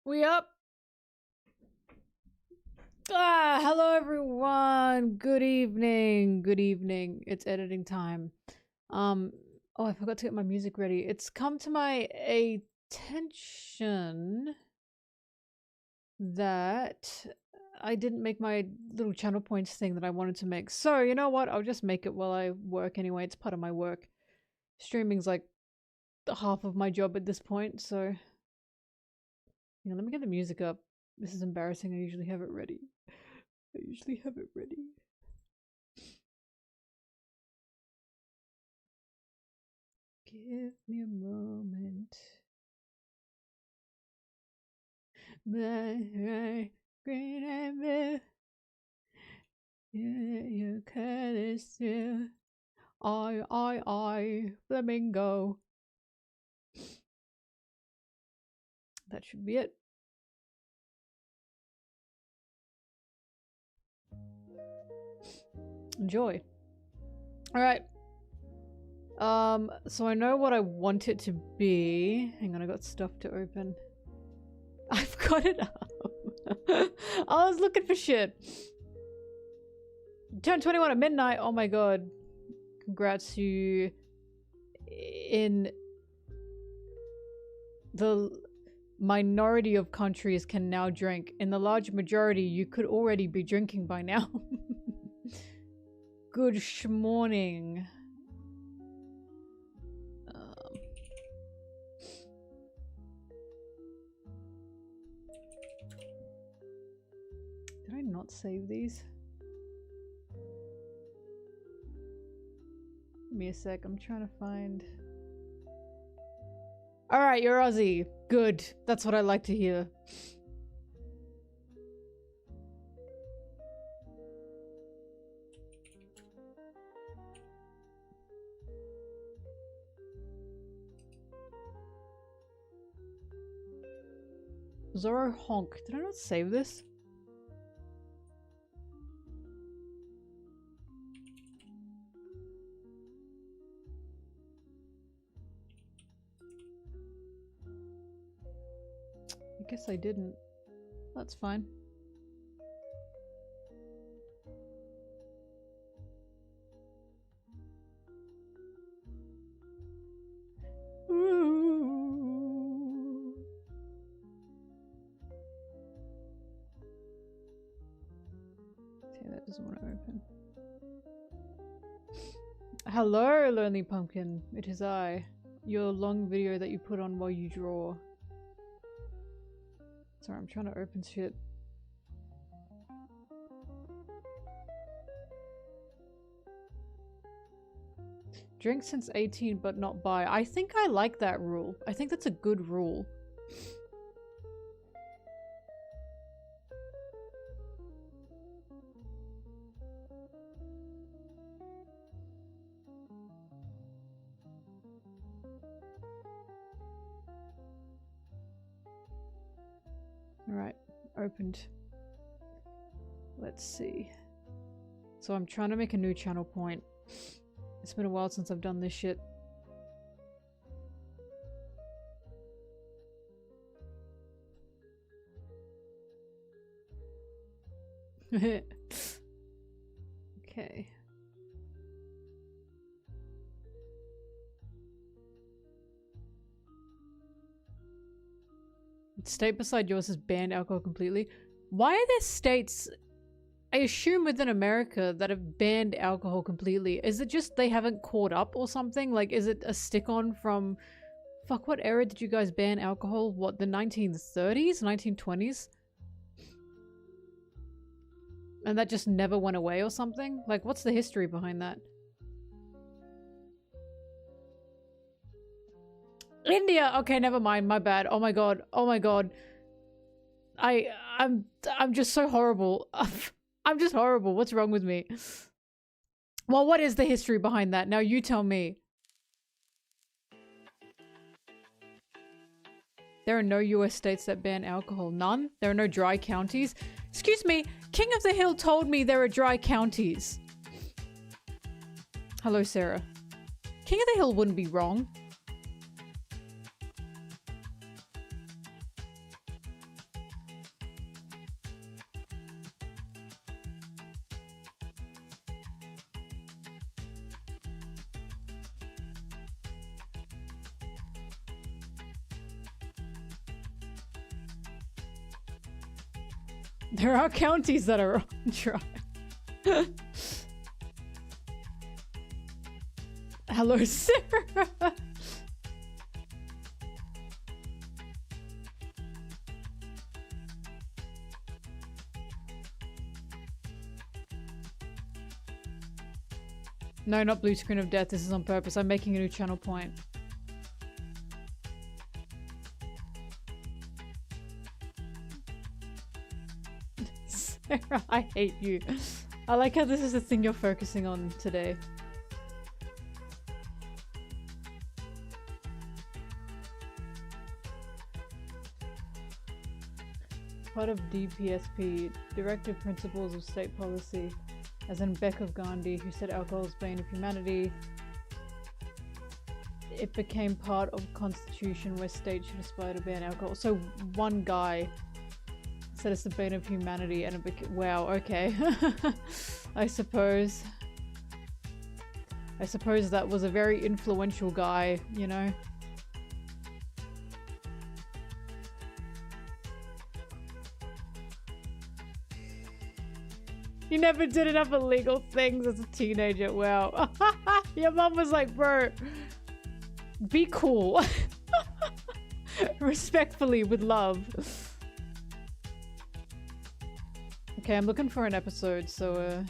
We up? Ah, hello everyone. Good evening. Good evening. It's editing time. Oh, I forgot to get my music ready. It's come to my attention that I didn't make my little channel points thing that I wanted to make. So, you know what? I'll just make it while I work anyway. It's part of my work. Streaming's like half of my job at this point, so let me get the music up. This is embarrassing. I usually have it ready. Give me a moment. My green and blue. You can still. I, flamingo. That should be it. Enjoy. Alright. So I know what I want it to be. Hang on, I got stuff to open. I've got it up. I was looking for shit. Turned 21 at midnight. Oh my god. Congrats, you in the minority of countries can now drink. In the large majority, you could already be drinking by now. Good morning. Did I not save these? Give me a sec, I'm trying to find... Alright, you're Aussie. Good. That's what I like to hear. Zoro Honk. Did I not save this? I guess I didn't. That's fine. Ooh. Okay, that doesn't want to open. Hello, Lonely Pumpkin. It is I. Your long video that you put on while you draw. Sorry, I'm trying to open shit. Drink since 18 but not buy. I think I like that rule. I think that's a good rule. Alright, opened. Let's see. So I'm trying to make a new channel point. It's been a while since I've done this shit. Okay. State beside yours has banned alcohol completely. Why are there states, I assume within America, that have banned alcohol completely? Is it just they haven't caught up or something? Like, is it a stick-on from... Fuck, what era did you guys ban alcohol? What, the 1930s? 1920s? And that just never went away or something? Like, what's the history behind that? India! Okay, never mind. My bad. Oh my god. Oh my god. I'm just so horrible. I'm just horrible. What's wrong with me? Well, what is the history behind that? Now you tell me. There are no US states that ban alcohol. None? There are no dry counties? Excuse me, King of the Hill told me there are dry counties. Hello, Sarah. King of the Hill wouldn't be wrong. There are counties that are dry. Hello, Sarah. No, not blue screen of death. This is on purpose. I'm making a new channel point. Sarah, I hate you. I like how this is the thing you're focusing on today. Part of DPSP, Directive Principles of State Policy. As in Beck of Gandhi, who said alcohol is bane of humanity. It became part of constitution where states should aspire to ban alcohol. So one guy said it's the bane of humanity and it became— wow, okay. I suppose that was a very influential guy, you know? You never did enough illegal things as a teenager. Wow. Your mom was like, bro, be cool. Respectfully, with love. Okay, I'm looking for an episode, so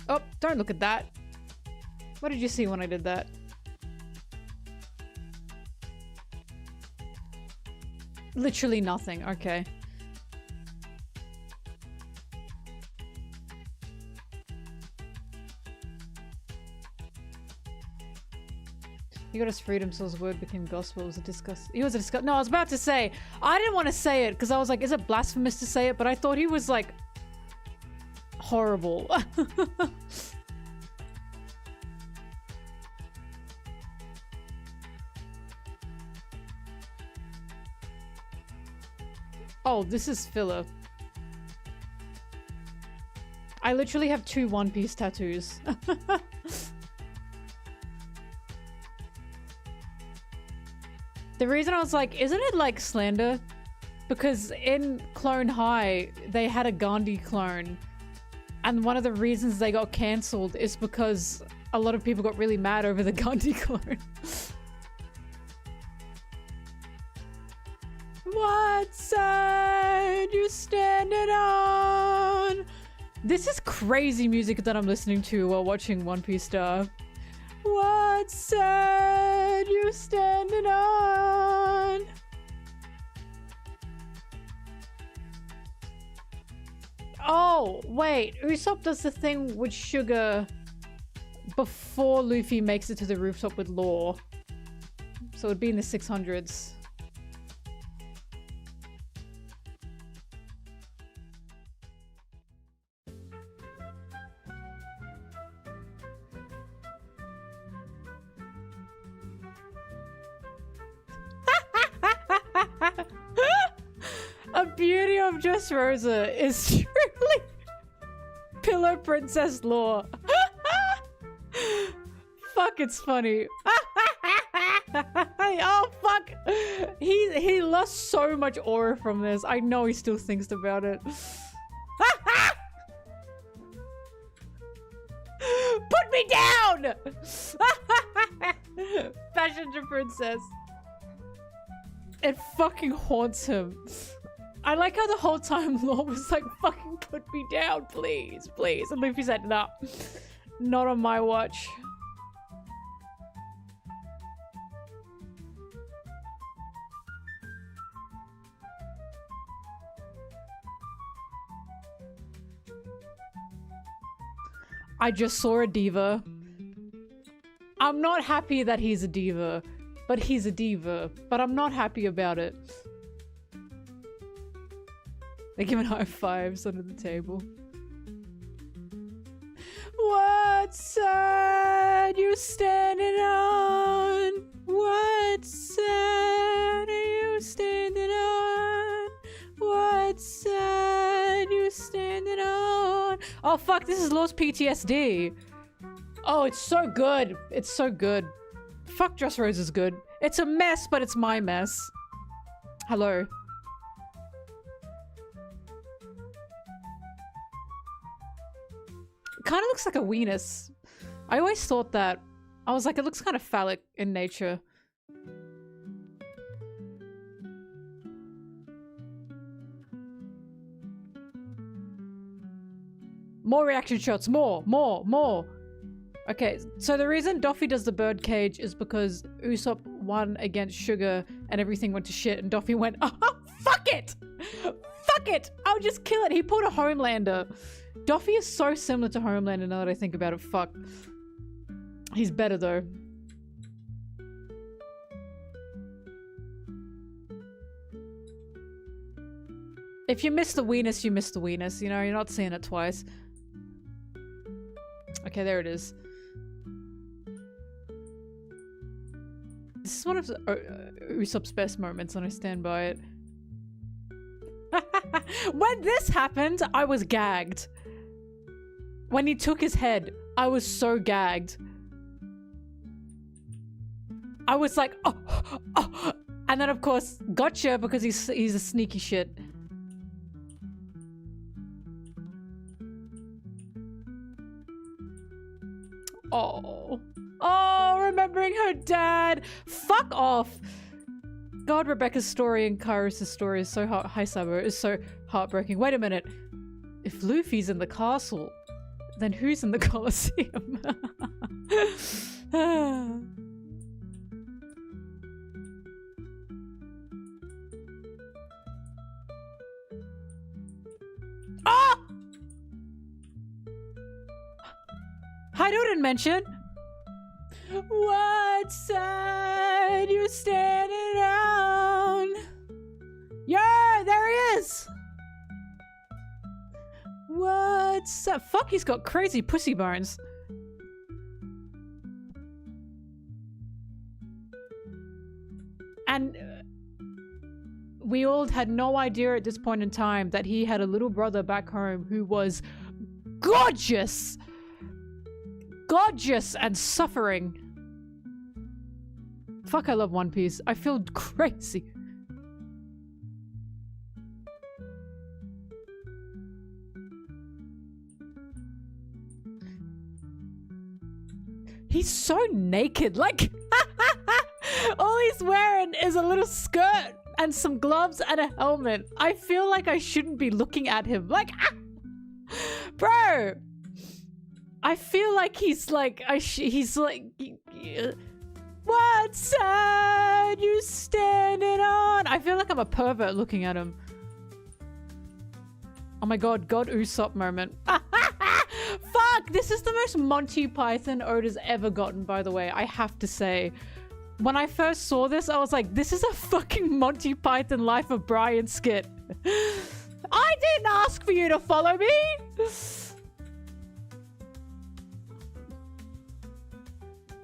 oh, don't look at that. What did you see when I did that? Literally nothing. Okay. He got his freedom, so his word became gospel. It was a disgust. He was a disgust. No, I was about to say. I didn't want to say it because I was like, is it blasphemous to say it? But I thought he was like horrible. Oh, this is filler. I literally have 2 One Piece tattoos. The reason I was like, isn't it like slander? Because in Clone High, they had a Gandhi clone. And one of the reasons they got cancelled is because a lot of people got really mad over the Gandhi clone. What side you standing on? This is crazy music that I'm listening to while watching One Piece stuff. What side you standing on? Oh, wait. Usopp does the thing with Sugar before Luffy makes it to the rooftop with Law. So it'd be in the 600s. A beauty of Dressrosa is truly Pillow Princess lore. Fuck, it's funny. Oh fuck, he lost so much aura from this. I know he still thinks about it. Put me down. Passenger Princess. It fucking haunts him. I like how the whole time Law was like, fucking put me down, please, please. And Luffy said, nah, not on my watch. I just saw a diva. I'm not happy that he's a diva, but he's a diva. But I'm not happy about it. They're giving high fives under the table. What side you standing on? What side are you standing on? What side you standing on? Oh fuck, this is Law's PTSD. Oh, it's so good. It's so good. Fuck, Dressrosa's good. It's a mess, but it's my mess. Hello. Kind of looks like a weenus. I always thought that. I was like, it looks kind of phallic in nature. More reaction shots. More. Okay, so the reason Doffy does the birdcage is because Usopp won against Sugar and everything went to shit and Doffy went, oh, fuck it! Fuck it! I'll just kill it. He pulled a Homelander. Doffy is so similar to Homelander now that I think about it. Fuck. He's better though. If you miss the weenus, you miss the weenus. You know, you're not seeing it twice. Okay, there it is. This is one of Usopp's best moments and I stand by it. When this happened, I was gagged. When he took his head, I was so gagged. I was like, oh. And then of course, gotcha because he's a sneaky shit. Oh, remembering her dad. Fuck off. God, Rebecca's story and Kairos' story is so Hi Sabo is so heartbreaking. Wait a minute. If Luffy's in the castle, then who's in the Colosseum? Ah! Haido didn't mention. What side you standing on? Yeah, there he is. What's up? Fuck, he's got crazy pussy bones. And we all had no idea at this point in time that he had a little brother back home who was gorgeous. Gorgeous and suffering. Fuck, I love One Piece. I feel crazy. He's so naked, like all he's wearing is a little skirt and some gloves and a helmet. I feel like I shouldn't be looking at him, like bro. I feel like he's like, he's like, what side you standing on? I feel like I'm a pervert looking at him. Oh my god, God Usopp moment. Fuck, this is the most Monty Python Oda's ever gotten, by the way, I have to say. When I first saw this, I was like, this is a fucking Monty Python Life of Brian skit. I didn't ask for you to follow me!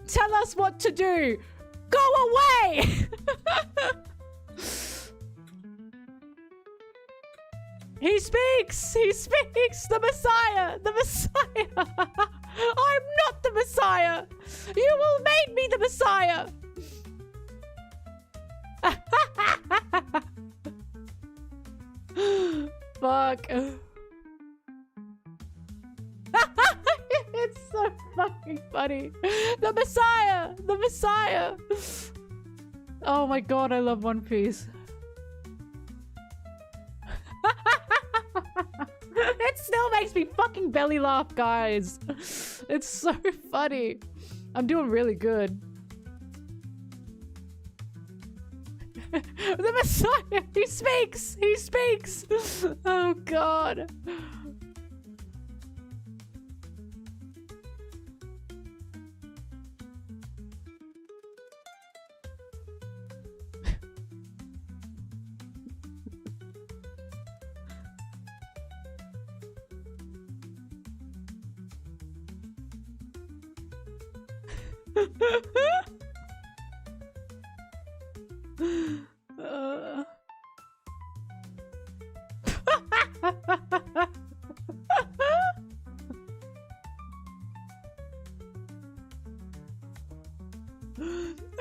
Tell us what to do! Go away! He speaks! He speaks! The Messiah! The Messiah! I'm not the Messiah! You will make me the Messiah! Fuck. It's so fucking funny. The Messiah! The Messiah! Oh my god, I love One Piece. It still makes me fucking belly laugh, guys. It's so funny. I'm doing really good. The Messiah! He speaks! He speaks! Oh god.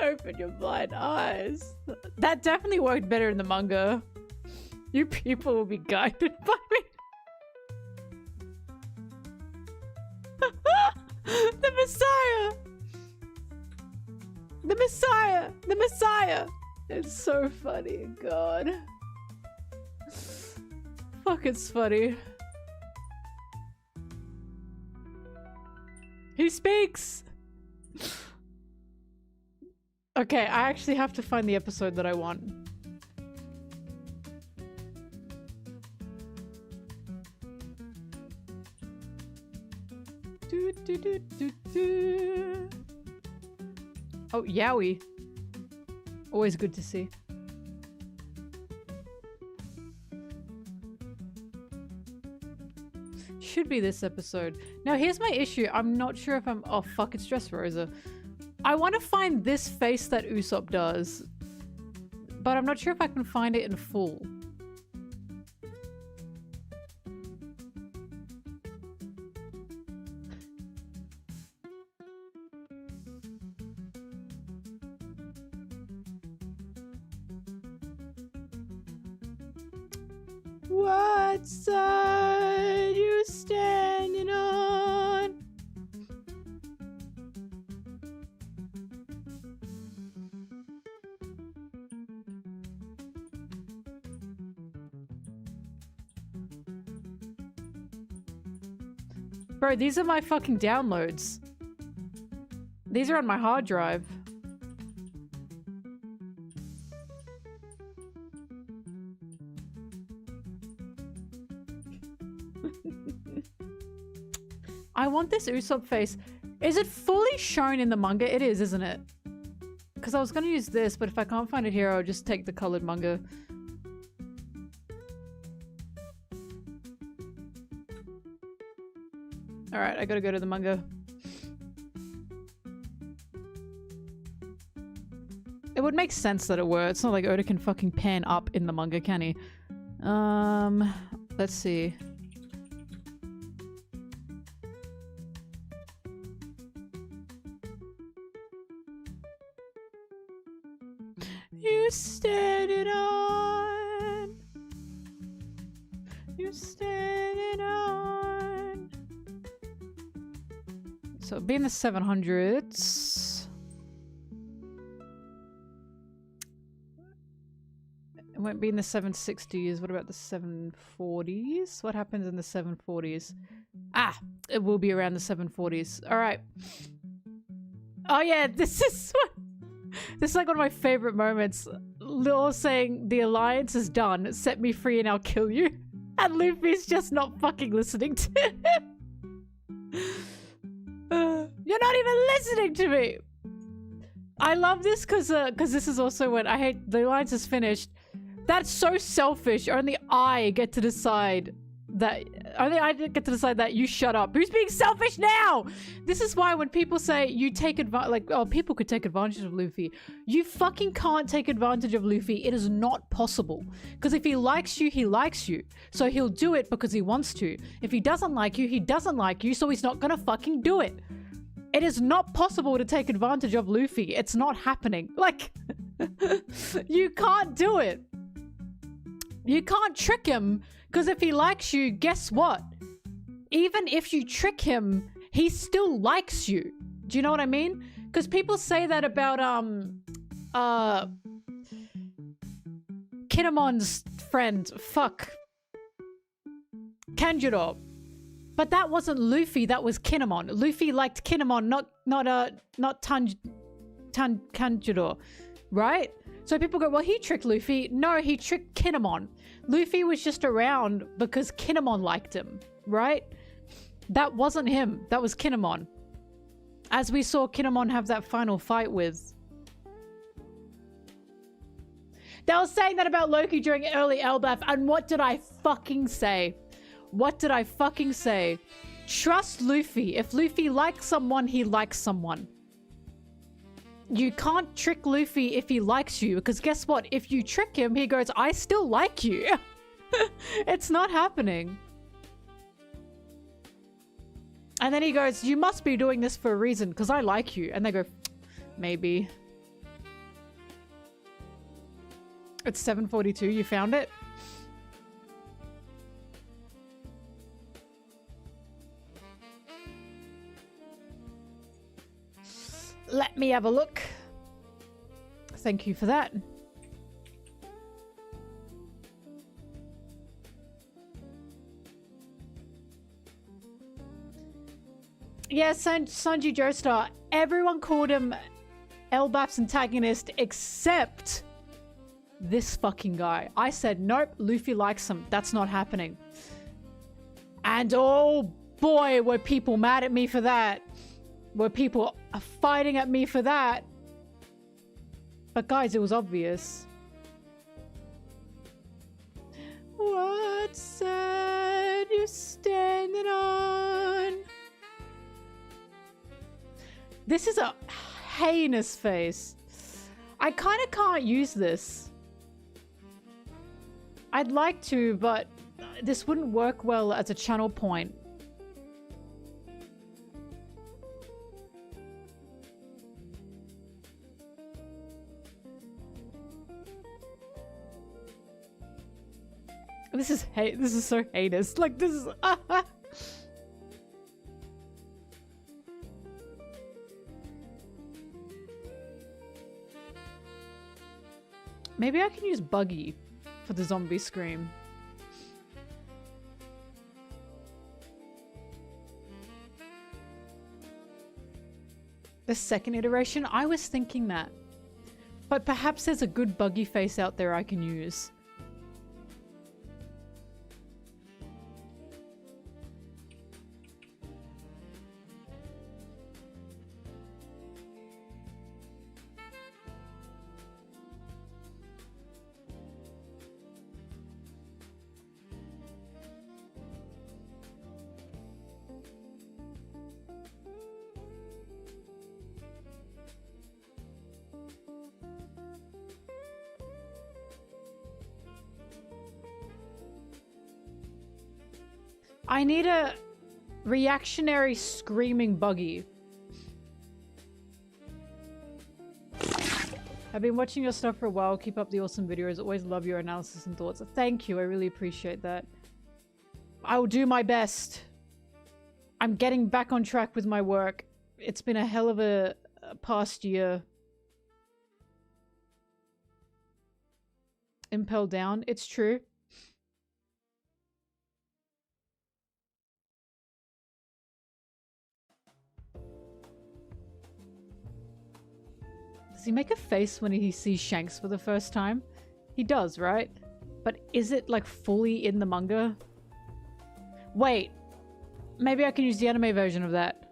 Open your blind eyes. That definitely worked better in the manga. You people will be guided by me. The Messiah! The Messiah! The Messiah! It's so funny, God. Fuck, it's funny. He speaks! Okay, I actually have to find the episode that I want. Oh, Yowie. Always good to see. Should be this episode. Now, here's my issue. I'm not sure if I'm... Oh, fuck, it's Dressrosa. I want to find this face that Usopp does, but I'm not sure if I can find it in full. What side you standing on? Bro, these are my fucking downloads. These are on my hard drive. I want this Usopp face. Is it fully shown in the manga? It is, isn't it? Because I was going to use this, but if I can't find it here, I'll just take the colored manga. Alright, I gotta go to the manga. It would make sense that it were. It's not like Oda can fucking pan up in the manga, can he? Let's see. You standing on. You standing on. So be in the 700s. It won't be in the 760s. What about the 740s? What happens in the 740s? Ah, it will be around the 740s. All right. Oh yeah, this is like one of my favorite moments. Lil saying the alliance is done. Set me free and I'll kill you. And Luffy's just not fucking listening to him. You're not even listening to me. I love this because this is also when I hate the alliance is finished. That's so selfish. Only I get to decide that. Only I get to decide that. You shut up. Who's being selfish now? This is why when people say you take advantage, like, oh, people could take advantage of Luffy. You fucking can't take advantage of Luffy. It is not possible. Because if he likes you, he likes you. So he'll do it because he wants to. If he doesn't like you, he doesn't like you. So he's not gonna fucking do it. It is not possible to take advantage of Luffy. It's not happening. Like, you can't do it. You can't trick him, because if he likes you, guess what? Even if you trick him, he still likes you. Do you know what I mean? Because people say that about, Kinemon's friend. Fuck. Kanjuro. But that wasn't Luffy, that was Kinemon. Luffy liked Kinemon, not Kanjuro. Right? So people go, well, he tricked Luffy. No, he tricked Kinemon. Luffy was just around because Kinemon liked him, right? That wasn't him. That was Kinemon. As we saw Kinemon have that final fight with. They were saying that about Loki during early Elbaf, and what did I fucking say? What did I fucking say? Trust Luffy. If Luffy likes someone, he likes someone. You can't trick Luffy if he likes you, because guess what? If you trick him, he goes, I still like you. It's not happening. And then he goes, you must be doing this for a reason, because I like you. And they go, maybe. It's 7:42. You found it? Let me have a look. Thank you for that. Yeah, Sanji Joestar. Everyone called him Elbap's antagonist except this fucking guy. I said, nope, Luffy likes him. That's not happening. And oh boy, were people mad at me for that. Were people fighting at me for that. But guys, it was obvious. What side you standing on? This is a heinous face. I kind of can't use this. I'd like to, but this wouldn't work well as a channel point. This is so heinous. Like, this is... Maybe I can use Buggy for the zombie scream. The second iteration? I was thinking that. But perhaps there's a good Buggy face out there I can use. I need a reactionary screaming Buggy. I've been watching your stuff for a while. Keep up the awesome videos. Always love your analysis and thoughts. Thank you. I really appreciate that. I will do my best. I'm getting back on track with my work. It's been a hell of a past year. Impel down. It's true. Does he make a face when he sees Shanks for the first time? He does, right? But is it like fully in the manga? Wait. Maybe I can use the anime version of that.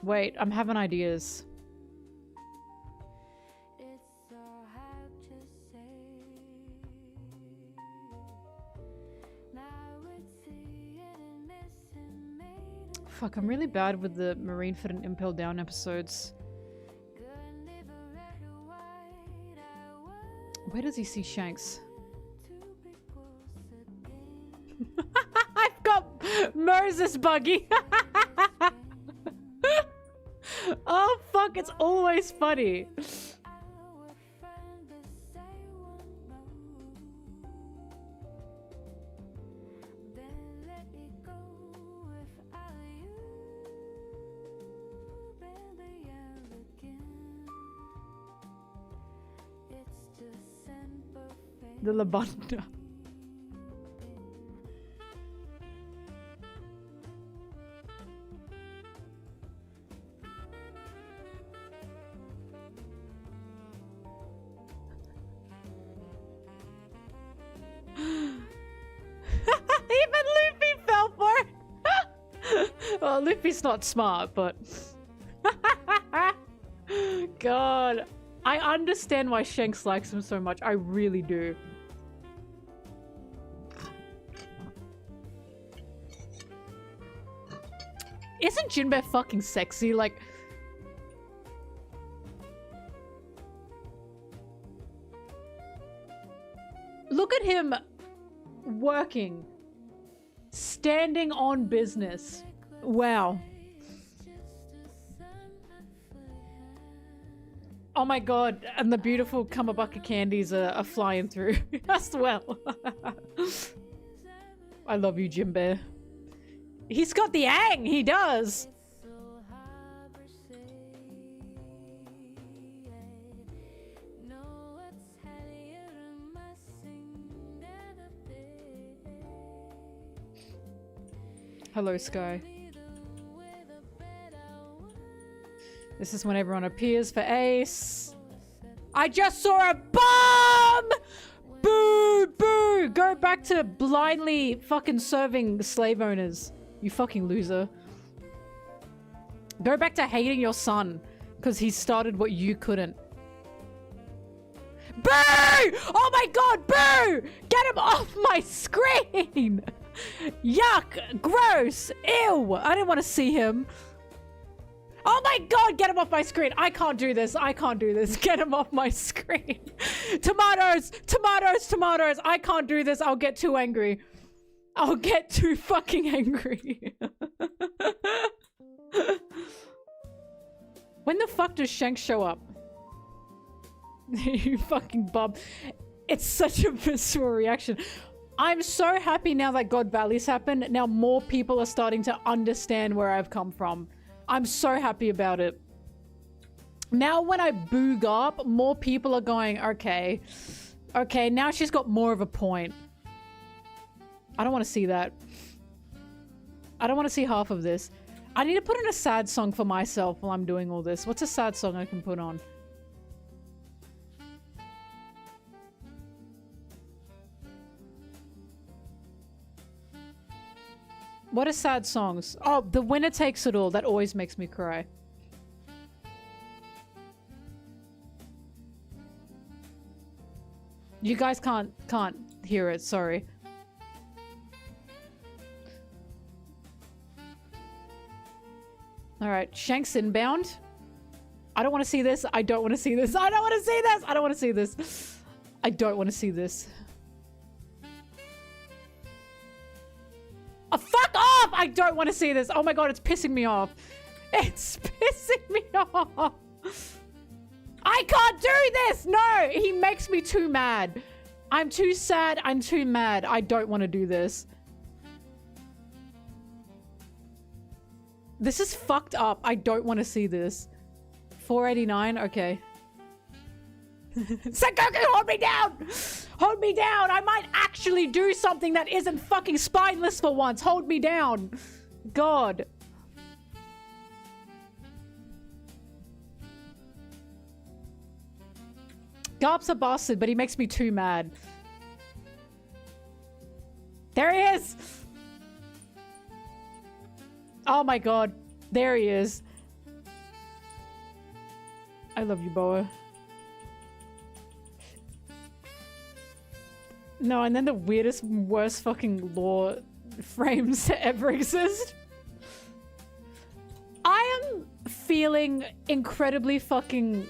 Wait, I'm having ideas. Fuck, I'm really bad with the Marineford and Impel Down episodes. Where does he see Shanks? I've got Moses Buggy! Oh fuck, it's always funny. The Labanda. Even Luffy fell for it! Well, Luffy's not smart, but... God. I understand why Shanks likes him so much. I really do. Isn't Jinbei fucking sexy? Like... Look at him working. Standing on business. Wow. Oh my god, and the beautiful Kamabaka candies are flying through as well. I love you, Jim Bear. He's got the ang, he does. Hello, Sky. This is when everyone appears for Ace. I just saw a bomb! Boo! Boo! Go back to blindly fucking serving slave owners. You fucking loser. Go back to hating your son. Because he started what you couldn't. Boo! Oh my god, boo! Get him off my screen! Yuck! Gross! Ew! I didn't want to see him. Oh my god, get him off my screen. I can't do this. I can't do this. Get him off my screen. Tomatoes! Tomatoes! Tomatoes! I can't do this. I'll get too angry. I'll get too fucking angry. When the fuck does Shanks show up? You fucking bum. It's such a visceral reaction. I'm so happy now that God Valley's happened. Now more people are starting to understand where I've come from. I'm so happy about it. Now when I boog up, more people are going, okay. Okay, now she's got more of a point. I don't want to see that. I don't want to see half of this. I need to put in a sad song for myself while I'm doing all this. What's a sad song I can put on? What are sad songs? Oh, The Winner Takes It All. That always makes me cry. You guys can't hear it, sorry. Alright, Shanks inbound. I don't want to see this. I don't want to see this. I don't want to see this. I don't want to see this. I don't want to see this. Oh, fuck off! I don't want to see this. Oh my god, it's pissing me off. It's pissing me off. I can't do this! No! He makes me too mad. I'm too sad. I'm too mad. I don't want to do this. This is fucked up. I don't want to see this. 489? Okay. Sengoku, hold me down! Hold me down! I might actually do something that isn't fucking spineless for once. Hold me down. God. Garp's a bastard, but he makes me too mad. There he is! Oh my god. There he is. I love you, Boa. No, and then the weirdest, worst fucking lore frames to ever exist. I am feeling incredibly fucking...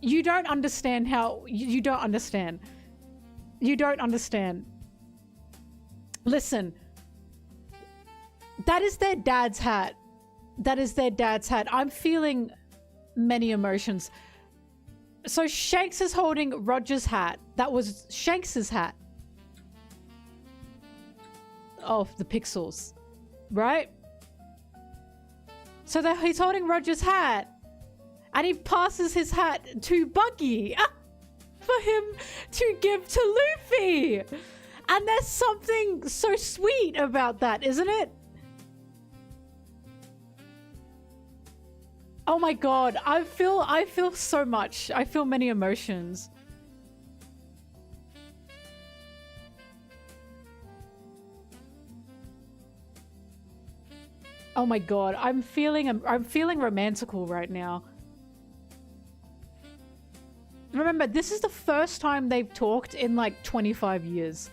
You don't understand how... You don't understand. You don't understand. Listen. That is their dad's hat. That is their dad's hat. I'm feeling many emotions. So Shanks is holding Roger's hat. That was Shanks's hat. Oh, the pixels. Right? So he's holding Roger's hat. And he passes his hat to Buggy. For him to give to Luffy. And there's something so sweet about that, isn't it? Oh my god, I feel so much. I feel many emotions. Oh my god, I'm feeling romantical right now. Remember, this is the first time they've talked in like 25 years.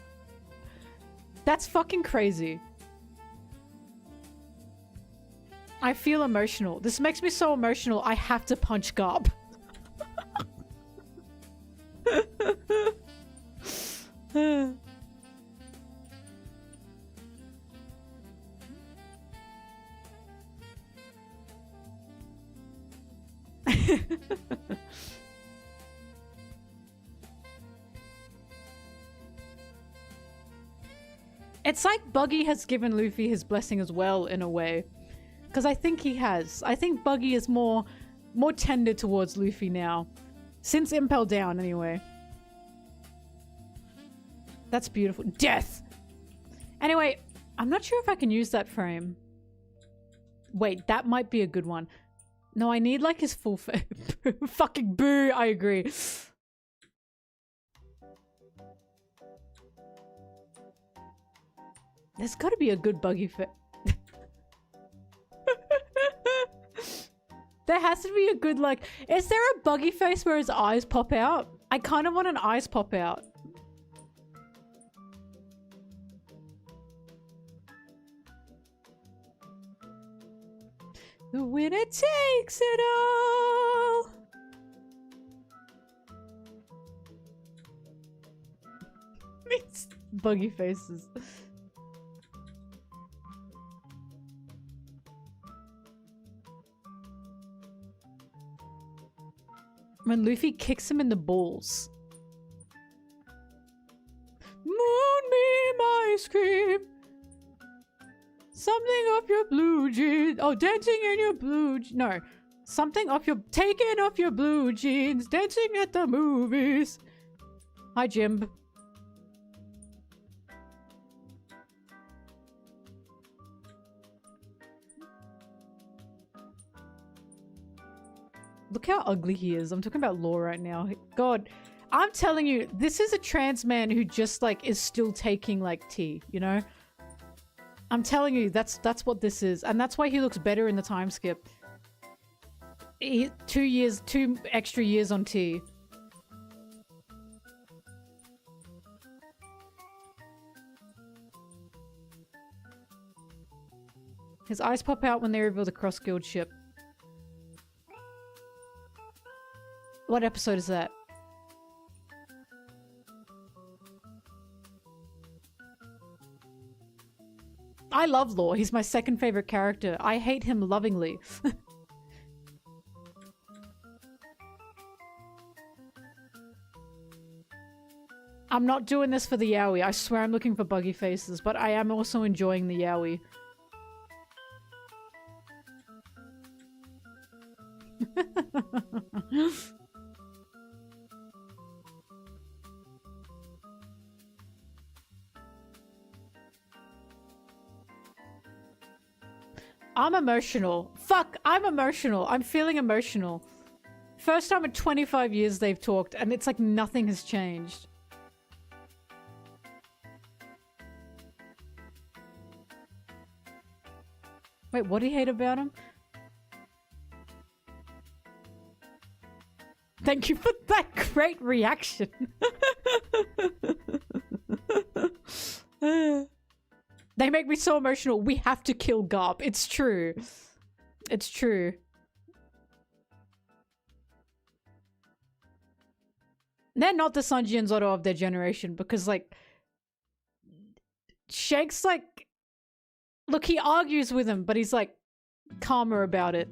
That's fucking crazy. I feel emotional. This makes me so emotional, I have to punch Garp. It's like Buggy has given Luffy his blessing as well, in a way. Because I think he has. I think Buggy is more tender towards Luffy now. Since Impel Down, anyway. That's beautiful. Death! Anyway, I'm not sure if I can use that frame. Wait, that might be a good one. No, I need like his full face. Fucking boo, I agree. There's gotta be a good Buggy face. There has to be a good, like... Is there a Buggy face where his eyes pop out? I kind of want an eyes pop out. The winner takes it all! It's Buggy faces. When Luffy kicks him in the balls. Moonbeam ice cream. Something up your blue jeans. Oh, dancing in your blue... No. Something off your... Taking off your blue jeans. Dancing at the movies. Hi, Jim. Look how ugly he is. I'm talking about Law right now. God, I'm telling you, this is a trans man who just, like, is still taking, like, tea, you know? I'm telling you, that's what this is. And that's why he looks better in the time skip. 2 extra years on tea. His eyes pop out when they reveal the cross-guild ship. What episode is that? I love Law. He's my second favorite character. I hate him lovingly. I'm not doing this for the yaoi. I swear I'm looking for buggy faces, but I am also enjoying the yaoi. I'm emotional. Fuck, I'm emotional. I'm feeling emotional. First time in 25 years they've talked, and it's like nothing has changed. Wait, what do you hate about him? Thank you for that great reaction. They make me so emotional. We have to kill Garp. It's true. It's true. They're not the Sanji and Zoro of their generation because, like, Shanks, like, look, he argues with him, but he's, like, calmer about it.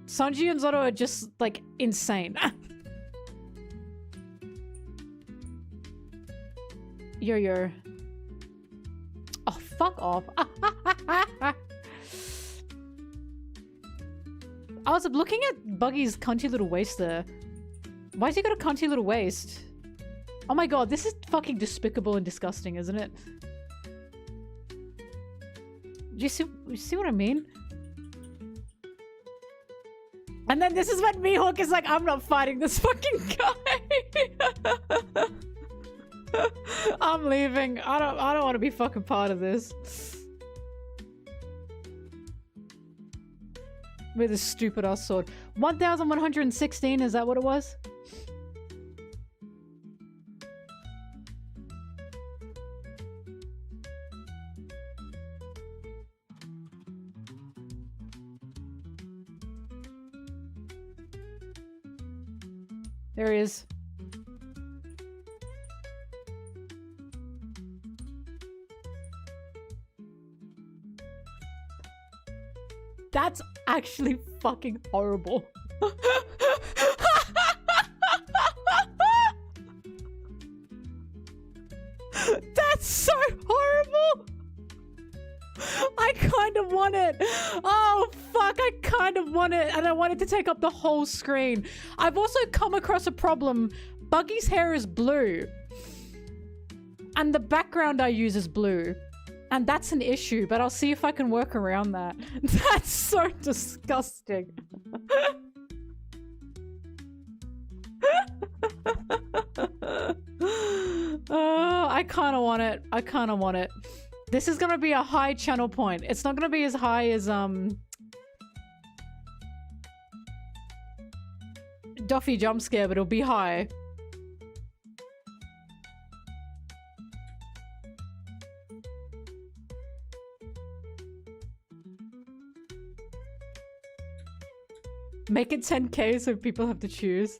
Sanji and Zoro are just, like, insane. Yo. Oh, fuck off. I was looking at Buggy's cunty little waist there. Why's he got a cunty little waist? Oh my god, this is fucking despicable and disgusting, isn't it? Do you see what I mean? And then this is when Mihawk is like, I'm not fighting this fucking guy. I'm leaving. I don't want to be fucking part of this. With this stupid ass sword. 1116, is that what it was? There he is. That's actually fucking horrible. That's so horrible. I kind of want it. Oh, fuck. I kind of want it. And I want it to take up the whole screen. I've also come across a problem. Buggy's hair is blue. And the background I use is blue. And that's an issue, but I'll see if I can work around that. That's so disgusting. Oh, I kind of want it. I kind of want it. This is going to be a high channel point. It's not going to be as high as, Duffy jump scare, but it'll be high. Make it 10K so people have to choose.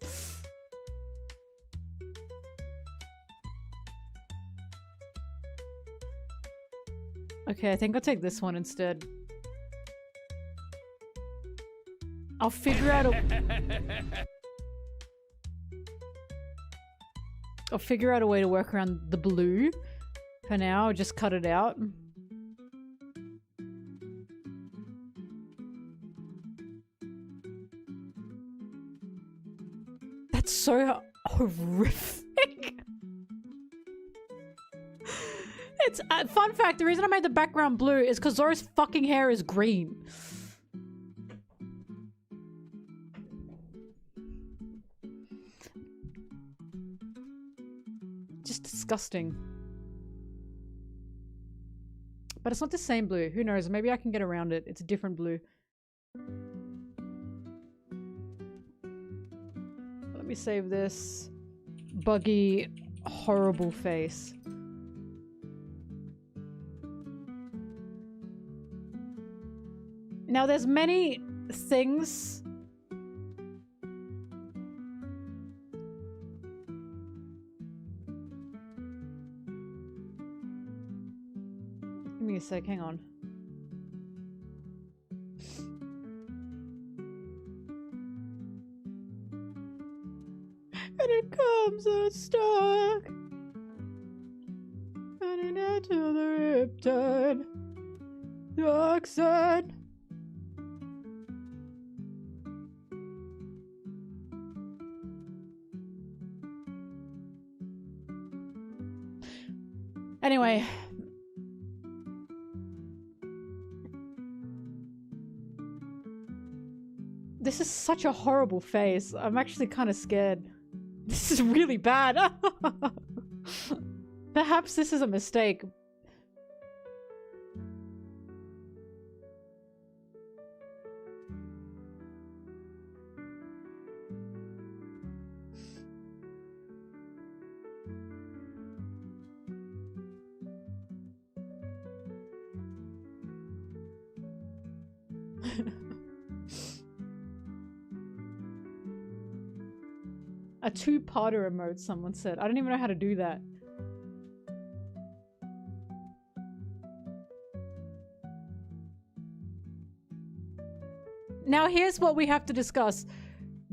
Okay, I think I'll take this one instead. I'll figure out a way to work around the blue. For now, I'll just cut it out. That's so horrific. It's fun fact, the reason I made the background blue is because Zora's fucking hair is green. Just disgusting. But it's not the same blue. Who knows? Maybe I can get around it. It's a different blue. Let me save this. Buggy, horrible face. Now, there's many things. Give me a sec, hang on. And it comes unstuck. Running out to the riptide. Dark side. Anyway. This is such a horrible face. I'm actually kind of scared. This is really bad. Perhaps this is a mistake. A two-parter emote, someone said. I don't even know how to do that. Now here's what we have to discuss.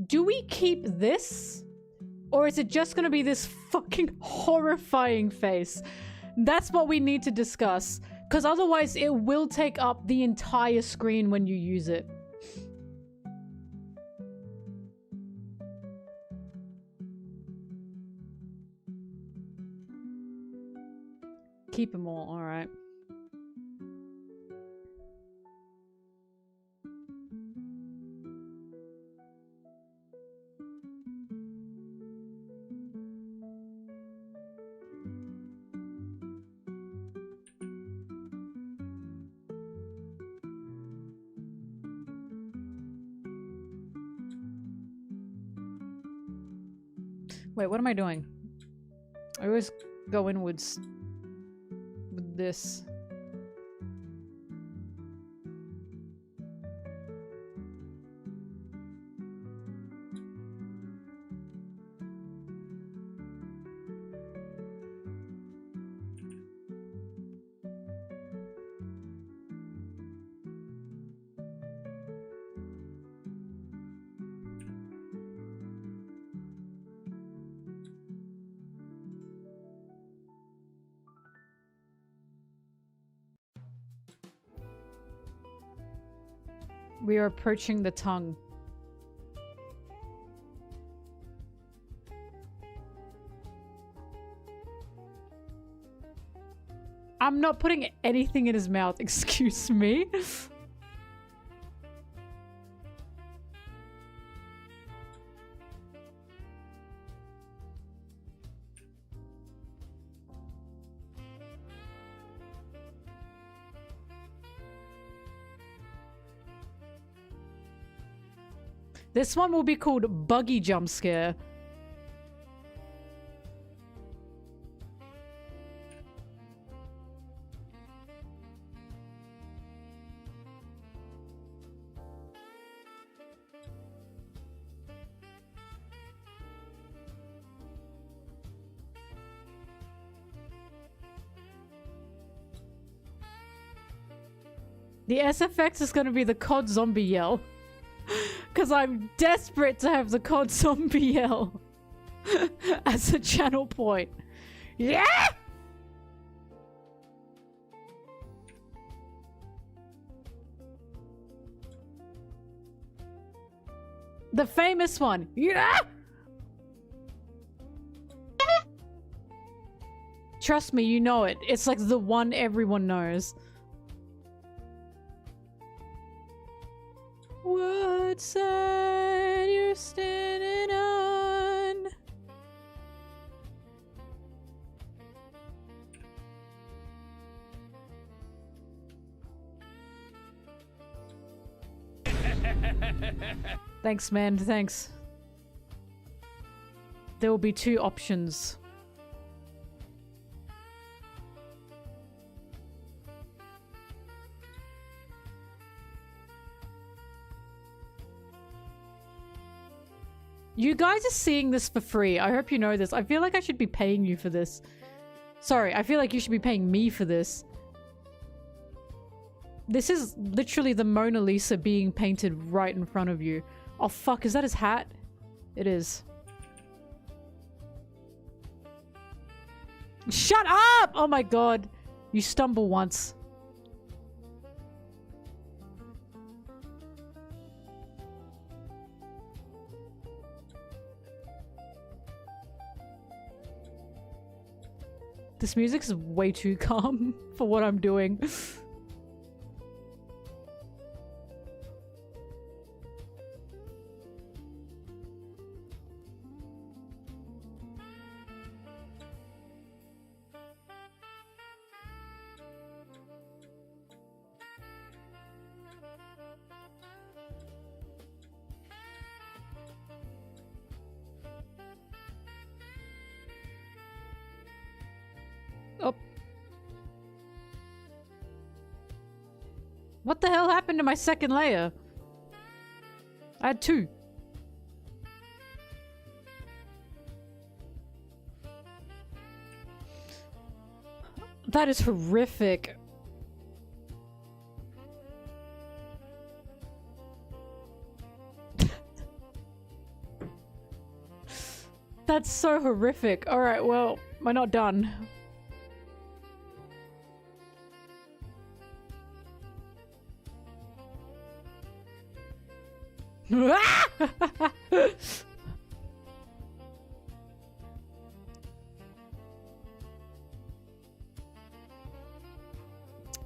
Do we keep this? Or is it just gonna be this fucking horrifying face? That's what we need to discuss. Because otherwise it will take up the entire screen when you use it. Keep them all, alright. Wait, what am I doing? I always go inwards with this. We are approaching the tongue. I'm not putting anything in his mouth, excuse me. This one will be called Buggy Jump Scare. The SFX is going to be the COD zombie yell. Because I'm desperate to have the COD zombie yell as a channel point. Yeah! The famous one. Yeah! Trust me, you know it. It's like the one everyone knows. What side you're standing on? Thanks, man. Thanks. There will be two options. You guys are seeing this for free. I hope you know this. I feel like I should be paying you for this. Sorry, I feel like you should be paying me for this. This is literally the Mona Lisa being painted right in front of you. Oh fuck, is that his hat? It is. Shut up! Oh my god. You stumble once. This music is way too calm for what I'm doing. What the hell happened to my second layer? I had two. That is horrific. That's so horrific. Alright, well, we're not done.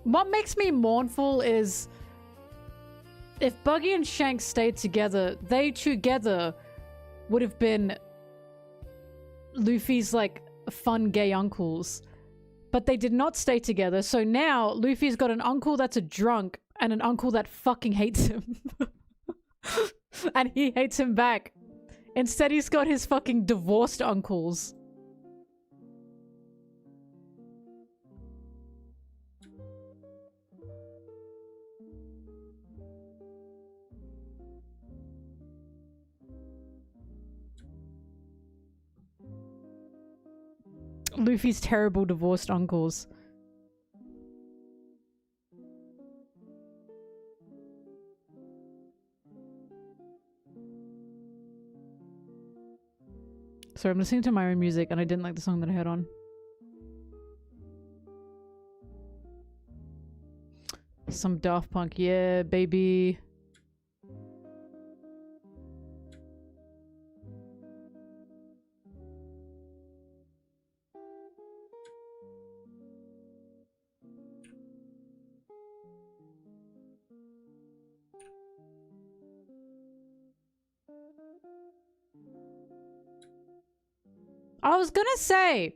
What makes me mournful is if Buggy and Shanks stayed together, they together would have been Luffy's like fun gay uncles. But they did not stay together, so now Luffy's got an uncle that's a drunk and an uncle that fucking hates him. And he hates him back. Instead, he's got his fucking divorced uncles. Luffy's terrible divorced uncles. Sorry, I'm listening to my own music and I didn't like the song that I had on. Some Daft Punk, yeah, baby. I was gonna say,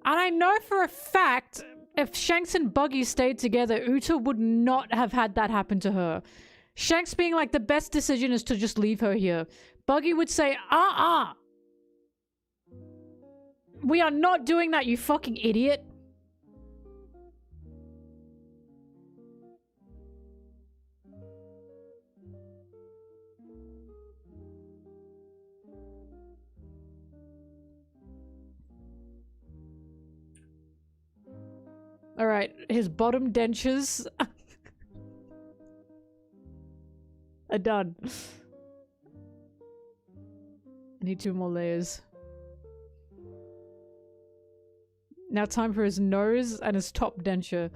and I know for a fact, if Shanks and Buggy stayed together, Uta would not have had that happen to her. Shanks being like, the best decision is to just leave her here. Buggy would say, we are not doing that, you fucking idiot. Alright, his bottom dentures are done. I need 2 more layers. Now time for his nose and his top denture.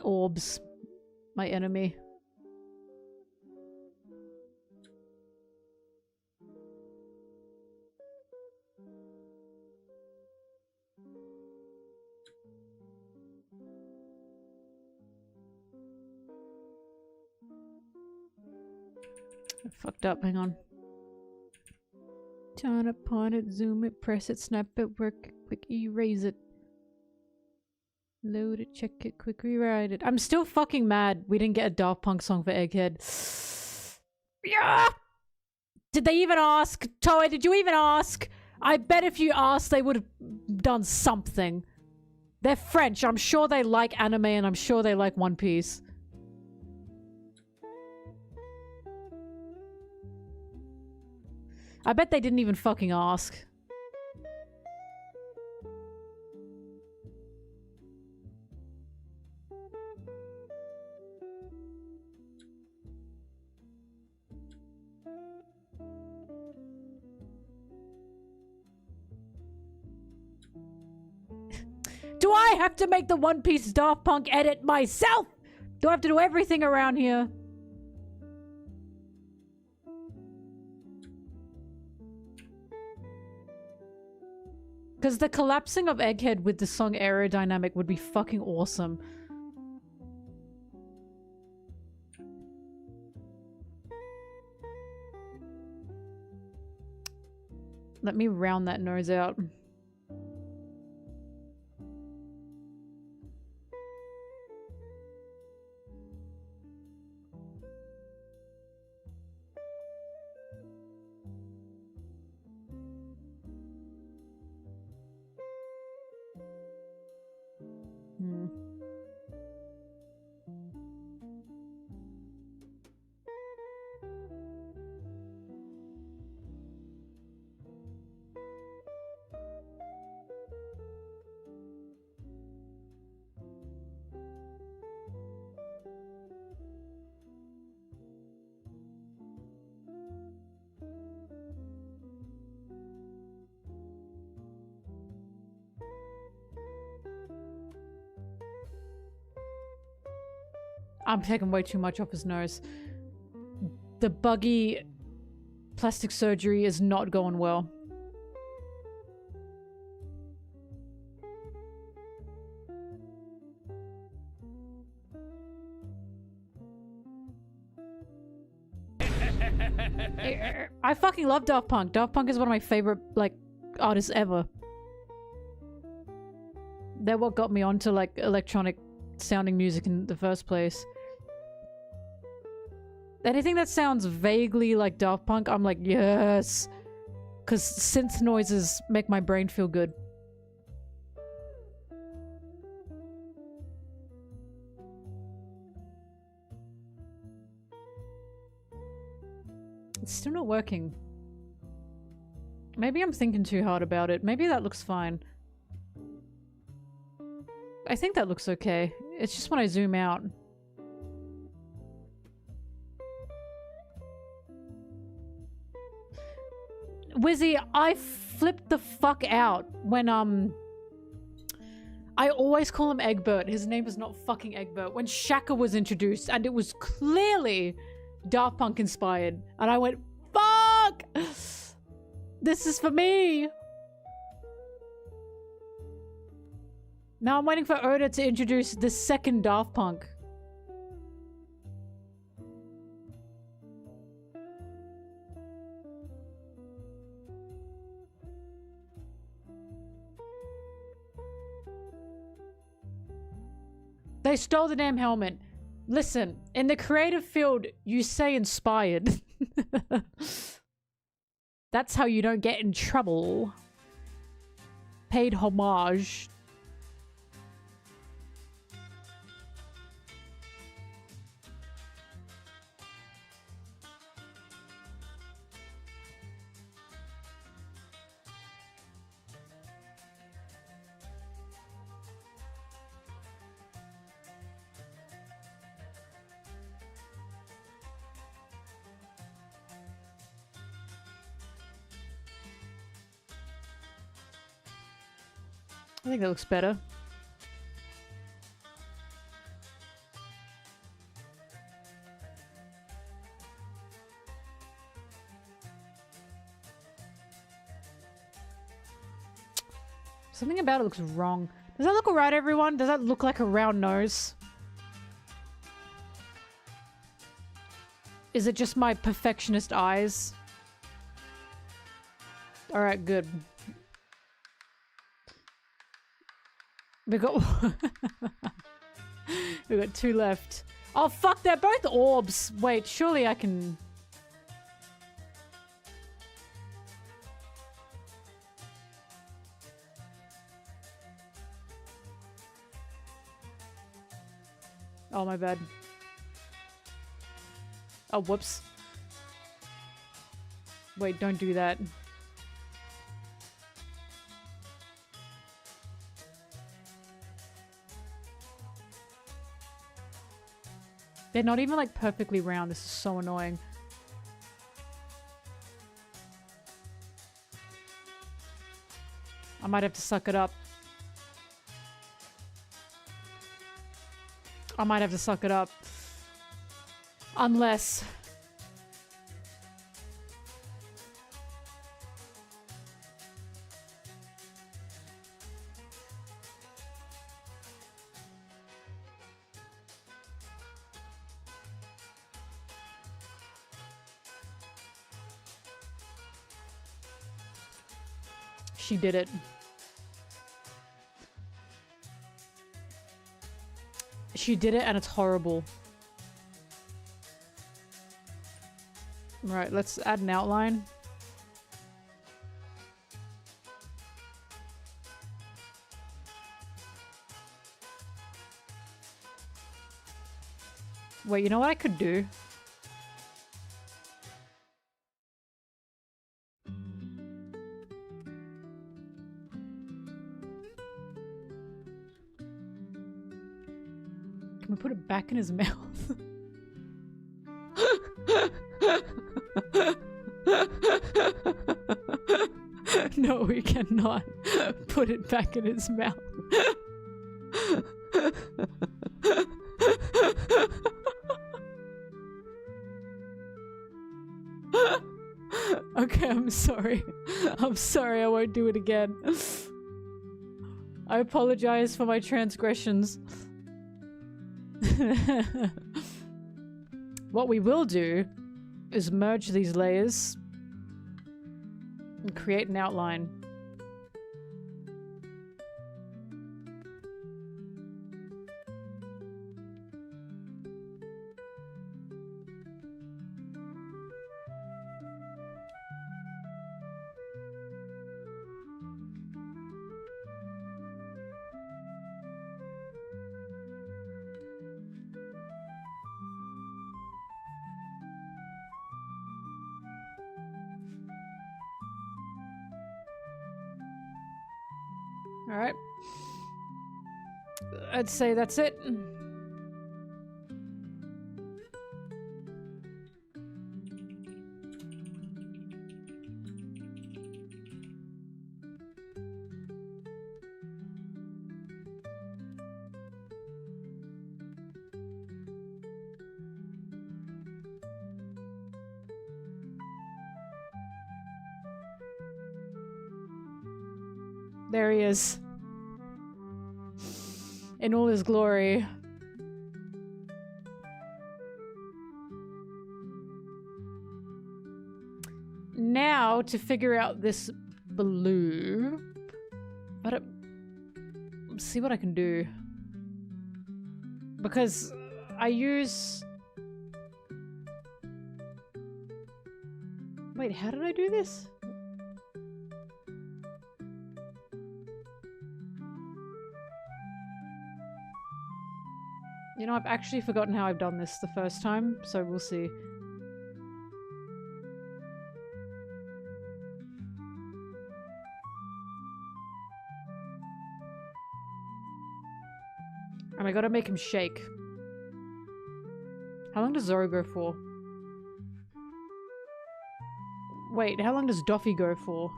Orbs. My enemy. I fucked up, hang on. Turn it, point it, zoom it, press it, snap it, work it, quick erase it. Load it, check it, quick rewrite it. I'm still fucking mad we didn't get a Daft Punk song for Egghead. Yeah! Did they even ask? Toei, did you even ask? I bet if you asked, they would have done something. They're French. I'm sure they like anime and I'm sure they like One Piece. I bet they didn't even fucking ask. Do I have to make the One Piece Daft Punk edit myself? Do I have to do everything around here? Because the collapsing of Egghead with the song Aerodynamic would be fucking awesome. Let me round that nose out. I'm taking way too much off his nose. The buggy plastic surgery is not going well. I fucking love Daft Punk. Daft Punk is one of my favorite, like, artists ever. They're what got me onto, like, electronic sounding music in the first place. Anything that sounds vaguely like Daft Punk, I'm like, yes. Because synth noises make my brain feel good. It's still not working. Maybe I'm thinking too hard about it. Maybe that looks fine. I think that looks okay. It's just when I zoom out. Wizzy, I flipped the fuck out when, I always call him Egbert. His name is not fucking Egbert. When Shaka was introduced, and it was clearly Daft Punk inspired. And I went, fuck! This is for me! Now I'm waiting for Oda to introduce the second Daft Punk. They stole the damn helmet. Listen, in the creative field, you say inspired. That's how you don't get in trouble. Paid homage. I think that looks better. Something about it looks wrong. Does that look alright, everyone? Does that look like a round nose? Is it just my perfectionist eyes? Alright, good. We got we got 2 left. Oh fuck, they're both orbs. Wait, surely I can... Oh, my bad. Oh, whoops. Wait, don't do that. They're not even like perfectly round. This is so annoying. I might have to suck it up. I might have to suck it up. Unless... she did it. She did it and it's horrible. Right, let's add an outline. Wait, you know what I could do? Can we put it back in his mouth? No, we cannot put it back in his mouth. Okay, I'm sorry. I'm sorry, I won't do it again. I apologize for my transgressions. What we will do is merge these layers and create an outline. Alright. I'd say that's it. There he is. In all his glory. Now, to figure out this blue... But see what I can do. Because I use... Wait, how did I do this? You know, I've actually forgotten how I've done this the first time, so we'll see. And I gotta make him shake. How long does Zoro go for? Wait, how long does Duffy go for?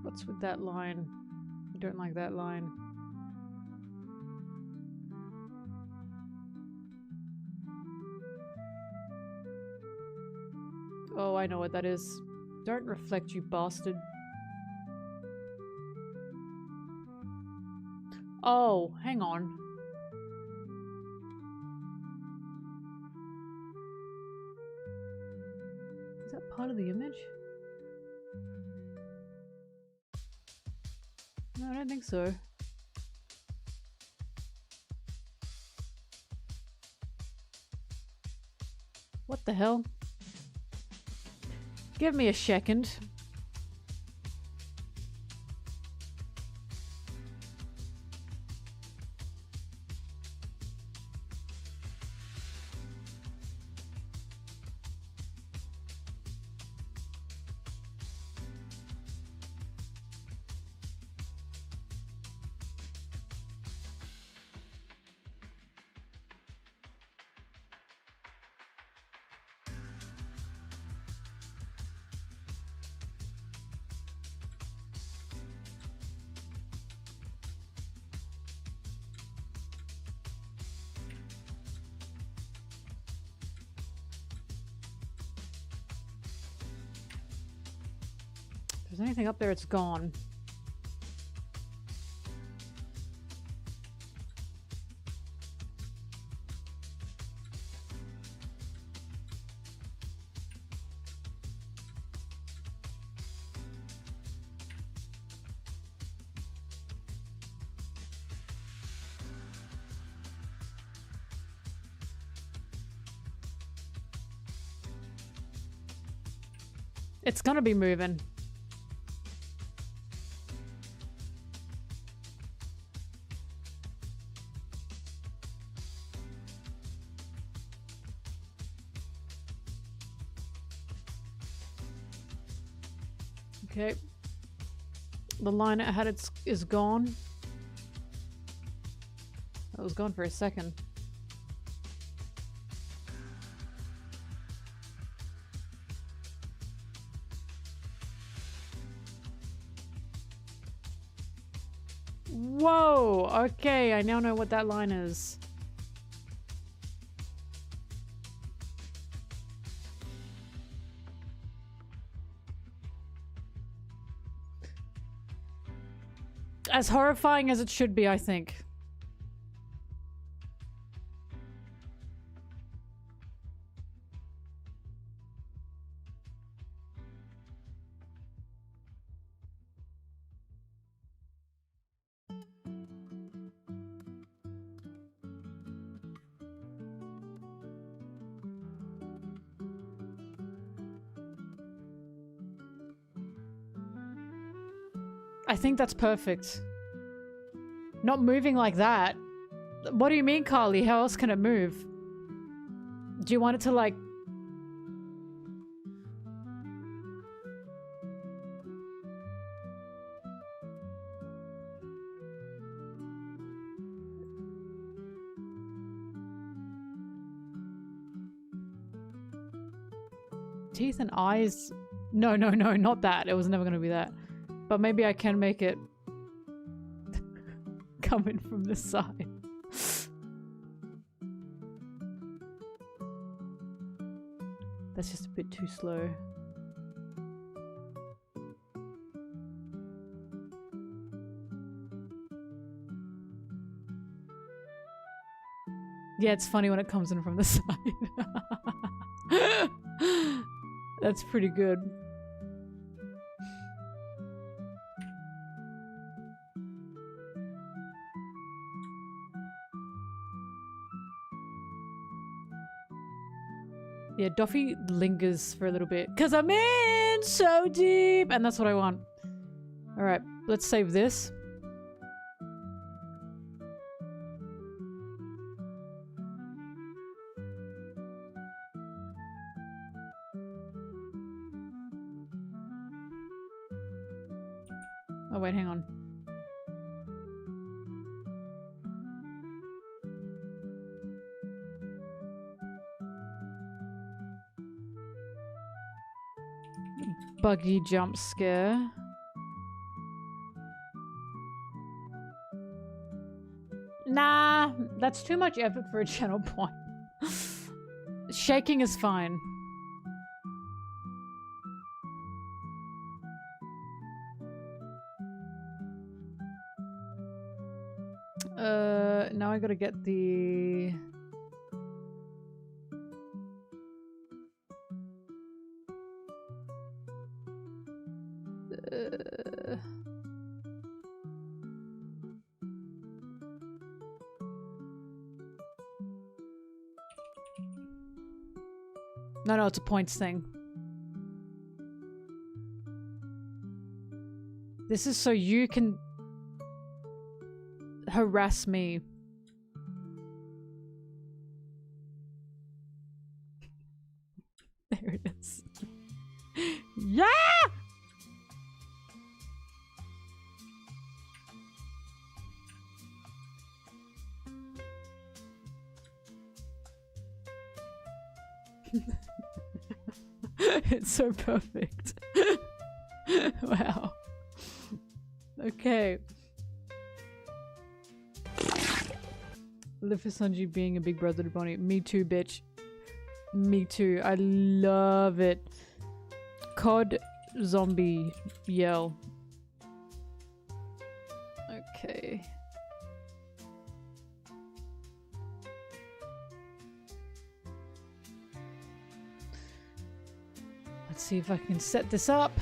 What's with that line? I don't like that line. Oh, I know what that is. Don't reflect, you bastard. Oh, hang on. Is that part of the image? No, I don't think so. What the hell? Give me a second. If there's anything up there, it's gone. It's gonna be moving. Okay. The line it had is gone. That was gone for a second. Whoa! Okay, I now know what that line is. As horrifying as it should be, I think. I think that's perfect. Not moving like that. What do you mean, Carly? How else can it move? Do you want it to like... Teeth and eyes? No, no, no, not that. It was never gonna be that. But maybe I can make it coming from the side. That's just a bit too slow. Yeah, it's funny when it comes in from the side. That's pretty good. Yeah, Doffy lingers for a little bit. Cause I'm in so deep! And that's what I want. Alright, let's save this. Oh wait, hang on. Buggy jump scare. Nah, that's too much effort for a channel point. Shaking is fine. Now I gotta get the... No, it's a points thing. This is so you can harass me. There it is. Yeah! It's so perfect. Wow. Okay. Luffy Sanji being a big brother to Bonnie. Me too, bitch. Me too. I love it. COD zombie yell. Okay. Let's see if I can set this up.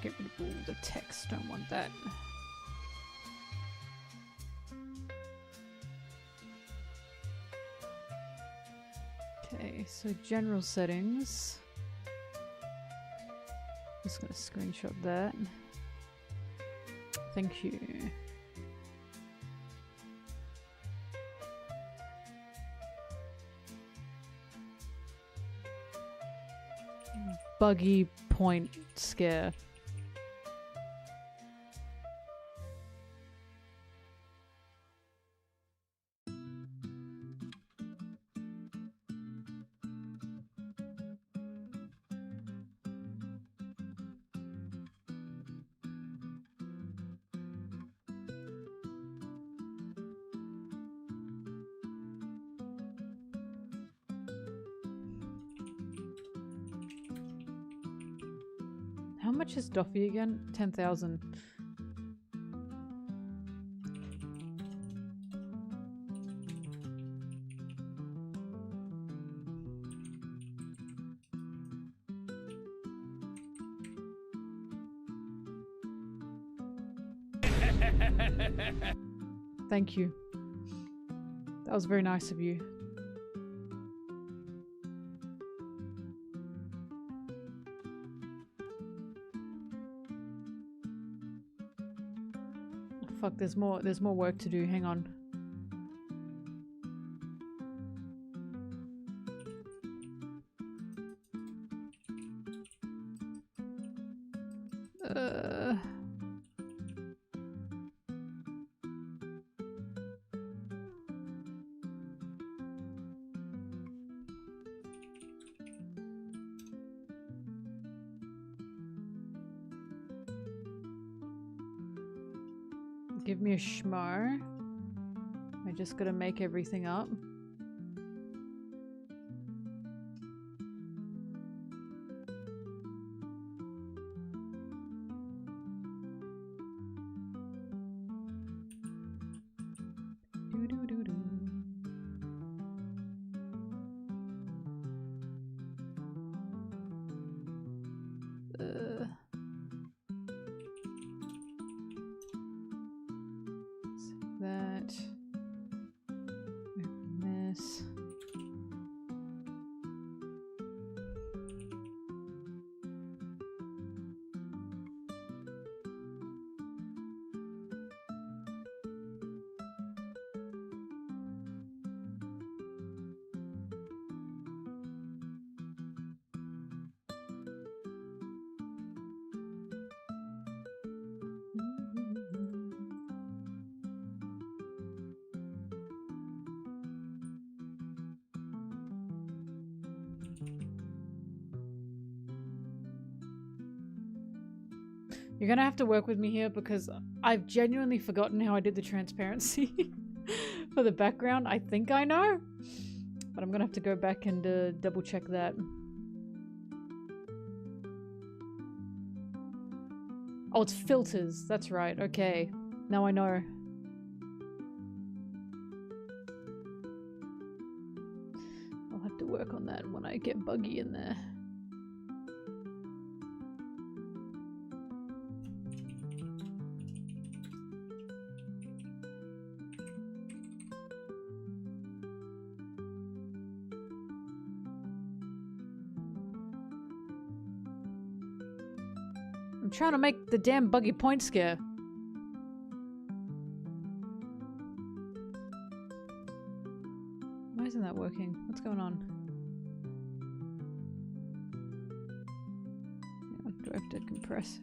Get rid of all the text, don't want that. Okay, so general settings. Just gonna screenshot that. Thank you. Buggy point scare. How much is Duffy again? 10,000. Thank you. That was very nice of you. Fuck, there's more work to do. Hang on. Give me a schmo. I just gotta make everything up. You're gonna have to work with me here because I've genuinely forgotten how I did the transparency for the background. I think I know, but I'm gonna have to go back and double check that. Oh, it's filters. That's right. Okay. Now I know. I'll have to work on that when I get buggy in there. I'm trying to make the damn buggy point scare. Why isn't that working? What's going on? Do I have to compress?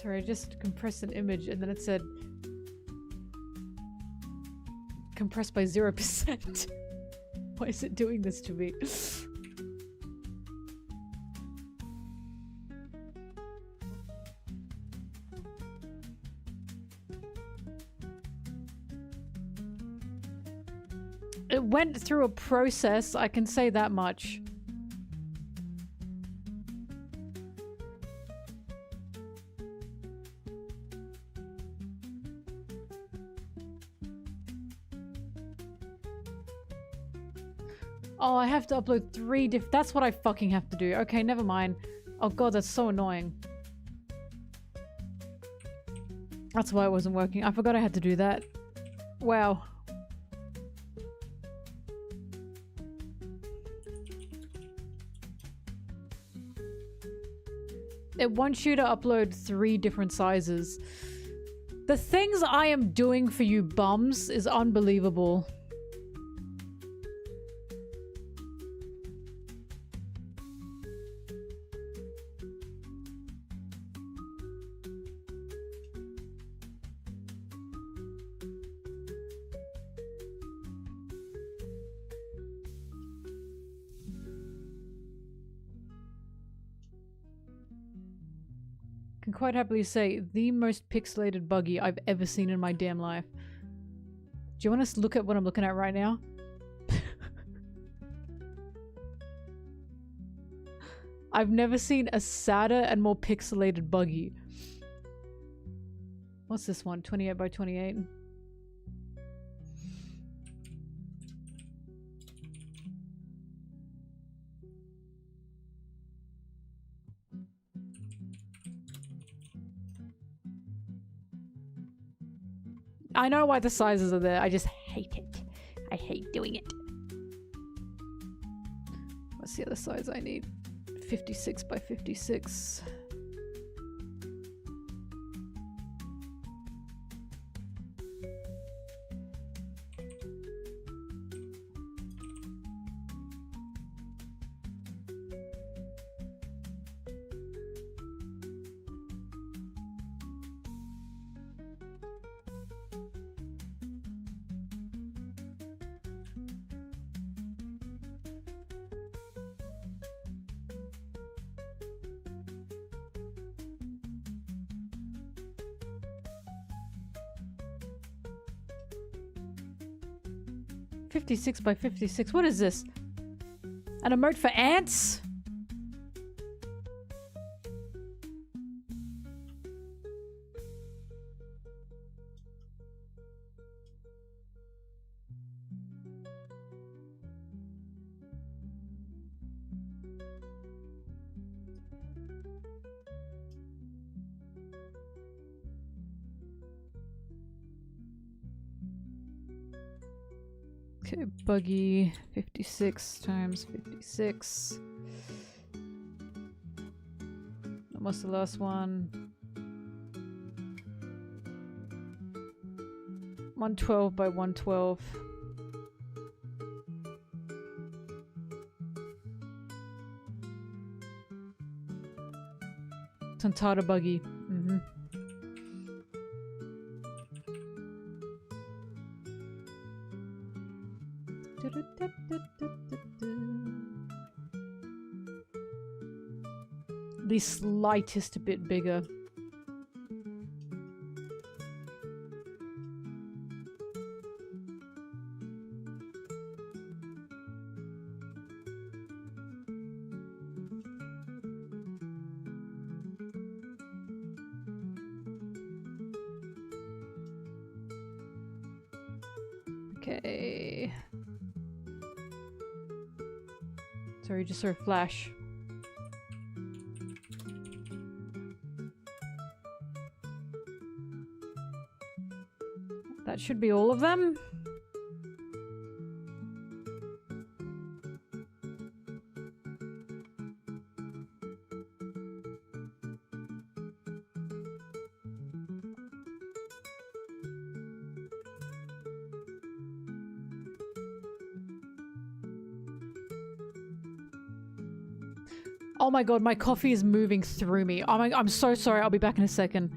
Sorry, I just compressed an image and then it said compressed by 0%. Why is it doing this to me? It went through a process, I can say that much. Oh, I have to upload 3 that's what I fucking have to do. Okay, never mind. Oh god, that's so annoying. That's why it wasn't working. I forgot I had to do that. Wow. It wants you to upload 3 different sizes. The things I am doing for you bums is unbelievable. Can quite happily say the most pixelated buggy I've ever seen in my damn life. Do you want us to look at what I'm looking at right now? I've never seen a sadder and more pixelated buggy. What's this one? 28 by 28? I know why the sizes are there, I just hate it. I hate doing it. What's the other size I need? 56 by 56. .56 by 56. What is this? An emote for ants? Okay, buggy 56 times 56. Almost the last one. 112 by 112. Tontata buggy. Mm-hmm. The slightest bit bigger. Okay. Sorry, just saw a flash. That should be all of them. Oh my god, my coffee is moving through me. Oh my, I'm so sorry. I'll be back in a second.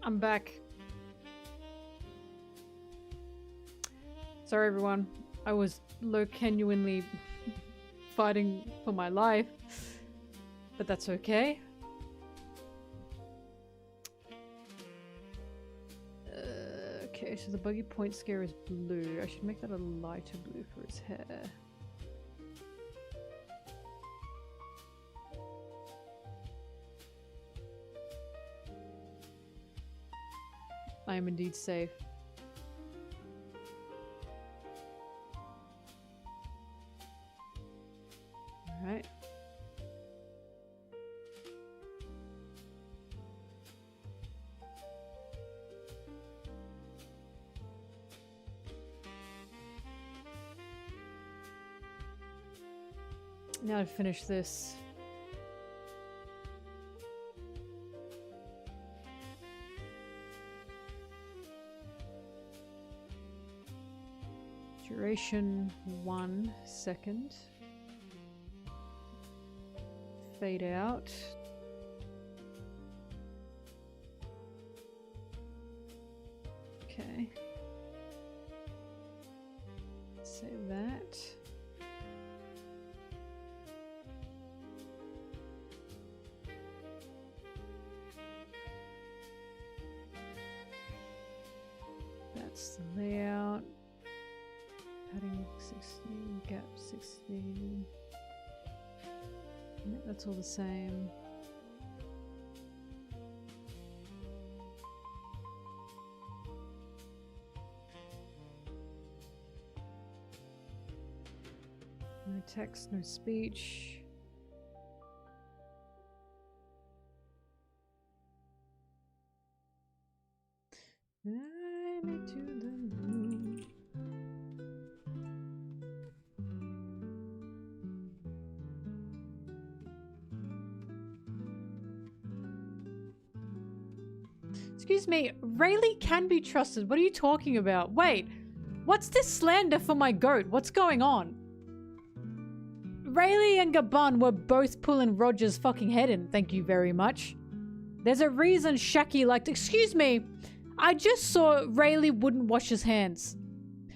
I'm back. Sorry everyone. I was genuinely fighting for my life. But that's okay. Okay, so the buggy point scare is blue. I should make that a lighter blue for his hair. I am indeed safe. Alright. Now to finish this. Duration 1 second. Fade out. Okay. Save that. That's the layout. Padding 16, gap 16. Yeah, that's all the same. No text, no speech. Fly me to the moon. Excuse me, Rayleigh can be trusted. What are you talking about? Wait, what's this slander for my goat? What's going on? Rayleigh and Gabon were both pulling Roger's fucking head in, thank you very much. There's a reason Shaki liked— excuse me, I just saw Rayleigh wouldn't wash his hands.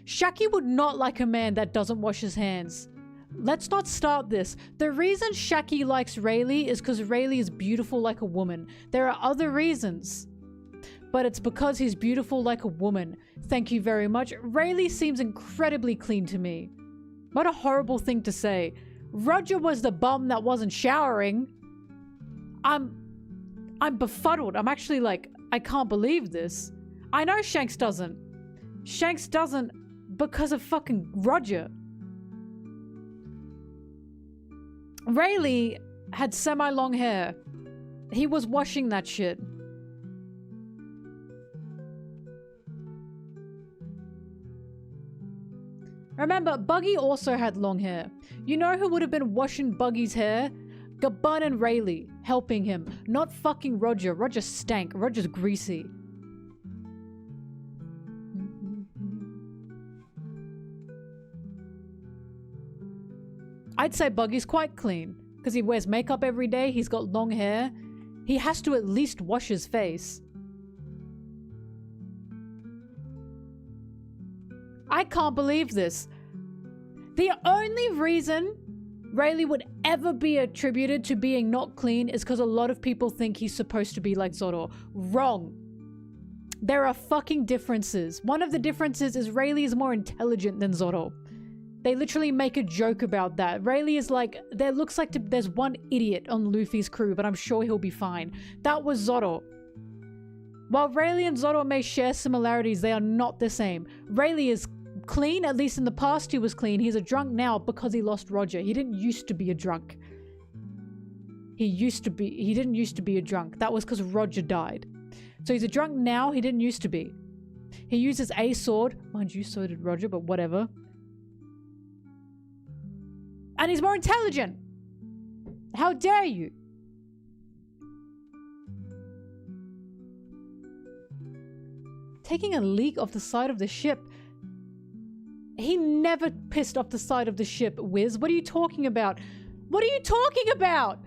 Shaki would not like a man that doesn't wash his hands. Let's not start this. The reason Shaki likes Rayleigh is because Rayleigh is beautiful like a woman. There are other reasons. But it's because he's beautiful like a woman. Thank you very much. Rayleigh seems incredibly clean to me. What a horrible thing to say. Roger was the bum that wasn't showering. I'm befuddled. I'm actually like, I can't believe this. I know Shanks doesn't. Shanks doesn't because of fucking Roger. Rayleigh had semi-long hair. He was washing that shit. Remember, Buggy also had long hair. You know who would have been washing Buggy's hair? Gabon and Rayleigh, helping him. Not fucking Roger. Roger stank. Roger's greasy. I'd say Buggy's quite clean. Because he wears makeup every day, he's got long hair. He has to at least wash his face. I can't believe this. The only reason Rayleigh would ever be attributed to being not clean is because a lot of people think he's supposed to be like Zoro. Wrong. There are fucking differences. One of the differences is Rayleigh is more intelligent than Zoro. They literally make a joke about that. Rayleigh is like, there looks like there's one idiot on Luffy's crew, but I'm sure he'll be fine. That was Zoro. While Rayleigh and Zoro may share similarities, they are not the same. Rayleigh is clean, at least in the past he was clean. He's a drunk now because he lost Roger. He didn't used to be a drunk. He didn't used to be a drunk. That was because Roger died. So he's a drunk now, he didn't used to be. He uses a sword. Mind you, so did Roger, but whatever. And he's more intelligent. How dare you? Taking a leak off the side of the ship. He never pissed off the side of the ship, Wiz. What are you talking about? What are you talking about?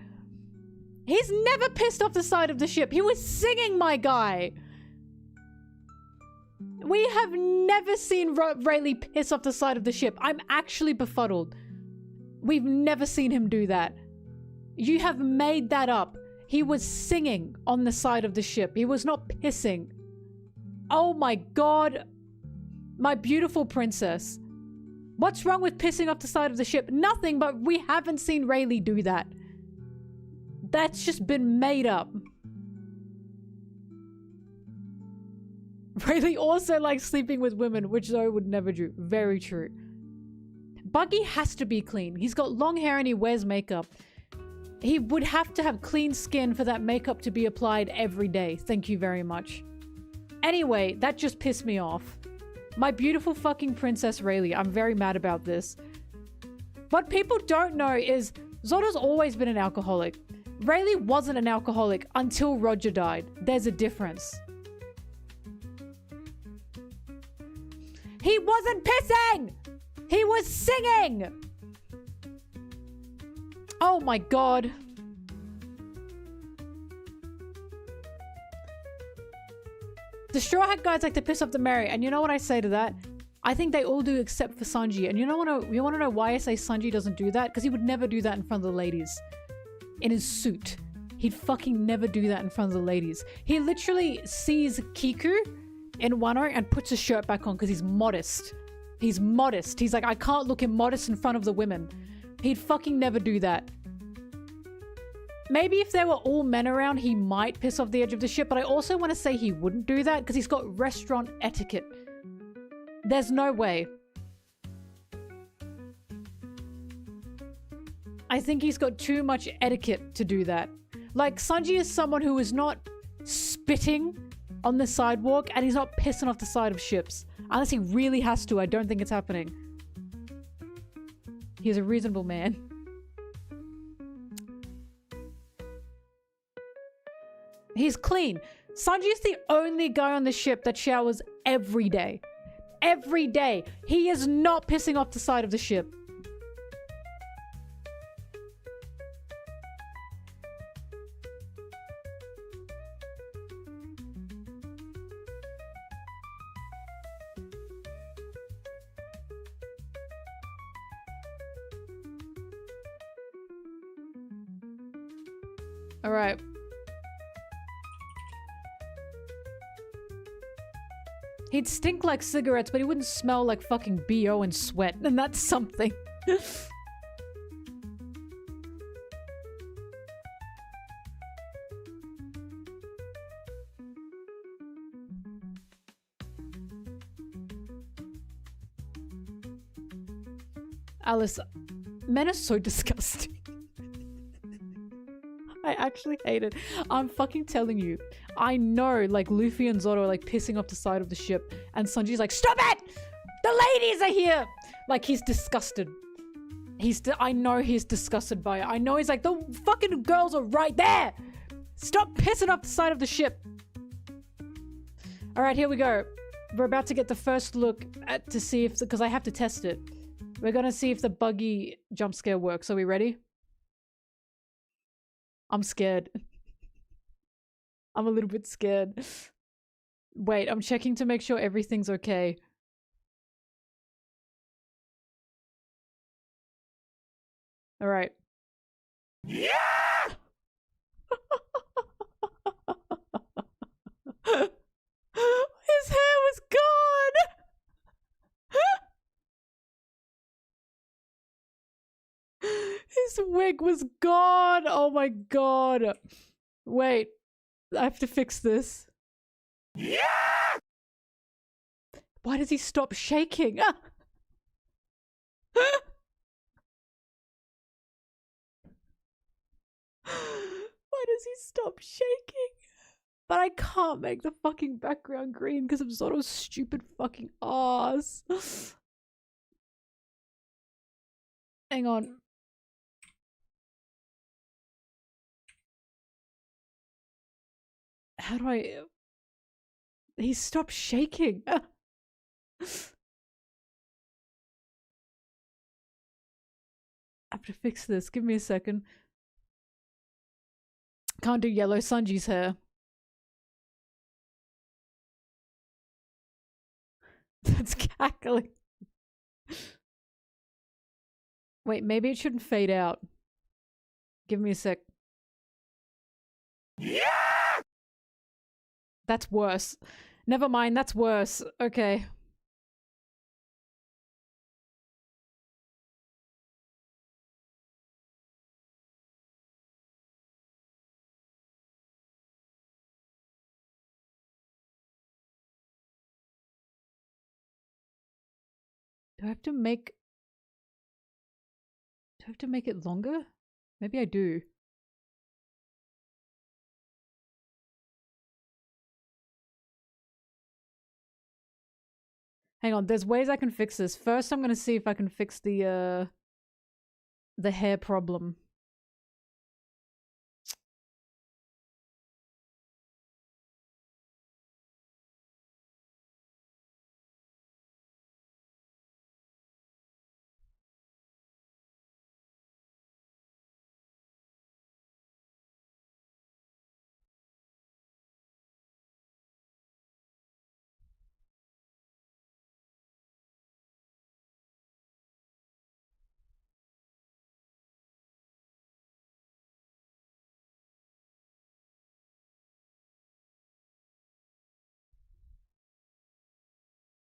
He's never pissed off the side of the ship. He was singing, my guy. We have never seen Rayleigh piss off the side of the ship. I'm actually befuddled. We've never seen him do that. You have made that up. He was singing on the side of the ship. He was not pissing. Oh my god. My beautiful princess. What's wrong with pissing off the side of the ship? Nothing, but we haven't seen Rayleigh do that. That's just been made up. Rayleigh also likes sleeping with women, which Zoe would never do. Very true. Buggy has to be clean. He's got long hair and he wears makeup. He would have to have clean skin for that makeup to be applied every day. Thank you very much. Anyway, that just pissed me off. My beautiful fucking Princess Rayleigh. I'm very mad about this. What people don't know is Zoro's always been an alcoholic. Rayleigh wasn't an alcoholic until Roger died. There's a difference. He wasn't pissing! He was singing! Oh my god. The Straw Hat guys like to piss off the Mary, and you know what I say to that? I think they all do except for Sanji. And you wanna know why I say Sanji doesn't do that? Because he would never do that in front of the ladies. In his suit. He'd fucking never do that in front of the ladies. He literally sees Kiku in Wano and puts his shirt back on because he's modest. He's modest. He's like, I can't look immodest in front of the women. He'd fucking never do that. Maybe if there were all men around, he might piss off the edge of the ship, but I also want to say he wouldn't do that because he's got restaurant etiquette. There's no way. I think he's got too much etiquette to do that. Like, Sanji is someone who is not spitting on the sidewalk and he's not pissing off the side of ships. Unless he really has to, I don't think it's happening. He's a reasonable man. He's clean. Sanji is the only guy on the ship that showers every day. Every day. He is not pissing off the side of the ship. All right. He'd stink like cigarettes, but he wouldn't smell like fucking BO and sweat. And that's something. Alice, men are so disgusting. I actually hate it. I'm fucking telling you. I know, like, Luffy and Zoro are, like, pissing off the side of the ship. And Sanji's like, stop it! The ladies are here! Like, he's disgusted. I know he's disgusted by it. I know he's like, the fucking girls are right there! Stop pissing off the side of the ship! Alright, here we go. We're about to get the first look to see if... Because I have to test it. We're gonna see if the buggy jump scare works. Are we ready? I'm scared. I'm a little bit scared. Wait, I'm checking to make sure everything's okay. All right. Yeah! His hair was gone! His wig was gone! Oh my god. Wait. I have to fix this. Yeah! Why does he stop shaking? Why does he stop shaking? But I can't make the fucking background green because of Zoro's stupid fucking ass. Hang on. How do I... He stopped shaking. I have to fix this. Give me a second. Can't do yellow Sanji's hair. That's cackling. Wait, maybe it shouldn't fade out. Give me a sec. Yeah! That's worse. Never mind, that's worse. Okay. Do I have to make... Do I have to make it longer? Maybe I do. Hang on, there's ways I can fix this. First, I'm gonna see if I can fix the hair problem.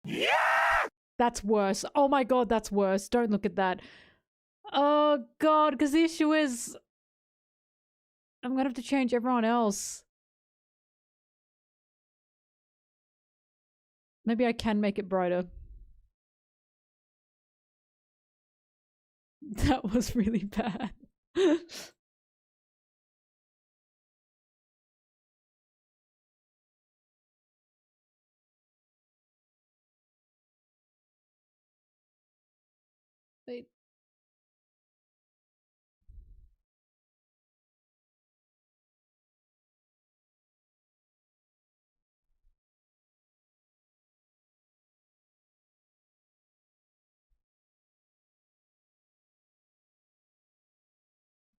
Yeah! That's worse. Oh my god, that's worse. Don't look at that. Oh god, because the issue is... I'm gonna have to change everyone else. Maybe I can make it brighter. That was really bad. Wait.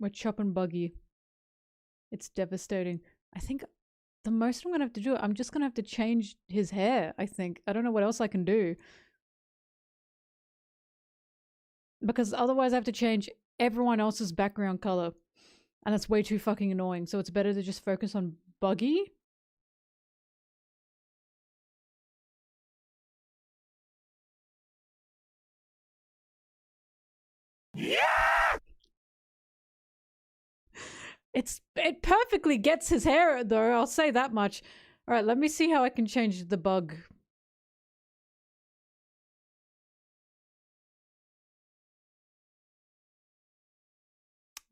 We're chopping buggy. It's devastating. I think the most I'm gonna have to do, I'm just gonna have to change his hair, I think. I don't know what else I can do. Because otherwise I have to change everyone else's background color. And that's way too fucking annoying. So it's better to just focus on buggy. Yeah! It perfectly gets his hair though, I'll say that much. Alright, let me see how I can change the bug.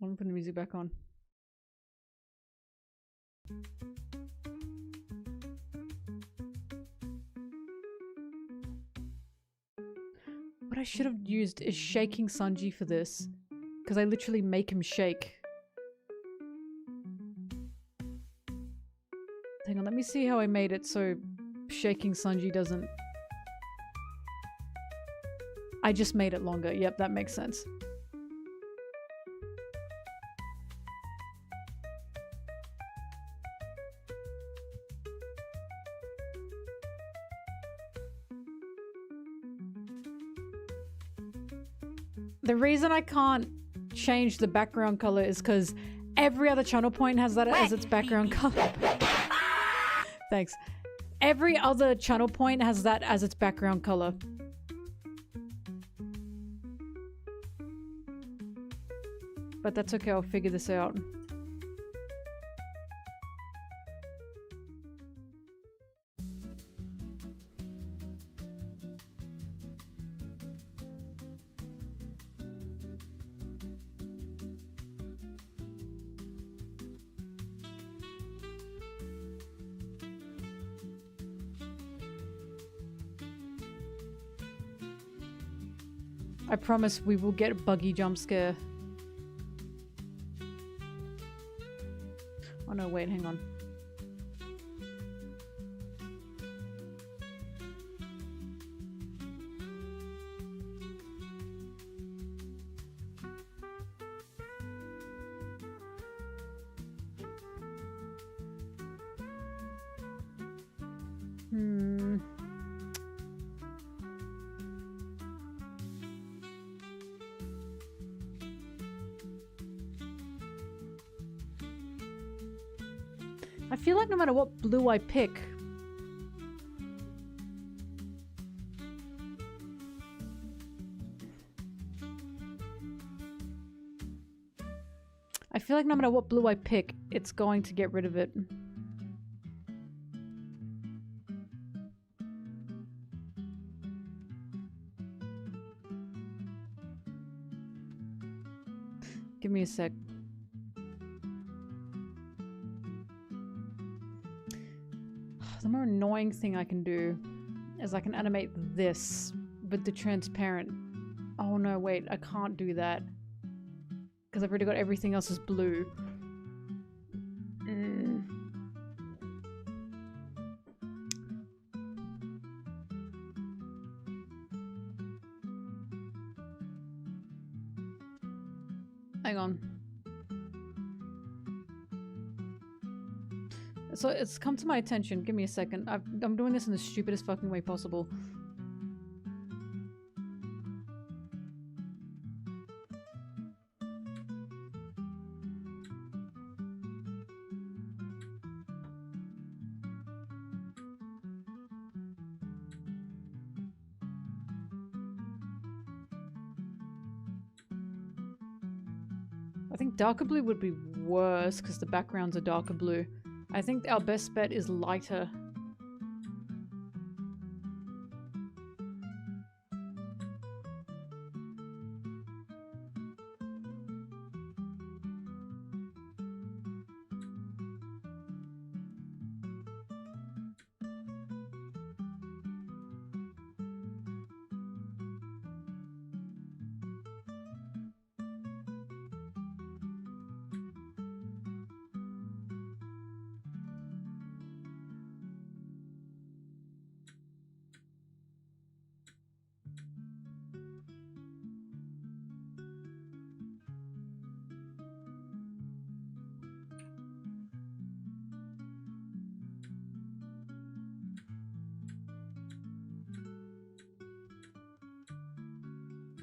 I'm gonna put the music back on. What I should have used is shaking Sanji for this. Because I literally make him shake. Hang on, let me see how I made it so shaking Sanji doesn't... I just made it longer. Yep, that makes sense. The reason I can't change the background color is because every other channel point has that as its background color. Thanks. Every other channel point has that as its background color. But that's okay, I'll figure this out. I promise we will get a buggy jump scare. Oh no, wait, hang on. I feel like no matter what blue I pick... I feel like no matter what blue I pick, it's going to get rid of it. Give me a sec. The more annoying thing I can do is I can animate this with the transparent. Oh no, wait, I can't do that. Because I've already got everything else as blue. Hang on. So it's come to my attention. Give me a second. I'm doing this in the stupidest fucking way possible. I think darker blue would be worse because the backgrounds are darker blue. I think our best bet is lighter.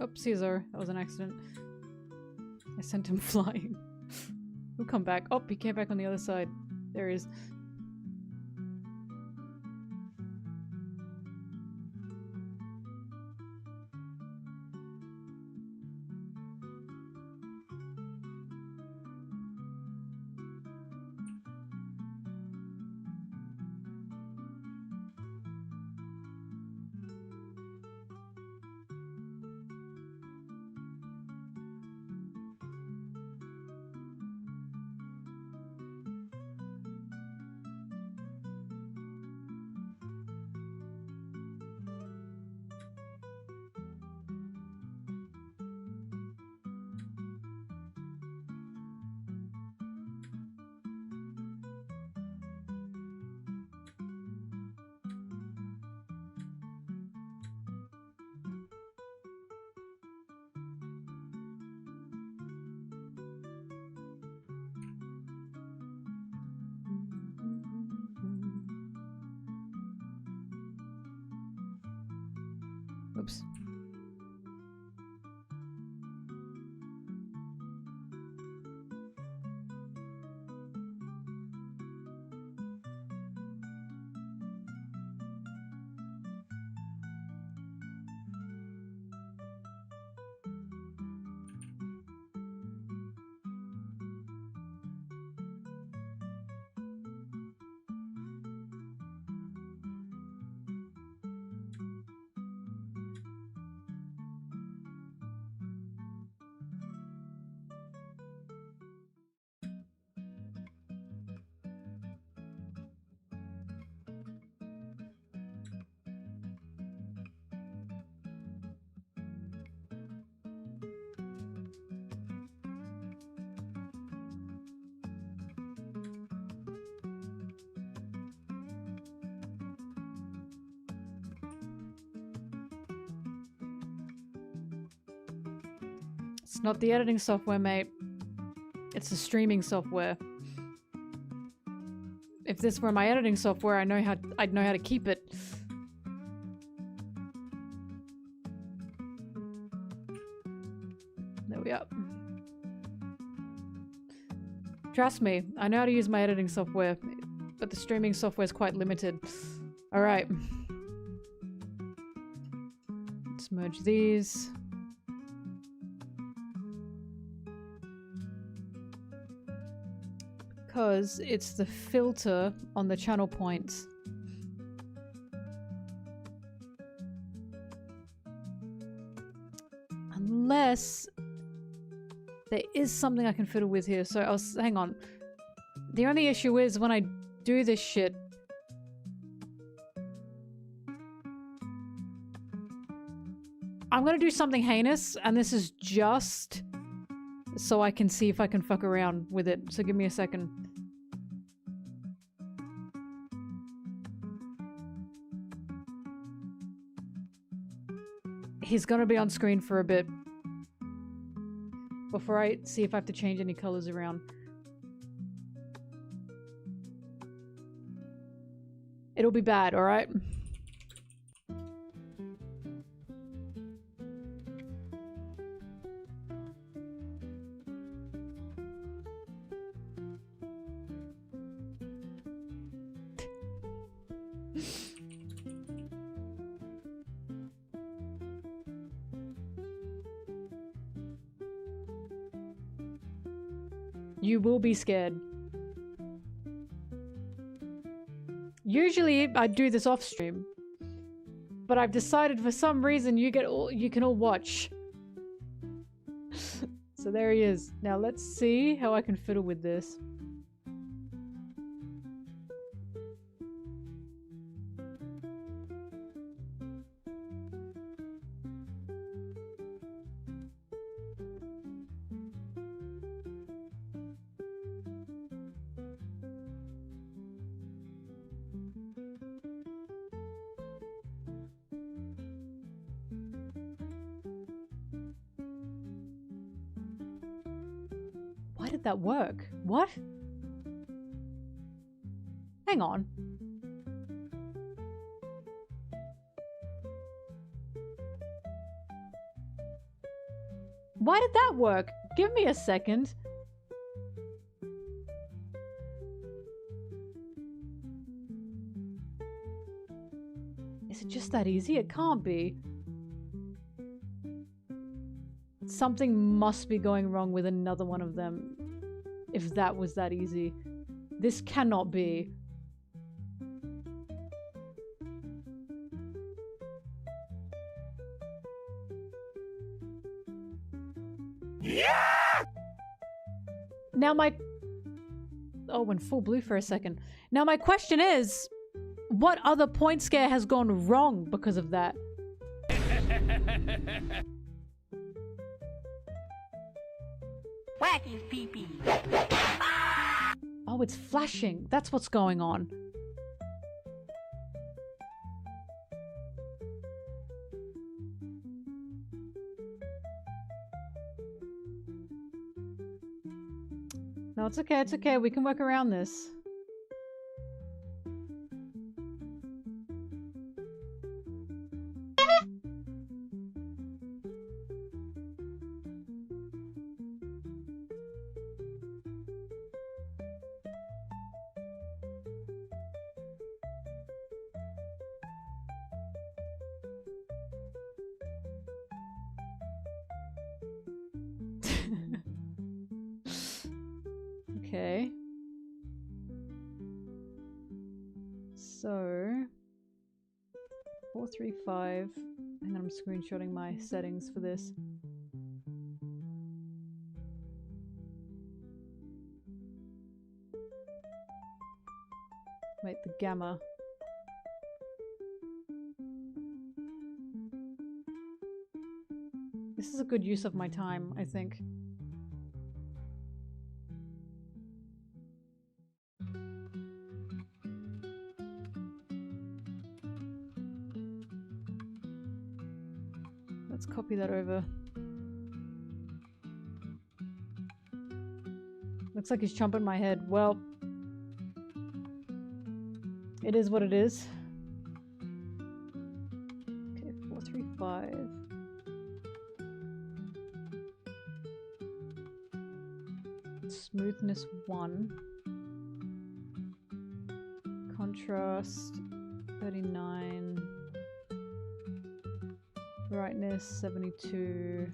Oops, Caesar. That was an accident. I sent him flying. He'll come back. Oh, he came back on the other side. There he is. Oops. It's not the editing software, mate. It's the streaming software. If this were my editing software, I'd know how to keep it. There we are. Trust me, I know how to use my editing software. but the streaming software is quite limited. All right. Let's merge these. Because it's the filter on the channel points. Unless there is something I can fiddle with here. So hang on. The only issue is when I do this shit, I'm gonna do something heinous, and this is just so I can see if I can fuck around with it. So give me a second. He's gonna be on screen for a bit before I see if I have to change any colors around. It'll be bad, alright? You will be scared. Usually I do this off stream, but I've decided for some reason you can all watch. So there he is. Now let's see how I can fiddle with this. Why did that work? What? Hang on. Why did that work? Give me a second. Is it just that easy? It can't be. Something must be going wrong with another one of them. If that was that easy. This cannot be. Yeah! Now my... Oh, went full blue for a second. Now my question is, what other point scare has gone wrong because of that? Whack his pee-pee. Oh, it's flashing. That's what's going on. No, it's okay, it's okay. We can work around this. Okay. So 435. Hang on, I'm screenshotting my settings for this. Wait, the gamma. This is a good use of my time, I think. Let's copy that over. Looks like he's chomping my head. Well, it is what it is. Okay, 435. Smoothness 1. contrast 39, brightness 72.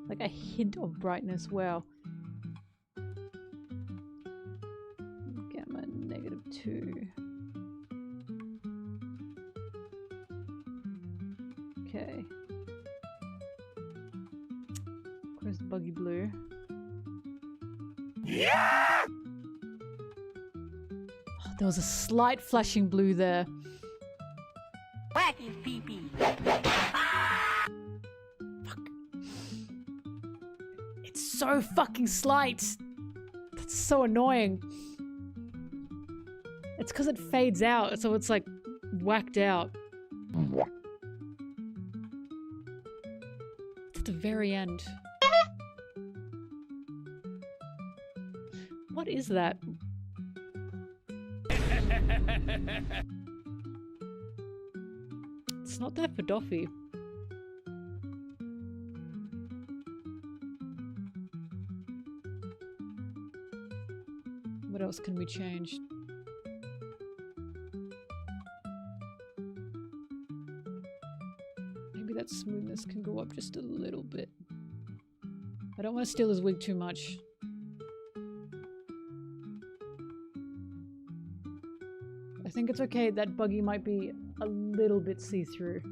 Like a hint of brightness, wow. Gamma -2. Okay. Where's the buggy blue? Yeah! Oh, there was a slight flashing blue there. Wacky pee-pee. Fuck. It's so fucking slight. That's so annoying. It's because it fades out, so it's like whacked out. It's at the very end. What is that? It's not there for Doffy. What else can we change? Maybe that smoothness can go up just a little bit. I don't want to steal his wig too much. I think it's okay, that buggy might be a little bit see-through.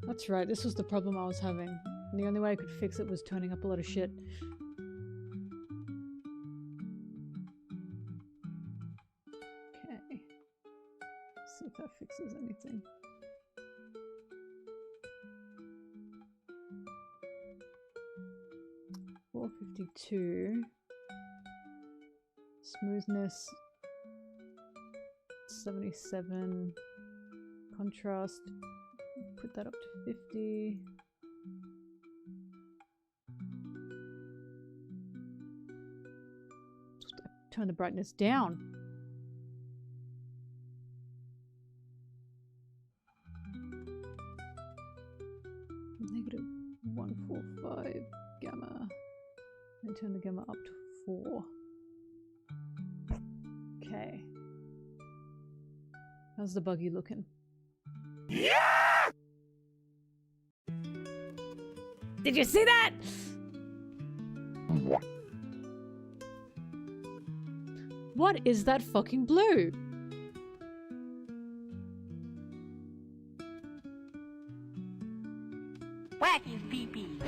That's right, this was the problem I was having. And the only way I could fix it was turning up a lot of shit. Okay. See if that fixes anything. $452. Smoothness 77. Contrast. Put that up to 50. Just turn the brightness down. -145 gamma. And turn the gamma up to 4. Okay. How's the buggy looking? Yeah! Did you see that? What is that fucking blue? Wacky pee-pee.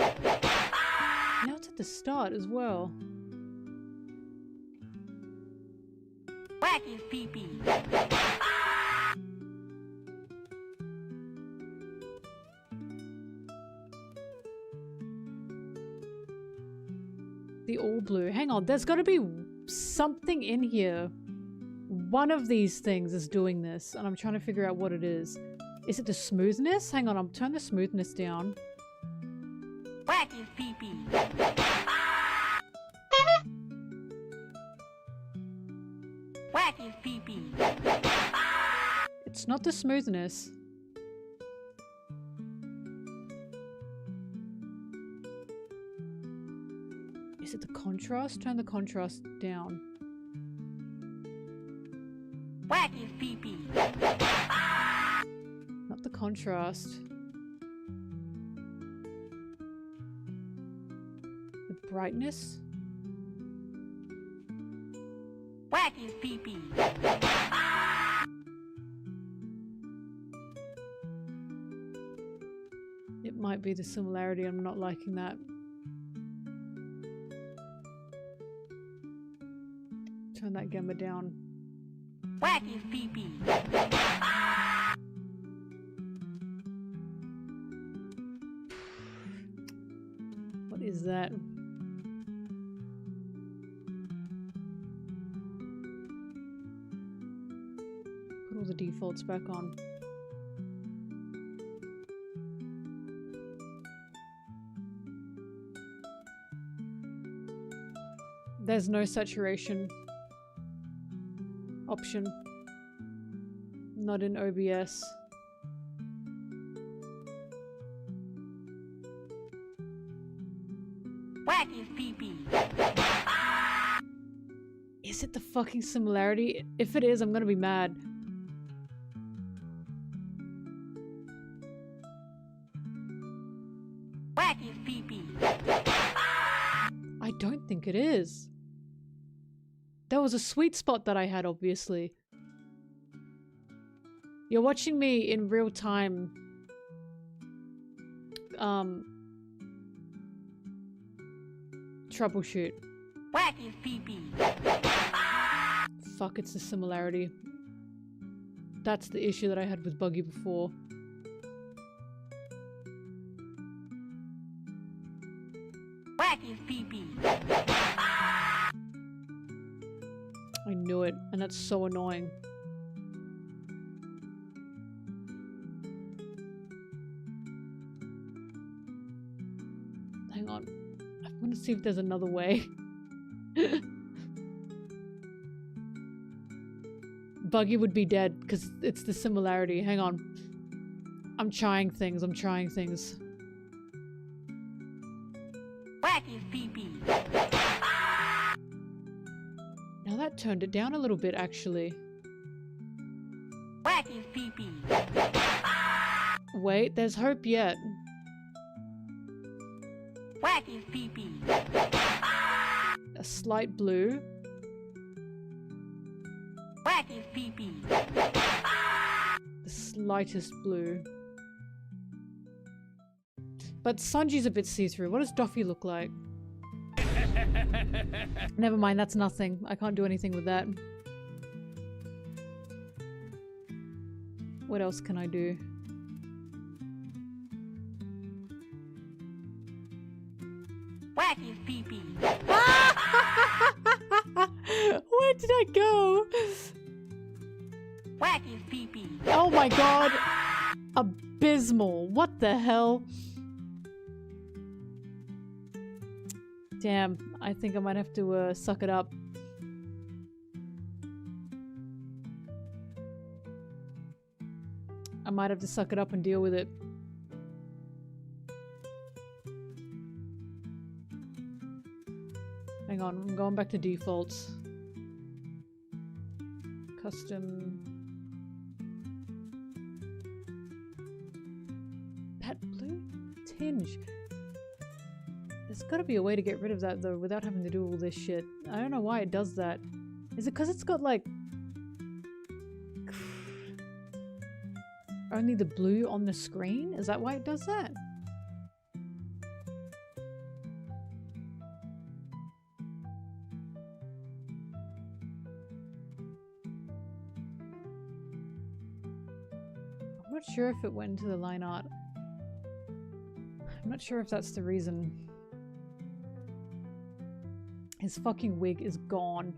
Now it's at the start as well. Wacky pee-pee. The all blue. Hang on, there's got to be something in here. One of these things is doing this, and I'm trying to figure out what it is. Is it the smoothness? Hang on, I'll turn the smoothness down. Wacky pee-pee. Wacky pee-pee. It's not the smoothness. Is it the contrast? Turn the contrast down. Wacky pee-pee. Not the contrast. The brightness? Wacky pee-pee. It might be the similarity. I'm not liking that. Turn that gamma down. Wacky pee-pee. What is that? defaults back on. There's no saturation option. Not in OBS. Whack his pee-pee. Is it the fucking similarity? If it is, I'm gonna be mad. Whack his pee-pee. I don't think it is. There was a sweet spot that I had, obviously. You're watching me in real time. Troubleshoot. Whack his pee-pee. Fuck, it's the similarity. That's the issue that I had with Buggy before. Whack his pee-pee. I knew it, and that's so annoying. Hang on. I want to see if there's another way. Buggy would be dead because it's the similarity. Hang on. I'm trying things. I'm trying things. Whack his pee-pee. Now that turned it down a little bit, actually. Whack his pee-pee. Wait, there's hope yet. Whack his pee-pee. A slight blue. Whack his pee-pee. The slightest blue. But Sanji's a bit see-through. What does Doffy look like? Never mind, that's nothing. I can't do anything with that. What else can I do? Whack his pee-pee. Where did I go? Whack his pee-pee. Oh my god. Abysmal. What the hell? Damn, I think I might have to suck it up. I might have to suck it up and deal with it. Hang on, I'm going back to defaults. Custom. That blue tinge. There's gotta be a way to get rid of that though without having to do all this shit. I don't know why it does that. Is it because it's got like only the blue on the screen? Is that why it does that? I'm not sure if it went into the line art. I'm not sure if that's the reason. His fucking wig is gone.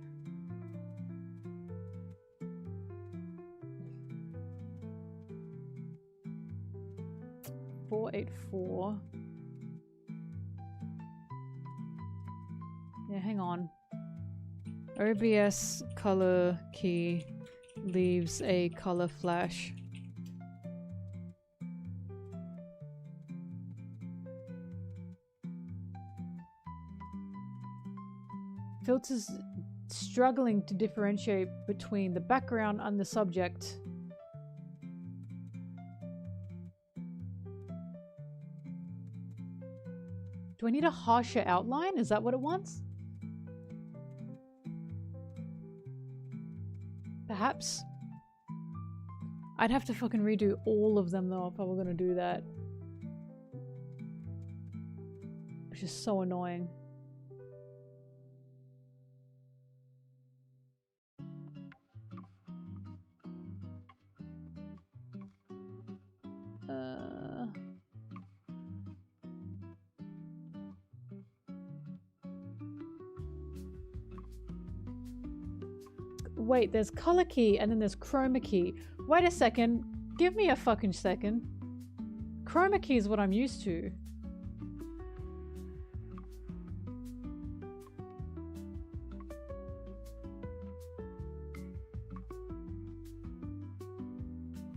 $484. Yeah, hang on. OBS color key leaves a color flash. Filter's struggling to differentiate between the background and the subject. Do I need a harsher outline? Is that what it wants? Perhaps. I'd have to fucking redo all of them though if I were gonna do that. Which is so annoying. Wait, there's color key and then there's chroma key. Wait a second. Give me a fucking second. Chroma key is what I'm used to.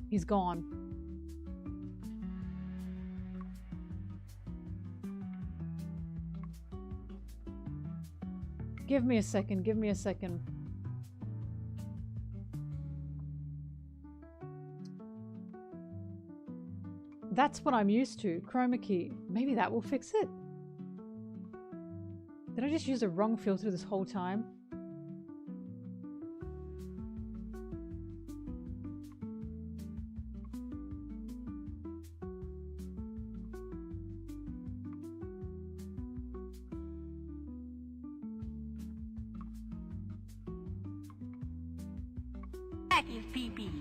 He's gone. Give me a second, give me a second. That's what I'm used to. Chroma key. Maybe that will fix it. Did I just use the wrong filter this whole time? Back is PP.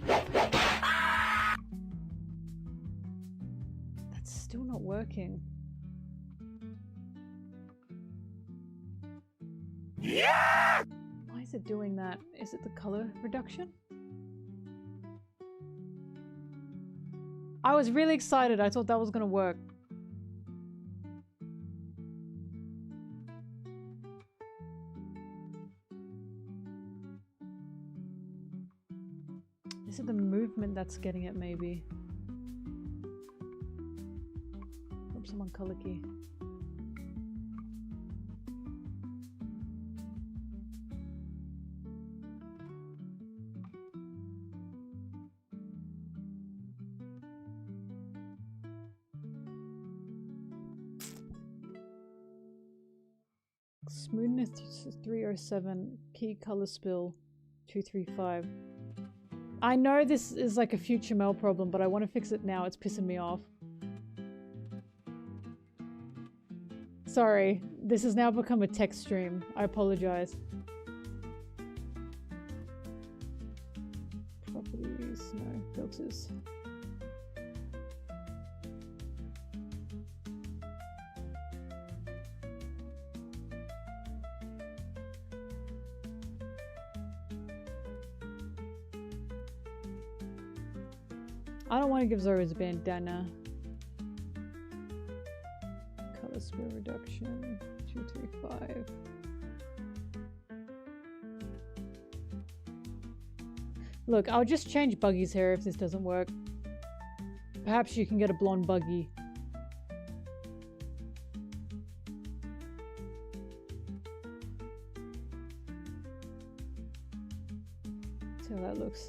That's still not working. Yeah! Why is it doing that? Is it the color reduction? I was really excited. I thought that was gonna work. Is it the movement that's getting it, maybe? Oops, I'm on color key. Smoothness 307, key color spill 235. I know this is like a future Mel problem, but I want to fix it now. It's pissing me off. Sorry, this has now become a text stream. I apologize. Properties, no, filters. I don't want to give Zoro his bandana. Color spill reduction 235. Look, I'll just change Buggy's hair if this doesn't work. Perhaps you can get a blonde Buggy. See how that looks.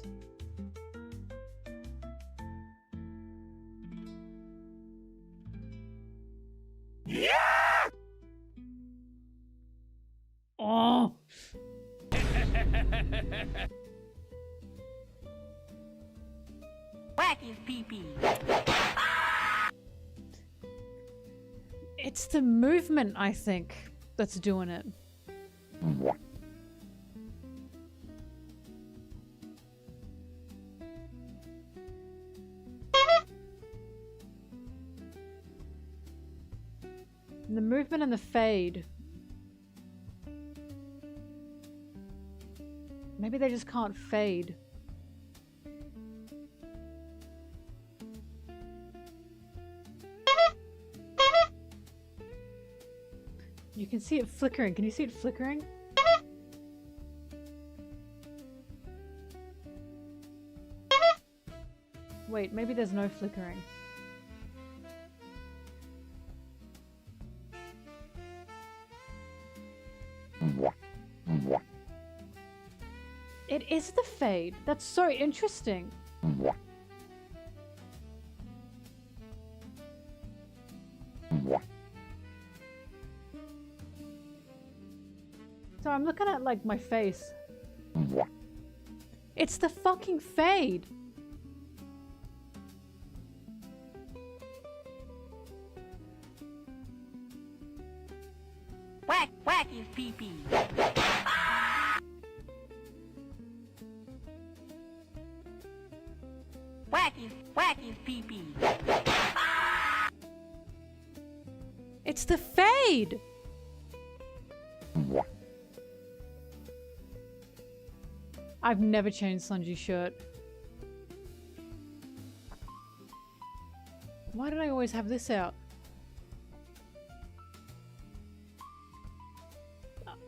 Oh! Back is PP. It's the movement, I think, that's doing it. And the movement and the fade. Maybe they just can't fade. You can see it flickering. Can you see it flickering? Wait, maybe there's no flickering. It is the fade. That's so interesting. So I'm looking at like my face. It's the fucking fade. Whack is PP. Whack is PP. It's the fade. I've never changed Sanji's shirt. Why did I always have this out?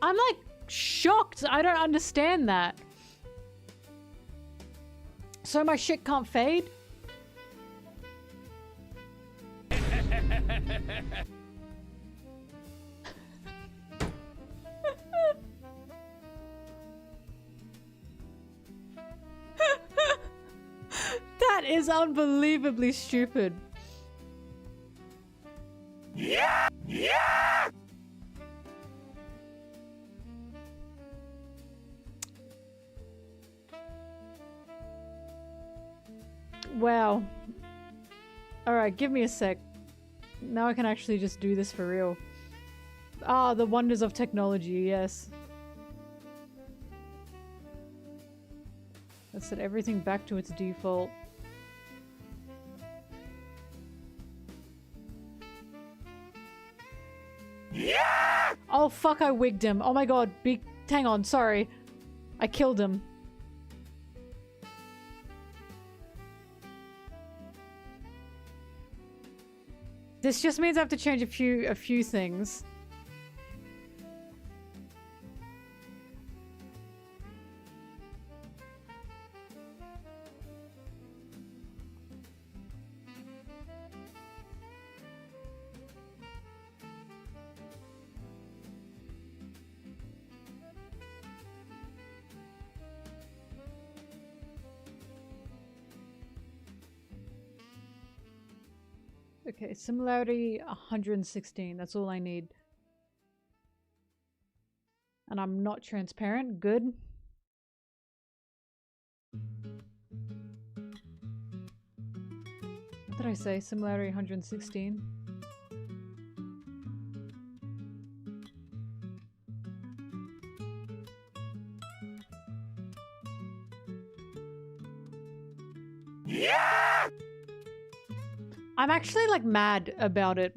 I'm like shocked. I don't understand that. So my shit can't fade? That is unbelievably stupid. Yeah! Yeah! Wow. Alright, give me a sec. Now I can actually just do this for real. Ah, the wonders of technology, yes. Let's set everything back to its default. Yeah! Oh fuck, I wigged him. Oh my god, hang on, sorry. I killed him. This just means I have to change a few things. Okay, similarity 116. That's all I need. And I'm not transparent. Good. What did I say? Similarity 116. Yeah! I'm actually like mad about it.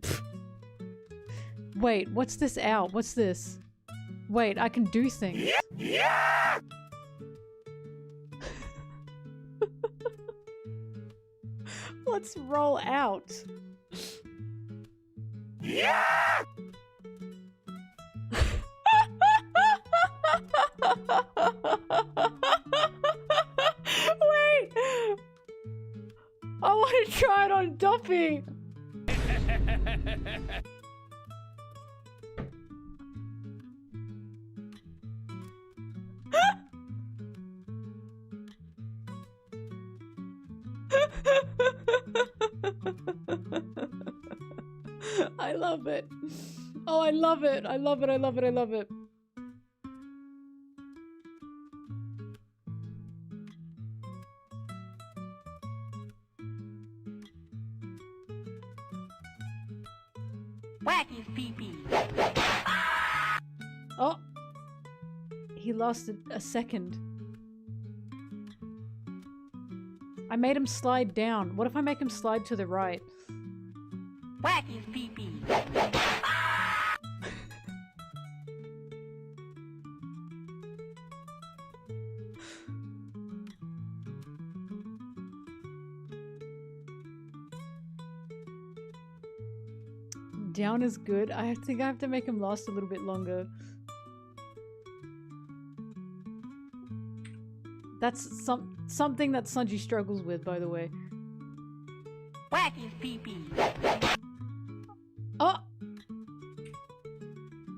Wait, what's this out? What's this? Wait, I can do things. Yeah! Let's roll out. Yeah! Wait! I want to try it on Duffy! I love it. Oh, I love it. I love it. I love it. I love it. Whack his pee-pee. Oh! He lost a second. I made him slide down. What if I make him slide to the right? Whack his pee-pee. Down is good. I think I have to make him last a little bit longer. That's something that Sanji struggles with, by the way. Whack his pee-pee. Oh!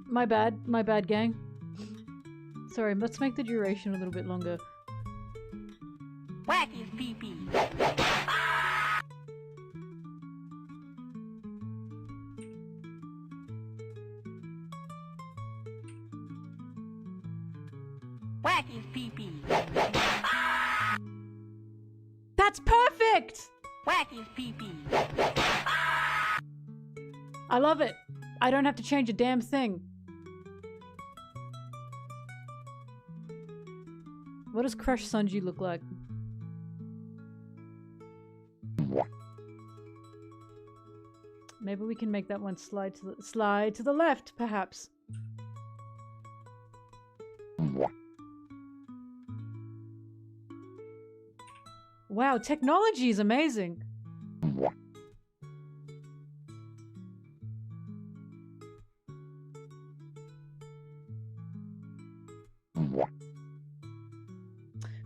My bad, gang. Sorry, let's make the duration a little bit longer. Whack his pee-pee. Whack his pee-pee. That's perfect! Whack his pee-pee. I love it. I don't have to change a damn thing. What does Crush Sanji look like? Maybe we can make that one slide to the left, perhaps. Wow, technology is amazing.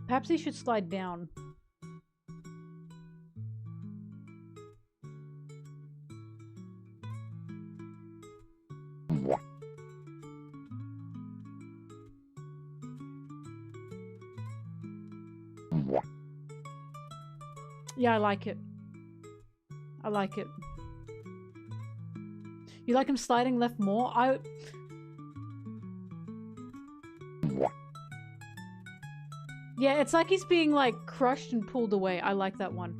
Perhaps he should slide down. Yeah, I like it. I like it. You like him sliding left more? Yeah, it's like he's being like crushed and pulled away. I like that one.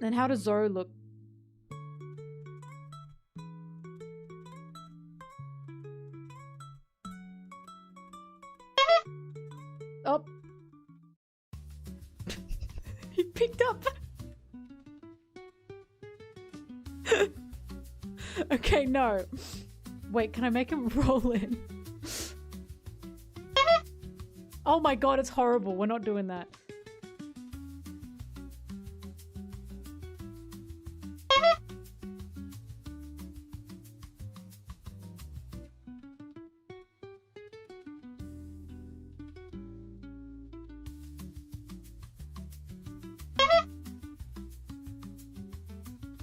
And how does Zoro look? Oh. He picked up. Okay, no. Wait, can I make him roll in? Oh my god, it's horrible. We're not doing that.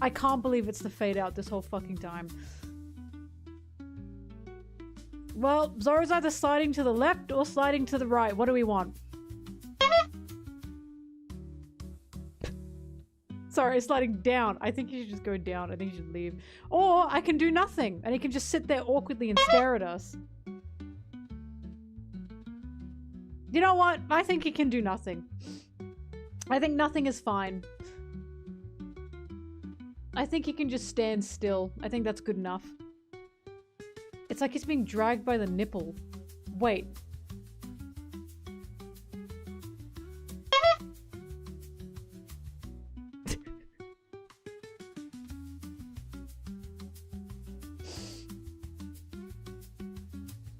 I can't believe it's the fade out this whole fucking time. Well, Zoro's either sliding to the left or sliding to the right. What do we want? Sorry, sliding down. I think he should just go down. I think he should leave. Or I can do nothing and he can just sit there awkwardly and stare at us. You know what? I think he can do nothing. I think nothing is fine. I think he can just stand still. I think that's good enough. It's like he's being dragged by the nipple. Wait.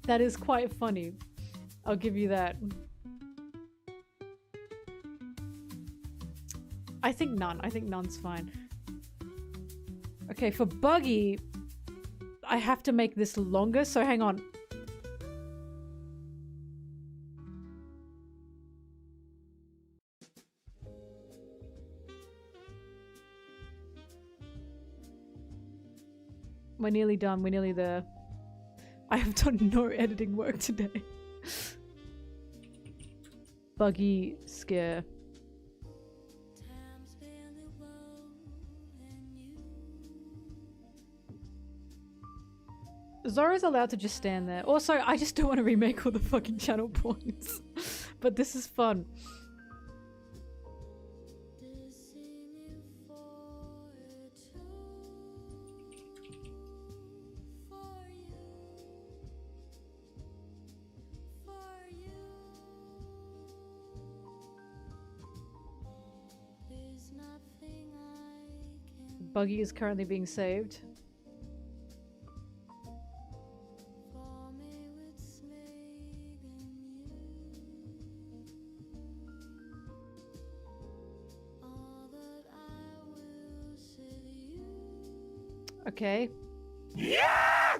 That is quite funny. I'll give you that. I think none. I think none's fine. Okay, for Buggy, I have to make this longer, so hang on. We're nearly done. We're nearly there. I have done no editing work today. Buggy scare. Zoro's allowed to just stand there. Also, I just don't want to remake all the fucking channel points. But this is fun. Buggy is currently being saved. Okay. Yeah!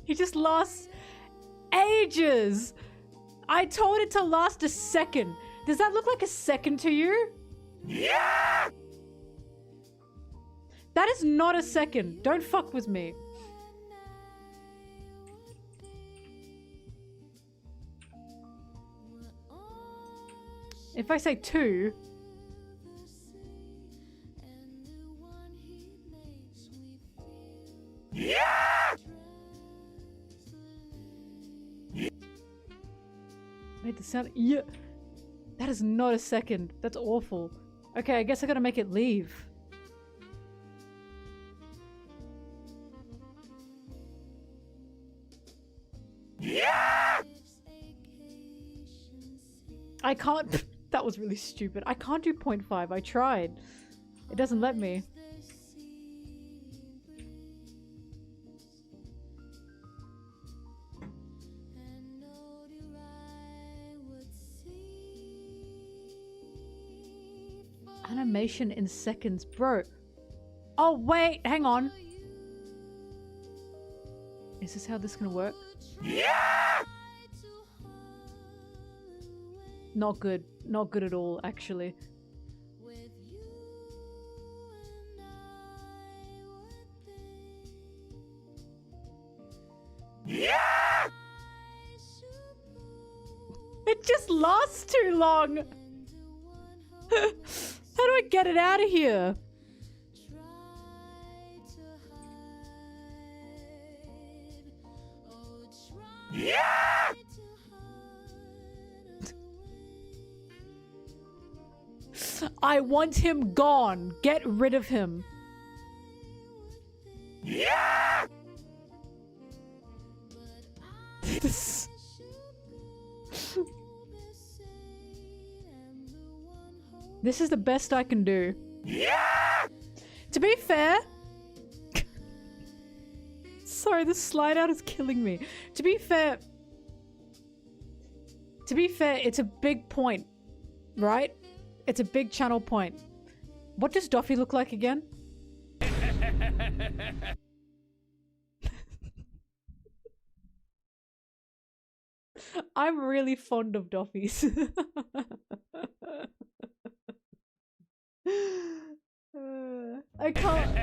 He just lasts ages! I told it to last a second. Does that look like a second to you? Yeah! That is not a second. Don't fuck with me. If I say 2... Yeah! Made the sound. Yeah. That is not a second. That's awful. Okay, I guess I gotta make it leave. Yeah! I can't. That was really stupid. I can't do 0.5. I tried. It doesn't let me. Animation in seconds, bro. Oh wait, hang on. Is this how this can work? Yeah! Not good. Not good at all, actually. Yeah! It just lasts too long. How do I get it out of here? Yeah! I want him gone. Get rid of him. Yeah! This... This is the best I can do. Yeah! To be fair... Sorry, this slide out is killing me. To be fair, it's a big point, right? It's a big channel point. What does Duffy look like again? I'm really fond of Duffys. I can't...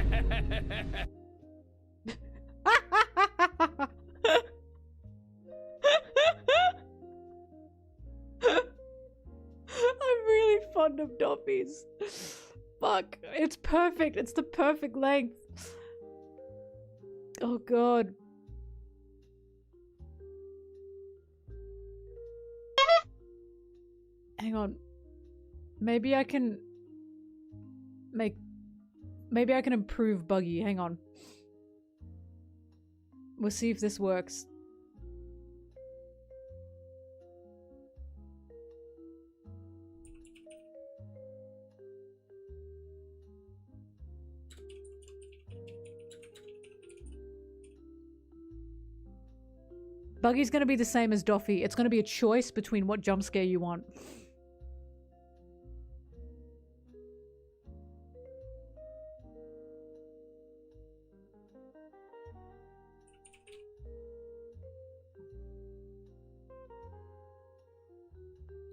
I'm really fond of Duffys. Fuck, it's perfect. It's the perfect length. Oh god. Hang on. Maybe I can improve Buggy. Hang on. We'll see if this works. Buggy's gonna be the same as Duffy. It's gonna be a choice between what jump scare you want.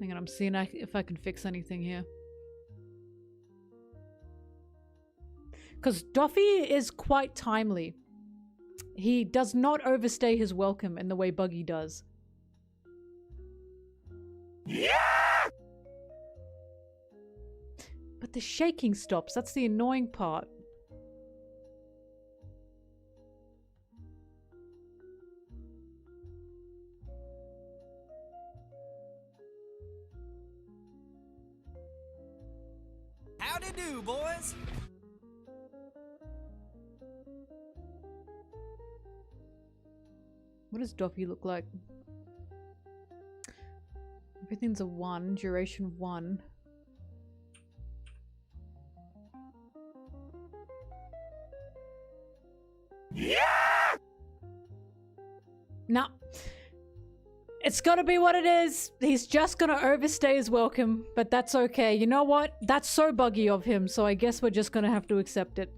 Hang on, I'm seeing if I can fix anything here. Because Duffy is quite timely. He does not overstay his welcome in the way Buggy does. Yeah! But the shaking stops. That's the annoying part. Howdy do, boys. What does Duffy look like? Everything's a 1, duration 1. Yeah! No. It's gonna be what it is. He's just gonna overstay his welcome, but that's okay. You know what? That's so Buggy of him, so I guess we're just gonna have to accept it.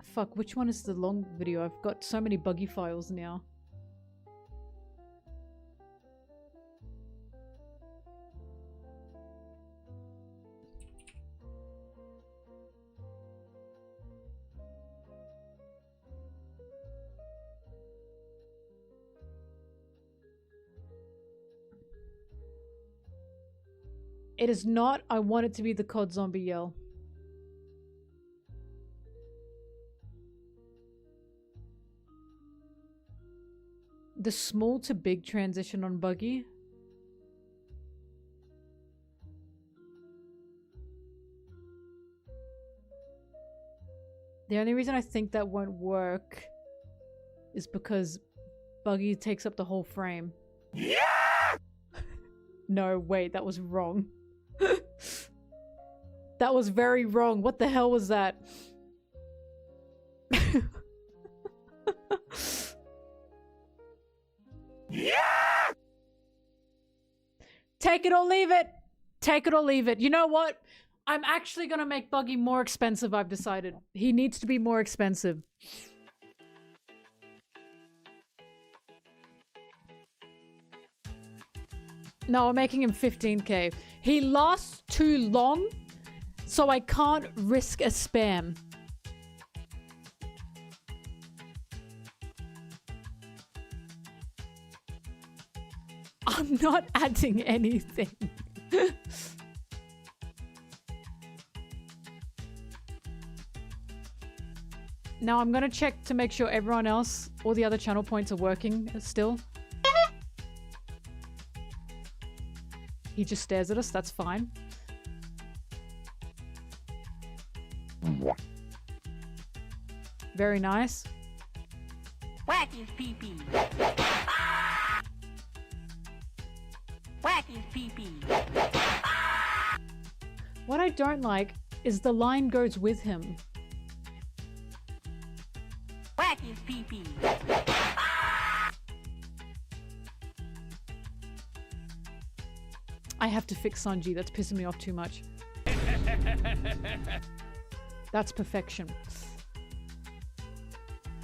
Fuck, which one is the long video? I've got so many Buggy files now. It is not. I want it to be the COD zombie yell. The small to big transition on Buggy. The only reason I think that won't work is because Buggy takes up the whole frame. Yeah! No, wait, that was wrong. That was very wrong. What the hell was that? Yeah! Take it or leave it. Take it or leave it. You know what? I'm actually gonna make Buggy more expensive, I've decided. He needs to be more expensive. No, we're making him 15k. He lasts too long, so I can't risk a spam. I'm not adding anything. Now I'm gonna check to make sure everyone else, all the other channel points are working still. He just stares at us, that's fine. Very nice. Whack his pee-pee. Whack his pee-pee. What I don't like is the line goes with him. Whack his pee-pee. I have to fix Sanji, that's pissing me off too much. That's perfection.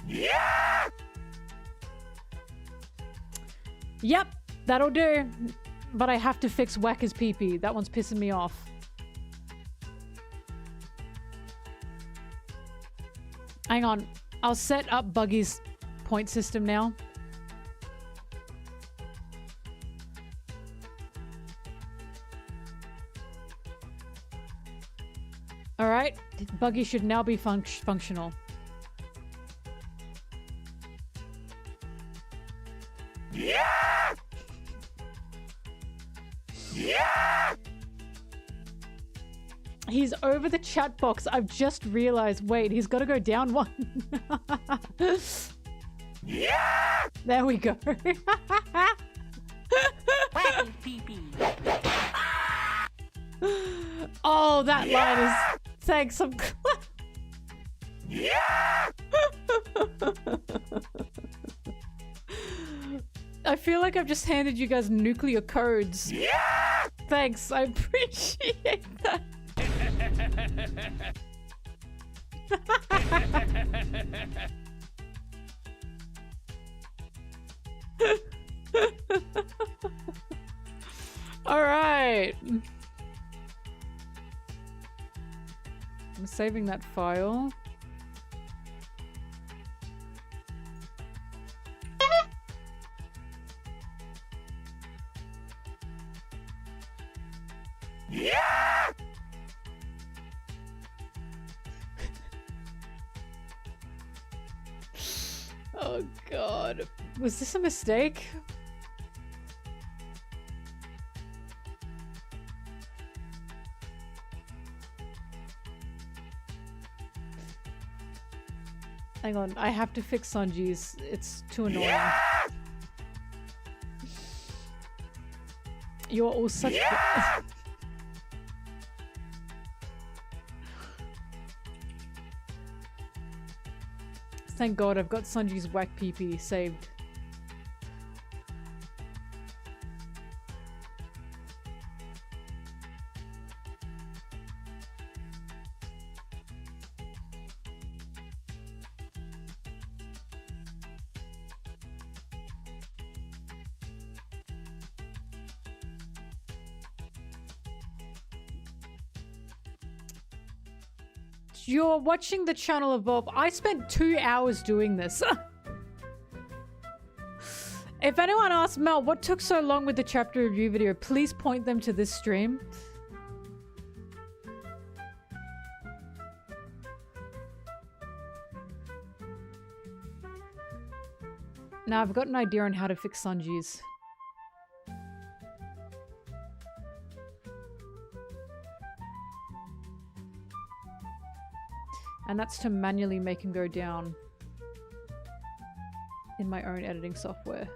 Yeah! Yep, that'll do. But I have to fix Whacker's pee-pee. That one's pissing me off. Hang on. I'll set up Buggy's point system now. Alright. Buggy should now be functional. Yeah! Yeah! He's over the chat box. I've just realized. Wait, he's got to go down one. Yeah! There we go. Whack his pee-pee. Oh, that line is... Thanks, I'm... Yeah! I feel like I've just handed you guys nuclear codes. Yeah! Thanks, I appreciate that. All right. I'm saving that file. Yeah! Oh god. Was this a mistake? Hang on, I have to fix Sanji's. It's too annoying. Yeah! You're all such... Yeah! Thank god I've got Sanji's whack PP saved. You're watching the channel evolve. I spent 2 hours doing this. If anyone asks Mel what took so long with the chapter review video, please point them to this stream. Now I've got an idea on how to fix Sanji's. And that's to manually make him go down in my own editing software.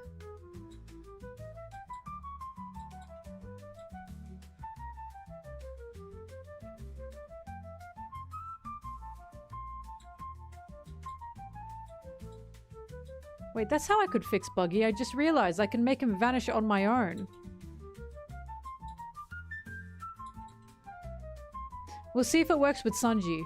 Wait, that's how I could fix Buggy. I just realized I can make him vanish on my own. We'll see if it works with Sanji.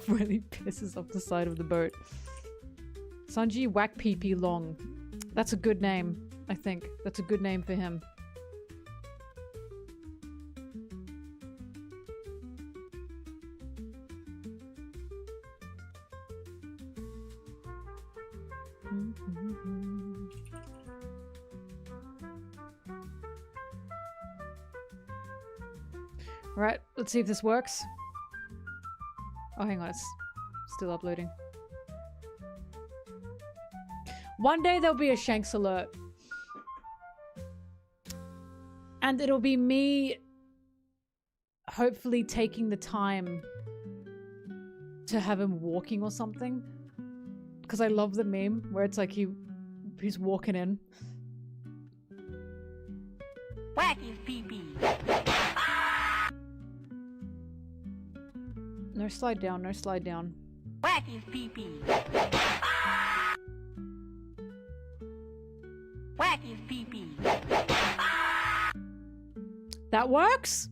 Really pisses off the side of the boat. Sanji Whack Pee Pee Long. That's a good name, I think. That's a good name for him. Right, let's see if this works. Oh, hang on, it's still uploading. One day there'll be a Shanks alert. And it'll be me hopefully taking the time to have him walking or something. Because I love the meme where it's like he's walking in. Whack his pee-pee. No slide down, no slide down. Whack his pee-pee. Whack his pee-pee. That works?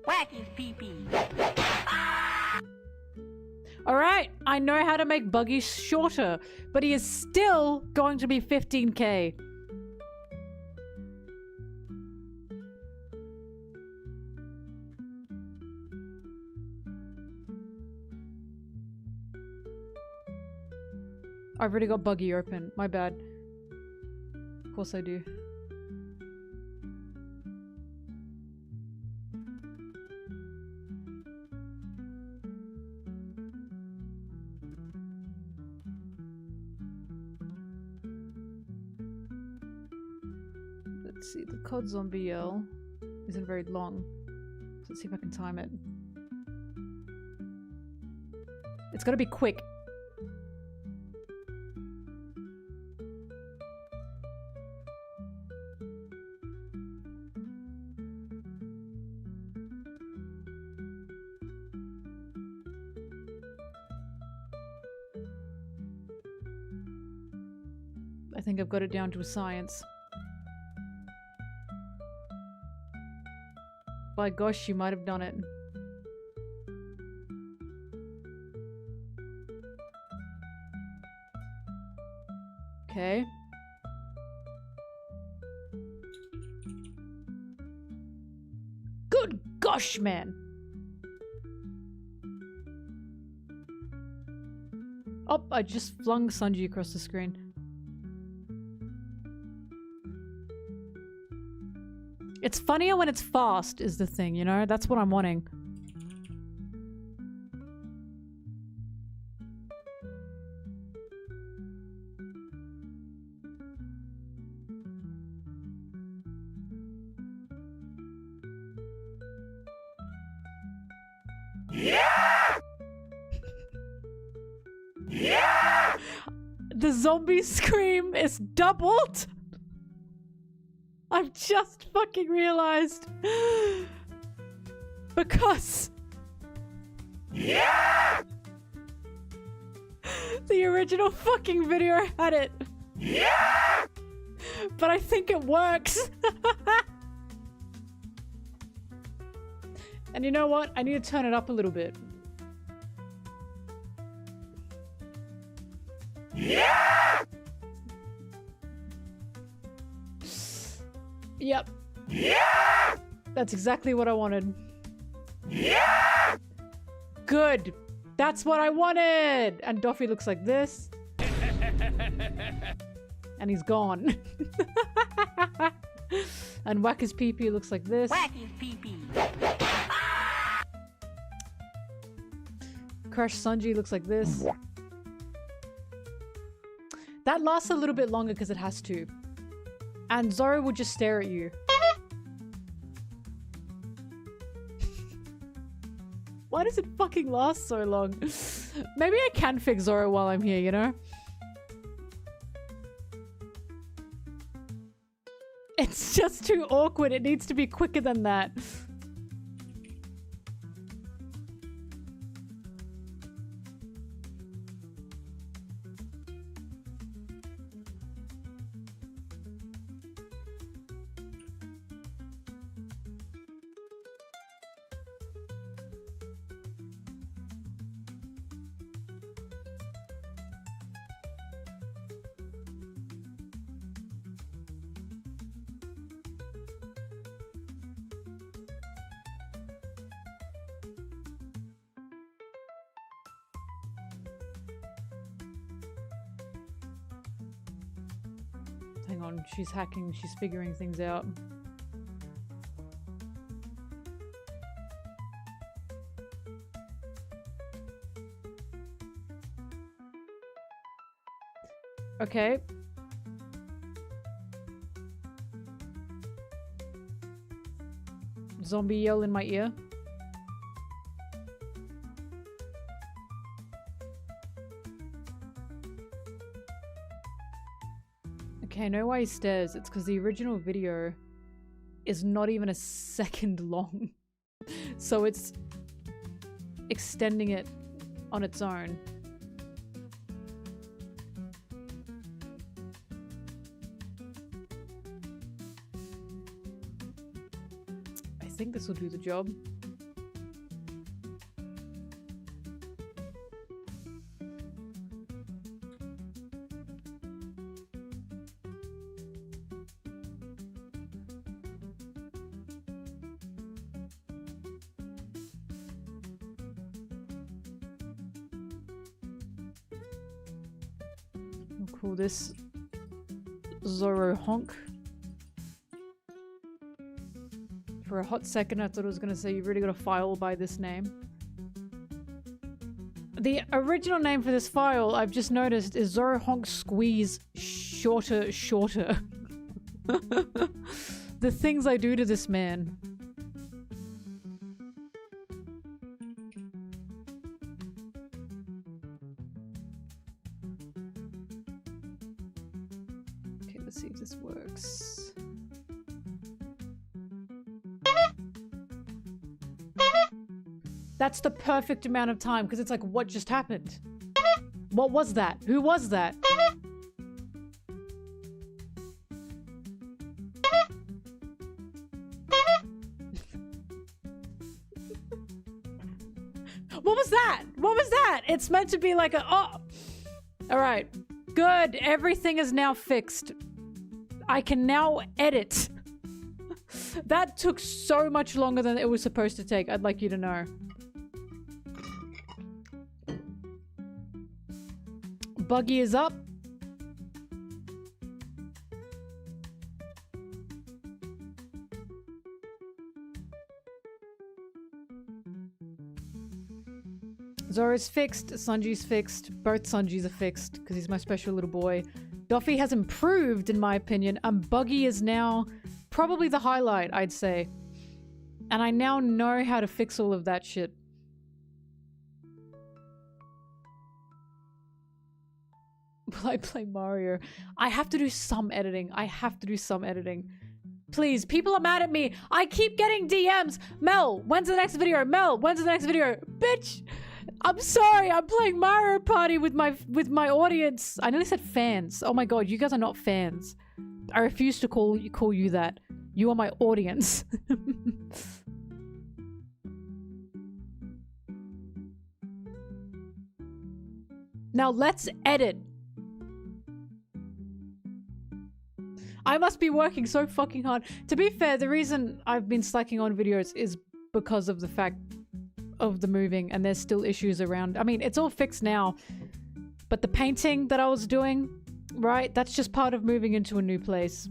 Whack his pee-pee. Alright, I know how to make Buggy shorter, but he is still going to be 15k. I've already got Buggy open. My bad. Of course I do. Let's see, the COD zombie yell isn't very long. So let's see if I can time it. It's gotta be quick. I think I've got it down to a science. By gosh, you might have done it. Okay. Good gosh, man! Oh, I just flung Sanji across the screen. It's funnier when it's fast, is the thing, you know? That's what I'm wanting. Yeah! Yeah! The zombie scream is doubled! I've just fucking realized. Because Yeah! the original fucking video had it. Yeah! But I think it works. And you know what? I need to turn it up a little bit. Yeah! Yep. Yeah! That's exactly what I wanted. Yeah! Good. That's what I wanted. And Doffy looks like this. And he's gone. And Wacker's pee-pee looks like this. Whack his pee-pee. Crash Sanji looks like this. That lasts a little bit longer because it has to. And Zoro will just stare at you. Why does it fucking last so long? Maybe I can fix Zoro while I'm here, you know? It's just too awkward. It needs to be quicker than that. Hang on, she's hacking, she's figuring things out. Okay. Zombie yell in my ear. Okay, I know why he stares. It's because the original video is not even a second long. So it's extending it on its own. I think this will do the job. We'll call this Zoro Honk. For a hot second, I thought I was going to say you've really got a file by this name. The original name for this file, I've just noticed, is Zoro Honk Squeeze Shorter. The things I do to this man. Okay, let's see if this works. That's the perfect amount of time, because it's like, what just happened? What was that? Who was that? What was that? What was that? It's meant to be like a... Oh! Alright. Good. Everything is now fixed. I can now edit. That took so much longer than it was supposed to take. I'd like you to know. Buggy is up. Zoro's fixed. Sanji's fixed. Both Sanjis are fixed because he's my special little boy. Luffy has improved in my opinion, and Buggy is now probably the highlight, I'd say. And I now know how to fix all of that shit. Will I play Mario? I have to do some editing. I have to do some editing. Please, people are mad at me. I keep getting DMs. Mel, when's the next video? Mel, when's the next video? Bitch, I'm sorry. I'm playing Mario Party with my audience. I nearly said fans. Oh my god, you guys are not fans. I refuse to call you that. You are my audience. Now let's edit. I must be working so fucking hard. To be fair, the reason I've been slacking on videos is because of the fact of the moving, and there's still issues around. I mean, it's all fixed now, but the painting that I was doing, right, that's just part of moving into a new place.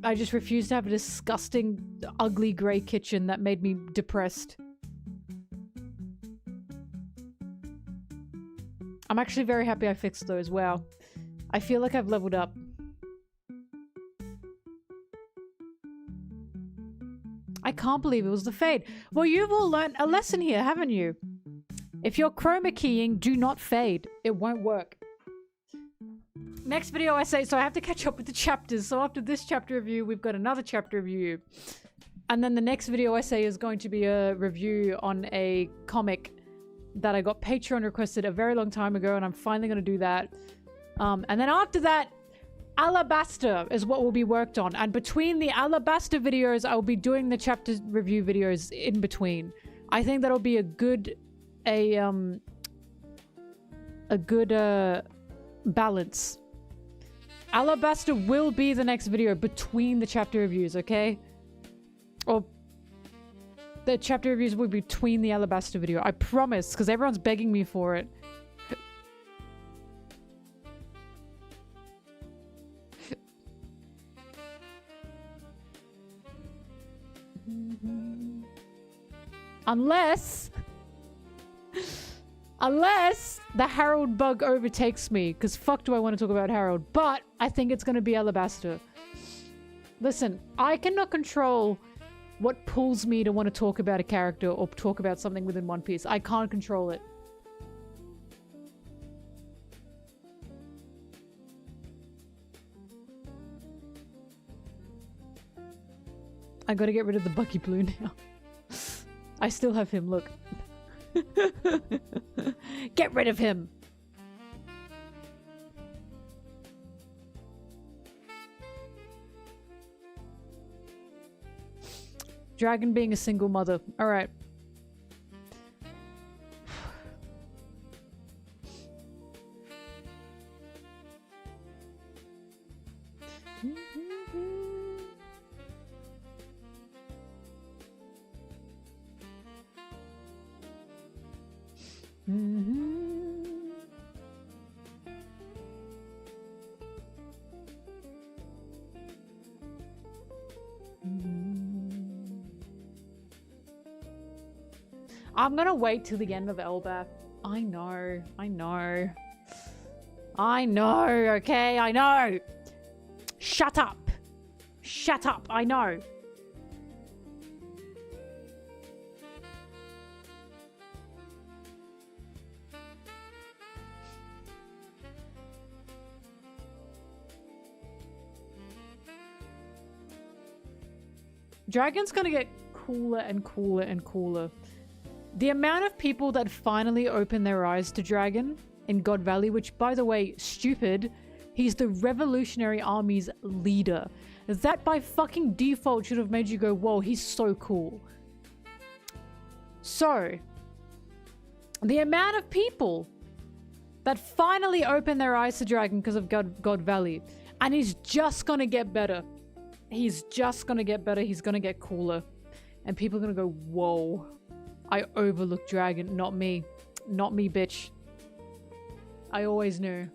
I just refused to have a disgusting, ugly grey kitchen that made me depressed. I'm actually very happy I fixed those. Wow. I feel like I've leveled up. I can't believe it was the fade. Well, you've all learned a lesson here, haven't you? If you're chroma keying, do not fade. It won't work. Next video I say, so I have to catch up with the chapters. So after this chapter review, we've got another chapter review. And then the next video I say is going to be a review on a comic that I got Patreon requested a very long time ago, and I'm finally going to do that. And then after that, Alabaster is what will be worked on. And between the Alabaster videos, I will be doing the chapter review videos in between. I think that'll be a good balance. Alabaster will be the next video between the chapter reviews, okay? Or the chapter reviews will be between the Alabaster video. I promise, because everyone's begging me for it. Unless the Harold bug overtakes me. Because fuck do I want to talk about Harold. But I think it's going to be Alabaster. Listen, I cannot control what pulls me to want to talk about a character or talk about something within One Piece. I can't control it. I gotta get rid of the Bucky Blue now. I still have him, look. Get rid of him! Dragon being a single mother. Alright. I'm gonna wait till the end of Elbaf. I know, okay, I know. Shut up, I know. Dragon's gonna get cooler and cooler and cooler. The amount of people that finally open their eyes to Dragon in God Valley, which, by the way, stupid, he's the Revolutionary Army's leader. That by fucking default should have made you go, whoa, he's so cool. So, the amount of people that finally open their eyes to Dragon because of God Valley, and he's just gonna get better. He's just gonna get better, he's gonna get cooler. And people are gonna go, whoa. I overlooked Dragon, not me. Not me, bitch. I always knew.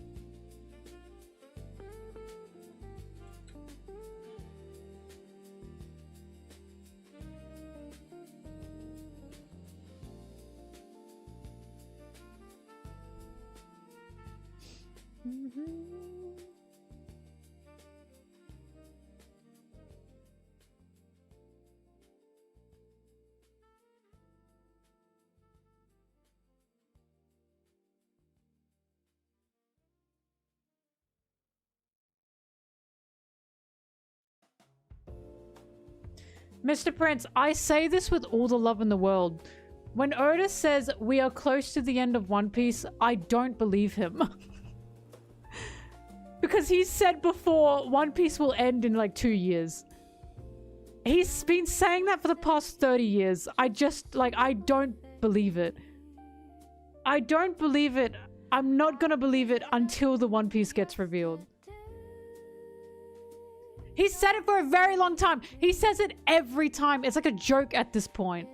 Mr. Prince, I say this with all the love in the world. When Oda says we are close to the end of One Piece, I don't believe him. Because he said before One Piece will end in like 2 years. He's been saying that for the past 30 years. I don't believe it. I don't believe it. I'm not gonna believe it until the One Piece gets revealed. He said it for a very long time. He says it every time. It's like a joke at this point.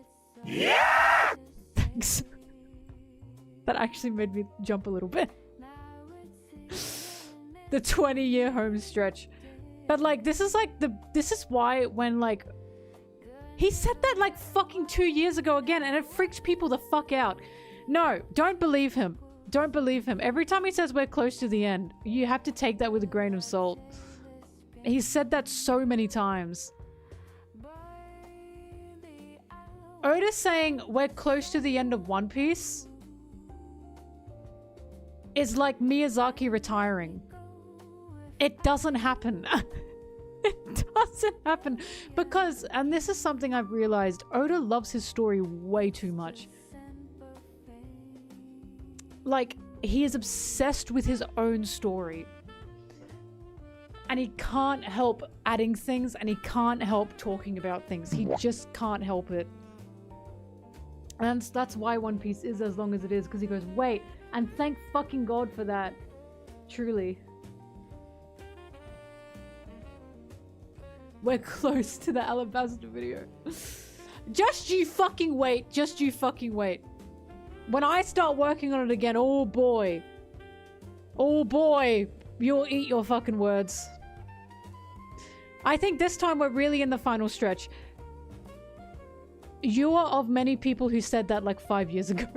Yeah! Thanks. That actually made me jump a little bit. The 20-year home stretch. But like, this is why when like, he said that like fucking 2 years ago again, and it freaked people the fuck out. No, don't believe him. Don't believe him. Every time he says we're close to the end, you have to take that with a grain of salt. He's said that so many times. Oda saying we're close to the end of One Piece is like Miyazaki retiring. It doesn't happen. It doesn't happen. Because, and this is something I've realized, Oda loves his story way too much. Like, he is obsessed with his own story. And he can't help adding things, and he can't help talking about things. He just can't help it. And that's why One Piece is as long as it is, because he goes, wait, and thank fucking God for that. Truly. We're close to the Alabaster video. Just you fucking wait. Just you fucking wait. When I start working on it again, oh boy. Oh boy. You'll eat your fucking words. I think this time we're really in the final stretch. You are of many people who said that like 5 years ago.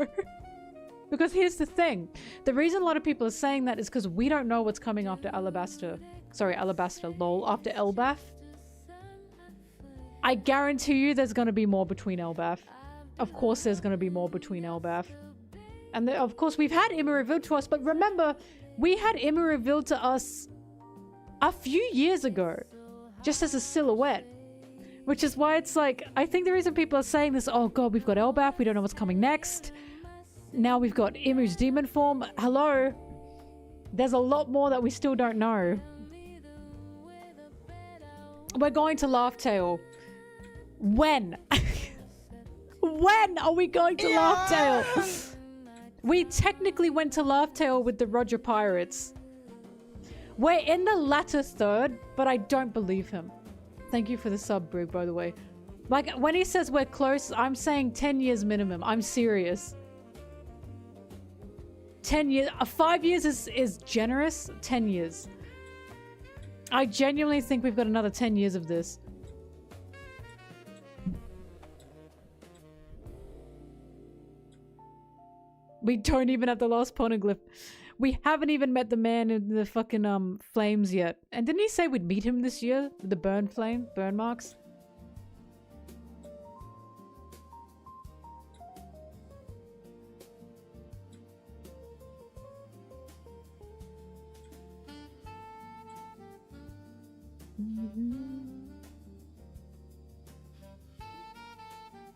Because here's the thing. The reason a lot of people are saying that is because we don't know what's coming after Alabaster. Sorry, Alabaster, lol. After Elbaf. I guarantee you there's going to be more between Elbaf. Of course there's going to be more between Elbaf. And of course we've had Imma revealed to us, but remember, we had Imma revealed to us a few years ago. Just as a silhouette. Which is why it's like, I think the reason people are saying this, oh god, we've got Elbaf, we don't know what's coming next. Now we've got Immu's demon form. Hello? There's a lot more that we still don't know. We're going to Laugh Tale. When? When are we going to Laugh Tale? We technically went to Laugh Tale with the Roger Pirates. We're in the latter third, but I don't believe him. Thank you for the sub, Brig, by the way. Like, when he says we're close, I'm saying 10 years minimum. I'm serious. 10 years. 5 years is generous. 10 years. I genuinely think we've got another 10 years of this. We don't even have the last poneglyph. We haven't even met the man in the fucking flames yet. And didn't he say we'd meet him this year? The burn marks?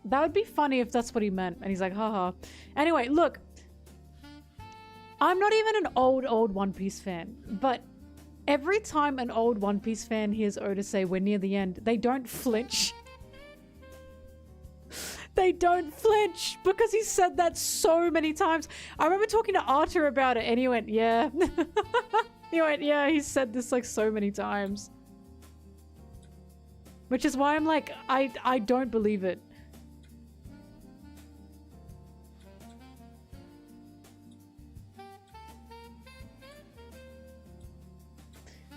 That would be funny if that's what he meant. And he's like, haha. Anyway, look. I'm not even an old One Piece fan. But every time an old One Piece fan hears Oda say we're near the end, they don't flinch. They don't flinch because he said that so many times. I remember talking to Arthur about it and he went, yeah. He went, yeah, he said this like so many times. Which is why I'm like, I don't believe it.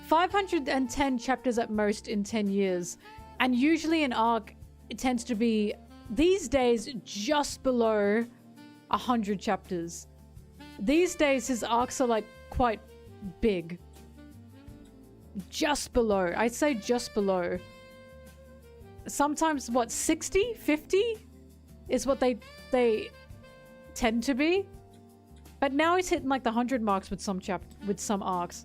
"510 chapters at most in 10 years. And usually an arc, it tends to be, these days, just below 100 chapters. These days, his arcs are like quite big. Just below. I'd say just below. Sometimes, what, 60? 50? Is what they tend to be. But now he's hitting like the 100 marks with some arcs.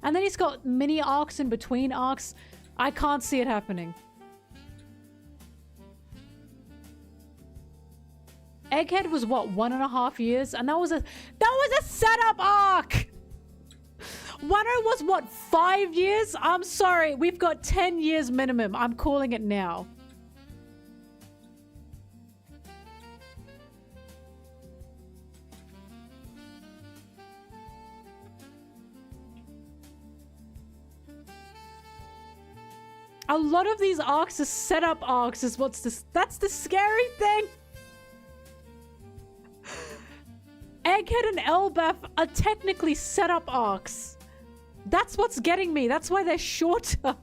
And then he's got mini arcs in between arcs. I can't see it happening. Egghead was what, 1.5 years? And that was a setup arc! Wano was what, 5 years? I'm sorry, we've got 10 years minimum. I'm calling it now. A lot of these arcs are setup arcs is what's this. That's the scary thing. Egghead and Elbaf are technically setup arcs. That's what's getting me. That's why they're shorter.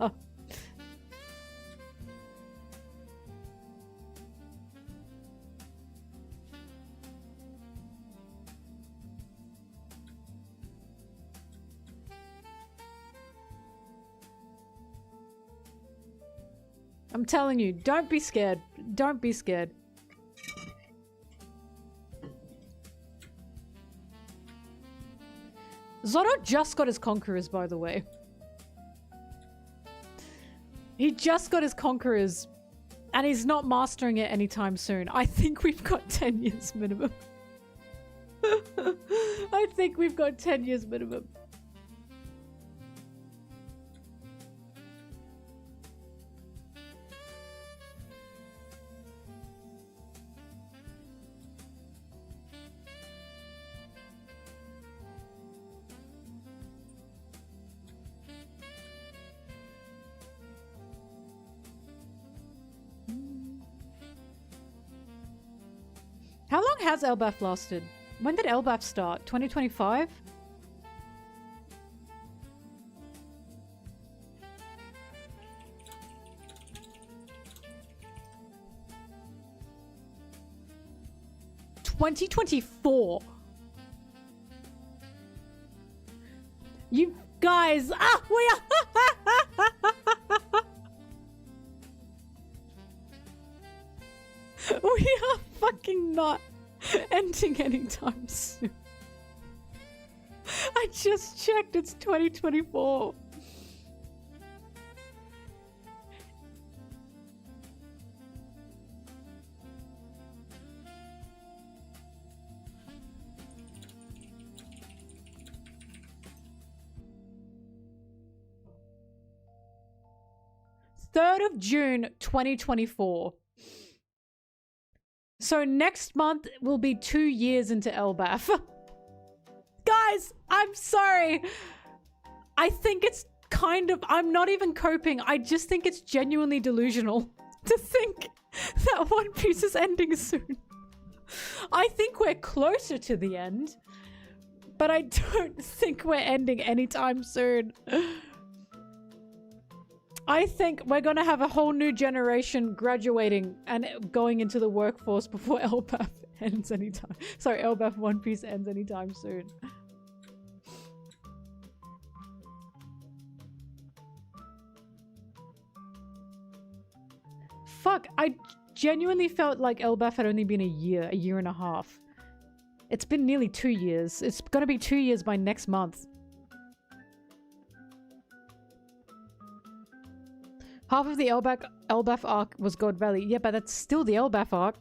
I'm telling you, don't be scared. Don't be scared. Zoro just got his Conquerors, by the way. He just got his Conquerors, and he's not mastering it anytime soon. I think we've got 10 years minimum. I think we've got 10 years minimum. How long has Elbaf lasted? When did Elbaf start? 2025? 2024. You guys, we are we are fucking not ending anytime soon. I just checked, it's 2024. June 3rd, 2024. So next month will be 2 years into LBAF. Guys, I'm sorry. I think it's kind of, I'm not even coping. I just think it's genuinely delusional to think that One Piece is ending soon. I think we're closer to the end, but I don't think we're ending anytime soon. I think we're gonna have a whole new generation graduating and going into the workforce before LBAF ends anytime. Sorry, LBAF One Piece ends anytime soon. Fuck, I genuinely felt like LBAF had only been a year and a half. It's been nearly 2 years. It's gonna be 2 years by next month. Half of the LBAF arc was God Valley. Yeah, but that's still the LBAF arc.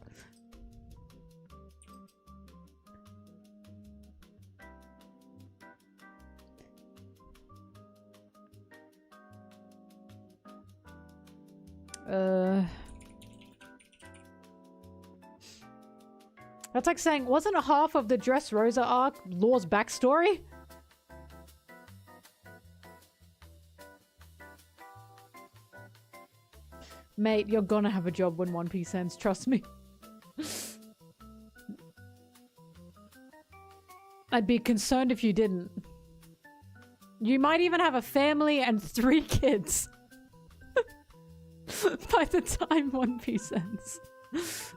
That's like saying, wasn't a half of the Dressrosa arc Law's backstory? Mate, you're gonna have a job when One Piece ends, trust me. I'd be concerned if you didn't. You might even have a family and 3 kids. By the time One Piece ends.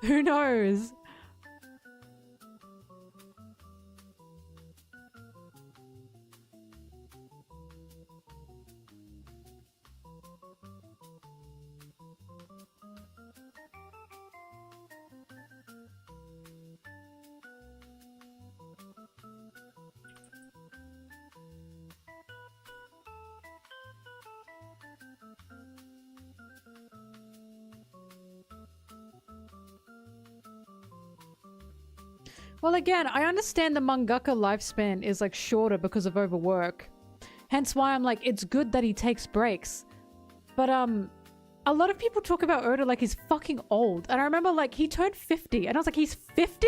Who knows? Well, again, I understand the mangaka lifespan is like shorter because of overwork. Hence why I'm like, it's good that he takes breaks. But a lot of people talk about Oda like he's fucking old. And I remember like he turned 50 and I was like, he's 50?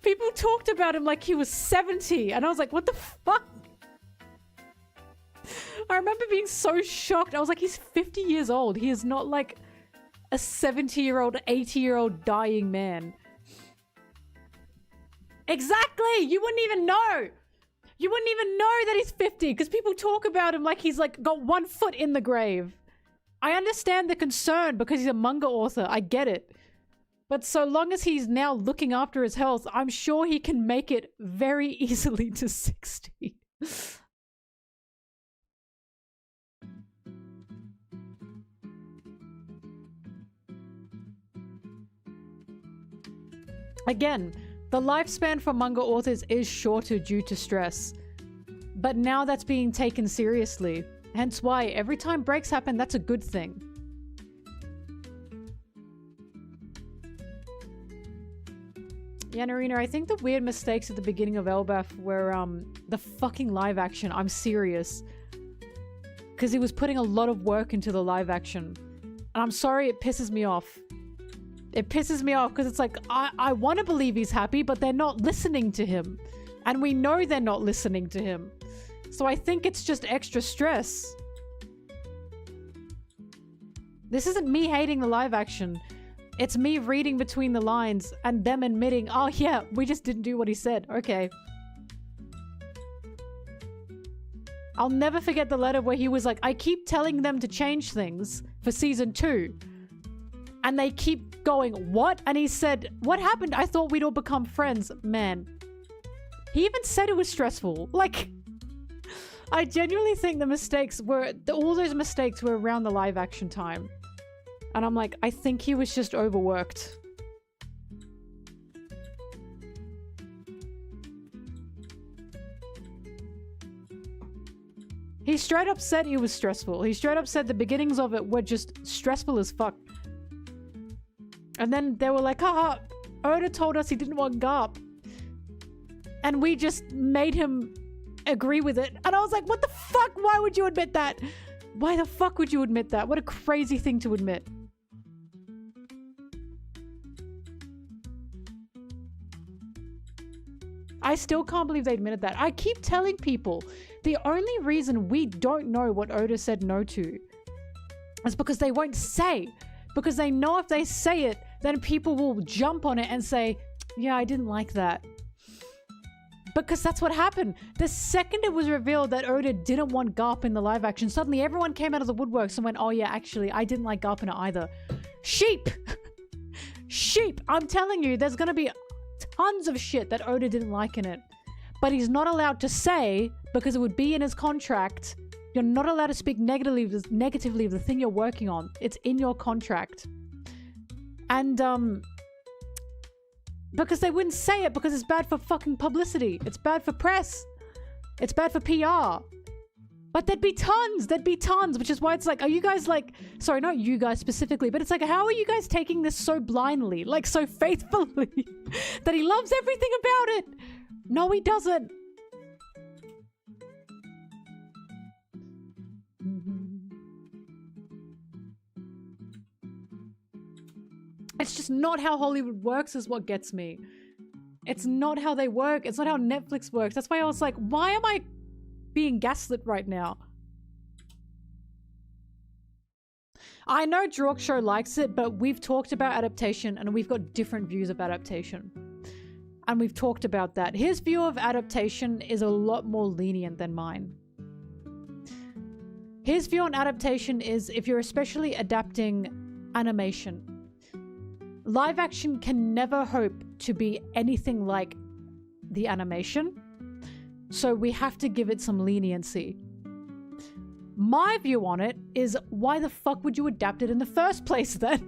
People talked about him like he was 70 and I was like, what the fuck? I remember being so shocked. I was like, he's 50 years old. He is not like a 70-year-old, 80-year-old dying man. Exactly! You wouldn't even know! You wouldn't even know that he's 50 because people talk about him like he's like got 1 foot in the grave. I understand the concern because he's a manga author. I get it. But so long as he's now looking after his health, I'm sure he can make it very easily to 60. Again, the lifespan for manga authors is shorter due to stress. But now that's being taken seriously. Hence why every time breaks happen, that's a good thing. Yeah, Narina, I think the weird mistakes at the beginning of LBAF were the fucking live action. I'm serious. Because he was putting a lot of work into the live action. And I'm sorry, it pisses me off. It pisses me off because it's like, I want to believe he's happy, but they're not listening to him. And we know they're not listening to him. So I think it's just extra stress. This isn't me hating the live action. It's me reading between the lines and them admitting, oh yeah, we just didn't do what he said. Okay. I'll never forget the letter where he was like, I keep telling them to change things for season 2. And they keep going, what? And he said, what happened? I thought we'd all become friends. Man. He even said it was stressful. Like, I genuinely think the mistakes were, all those mistakes were around the live action time. And I'm like, I think he was just overworked. He straight up said he was stressful. He straight up said the beginnings of it were just stressful as fuck. And then they were like, haha, Oda told us he didn't want Garp. And we just made him agree with it. And I was like, what the fuck? Why would you admit that? Why the fuck would you admit that? What a crazy thing to admit. I still can't believe they admitted that. I keep telling people the only reason we don't know what Oda said no to is because they won't say. Because they know if they say it, then people will jump on it and say, yeah, I didn't like that. Because that's what happened. The second it was revealed that Oda didn't want Garp in the live action, suddenly everyone came out of the woodworks and went, oh yeah, actually, I didn't like Garp in it either. Sheep! Sheep! I'm telling you, there's gonna be tons of shit that Oda didn't like in it. But he's not allowed to say, because it would be in his contract. You're not allowed to speak negatively of the thing you're working on. It's in your contract. And, because they wouldn't say it because it's bad for fucking publicity. It's bad for press. It's bad for PR. But there'd be tons, which is why it's like, are you guys like, sorry, not you guys specifically, but it's like, how are you guys taking this so blindly, like so faithfully, that he loves everything about it? No, he doesn't. It's just not how Hollywood works is what gets me. It's not how they work. It's not how Netflix works. That's why I was like, why am I being gaslit right now? I know Dressrosa likes it, but we've talked about adaptation and we've got different views of adaptation. And we've talked about that. His view of adaptation is a lot more lenient than mine. His view on adaptation is if you're especially adapting animation, live action can never hope to be anything like the animation. So we have to give it some leniency. My view on it is, why the fuck would you adapt it in the first place then?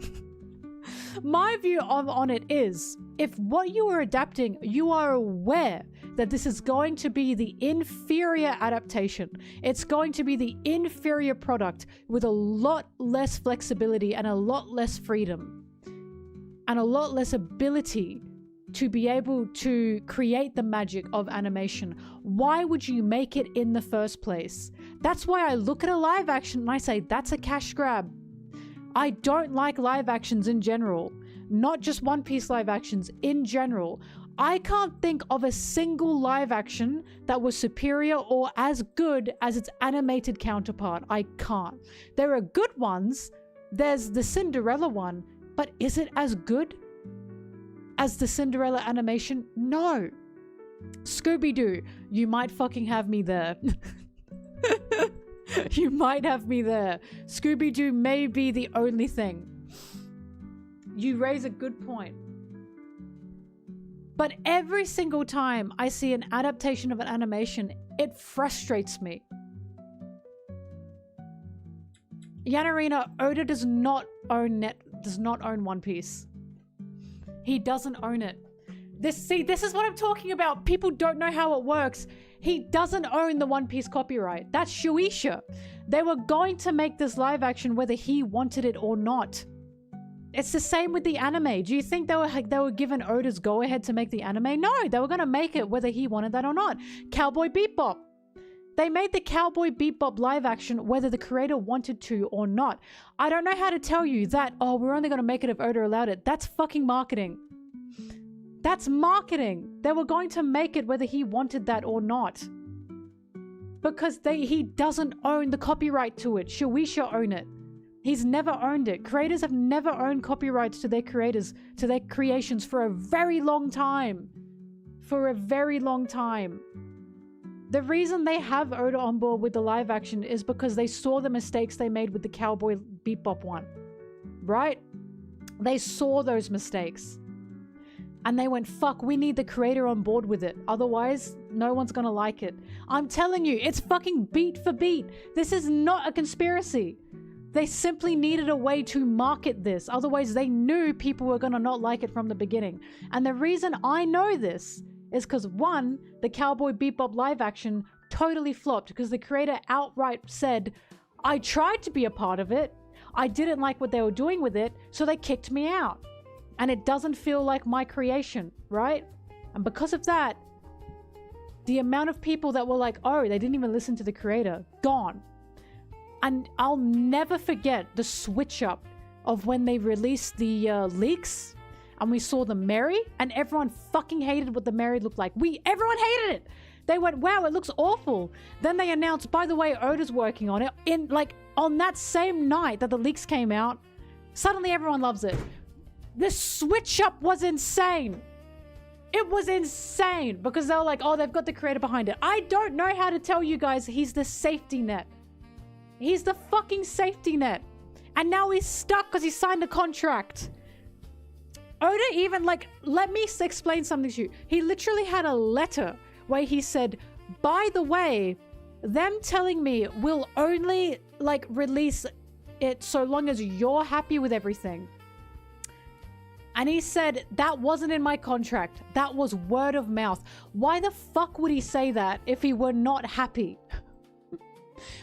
My view on it is, if what you are adapting, you are aware that this is going to be the inferior adaptation. It's going to be the inferior product with a lot less flexibility and a lot less freedom and a lot less ability to be able to create the magic of animation. Why would you make it in the first place? That's why I look at a live action and I say, that's a cash grab. I don't like live actions in general. Not just One Piece live actions, in general. I can't think of a single live action that was superior or as good as its animated counterpart. I can't. There are good ones. There's the Cinderella one, but is it as good as the Cinderella animation? No. Scooby-Doo, you might fucking have me there. You might have me there. Scooby-Doo may be the only thing. You raise a good point. But every single time I see an adaptation of an animation, it frustrates me. Yanarina, Oda does not own One Piece. He doesn't own it. This is what I'm talking about. People don't know how it works. He doesn't own the One Piece copyright. That's Shueisha. They were going to make this live action whether he wanted it or not. It's the same with the anime. Do you think they were given Oda's go-ahead to make the anime? No, they were going to make it whether he wanted that or not. Cowboy Bebop. They made the Cowboy Bebop live action whether the creator wanted to or not. I don't know how to tell you that, oh, we're only going to make it if Oda allowed it. That's fucking marketing. That's marketing. They were going to make it whether he wanted that or not. Because he doesn't own the copyright to it. Shueisha own it. He's never owned it. Creators have never owned copyrights to their creations for a very long time. For a very long time. The reason they have Oda on board with the live action is because they saw the mistakes they made with the Cowboy Bebop one. Right? They saw those mistakes. And they went, fuck, we need the creator on board with it. Otherwise, no one's gonna like it. I'm telling you, it's fucking beat for beat. This is not a conspiracy. They simply needed a way to market this. Otherwise, they knew people were gonna not like it from the beginning. And the reason I know this is because, one, the Cowboy Bebop live action totally flopped because the creator outright said, I tried to be a part of it. I didn't like what they were doing with it, so they kicked me out. And it doesn't feel like my creation, right? And because of that, the amount of people that were like, oh, they didn't even listen to the creator, gone. And I'll never forget the switch up of when they released the leaks and we saw the Mary and everyone fucking hated what the Mary looked like. Everyone hated it. They went, wow, it looks awful. Then they announced, by the way, Oda's working on it. On that same night that the leaks came out, suddenly everyone loves it. The switch up was insane. It was insane because they were like, oh, they've got the creator behind it. I don't know how to tell you guys he's the safety net. He's the fucking safety net. And now he's stuck because he signed a contract. Oda even, let me explain something to you. He literally had a letter where he said, by the way, them telling me we'll only, release it so long as you're happy with everything. And he said, that wasn't in my contract. That was word of mouth. Why the fuck would he say that if he were not happy?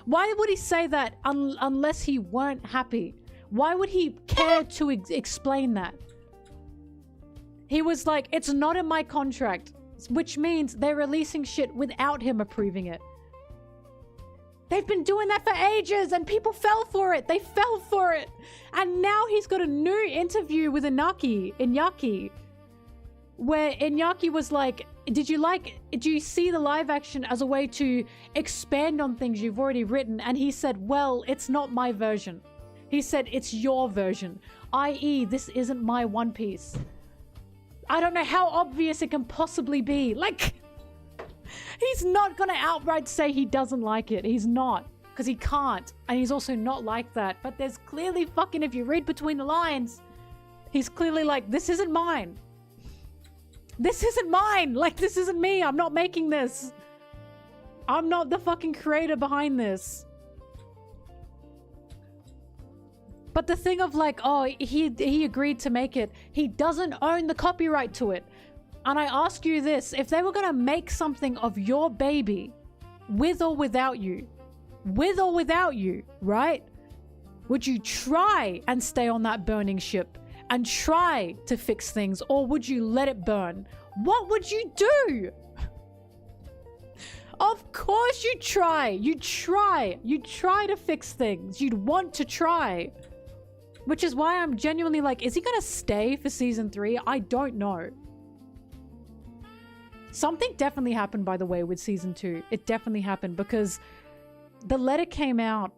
Why would he say that unless he weren't happy? Why would he care to explain that? He was like, it's not in my contract, which means they're releasing shit without him approving it. They've been doing that for ages and people fell for it. They fell for it. And now he's got a new interview with Iñaki, where Iñaki was like, do you see the live action as a way to expand on things you've already written? And he said, well, it's not my version. He said, it's your version, i.e. this isn't my One Piece. I don't know how obvious it can possibly be. He's not gonna outright say he doesn't like it. He's not. Because he can't. And he's also not like that. But there's clearly fucking, if you read between the lines, he's clearly like, this isn't mine. This isn't mine. This isn't me. I'm not making this. I'm not the fucking creator behind this. But the thing of oh, he agreed to make it. He doesn't own the copyright to it. And I ask you this, if they were going to make something of your baby, with or without you, right? Would you try and stay on that burning ship and try to fix things, or would you let it burn? What would you do? Of course you'd try. You'd try to fix things. You'd want to try. Which is why I'm genuinely is he going to stay for season 3? I don't know. Something definitely happened, by the way, with season 2. It definitely happened because the letter came out.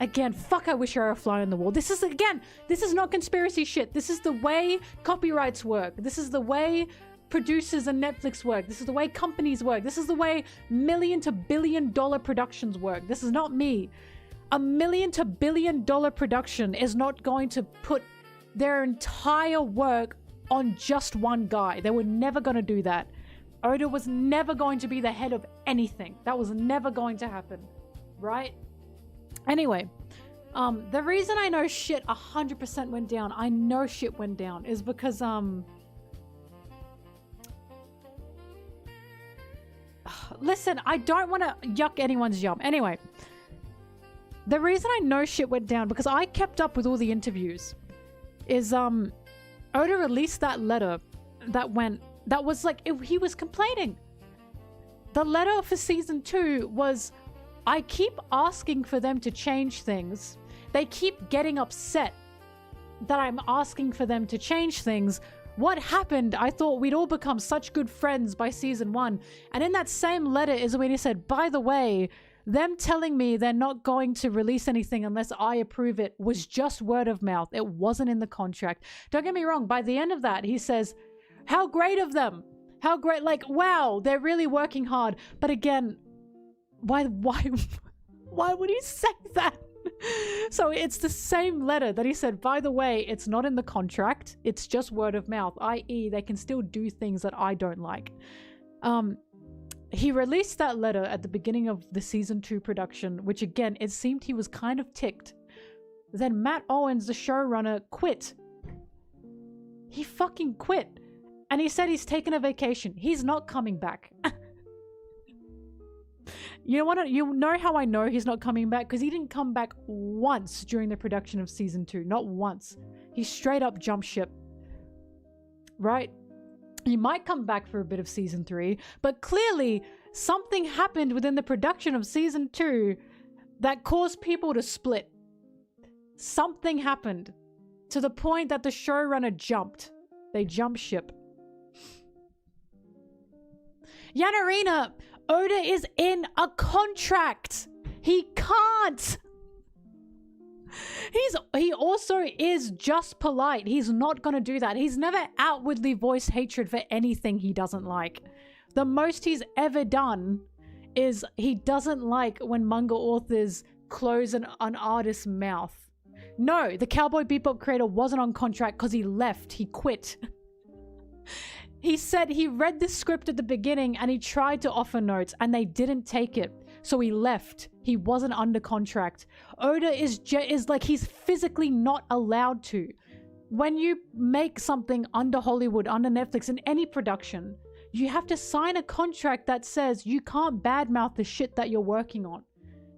Again, fuck, I wish I were a fly on the wall. This is not conspiracy shit. This is the way copyrights work. This is the way producers and Netflix work. This is the way companies work. This is the way million to billion dollar productions work. This is not me. A $1 million to $1 billion production is not going to put their entire work on just one guy. They were never going to do that. Oda was never going to be the head of anything. That was never going to happen, right? Anyway, the reason I know shit 100% went down, is because, listen, I don't want to yuck anyone's yum. Anyway, the reason I know shit went down, because I kept up with all the interviews, is, Oda released that letter that was he was complaining. The letter for season 2 was, I keep asking for them to change things. They keep getting upset that I'm asking for them to change things. What happened? I thought we'd all become such good friends by season 1. And in that same letter is when he said, by the way, them telling me they're not going to release anything unless I approve it was just word of mouth. It wasn't in the contract. Don't get me wrong. By the end of that, he says, how great of them. How great. Wow, they're really working hard. But again, why would he say that? So it's the same letter that he said, by the way, it's not in the contract. It's just word of mouth, i.e. they can still do things that I don't like. He released that letter at the beginning of the season 2 production, which again, it seemed he was kind of ticked. Then Matt Owens, the showrunner, quit. He fucking quit. And he said he's taken a vacation. He's not coming back. You know how I know he's not coming back? Because he didn't come back once during the production of season 2. Not once. He straight up jumped ship. Right? He might come back for a bit of season 3, but clearly something happened within the production of season 2 that caused people to split. Something happened to the point that the showrunner jumped. They jumped ship. Yanarina, Oda is in a contract. He can't. He also is just polite. He's not going to do that. He's never outwardly voiced hatred for anything he doesn't like. The most he's ever done is he doesn't like when manga authors close an artist's mouth. No, the Cowboy Bebop creator wasn't on contract because he left. He quit. He said he read the script at the beginning and he tried to offer notes and they didn't take it. So he left. He wasn't under contract. Oda is like he's physically not allowed to. When you make something under Hollywood, under Netflix, in any production, you have to sign a contract that says you can't badmouth the shit that you're working on.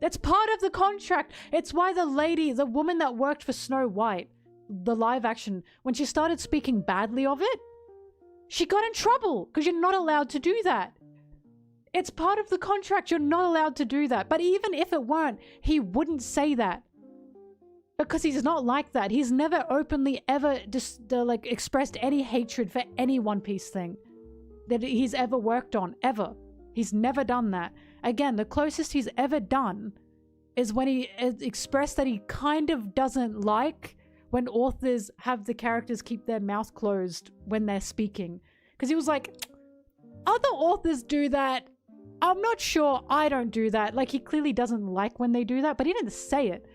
That's part of the contract. It's why the woman that worked for Snow White, the live action, when she started speaking badly of it, she got in trouble because you're not allowed to do that. It's part of the contract. You're not allowed to do that. But even if it weren't, he wouldn't say that. Because he's not like that. He's never openly ever just expressed any hatred for any One Piece thing that he's ever worked on, ever. He's never done that. Again, the closest he's ever done is when he expressed that he kind of doesn't like when authors have the characters keep their mouth closed when they're speaking. Because he was like, other authors do that. I'm not sure I don't do that. Like, he clearly doesn't like when they do that, but he didn't say it.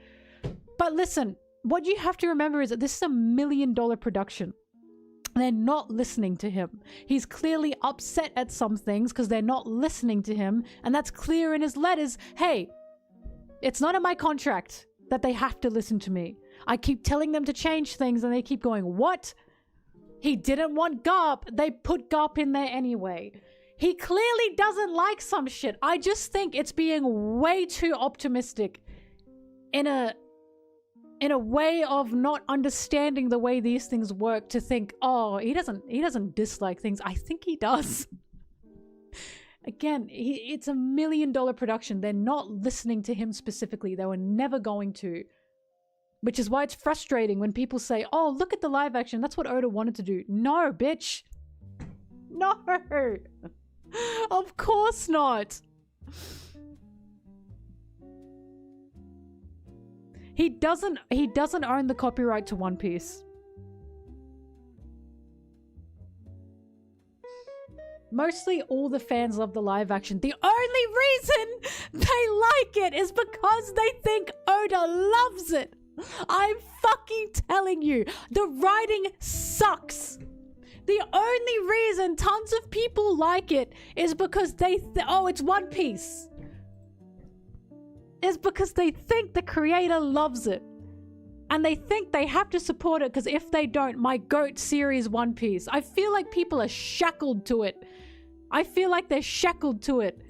But listen, what you have to remember is that this is a $1 million production. They're not listening to him. He's clearly upset at some things because they're not listening to him. And that's clear in his letters. Hey, it's not in my contract that they have to listen to me. I keep telling them to change things and they keep going, what? He didn't want Garp. They put Garp in there anyway. He clearly doesn't like some shit. I just think it's being way too optimistic in a way of not understanding the way these things work to think, oh, he doesn't dislike things. I think he does. Again, it's a $1 million production. They're not listening to him specifically. They were never going to. Which is why it's frustrating when people say, oh, look at the live action. That's what Oda wanted to do. No, bitch. No. Of course not. He doesn't own the copyright to One Piece. Mostly all the fans love the live action. The only reason they like it is because they think Oda loves it. I'm fucking telling you, the writing sucks. The only reason tons of people like it is because oh, it's One Piece. Is because they think the creator loves it. And they think they have to support it because if they don't, my GOAT series One Piece. I feel like people are shackled to it. I feel like they're shackled to it.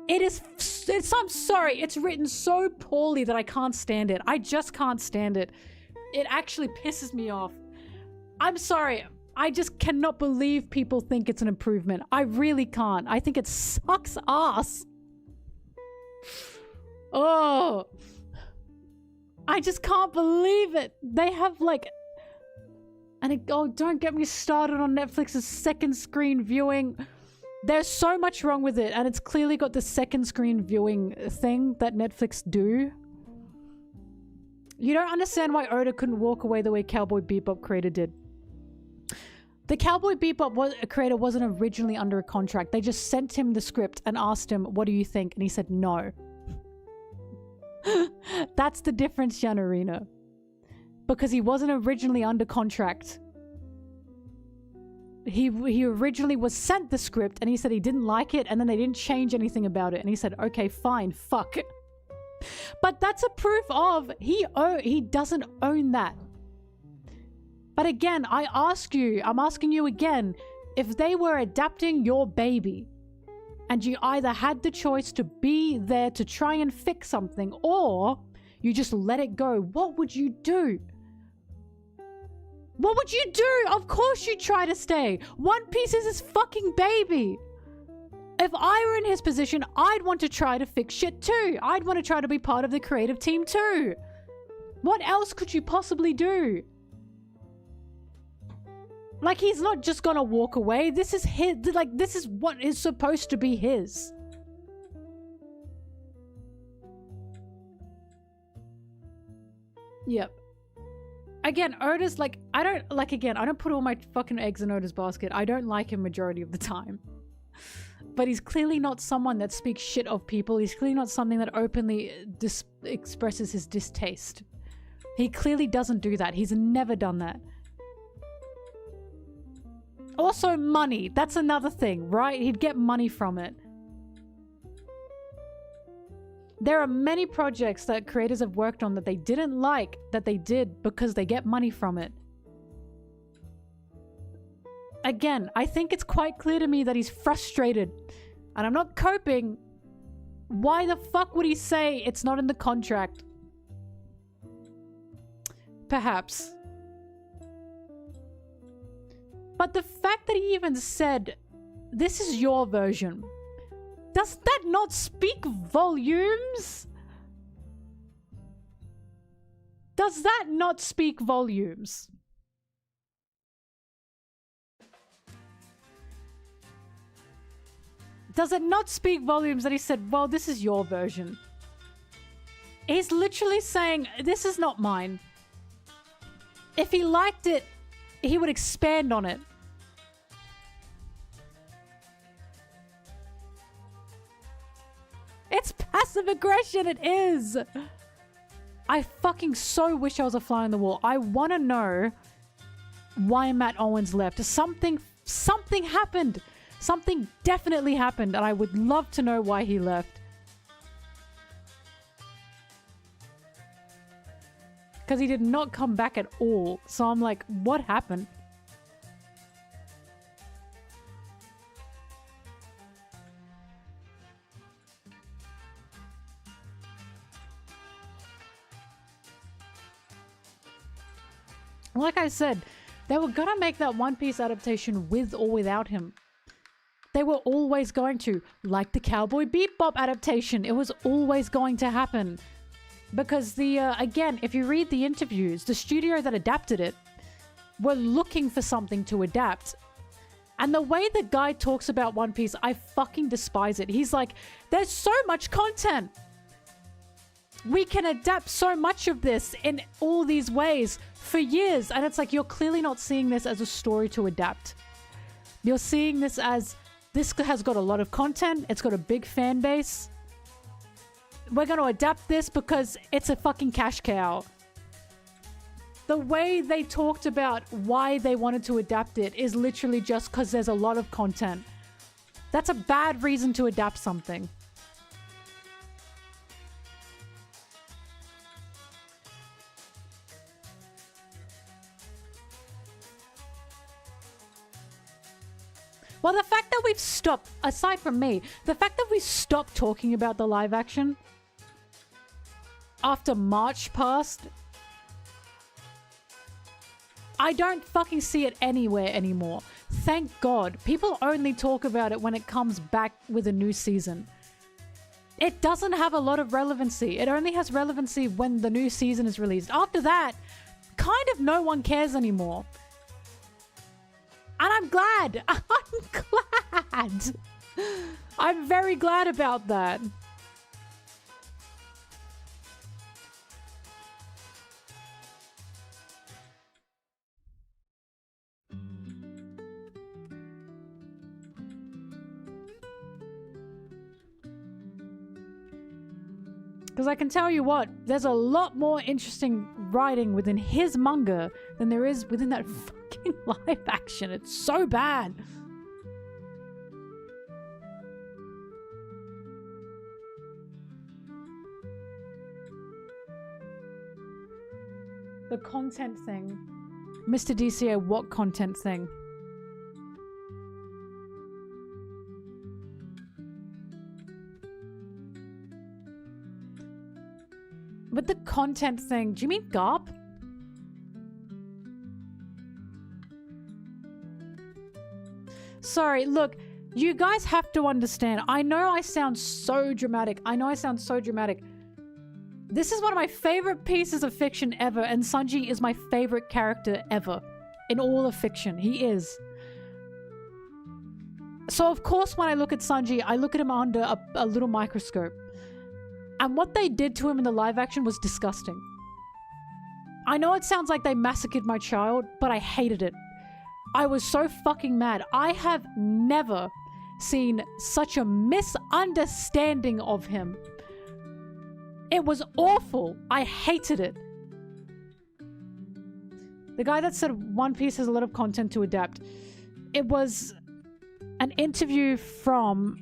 I'm sorry, it's written so poorly that I can't stand it. I just can't stand it. It actually pisses me off. I'm sorry. I just cannot believe people think it's an improvement. I really can't. I think it sucks ass. Oh. I just can't believe it. They have oh, don't get me started on Netflix's second screen viewing. There's so much wrong with it, and it's clearly got the second screen viewing thing that Netflix do. You don't understand why Oda couldn't walk away the way Cowboy Bebop creator did. The Cowboy Bebop creator wasn't originally under a contract. They just sent him the script and asked him, what do you think? And he said no. That's the difference, Janarina. Because he wasn't originally under contract. He originally was sent the script and he said he didn't like it and then they didn't change anything about it. And he said, okay, fine, fuck. But that's a proof of he doesn't own that. But again, I'm asking you again, if they were adapting your baby and you either had the choice to be there to try and fix something or you just let it go, what would you do? What would you do? Of course you'd try to stay. One Piece is his fucking baby. If I were in his position, I'd want to try to fix shit too. I'd want to try to be part of the creative team too. What else could you possibly do? Like, he's not just gonna walk away. This is his, like, this is what is supposed to be his. Yep. Again, Oda's like, I don't put all my fucking eggs in Oda's basket. I don't like him majority of the time. But he's clearly not someone that speaks shit of people. He's clearly not something that openly expresses his distaste. He clearly doesn't do that. He's never done that. Also, money. That's another thing, right? He'd get money from it. There are many projects that creators have worked on that they didn't like that they did because they get money from it. Again, I think it's quite clear to me that he's frustrated. And I'm not coping. Why the fuck would he say it's not in the contract? Perhaps. But the fact that he even said, this is your version, does that not speak volumes? Does that not speak volumes? Does it not speak volumes that he said, well, this is your version? He's literally saying, this is not mine. If he liked it, he would expand on it. It's passive aggression, it is! I fucking so wish I was a fly on the wall. I want to know why Matt Owens left. Something happened. Something definitely happened, and I would love to know why he left. Because he did not come back at all. So I'm like, what happened? Like I said, they were gonna make that One Piece adaptation with or without him. They were always going to. Like the Cowboy Bebop adaptation. It was always going to happen. Because again, if you read the interviews, the studio that adapted it were looking for something to adapt. And the way the guy talks about One Piece, I fucking despise it. He's like, there's so much content. We can adapt so much of this in all these ways for years. And it's like, you're clearly not seeing this as a story to adapt. You're seeing this as, this has got a lot of content. It's got a big fan base. We're going to adapt this because it's a fucking cash cow. The way they talked about why they wanted to adapt it is literally just because there's a lot of content. That's a bad reason to adapt something. Well, the fact that we've stopped, aside from me, the fact that we stopped talking about the live action after March passed, I don't fucking see it anywhere anymore. Thank God. People only talk about it when it comes back with a new season. It doesn't have a lot of relevancy. It only has relevancy when the new season is released. After that, kind of no one cares anymore. And I'm glad. I'm glad. I'm very glad about that. Because I can tell you what, there's a lot more interesting writing within his manga than there is within that fucking live action. It's so bad. The content thing. Mr. DCA, what content thing? With the content thing, do you mean GARP? Sorry, look, you guys have to understand. I know I sound so dramatic. This is one of my favorite pieces of fiction ever, and Sanji is my favorite character ever. In all of fiction, he is. So of course when I look at Sanji, I look at him under a little microscope. And what they did to him in the live action was disgusting. I know it sounds like they massacred my child, but I hated it. I was so fucking mad. I have never seen such a misunderstanding of him. It was awful. I hated it. The guy that said One Piece has a lot of content to adapt. It was an interview from...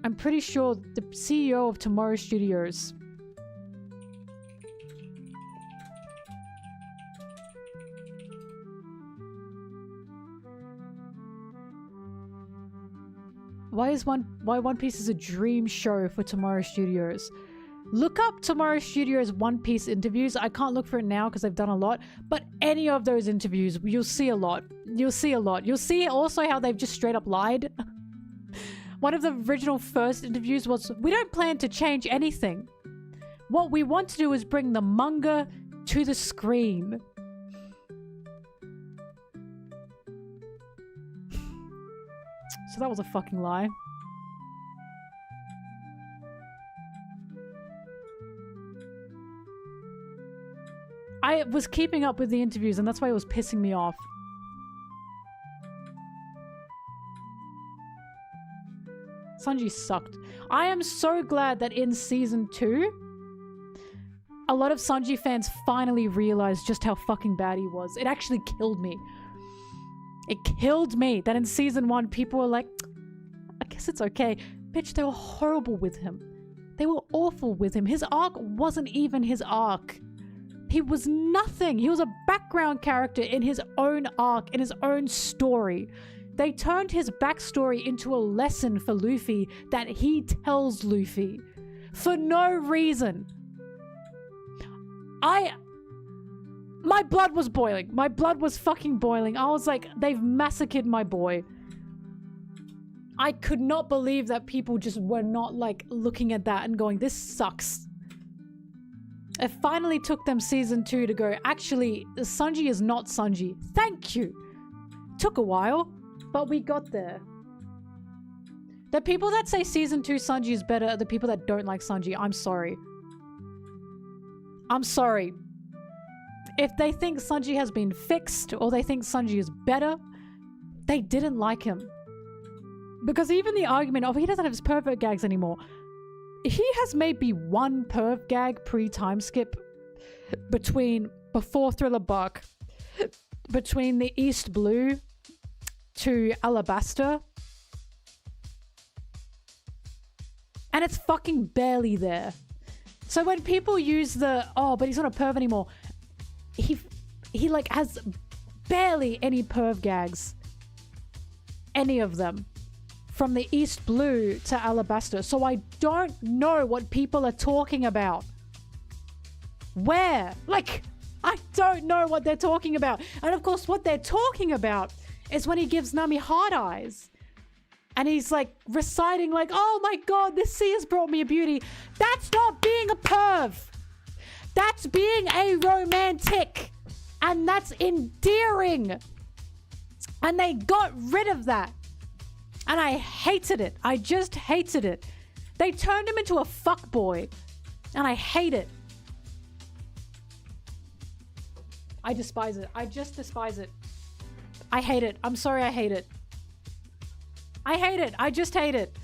I'm pretty sure the CEO of Tomorrow Studios. Why One Piece is a dream show for Tomorrow Studios? Look up Tomorrow Studios One Piece interviews. I can't look for it now because I've done a lot, but any of those interviews, you'll see a lot. You'll see also how they've just straight up lied. One of the original first interviews was, we don't plan to change anything. What we want to do is bring the manga to the screen. So that was a fucking lie. I was keeping up with the interviews and that's why it was pissing me off. Sanji sucked. I am so glad that in season 2, a lot of Sanji fans finally realized just how fucking bad he was. It actually killed me. It killed me that in season 1, people were like, I guess it's okay. Bitch, they were horrible with him. They were awful with him. His arc wasn't even his arc. He was nothing. He was a background character in his own arc, in his own story. They turned his backstory into a lesson for Luffy that he tells Luffy. For no reason. My blood was boiling. My blood was fucking boiling. I was like, they've massacred my boy. I could not believe that people just were not like looking at that and going, this sucks. It finally took them season 2 to go, actually, Sanji is not Sanji. Thank you. Took a while, but we got there. The people that say season 2 Sanji is better are the people that don't like Sanji. I'm sorry. I'm sorry. If they think Sanji has been fixed or they think Sanji is better, they didn't like him. Because even the argument of he doesn't have his pervert gags anymore. He has maybe one perv gag pre-time skip before Thriller Bark, between the East Blue to Alabasta. And it's fucking barely there. So when people use the, oh, but he's not a perv anymore. He like has barely any perv gags. Any of them. From the East Blue to Alabasta. So I don't know what people are talking about. Where? Like, I don't know what they're talking about. And of course, what they're talking about is when he gives Nami hard eyes. And he's like reciting like, oh my god, this sea has brought me a beauty. That's not being a perv. That's being a romantic. And that's endearing. And they got rid of that. And I hated it. I just hated it. They turned him into a fuckboy. And I hate it. I despise it. I just despise it. I hate it. I'm sorry I hate it. I hate it. I just hate it.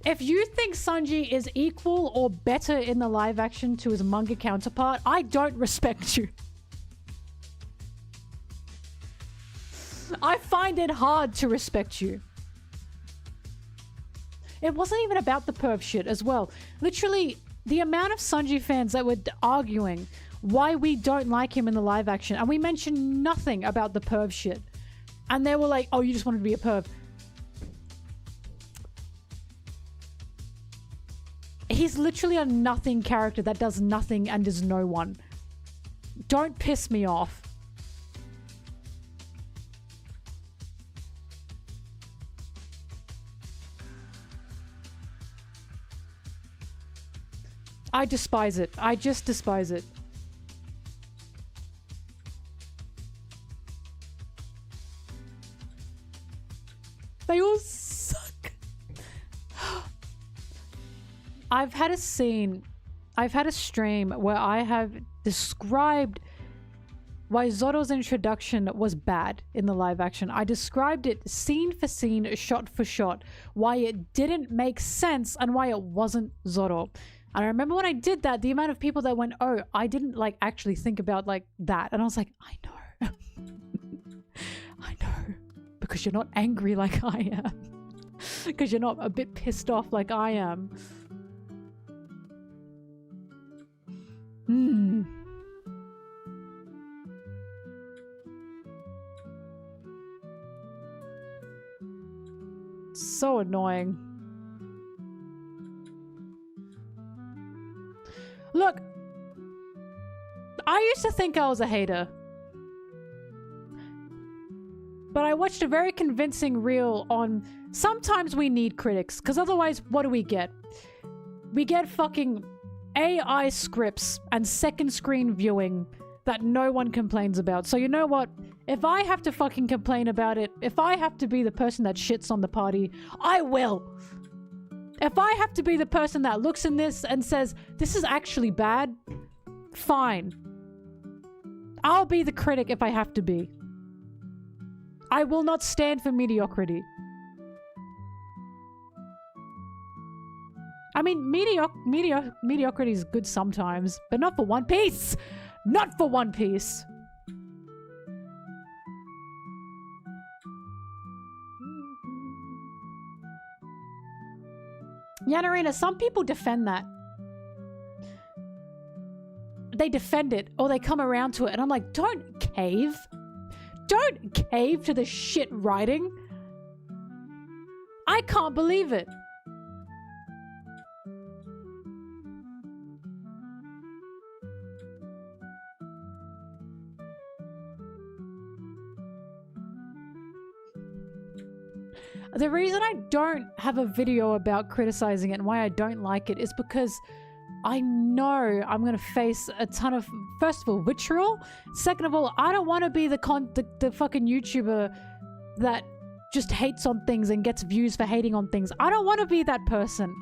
If you think Sanji is equal or better in the live action to his manga counterpart, I don't respect you. I find it hard to respect you. It wasn't even about the perv shit as well. Literally, the amount of Sanji fans that were arguing why we don't like him in the live action, and we mentioned nothing about the perv shit. And they were like, oh, you just wanted to be a perv. He's literally a nothing character that does nothing and is no one. Don't piss me off. I despise it. I just despise it. They all suck. I've had a stream where I have described why Zoro's introduction was bad in the live action. I described it scene for scene, shot for shot, why it didn't make sense and why it wasn't Zoro. And I remember when I did that, the amount of people that went, oh, I didn't like actually think about like that. And I was like, I know. I know. Because you're not angry like I am. Because you're not a bit pissed off like I am. So annoying. Look, I used to think I was a hater. But I watched a very convincing reel on sometimes we need critics, because otherwise what do we get? We get fucking AI scripts and second screen viewing that no one complains about. So you know what? If I have to fucking complain about it, if I have to be the person that shits on the party, I will. If I have to be the person that looks in this and says, this is actually bad, fine. I'll be the critic if I have to be. I will not stand for mediocrity. I mean, mediocrity is good sometimes, but not for One Piece! Not for One Piece! Yanarina, some people defend that. They defend it, or they come around to it, and I'm like, don't cave. Don't cave to the shit writing. I can't believe it. The reason I don't have a video about criticizing it and why I don't like it is because I know I'm going to face a ton of, first of all, vitriol. Second of all, I don't want to be the fucking YouTuber that just hates on things and gets views for hating on things. I don't want to be that person.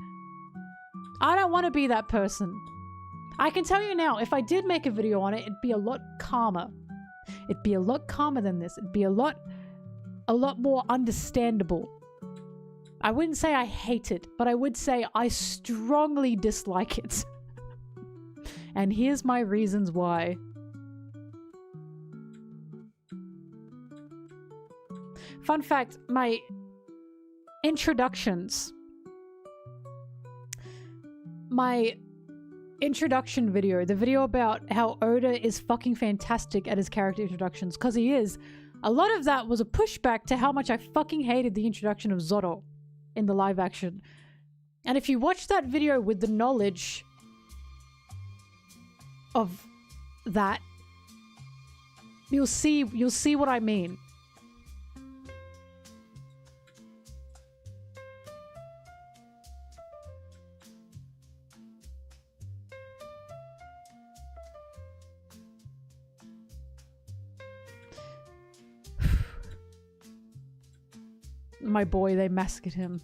I don't want to be that person. I can tell you now, if I did make a video on it, it'd be a lot calmer. It'd be a lot calmer than this. It'd be a lot more understandable. I wouldn't say I hate it, but I would say I strongly dislike it. And here's my reasons why. Fun fact, my introductions. My introduction video, the video about how Oda is fucking fantastic at his character introductions, because he is, a lot of that was a pushback to how much I fucking hated the introduction of Zoro in the live action. And if you watch that video with the knowledge of that, you'll see what I mean. My boy, they massacred him.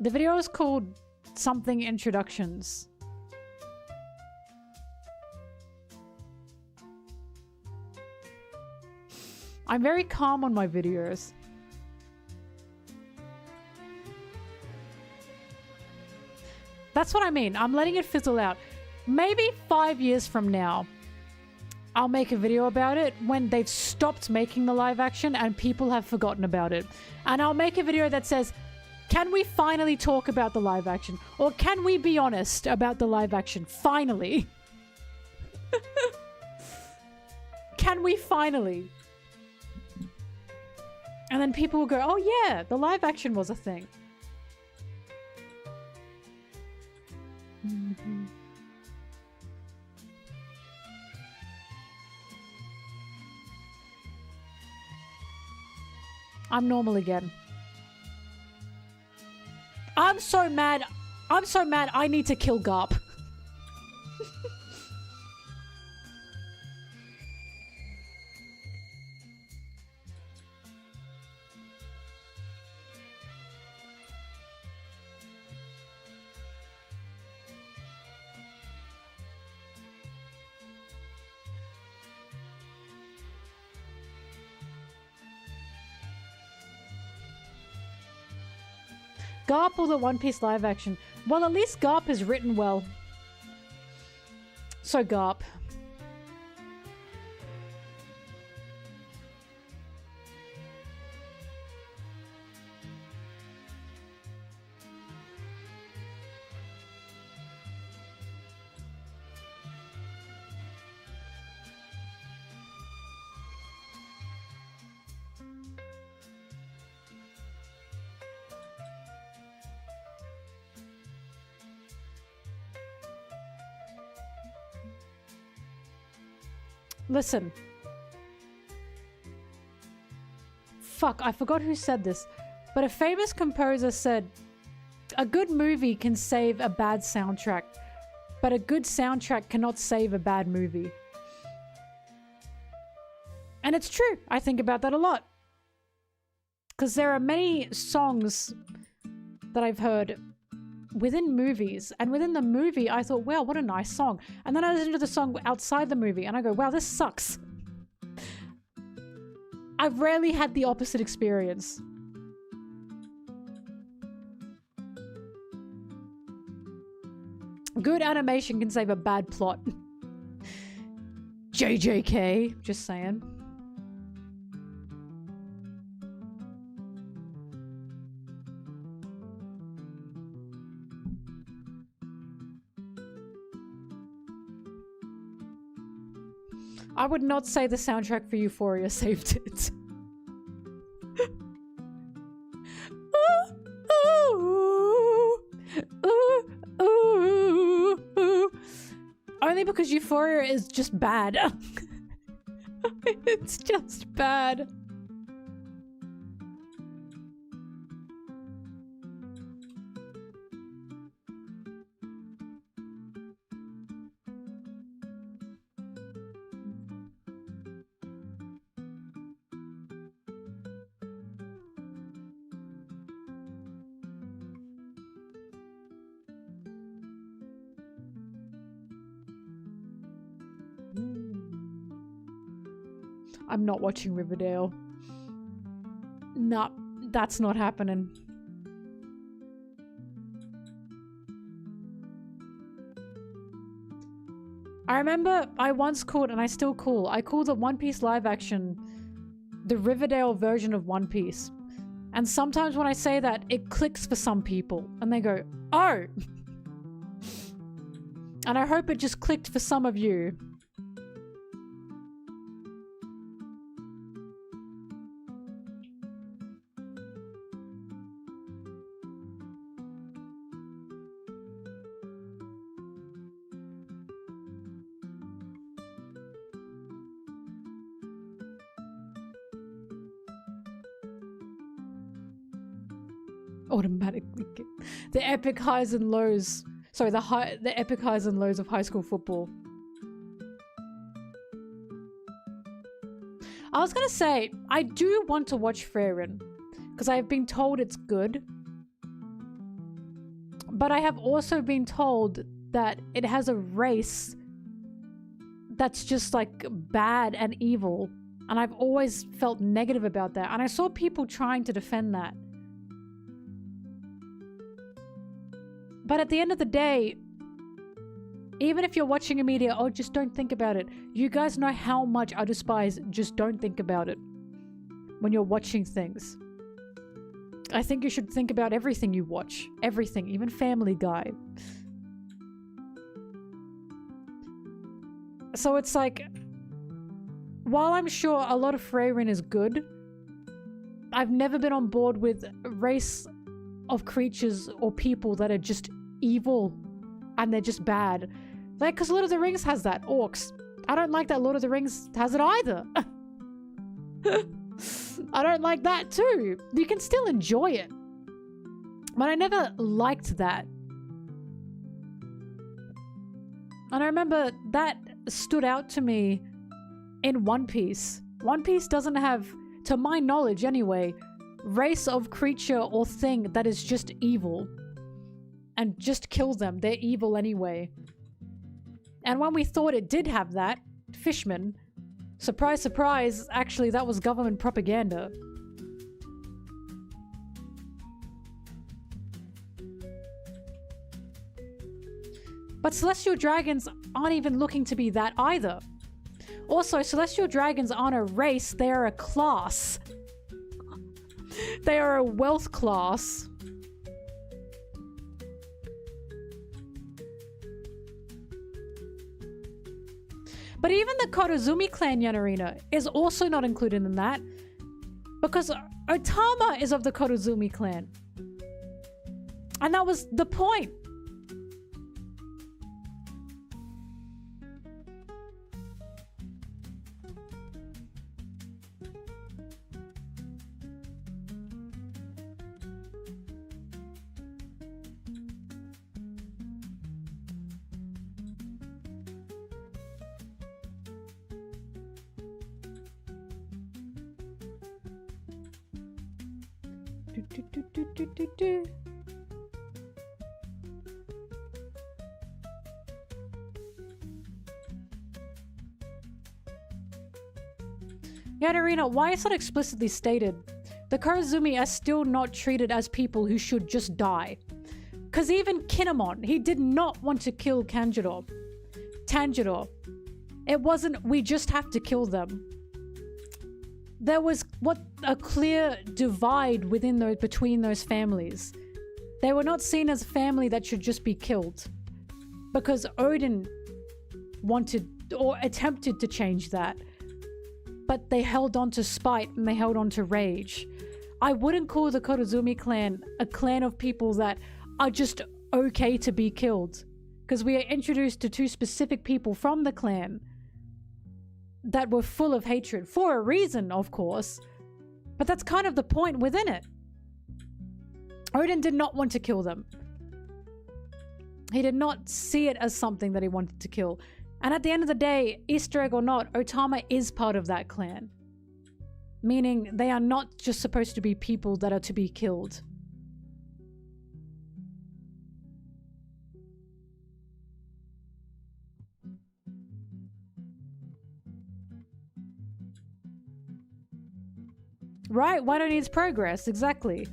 The video is called something introductions. I'm very calm on my videos. That's what I mean. I'm letting it fizzle out. Maybe 5 years from now, I'll make a video about it when they've stopped making the live action and people have forgotten about it. And I'll make a video that says, can we finally talk about the live action? Or can we be honest about the live action? Finally. Can we finally? And then people will go, oh yeah, the live action was a thing. Mm-hmm. I'm normal again. I'm so mad. I'm so mad I need to kill Garp. Garp or the One Piece live action? Well, at least Garp is written well. So Garp. Listen. Fuck, I forgot who said this. But a famous composer said, a good movie can save a bad soundtrack, but a good soundtrack cannot save a bad movie. And it's true. I think about that a lot. Because there are many songs that I've heard within movies, and within the movie I thought, wow, what a nice song, and then I listen to the song outside the movie and I go, wow, this sucks. I've rarely had the opposite experience. Good animation can save a bad plot. JJK, just saying. I would not say the soundtrack for Euphoria saved it. Only because Euphoria is just bad. It's just bad. I'm not watching Riverdale. Nah, that's not happening. I remember I once called, and I still call, I call the One Piece live action the Riverdale version of One Piece. And sometimes when I say that, it clicks for some people. And they go, oh! And I hope it just clicked for some of you. Automatically get the epic highs and lows. Sorry, the epic highs and lows of high school football. I was gonna say, I do want to watch Frieren, because I've been told it's good. But I have also been told that it has a race that's just like bad and evil. And I've always felt negative about that. And I saw people trying to defend that. But at the end of the day, even if you're watching a media, oh, just don't think about it. You guys know how much I despise just don't think about it when you're watching things. I think you should think about everything you watch. Everything, even Family Guy. So it's like, while I'm sure a lot of Freyrin is good, I've never been on board with a race of creatures or people that are just evil and they're just bad. Like, because Lord of the Rings has that, orcs. I don't like that Lord of the Rings has it either. I don't like that too. You can still enjoy it. But I never liked that. And I remember that stood out to me in One Piece. One Piece doesn't have, to my knowledge anyway, race of creature or thing that is just evil. And just kill them. They're evil anyway. And when we thought it did have that, fishmen, surprise, surprise, actually that was government propaganda. But celestial dragons aren't even looking to be that either. Also, celestial dragons aren't a race, they are a class. They are a wealth class. But even the Korozumi clan, Yanarina, is also not included in that. Because Otama is of the Korozumi clan. And that was the point. Yanarina, why is that explicitly stated? The Korozumi are still not treated as people who should just die. Because even Kinemon, he did not want to kill Tanjiro. It wasn't, we just have to kill them. There was a clear divide between those families. They were not seen as a family that should just be killed. Because Odin wanted or attempted to change that. But they held on to spite and they held on to rage. I wouldn't call the Korozumi clan a clan of people that are just okay to be killed. Because we are introduced to two specific people from the clan that were full of hatred. For a reason, of course. But that's kind of the point within it. Odin did not want to kill them. He did not see it as something that he wanted to kill. And at the end of the day, Easter egg or not, Otama is part of that clan. Meaning they are not just supposed to be people that are to be killed. Right, why don't it need progress? Exactly.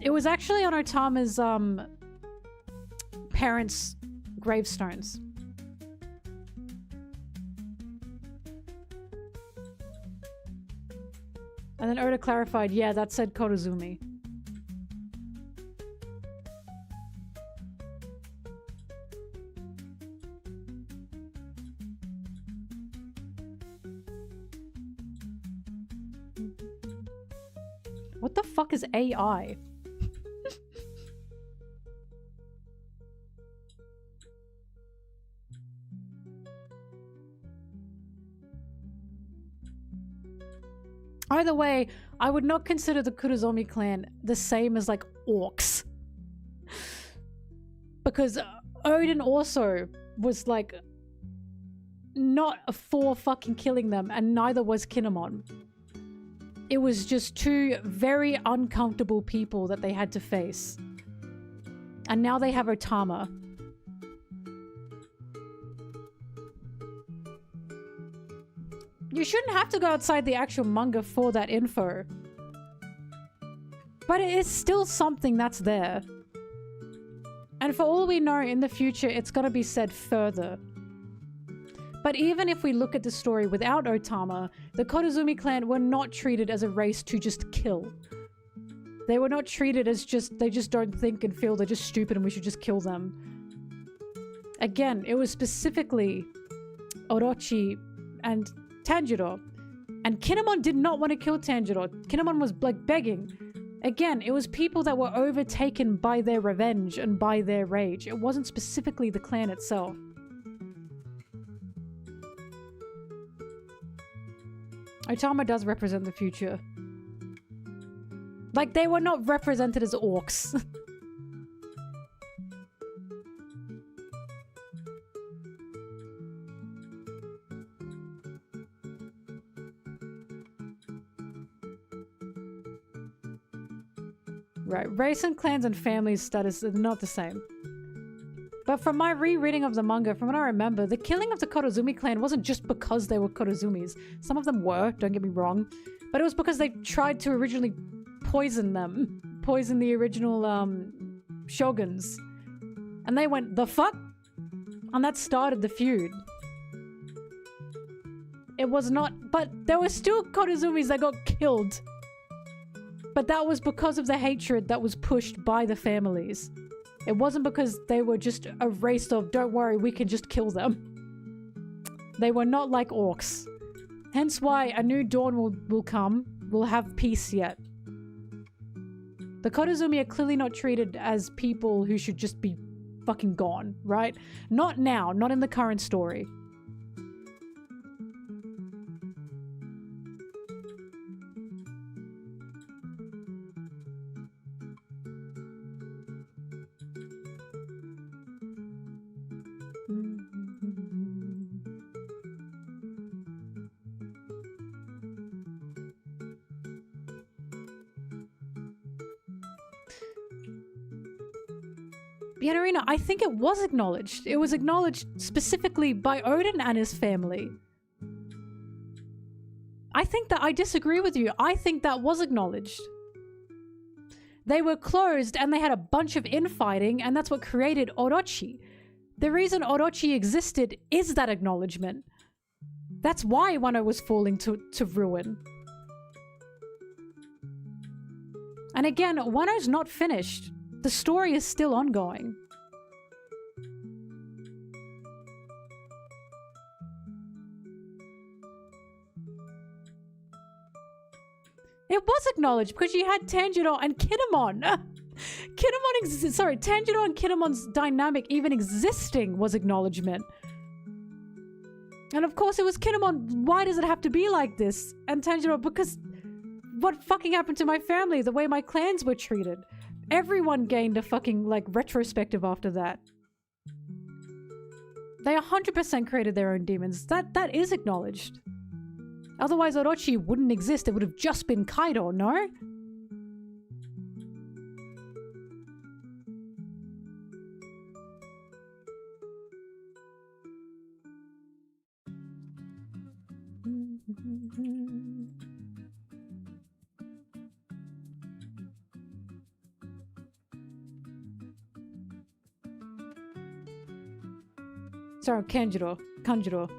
It was actually on Otama's parents' gravestones. And then Oda clarified, yeah, that said Korozumi. What the fuck is AI? Either way, I would not consider the Kurozomi clan the same as like orcs. Because Odin also was like not for fucking killing them, and neither was Kinemon. It was just two very uncomfortable people that they had to face. And now they have Otama. You shouldn't have to go outside the actual manga for that info. But it is still something that's there. And for all we know, in the future, it's gonna be said further. But even if we look at the story without Otama, the Korizumi clan were not treated as a race to just kill. They were not treated as they just don't think and feel they're just stupid and we should just kill them. Again, it was specifically Orochi and Tanjiro. And Kinemon did not want to kill Tanjiro. Kinemon was like begging. Again, it was people that were overtaken by their revenge and by their rage. It wasn't specifically the clan itself. Otama does represent the future. Like, they were not represented as orcs. Right, race and clans and family status are not the same. But from my rereading of the manga, from what I remember, the killing of the Korizumi clan wasn't just because they were Korizumis. Some of them were, don't get me wrong. But it was because they tried to originally poison them. Poison the original, shoguns. And they went, the fuck? And that started the feud. It was not- but there were still Korizumis that got killed. But that was because of the hatred that was pushed by the families. It wasn't because they were just a race of, don't worry, we can just kill them. They were not like orcs. Hence why a new dawn will come. We'll have peace yet. The Korizumi are clearly not treated as people who should just be fucking gone, right? Not now, not in the current story. Yanarina, I think it was acknowledged. It was acknowledged specifically by Odin and his family. I think that I disagree with you. I think that was acknowledged. They were closed and they had a bunch of infighting, and that's what created Orochi. The reason Orochi existed is that acknowledgement. That's why Wano was falling to ruin. And again, Wano's not finished. The story is still ongoing. It was acknowledged because you had Tanjiro and Kinemon. Tanjiro and Kinemon's dynamic even existing was acknowledgement. And of course it was Kinemon, why does it have to be like this? And Tanjiro, because what fucking happened to my family, the way my clans were treated? Everyone gained a fucking, like, retrospective after that. They 100% created their own demons. That is acknowledged. Otherwise Orochi wouldn't exist. It would have just been Kaido, no? Sorry, Kanjiro.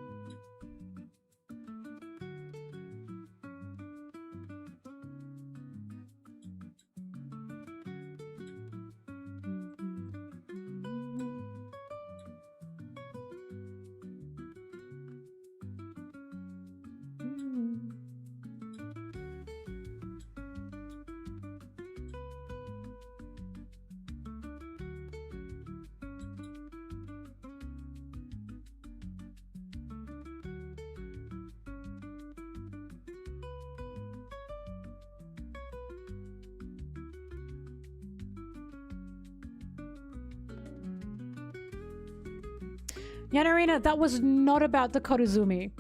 Yanarina, that was not about the Korozumi.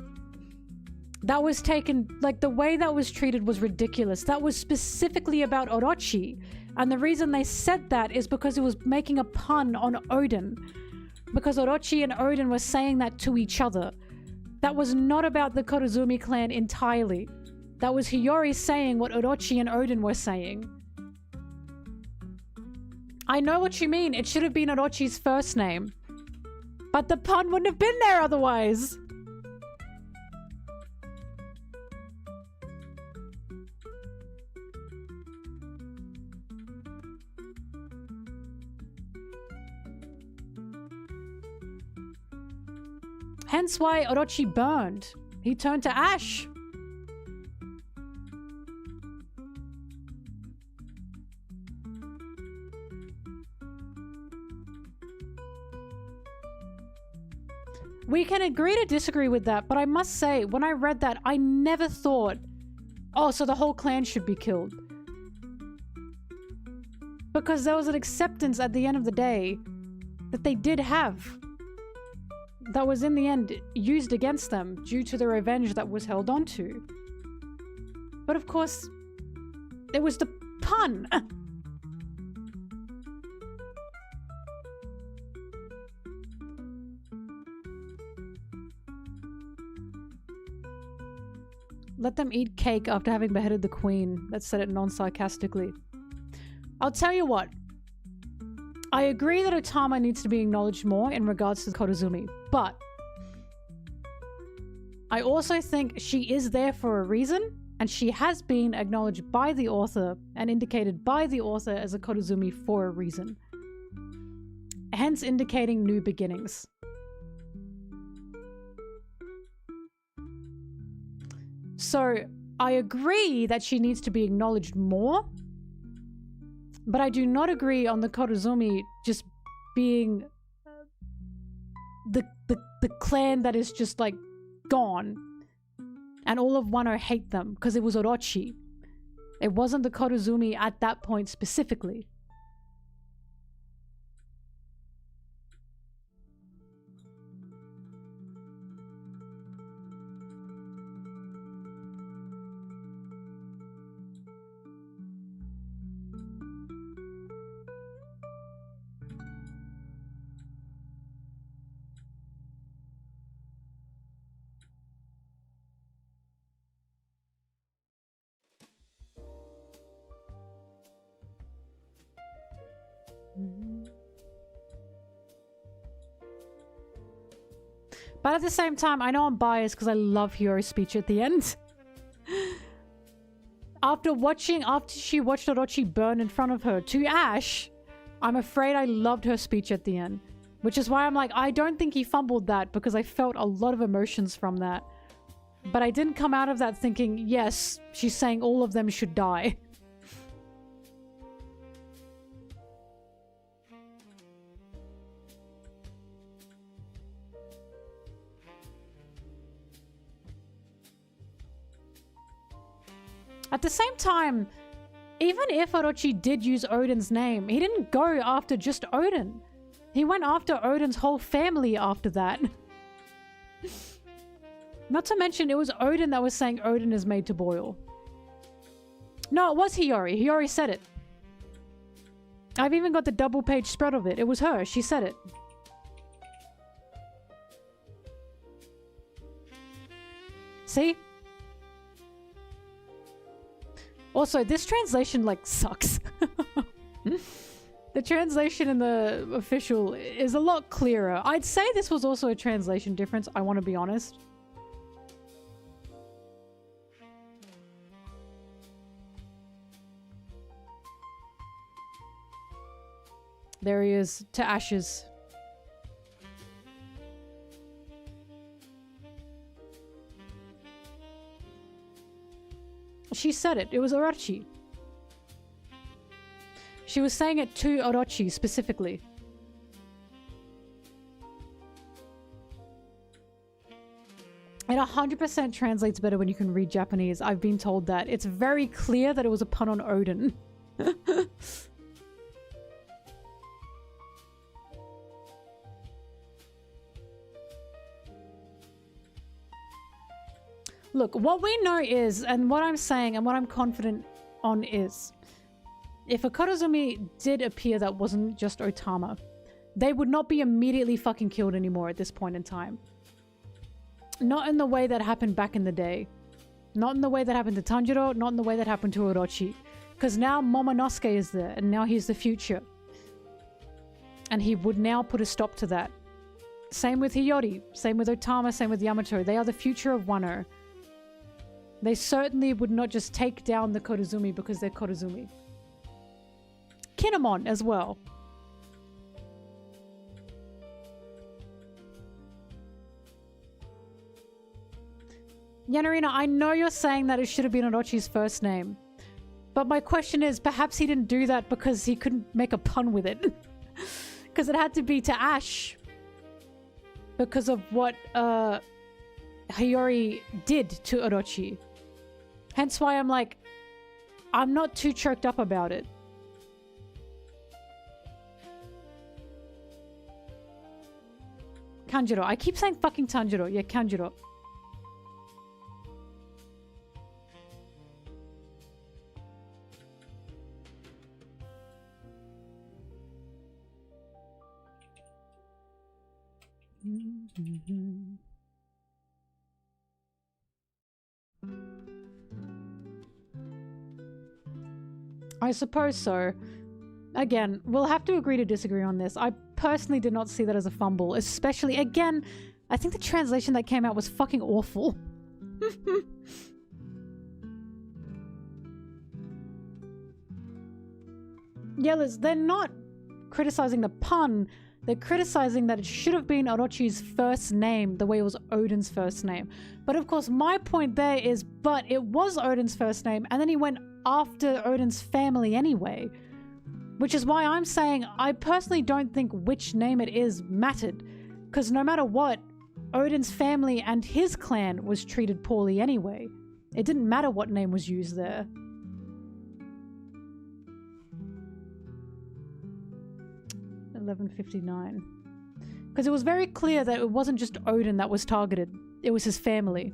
That was taken, like, the way that was treated was ridiculous. That was specifically about Orochi. And the reason they said that is because it was making a pun on Odin. Because Orochi and Odin were saying that to each other. That was not about the Korozumi clan entirely. That was Hiyori saying what Orochi and Odin were saying. I know what you mean. It should have been Orochi's first name. But the pun wouldn't have been there otherwise. Hence why Orochi burned. He turned to ash. We can agree to disagree with that, but I must say, when I read that, I never thought, oh, so the whole clan should be killed. Because there was an acceptance at the end of the day that they did have. That was in the end used against them due to the revenge that was held onto. But of course, it was the pun. Let them eat cake after having beheaded the queen. That said it non-sarcastically. I'll tell you what. I agree that Otama needs to be acknowledged more in regards to Korozumi, but I also think she is there for a reason, and she has been acknowledged by the author and indicated by the author as a Korozumi for a reason. Hence indicating new beginnings. So, I agree that she needs to be acknowledged more, but I do not agree on the Korozumi just being the clan that is just like gone. And all of Wano hate them because it was Orochi. It wasn't the Korozumi at that point specifically. But at the same time, I know I'm biased because I love Hiyori's speech at the end. After she watched Orochi burn in front of her to ash, I'm afraid I loved her speech at the end. Which is why I'm like, I don't think he fumbled that because I felt a lot of emotions from that. But I didn't come out of that thinking, yes, she's saying all of them should die. At the same time, even if Orochi did use Odin's name, he didn't go after just Odin. He went after Odin's whole family after that. Not to mention, it was Odin that was saying Odin is made to boil. No, it was Hiyori. Hiyori said it. I've even got the double-page spread of it. It was her. She said it. See? Also, this translation, like, sucks. The translation in the official is a lot clearer. I'd say this was also a translation difference, I want to be honest. There he is, to ashes. She said it. It was Orochi. She was saying it to Orochi specifically. It 100% translates better when you can read Japanese. I've been told that. It's very clear that it was a pun on Odin. Look, what we know is, and what I'm saying and what I'm confident on is, if a Korozumi did appear that wasn't just Otama, they would not be immediately fucking killed anymore at this point in time. Not in the way that happened back in the day. Not in the way that happened to Tanjiro, not in the way that happened to Orochi. Because now Momonosuke is there, and now he's the future. And he would now put a stop to that. Same with Hiyori, same with Otama, same with Yamato. They are the future of Wano. They certainly would not just take down the Korozumi because they're Korozumi. Kinemon as well. Yanarina, I know you're saying that it should have been Orochi's first name. But my question is, perhaps he didn't do that because he couldn't make a pun with it. Because it had to be to Ash. Because of what Hiyori did to Orochi. Hence why I'm like, I'm not too choked up about it. Kanjiro. I keep saying fucking Tanjiro. Yeah, Kanjiro. I suppose so. Again, we'll have to agree to disagree on this. I personally did not see that as a fumble, especially, again, I think the translation that came out was fucking awful. Yeah, Liz, they're not criticizing the pun. They're criticizing that it should have been Orochi's first name the way it was Odin's first name. But of course, my point there is, but it was Odin's first name, and then he went after Odin's family anyway. Which is why I'm saying I personally don't think which name it is mattered. Because no matter what, Odin's family and his clan was treated poorly anyway. It didn't matter what name was used there. $11.59. Because it was very clear that it wasn't just Odin that was targeted. It was his family.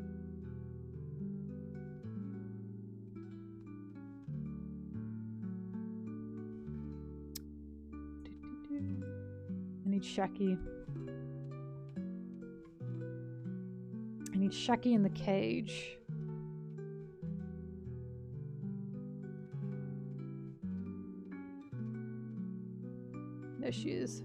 I need Shaki. I need Shaki in the cage. There she is.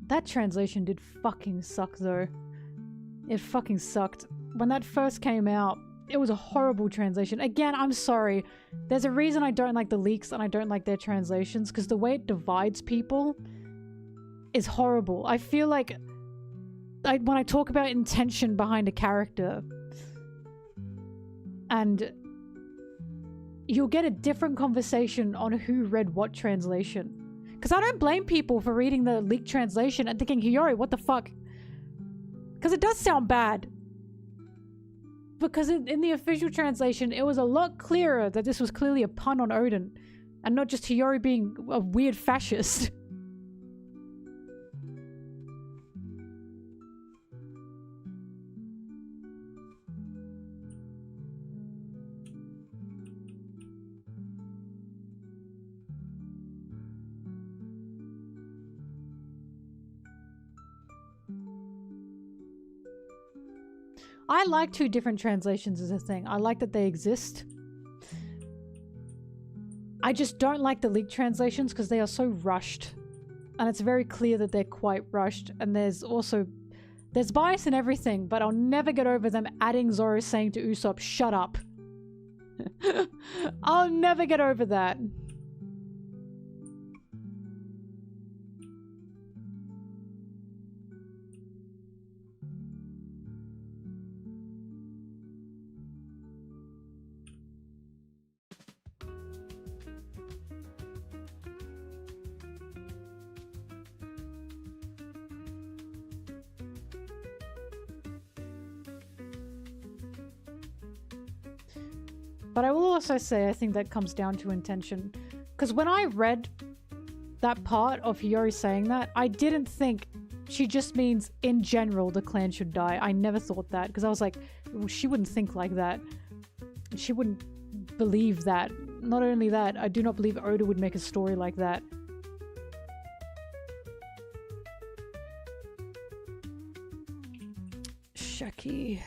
That translation did fucking suck though. It fucking sucked. When that first came out, it was a horrible translation. Again, I'm sorry. There's a reason I don't like the leaks and I don't like their translations, because the way it divides people is horrible. I feel like when I talk about intention behind a character, and you'll get a different conversation on who read what translation. Because I don't blame people for reading the leaked translation and thinking, Hiyori, what the fuck? Because it does sound bad. Because in the official translation, it was a lot clearer that this was clearly a pun on Odin. And not just Hiyori being a weird fascist. I like two different translations as a thing. I like that they exist. I just don't like the leaked translations because they are so rushed. And it's very clear that they're quite rushed. And there's bias in everything, but I'll never get over them adding Zoro saying to Usopp, shut up. I'll never get over that. But I will also say I think that comes down to intention. Because when I read that part of Hiyori saying that, I didn't think she just means in general the clan should die. I never thought that, because I was like, well, she wouldn't think like that. She wouldn't believe that. Not only that, I do not believe Oda would make a story like that. Shaki.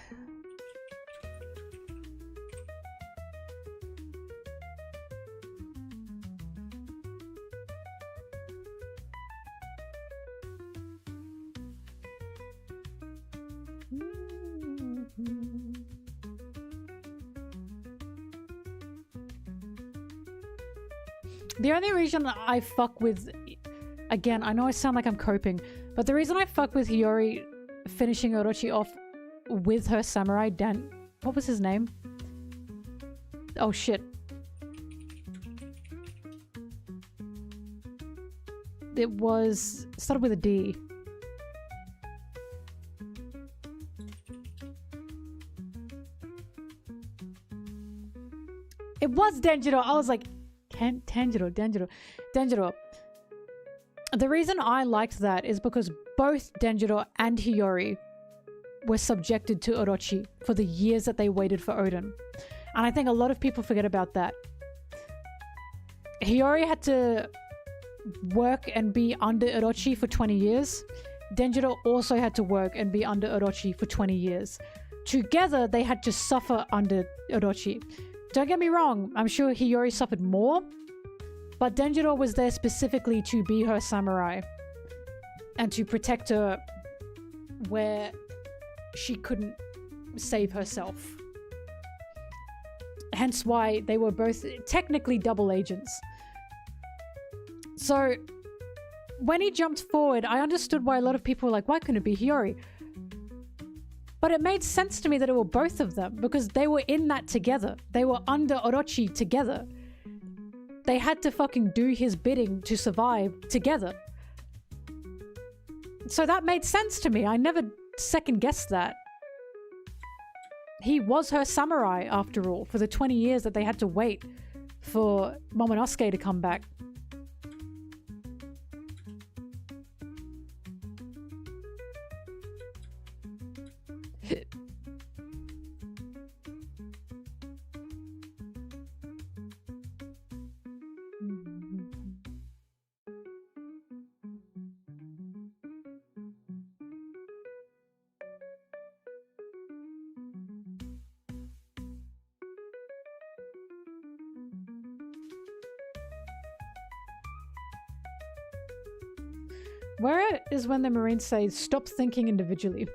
The only reason I fuck with... Again, I know I sound like I'm coping, but the reason I fuck with Hiyori finishing Orochi off with her samurai Dan... What was his name? Oh shit. It was... started with a D. It was Denjiro. I was like... Denjiro. The reason I liked that is because both Denjiro and Hiyori were subjected to Orochi for the years that they waited for Odin. And I think a lot of people forget about that. Hiyori had to work and be under Orochi for 20 years. Denjiro also had to work and be under Orochi for 20 years. Together, they had to suffer under Orochi. Don't get me wrong, I'm sure Hiyori suffered more, but Denjiro was there specifically to be her samurai and to protect her where she couldn't save herself. Hence why they were both technically double agents. So when he jumped forward, I understood why a lot of people were like, why couldn't it be Hiyori? But it made sense to me that it were both of them because they were in that together. They were under Orochi together. They had to fucking do his bidding to survive together. So that made sense to me. I never second guessed that. He was her samurai after all for the 20 years that they had to wait for Momonosuke to come back. Where is when the Marines say, stop thinking individually?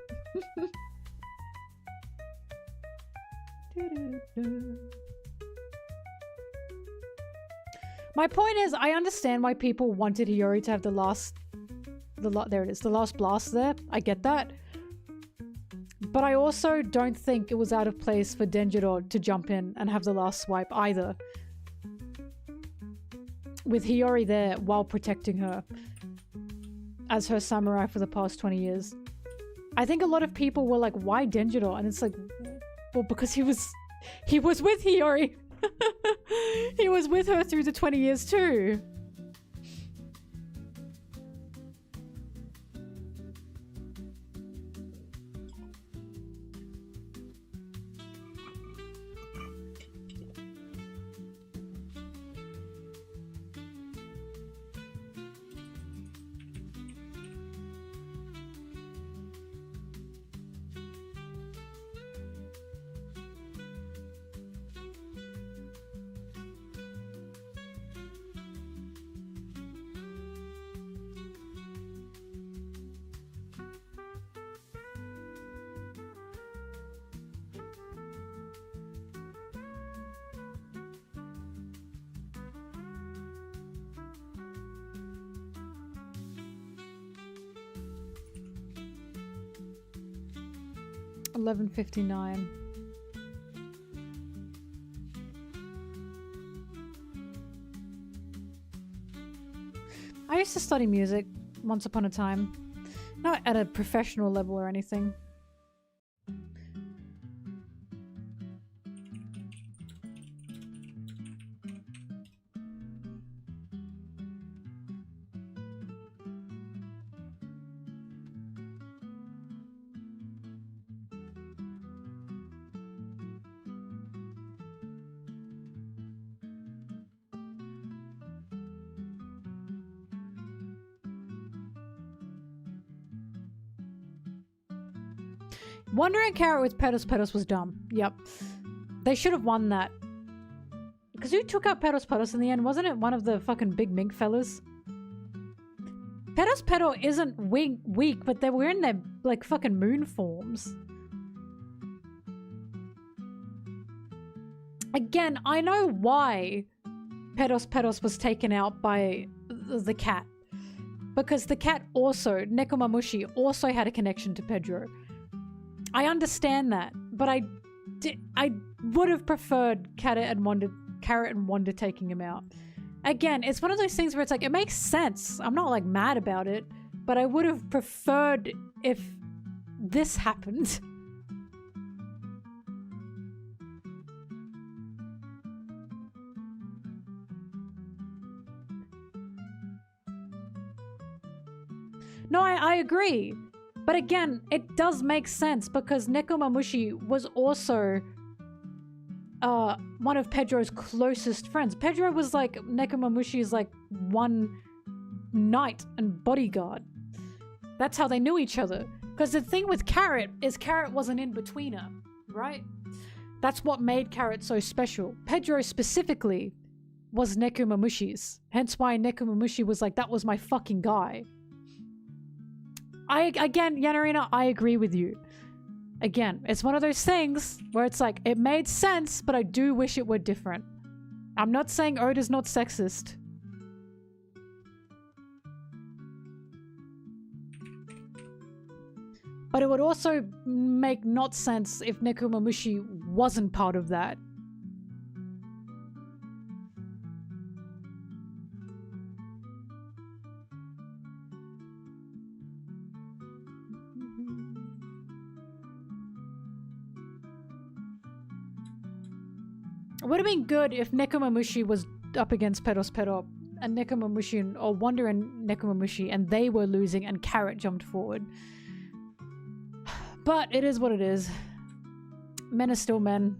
My point is, I understand why people wanted Hiyori to have the last blast there. I get that. But I also don't think it was out of place for Denjiro to jump in and have the last swipe either. With Hiyori there while protecting her as her samurai for the past 20 years. I think a lot of people were like, why Denjiro? And it's like, well, because he was with Hiyori. He was with her through the 20 years too. $11.59. I used to study music once upon a time. Not at a professional level or anything. Wonder and Carrot with Pedos Pedos was dumb. Yep. They should have won that. Because who took out Pedos Pedos in the end? Wasn't it one of the fucking big mink fellas? Pedos Pedo isn't weak, but they were in their, like, fucking moon forms. Again, I know why Pedos Pedos was taken out by the cat. Because the cat also, Nekomamushi, also had a connection to Pedro. I understand that, but I would have preferred Carrot and Wanda taking him out. Again, it's one of those things where it's like, it makes sense. I'm not like mad about it, but I would have preferred if this happened. No, I agree. But again, it does make sense because Nekomamushi was also one of Pedro's closest friends. Pedro was like Nekomamushi's like one knight and bodyguard. That's how they knew each other. Because the thing with Carrot is Carrot was an in-betweener, right? That's what made Carrot so special. Pedro specifically was Nekomamushi's. Hence why Nekomamushi was like, that was my fucking guy. Again, Yanarina, I agree with you. Again, it's one of those things where it's like, it made sense, but I do wish it were different. I'm not saying Oda's not sexist. But it would also make not sense if Nekomamushi wasn't part of that. It would have been good if Nekomamushi was up against Pedos Pedo and Nekomamushi or Wanda and Nekomamushi and they were losing and Carrot jumped forward. But it is what it is. Men are still men.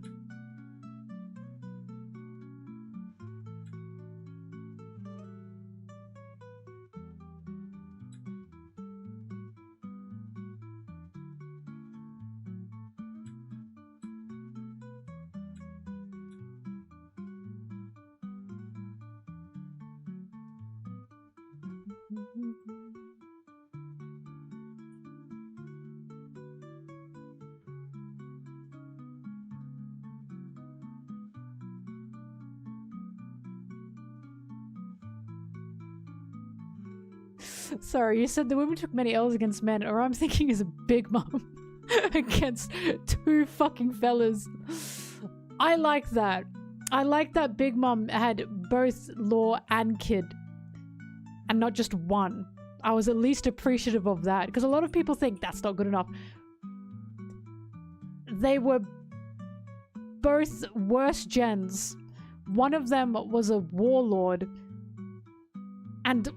Sorry, you said the women took many L's against men, or I'm thinking is a big mom against two fucking fellas. I like that. I like that Big Mom had both Law and Kid. And not just one. I was at least appreciative of that. Because a lot of people think that's not good enough. They were both worse gens. One of them was a warlord. And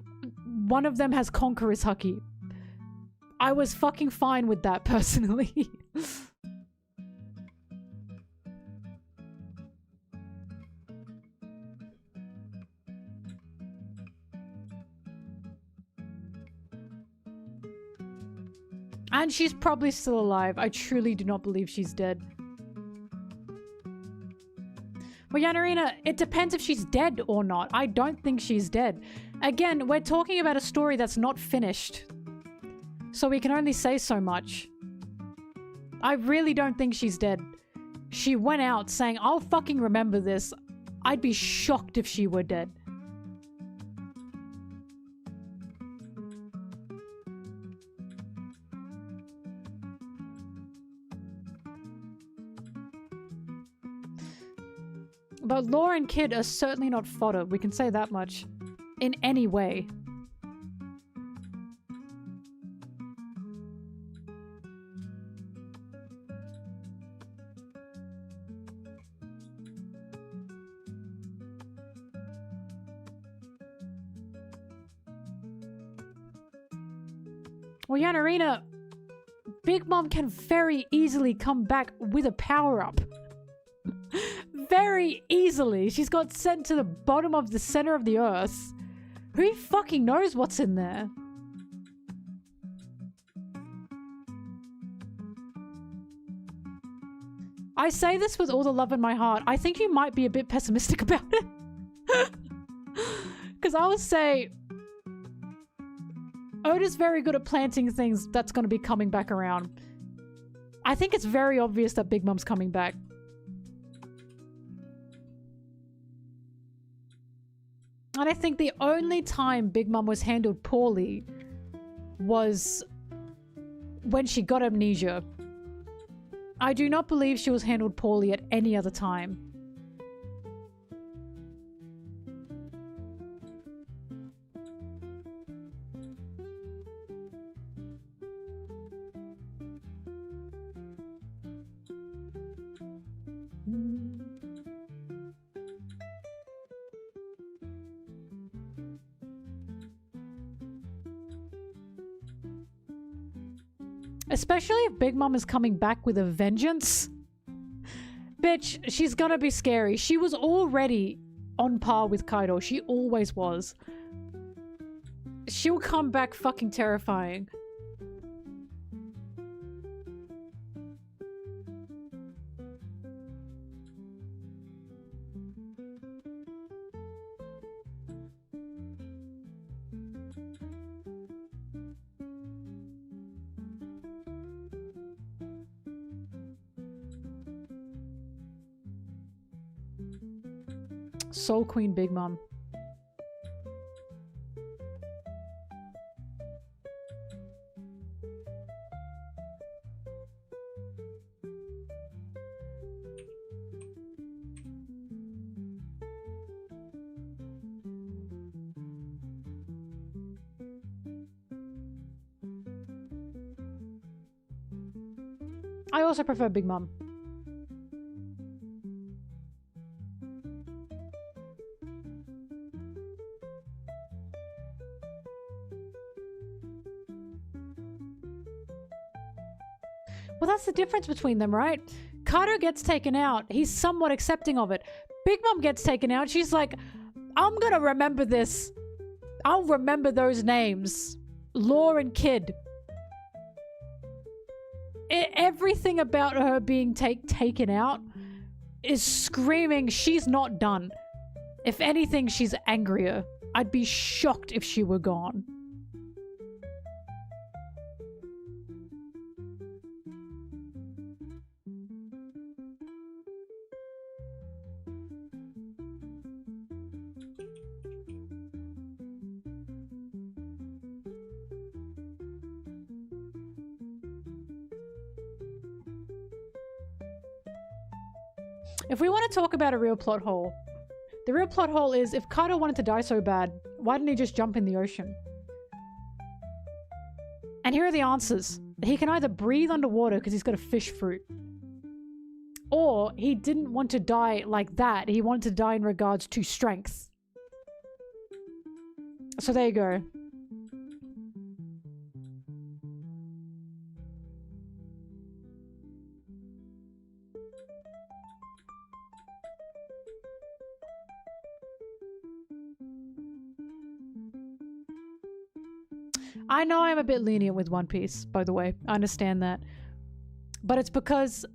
one of them has Conqueror's Haki. I was fucking fine with that, personally. And she's probably still alive. I truly do not believe she's dead. Well, Yanarina, it depends if she's dead or not. I don't think she's dead. Again, we're talking about a story that's not finished. So we can only say so much. I really don't think she's dead. She went out saying, I'll fucking remember this. I'd be shocked if she were dead. But Law and Kid are certainly not fodder, we can say that much. In any way. Well, Yanarina, Big Mom can very easily come back with a power-up. Very easily. She's got sent to the bottom of the center of the earth. Who fucking knows what's in there? I say this with all the love in my heart. I think you might be a bit pessimistic about it. Because I would say Oda's very good at planting things that's going to be coming back around. I think it's very obvious that Big Mom's coming back. And I think the only time Big Mom was handled poorly was when she got amnesia. I do not believe she was handled poorly at any other time. Especially if Big Mom is coming back with a vengeance. Bitch, she's gonna be scary. She was already on par with Kaido. She always was. She'll come back fucking terrifying. Soul Queen Big Mom. I also prefer Big Mom. Well, that's the difference between them, right? Kaido gets taken out. He's somewhat accepting of it. Big Mom gets taken out. She's like, I'm gonna remember this. I'll remember those names. Law and Kid. Everything about her being taken out is screaming she's not done. If anything, she's angrier. I'd be shocked if she were gone. If we want to talk about a real plot hole, the real plot hole is if Kaido wanted to die so bad, why didn't he just jump in the ocean? And here are the answers. He can either breathe underwater because he's got a fish fruit, or he didn't want to die like that. He wanted to die in regards to strength. So there you go. I know I'm a bit lenient with One Piece, by the way. I understand that. But it's because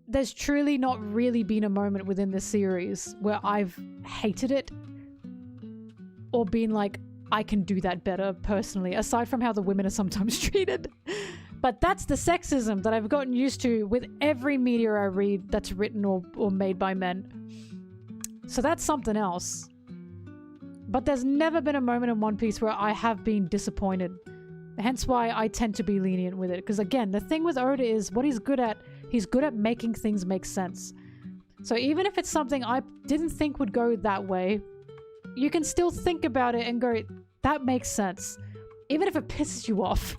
there's truly not really been a moment within this series where I've hated it or been like, I can do that better personally, aside from how the women are sometimes treated. But that's the sexism that I've gotten used to with every media I read that's written or made by men. So that's something else. But there's never been a moment in One Piece where I have been disappointed. Hence why I tend to be lenient with it. Because again, the thing with Oda is what he's good at making things make sense. So even if it's something I didn't think would go that way, you can still think about it and go, that makes sense. Even if it pisses you off.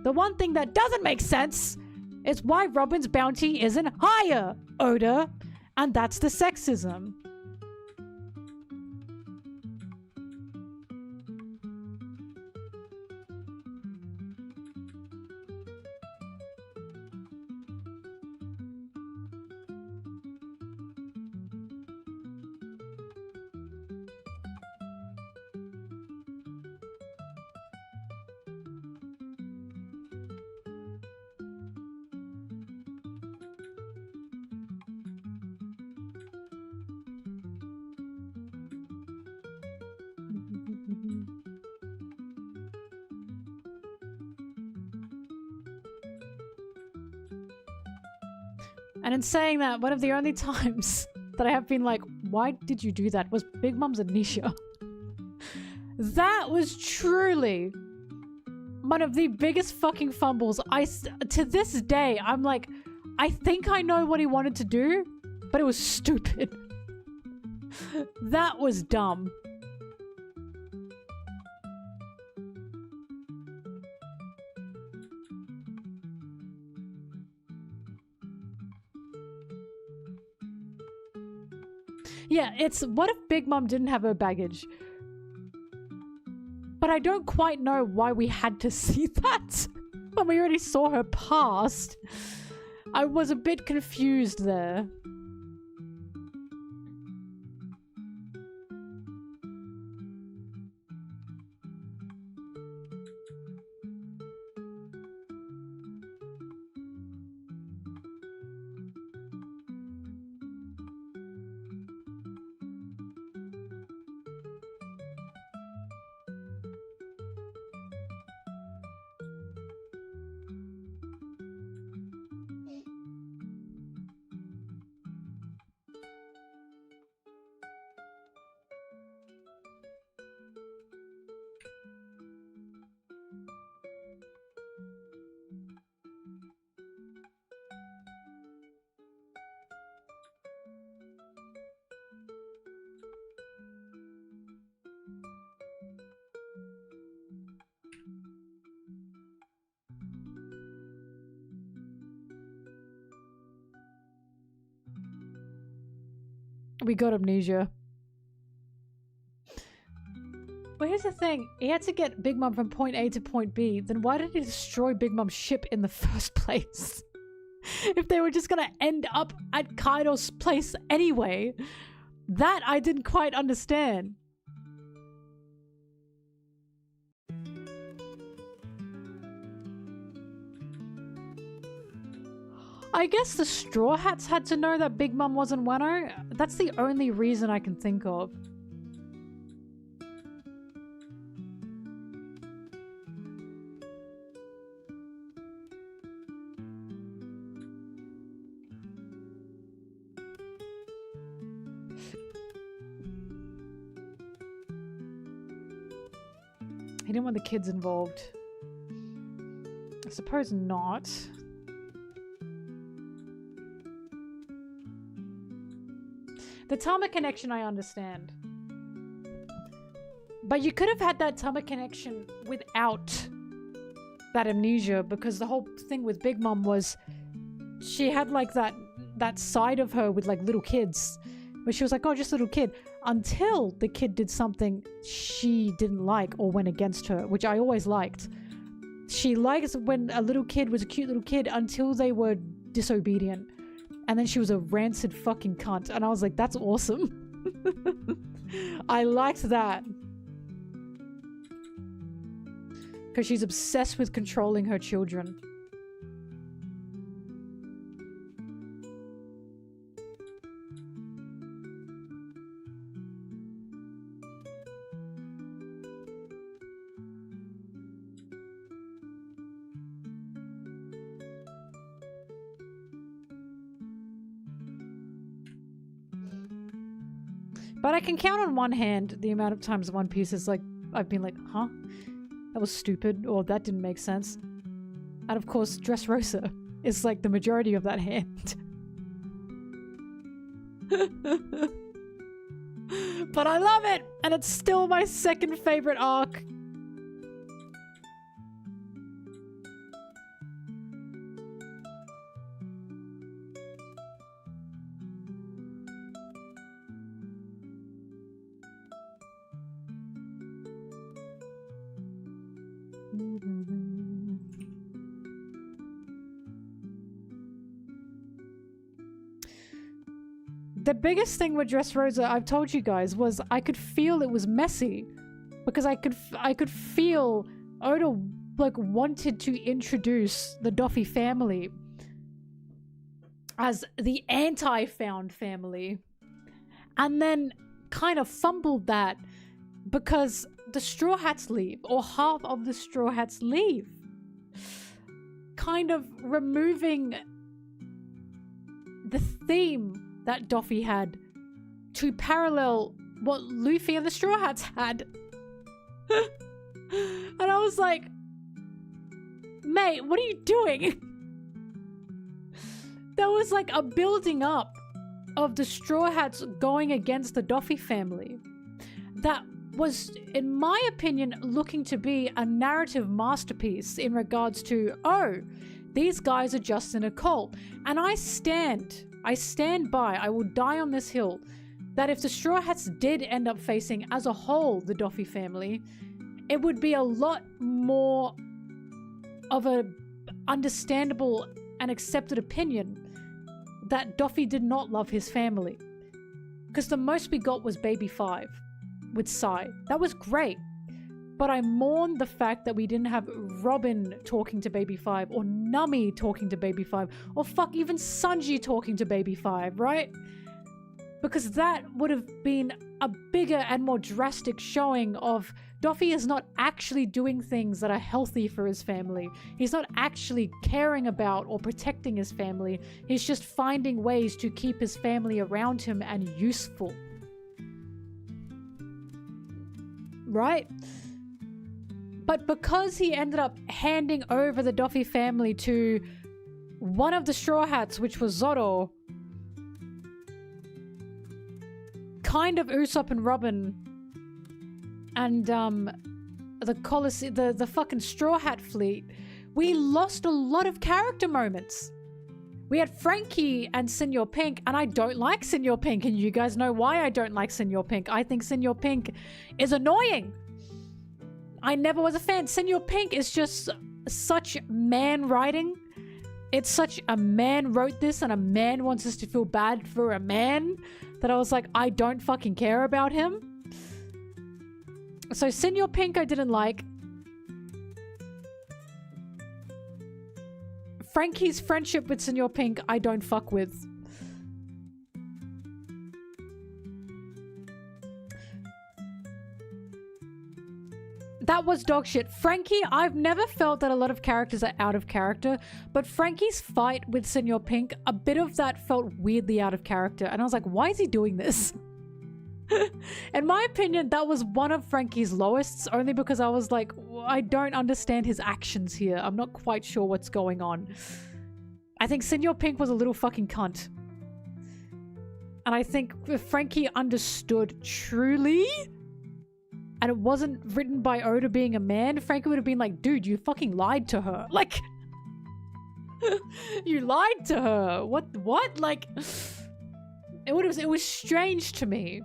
The one thing that doesn't make sense is why Robin's bounty isn't higher, Oda. And that's the sexism. And in saying that, one of the only times that I have been like, why did you do that, was Big Mom's amnesia. That was truly one of the biggest fucking fumbles. To this day, I'm like, I think I know what he wanted to do, but it was stupid. That was dumb. Yeah, it's what if Big Mom didn't have her baggage? But I don't quite know why we had to see that when we already saw her past. I was a bit confused there. We got amnesia. But here's the thing. He had to get Big Mom from point A to point B. Then why did he destroy Big Mom's ship in the first place? If they were just gonna end up at Kaido's place anyway. That I didn't quite understand. I guess the Straw Hats had to know that Big Mom wasn't Wano. That's the only reason I can think of. He didn't want the kids involved. I suppose not. The Tama connection I understand. But you could have had that Tama connection without that amnesia, because the whole thing with Big Mom was she had like that side of her with like little kids where she was like, oh, just a little kid, until the kid did something she didn't like or went against her, which I always liked. She likes when a little kid was a cute little kid until they were disobedient. And then she was a rancid fucking cunt. And I was like, that's awesome. I liked that. Because she's obsessed with controlling her children. But I can count on one hand the amount of times One Piece is like, I've been like, huh? That was stupid, or that didn't make sense. And of course, Dressrosa is like the majority of that hand. But I love it! And it's still my second favorite arc. The biggest thing with Dressrosa, I've told you guys, was I could feel it was messy. Because I could feel Oda like wanted to introduce the Doffy family as the anti-found family. And then kind of fumbled that because the Straw Hats leave, or half of the Straw Hats leave. Kind of removing the theme that Doffy had to parallel what Luffy and the Straw Hats had. And I was like, mate, what are you doing? There was like a building up of the Straw Hats going against the Doffy family that was, in my opinion, looking to be a narrative masterpiece in regards to, oh, these guys are just in a cult. And I stand by, I will die on this hill, that if the Straw Hats did end up facing as a whole the Doffy family, it would be a lot more of a understandable and accepted opinion that Doffy did not love his family. Because the most we got was Baby 5 with Sai. That was great. But I mourn the fact that we didn't have Robin talking to Baby 5, or Nami talking to Baby 5, or fuck, even Sanji talking to Baby 5, right? Because that would have been a bigger and more drastic showing of Doffy is not actually doing things that are healthy for his family. He's not actually caring about or protecting his family. He's just finding ways to keep his family around him and useful. Right? But because he ended up handing over the Doffy family to one of the Straw Hats, which was Zoro, kind of Usopp and Robin, and the fucking Straw Hat fleet, we lost a lot of character moments. We had Frankie and Senor Pink, and I don't like Senor Pink, and you guys know why I don't like Senor Pink. I think Senor Pink is annoying. I never was a fan. Senor Pink is just such man writing. It's such a man wrote this and a man wants us to feel bad for a man that I was like, I don't fucking care about him. So Senor Pink I didn't like. Frankie's friendship with Senor Pink I don't fuck with. That was dog shit. Frankie, I've never felt that a lot of characters are out of character, but Frankie's fight with Senor Pink, a bit of that felt weirdly out of character. And I was like, why is he doing this? In my opinion, that was one of Frankie's lowest, only because I was like, I don't understand his actions here. I'm not quite sure what's going on. I think Senor Pink was a little fucking cunt. And I think if Frankie understood truly, and it wasn't written by Oda being a man, Frankie would have been like, dude, you fucking lied to her. Like, you lied to her. What? Like, it was strange to me.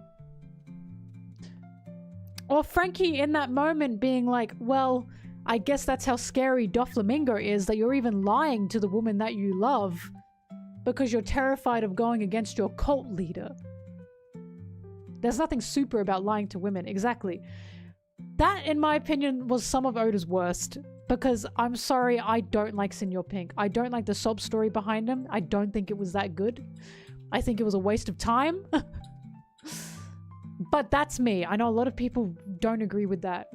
Or Frankie in that moment being like, well, I guess that's how scary Doflamingo is, that you're even lying to the woman that you love because you're terrified of going against your cult leader. There's nothing super about lying to women. Exactly. That, in my opinion, was some of Oda's worst. Because, I'm sorry, I don't like Senor Pink. I don't like the sob story behind him. I don't think it was that good. I think it was a waste of time. But that's me. I know a lot of people don't agree with that.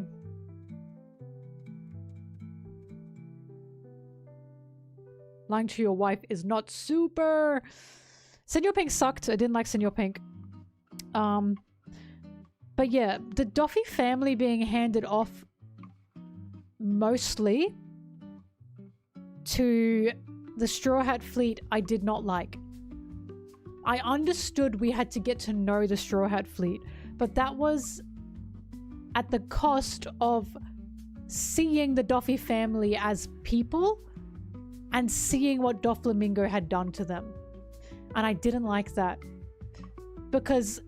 Lying to your wife is not super. Senor Pink sucked. I didn't like Senor Pink. But yeah, the Doffy family being handed off mostly to the Straw Hat fleet, I did not like. I understood we had to get to know the Straw Hat fleet, but that was at the cost of seeing the Doffy family as people and seeing what Doflamingo had done to them. And I didn't like that. Because,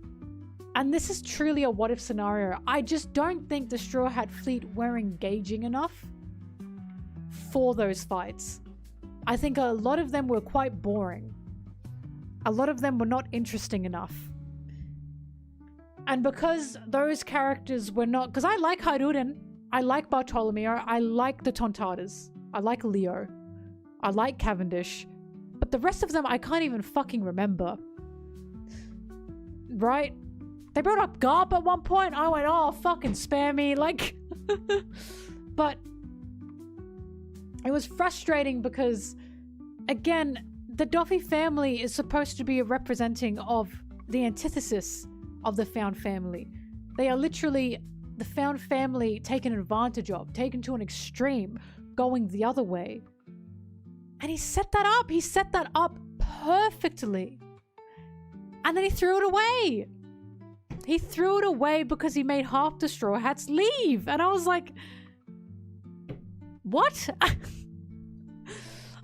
and this is truly a what if scenario, I just don't think the Straw Hat fleet were engaging enough for those fights. I think a lot of them were quite boring. A lot of them were not interesting enough. And because those characters were not, because I like Haruren, I like Bartolomeo, I like the Tontadas, I like Leo, I like Cavendish, but the rest of them I can't even fucking remember. Right? They brought up Garp at one point. I went, oh, fucking spare me. Like, but it was frustrating because, again, the Duffy family is supposed to be a representing of the antithesis of the found family. They are literally the found family taken advantage of, taken to an extreme, going the other way. And he set that up. He set that up perfectly. And then he threw it away. He threw it away because he made half the Straw Hats leave. And I was like, what?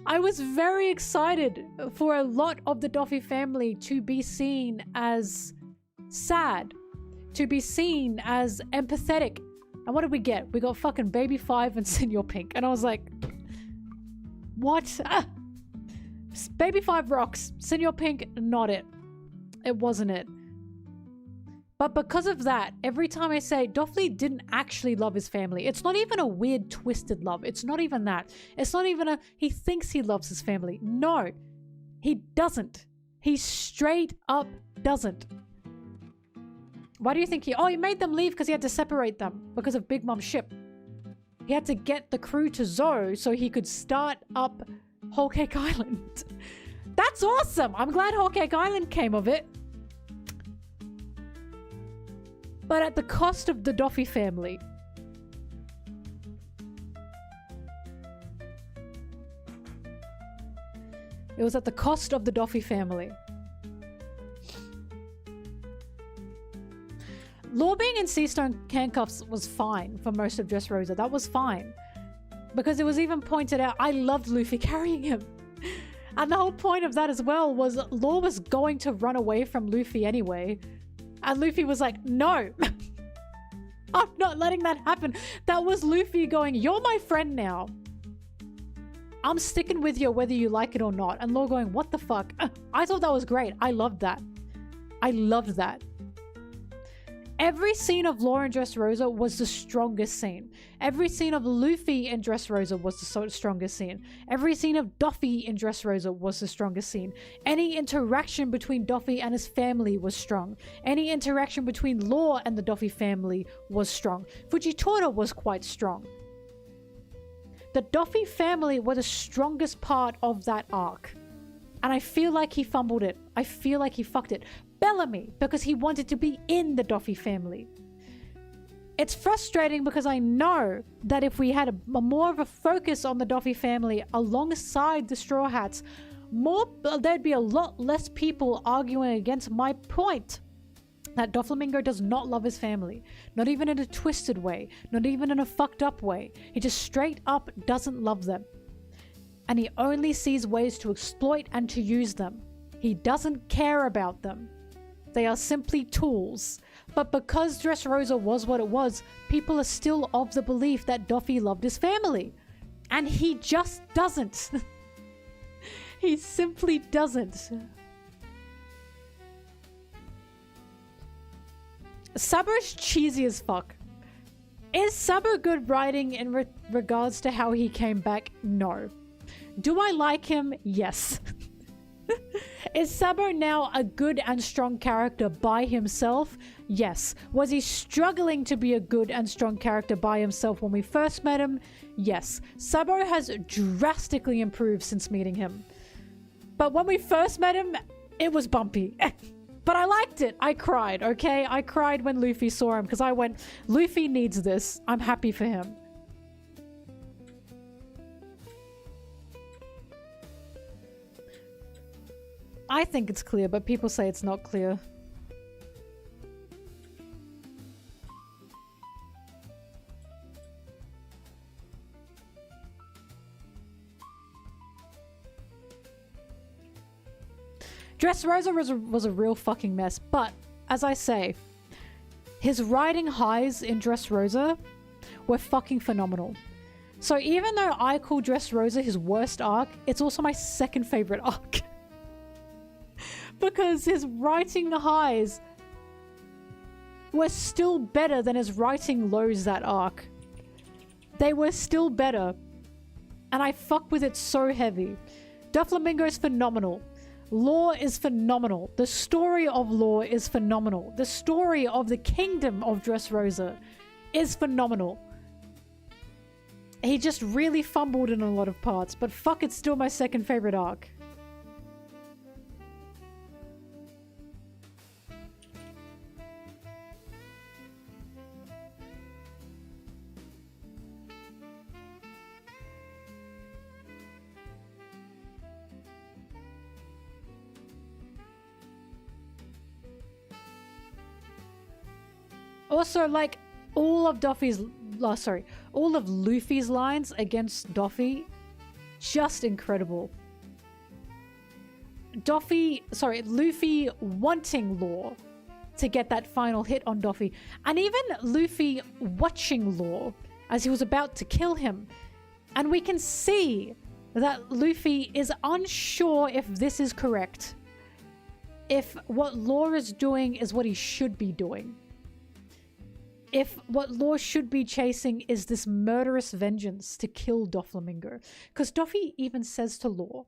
I was very excited for a lot of the Duffy family to be seen as sad, to be seen as empathetic. And what did we get? We got fucking Baby 5 and Senior Pink. And I was like, what? Baby 5 rocks. Senior Pink, not it. It wasn't it. But because of that, every time I say Duffy didn't actually love his family, it's not even a weird twisted love. It's not even that. It's not even a he thinks he loves his family. No, he doesn't. He straight up doesn't. Why do you think he made them leave because he had to separate them because of Big Mom's ship. He had to get the crew to Zoe so he could start up Whole Cake Island. That's awesome. I'm glad Whole Cake Island came of it. But at the cost of the Duffy family. It was at the cost of the Duffy family. Law being in Seastone handcuffs was fine for most of Dressrosa. That was fine. Because it was even pointed out, I loved Luffy carrying him. And the whole point of that as well was Law was going to run away from Luffy anyway. And Luffy was like, no, I'm not letting that happen. That was Luffy going, you're my friend now. I'm sticking with you whether you like it or not. And Law going, what the fuck? I thought that was great. I loved that. I loved that. Every scene of Law in Dressrosa was the strongest scene. Every scene of Luffy in Dressrosa was the strongest scene. Every scene of Duffy in Dressrosa was the strongest scene. Any interaction between Duffy and his family was strong. Any interaction between Law and the Duffy family was strong. Fujitora was quite strong. The Duffy family were the strongest part of that arc. And I feel like he fumbled it. I feel like he fucked it. Bellamy, because he wanted to be in the Duffy family. It's frustrating because I know that if we had a more of a focus on the Duffy family alongside the Straw Hats, there'd be a lot less people arguing against my point that Doflamingo does not love his family. Not even in a twisted way. Not even in a fucked up way. He just straight up doesn't love them. And he only sees ways to exploit and to use them. He doesn't care about them. They are simply tools. But because Dressrosa was what it was, people are still of the belief that Duffy loved his family. And he just doesn't. He simply doesn't. Sabo's cheesy as fuck. Is Sabo good writing in regards to how he came back? No. Do I like him? Yes. Is Sabo now a good and strong character by himself? Yes. Was he struggling to be a good and strong character by himself when we first met him? Yes. Sabo has drastically improved since meeting him. But when we first met him, it was bumpy. But I liked it. I cried, okay? I cried when Luffy saw him because I went, Luffy needs this. I'm happy for him. I think it's clear, but people say it's not clear. Dressrosa was a real fucking mess, but as I say, his writing highs in Dressrosa were fucking phenomenal. So even though I call Dressrosa his worst arc, it's also my second favorite arc. Because his writing highs were still better than his writing lows that arc. They were still better. And I fuck with it so heavy. Doflamingo is phenomenal. Law is phenomenal. The story of Law is phenomenal. The story of the kingdom of Dressrosa is phenomenal. He just really fumbled in a lot of parts, but fuck, it's still my second favorite arc. Also, like, all of Luffy's lines against Doffy, just incredible. Luffy wanting Law to get that final hit on Doffy, and even Luffy watching Law as he was about to kill him. And we can see that Luffy is unsure if this is correct. If what Law is doing is what he should be doing. If what Law should be chasing is this murderous vengeance to kill Doflamingo. Because Doffy even says to Law,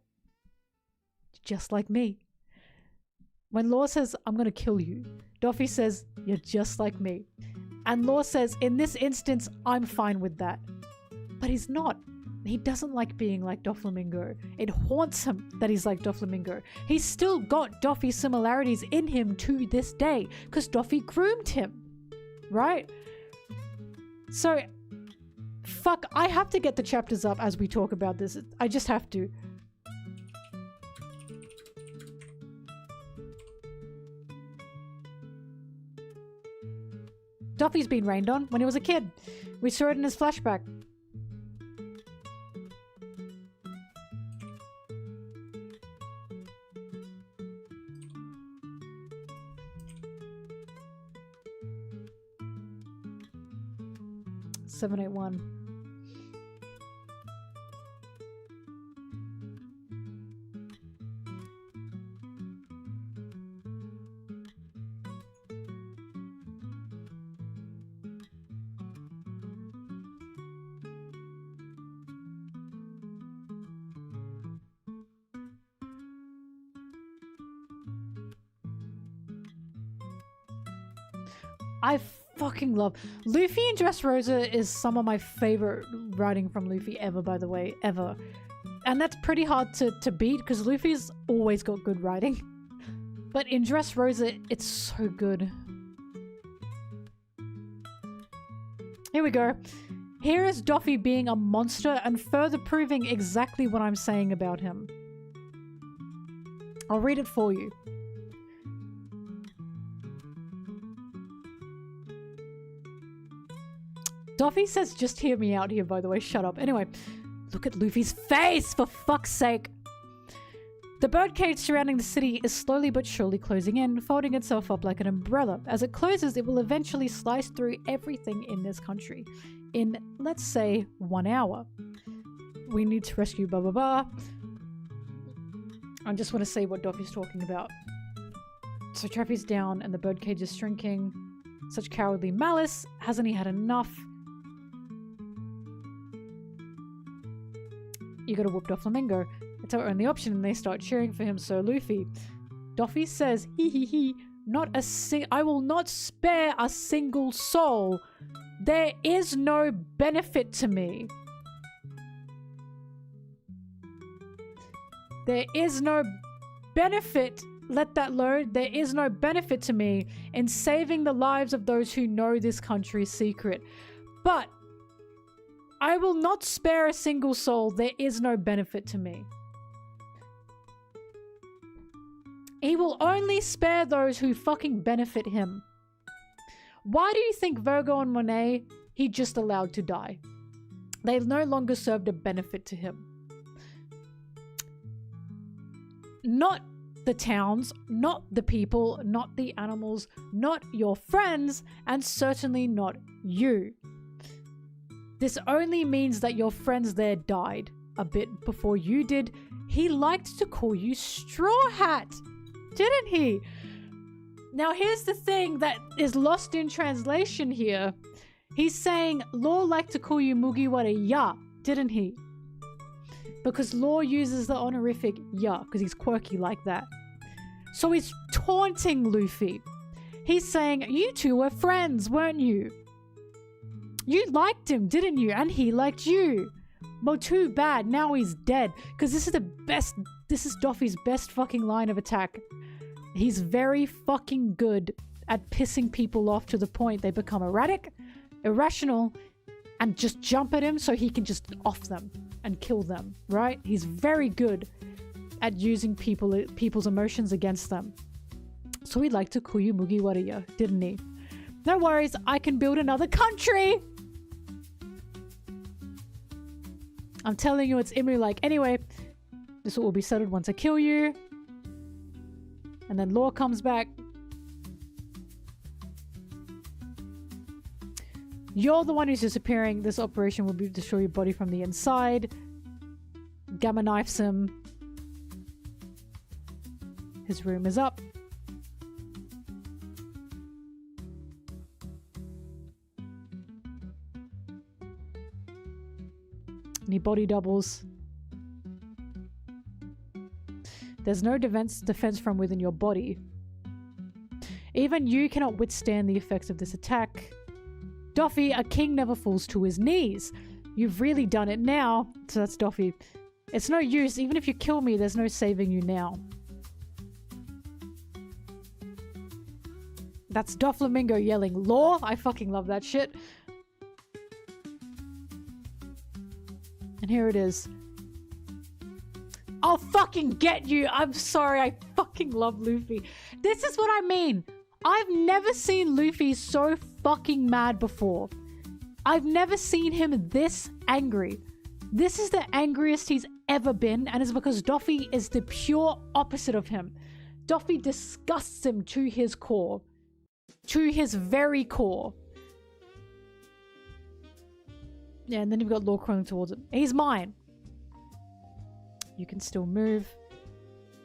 just like me. When Law says, I'm going to kill you, Doffy says, you're just like me. And Law says, in this instance, I'm fine with that. But he's not. He doesn't like being like Doflamingo. It haunts him that he's like Doflamingo. He's still got Doffy similarities in him to this day because Doffy groomed him. Right? So, fuck, I have to get the chapters up as we talk about this. I just have to. Doffy's been rained on when he was a kid. We saw it in his flashback. $781. I fucking love Luffy and Dressrosa is some of my favorite writing from Luffy ever, by the way, ever. And that's pretty hard to beat because Luffy's always got good writing. But in Dressrosa, it's so good. Here we go. Here is Doffy being a monster and further proving exactly what I'm saying about him. I'll read it for you. Doffy says, just hear me out here, by the way. Shut up. Anyway, look at Luffy's face, for fuck's sake. The birdcage surrounding the city is slowly but surely closing in, folding itself up like an umbrella. As it closes, it will eventually slice through everything in this country. In, let's say, 1 hour. We need to rescue blah blah blah. I just want to say what Doffy's talking about. So Traffic's down and the birdcage is shrinking. Such cowardly malice. Hasn't he had enough? You gotta whoop Doflamingo. It's our only option, and they start cheering for him. So Luffy. Doffy says, I will not spare a single soul. There is no benefit to me. There is no benefit. Let that load. There is no benefit to me in saving the lives of those who know this country's secret. But I will not spare a single soul. There is no benefit to me. He will only spare those who fucking benefit him. Why do you think Virgo and Monet, he just allowed to die? They no longer served a benefit to him. Not the towns, not the people, not the animals, not your friends, and certainly not you. This only means that your friends there died a bit before you did. He liked to call you Straw Hat, didn't he? Now here's the thing that is lost in translation here. He's saying Law liked to call you Mugiwara Ya, didn't he? Because Law uses the honorific Ya because he's quirky like that. So he's taunting Luffy. He's saying, you two were friends, weren't you? You liked him, didn't you? And he liked you. Well, too bad. Now he's dead. Because this is Doffy's best fucking line of attack. He's very fucking good at pissing people off to the point they become erratic, irrational, and just jump at him so he can just off them and kill them, right? He's very good at using people's emotions against them. So he'd like to call you Mugiwara, didn't he? No worries, I can build another country. I'm telling you, it's Imu like, anyway, this will be settled once I kill you. And then Law comes back. You're the one who's disappearing. This operation will be destroy your body from the inside. Gamma knifes him. His room is up. And he body doubles. There's no defense from within your body. Even you cannot withstand the effects of this attack. Duffy, a king never falls to his knees. You've really done it now. So that's Duffy. It's no use. Even if you kill me, there's no saving you now. That's Doflamingo yelling, Law? I fucking love that shit. And here it is. I'll fucking get you. I'm sorry. I fucking love Luffy. This is what I mean. I've never seen Luffy so fucking mad before. I've never seen him this angry. This is the angriest he's ever been, and it's because Duffy is the pure opposite of him. Duffy disgusts him to his core. To his very core. Yeah, and then you've got Law crawling towards him. He's mine. You can still move.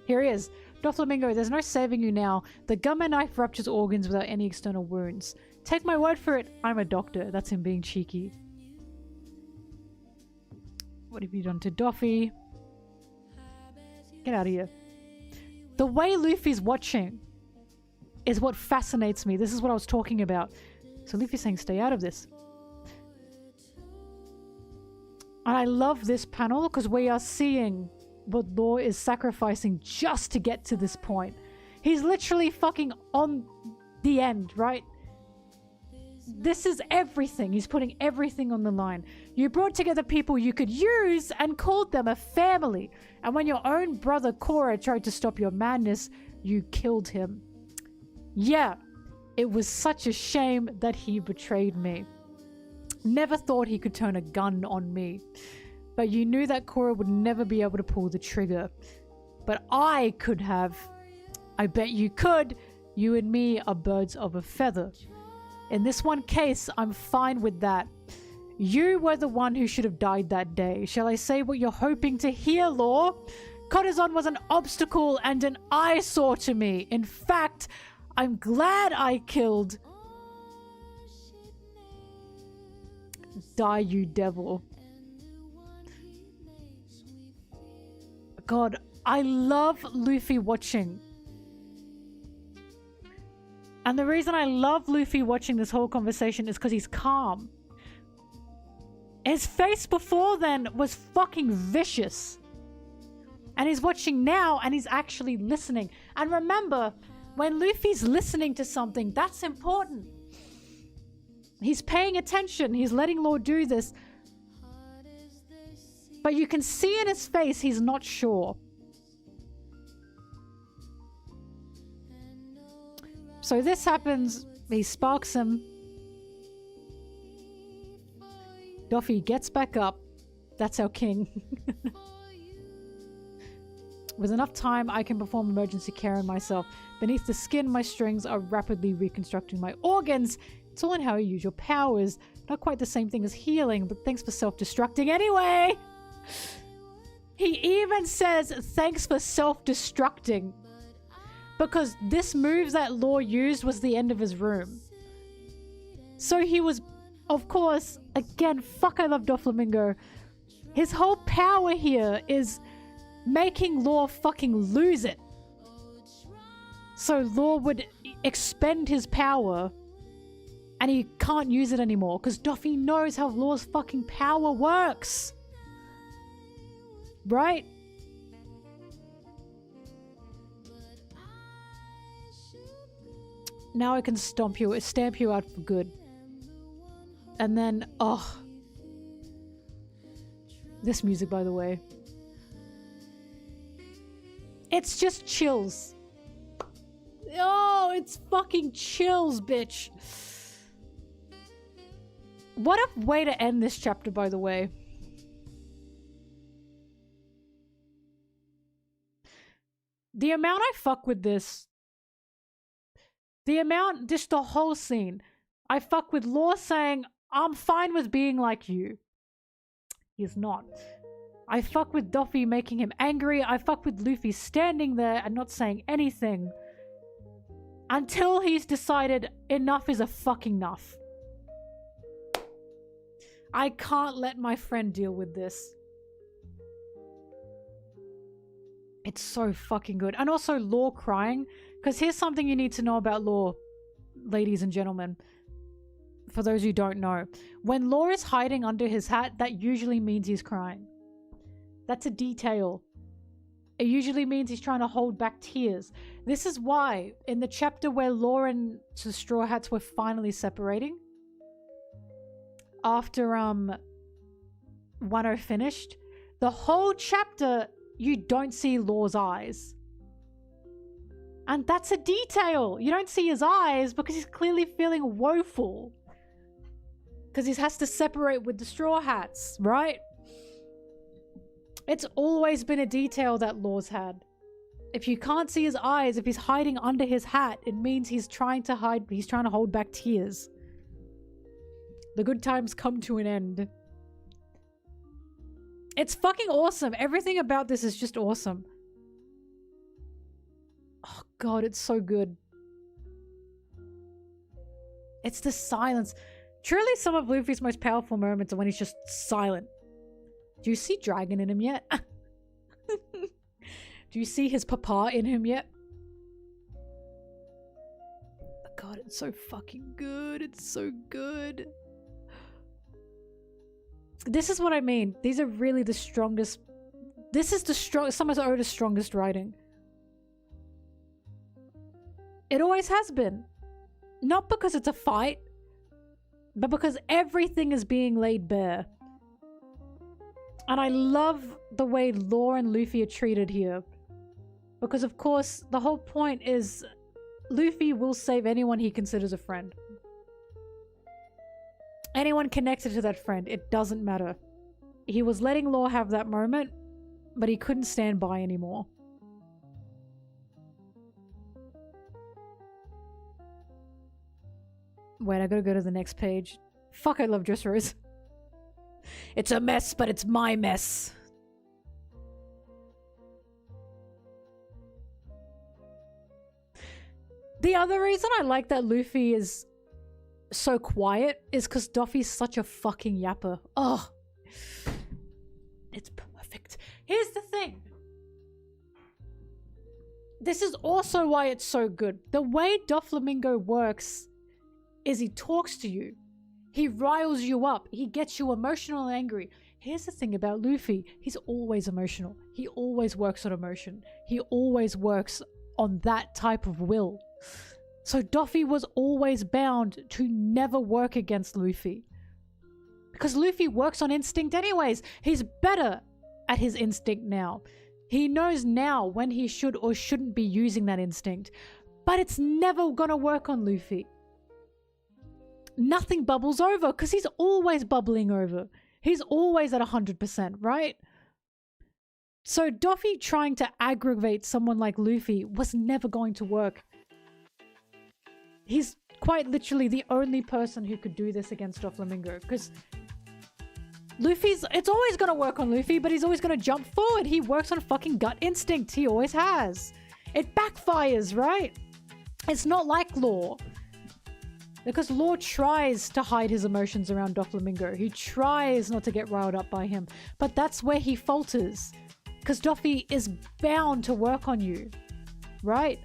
Here he is. Doflamingo, there's no saving you now. The gamma knife ruptures organs without any external wounds. Take my word for it, I'm a doctor. That's him being cheeky. What have you done to Duffy? Get out of here. The way Luffy's watching is what fascinates me. This is what I was talking about. So Luffy's saying stay out of this. And I love this panel because we are seeing what Law is sacrificing just to get to this point. He's literally fucking on the end, right? This is everything. He's putting everything on the line. You brought together people you could use and called them a family. And when your own brother Korra tried to stop your madness, you killed him. Yeah, it was such a shame that he betrayed me. Never thought he could turn a gun on me. But you knew that Korra would never be able to pull the trigger. But I could have. I bet you could. You and me are birds of a feather. In this one case, I'm fine with that. You were the one who should have died that day. Shall I say what you're hoping to hear, Law? Corazon was an obstacle and an eyesore to me. In fact, I'm glad I killed... Die, you devil. God, I love Luffy watching. And the reason I love Luffy watching this whole conversation is because he's calm. His face before then was fucking vicious. And he's watching now and he's actually listening. And remember, when Luffy's listening to something, that's important. He's paying attention. He's letting Law do this. But you can see in his face he's not sure. So this happens. He sparks him. Duffy gets back up. That's our king. With enough time, I can perform emergency care on myself. Beneath the skin, my strings are rapidly reconstructing my organs. It's all in how you use your powers. Not quite the same thing as healing, but thanks for self-destructing anyway! He even says thanks for self-destructing. Because this move that Law used was the end of his room. So he was, of course, again, fuck I love Doflamingo. His whole power here is making Law fucking lose it. So Law would expend his power and he can't use it anymore because Duffy knows how Law's fucking power works. Right? Now I can stamp you out for good. And then, oh. This music, by the way. It's just chills. Oh, it's fucking chills, bitch. What a way to end this chapter, by the way. The amount I fuck with this. The amount, just the whole scene. I fuck with Law saying, I'm fine with being like you. He's not. I fuck with Duffy making him angry. I fuck with Luffy standing there and not saying anything. Until he's decided enough is a fucking enough. I can't let my friend deal with this. It's so fucking good. And also Law crying. Because here's something you need to know about Law, ladies and gentlemen. For those who don't know. When Law is hiding under his hat, that usually means he's crying. That's a detail. It usually means he's trying to hold back tears. This is why, in the chapter where Law and the Straw Hats were finally separating, after Wano finished, the whole chapter you don't see Law's eyes. And that's a detail. You don't see his eyes because he's clearly feeling woeful. Because he has to separate with the Straw Hats, right? It's always been a detail that Law's had. If you can't see his eyes, if he's hiding under his hat, it means he's trying to hide, he's trying to hold back tears. The good times come to an end. It's fucking awesome. Everything about this is just awesome. Oh god, it's so good. It's the silence. Truly some of Luffy's most powerful moments are when he's just silent. Do you see dragon in him yet? Do you see his papa in him yet? God, it's so fucking good. It's so good. This is what I mean. These are really the strongest. This is the strongest. Some of Oda's strongest writing. It always has been. Not because it's a fight, but because everything is being laid bare. And I love the way Law and Luffy are treated here. Because of course, the whole point is Luffy will save anyone he considers a friend. Anyone connected to that friend, it doesn't matter. He was letting Law have that moment, but he couldn't stand by anymore. Wait, I gotta go to the next page. Fuck, I love Dressrosa. It's a mess, but it's my mess. The other reason I like that Luffy is so quiet is because Duffy's such a fucking yapper. Oh, it's perfect. Here's the thing. This is also why it's so good. The way Doflamingo works is he talks to you. He riles you up. He gets you emotional and angry. Here's the thing about Luffy. He's always emotional. He always works on emotion. He always works on that type of will. So Duffy was always bound to never work against Luffy. Because Luffy works on instinct anyways. He's better at his instinct now. He knows now when he should or shouldn't be using that instinct. But it's never gonna work on Luffy. Nothing bubbles over because he's always bubbling over. He's always at 100%, right? So Duffy trying to aggravate someone like Luffy was never going to work. He's quite literally the only person who could do this against Doflamingo because it's always going to work on Luffy, but he's always going to jump forward. He works on fucking gut instinct. He always has. It backfires, right? It's not like Law. Because Law tries to hide his emotions around Doflamingo. He tries not to get riled up by him. But that's where he falters. Because Duffy is bound to work on you. Right?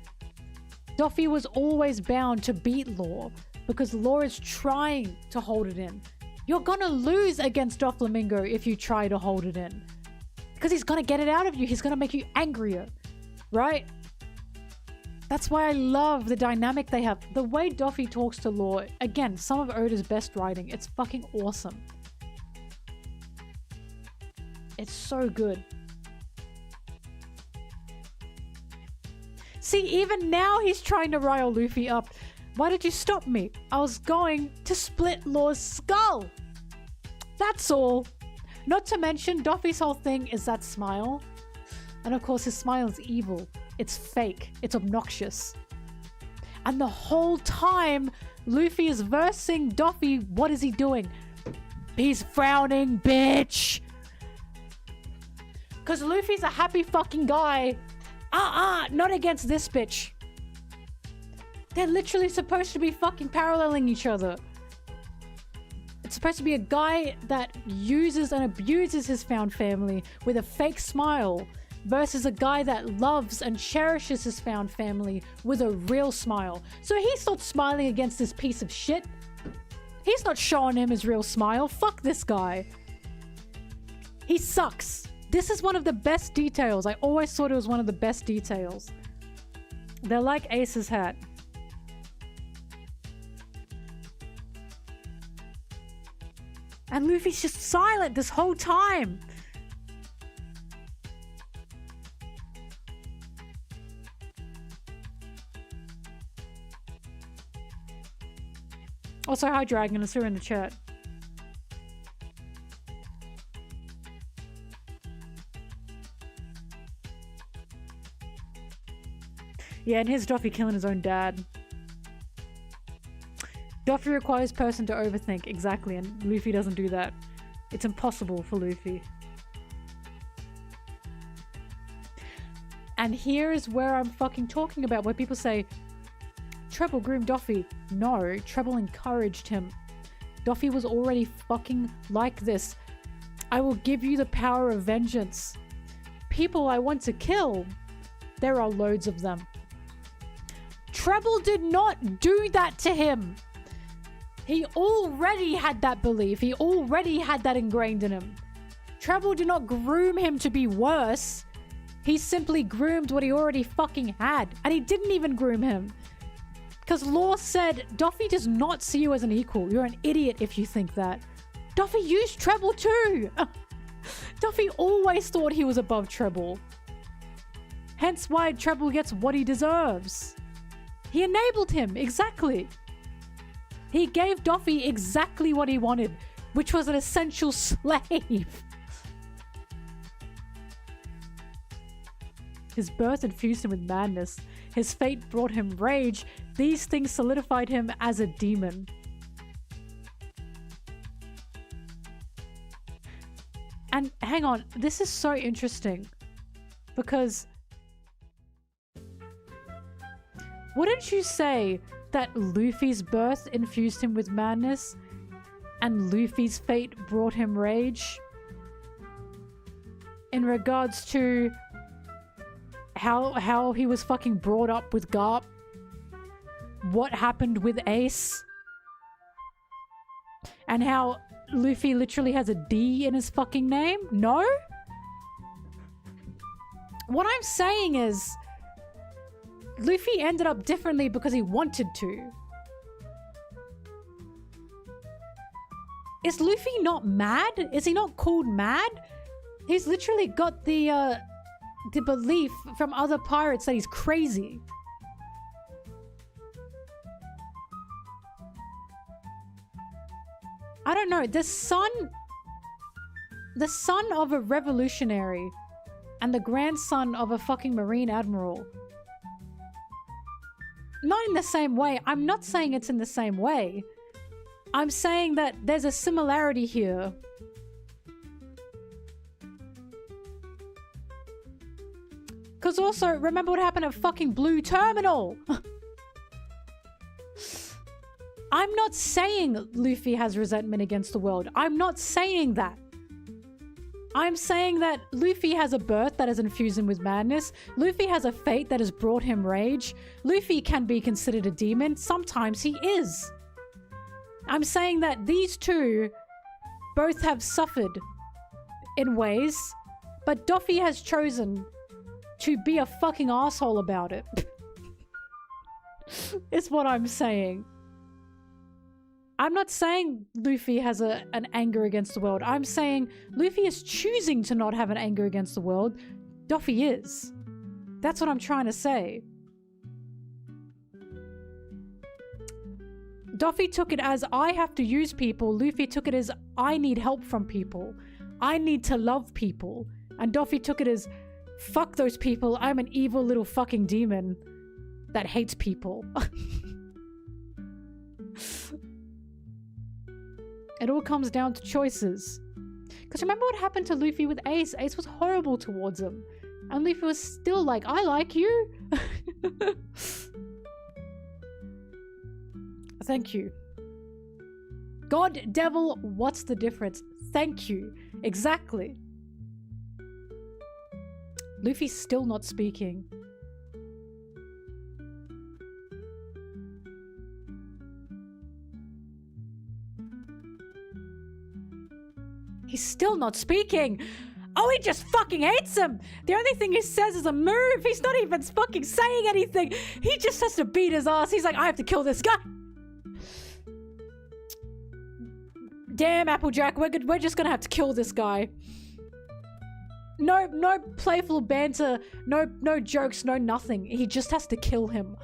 Duffy was always bound to beat Law. Because Law is trying to hold it in. You're gonna lose against Doflamingo if you try to hold it in. Because he's gonna get it out of you. He's gonna make you angrier. Right? That's why I love the dynamic they have. The way Duffy talks to Law, again, some of Oda's best writing. It's fucking awesome. It's so good. See, even now he's trying to rile Luffy up. Why did you stop me? I was going to split Law's skull. That's all. Not to mention, Doffy's whole thing is that smile. And of course, his smile is evil. It's fake. It's obnoxious. And the whole time, Luffy is versing Doffy. What is he doing? He's frowning, bitch. Because Luffy's a happy fucking guy. Not against this bitch. They're literally supposed to be fucking paralleling each other. It's supposed to be a guy that uses and abuses his found family with a fake smile versus a guy that loves and cherishes his found family with a real smile. So he's not smiling against this piece of shit. He's not showing him his real smile. Fuck this guy. He sucks. This is one of the best details. I always thought it was one of the best details. They're like Ace's hat. And Luffy's just silent this whole time. Also, hi Dragon, I saw her in the chat. Yeah, and here's Doffy killing his own dad. Doffy requires person to overthink, exactly, and Luffy doesn't do that. It's impossible for Luffy. And here is where I'm fucking talking about, where people say, Treble groomed Doffy. No, Treble encouraged him. Doffy was already fucking like this. I will give you the power of vengeance. People I want to kill. There are loads of them. Treble did not do that to him. He already had that belief. He already had that ingrained in him. Treble did not groom him to be worse. He simply groomed what he already fucking had. And he didn't even groom him. Because Law said, Doffy does not see you as an equal. You're an idiot if you think that. Doffy used Treble too. Doffy always thought he was above Treble. Hence why Treble gets what he deserves. He enabled him, exactly. He gave Doffy exactly what he wanted, which was an essential slave. His birth infused him with madness. His fate brought him rage. These things solidified him as a demon. And hang on, this is so interesting. Because wouldn't you say that Luffy's birth infused him with madness and Luffy's fate brought him rage? In regards to how he was fucking brought up with Garp, what happened with Ace, and how Luffy literally has a D in his fucking name? No? What I'm saying is Luffy ended up differently because he wanted to. Is Luffy not mad? Is he not called mad? He's literally got the belief from other pirates that he's crazy. I don't know. The son of a revolutionary and the grandson of a fucking Marine Admiral. Not in the same way. I'm not saying it's in the same way. I'm saying that there's a similarity here. Because also, remember what happened at fucking Blue Terminal? I'm not saying Luffy has resentment against the world. I'm not saying that. I'm saying that Luffy has a birth that has infused him with madness. Luffy has a fate that has brought him rage. Luffy can be considered a demon. Sometimes he is. I'm saying that these two both have suffered in ways, but Doffy has chosen to be a fucking asshole about it. Is what I'm saying. I'm not saying Luffy has an anger against the world. I'm saying Luffy is choosing to not have an anger against the world. Doffy is. That's what I'm trying to say. Duffy took it as I have to use people. Luffy took it as I need help from people. I need to love people. And Duffy took it as fuck those people. I'm an evil little fucking demon that hates people. It all comes down to choices. Because remember what happened to Luffy with Ace? Ace was horrible towards him. And Luffy was still like, I like you. Thank you. God, devil, what's the difference? Thank you. Exactly. Luffy's still not speaking. He's still not speaking. Oh, he just fucking hates him. The only thing he says is a move. He's not even fucking saying anything. He just has to beat his ass. He's like, I have to kill this guy. Damn, Applejack, we're just gonna have to kill this guy. No playful banter, no jokes, no nothing. He just has to kill him.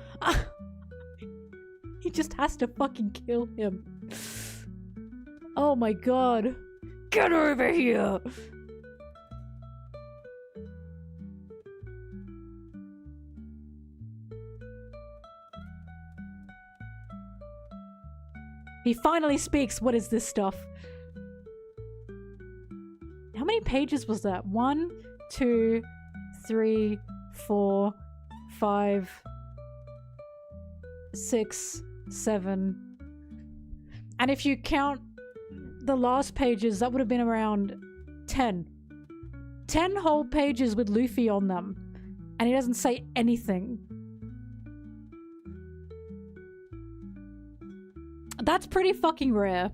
He just has to fucking kill him. Oh my god. Get over here! He finally speaks. What is this stuff? How many pages was that? 1, 2, 3, 4, 5, 6, 7. And if you count the last pages, that would have been around 10. 10 whole pages with Luffy on them. And he doesn't say anything. That's pretty fucking rare.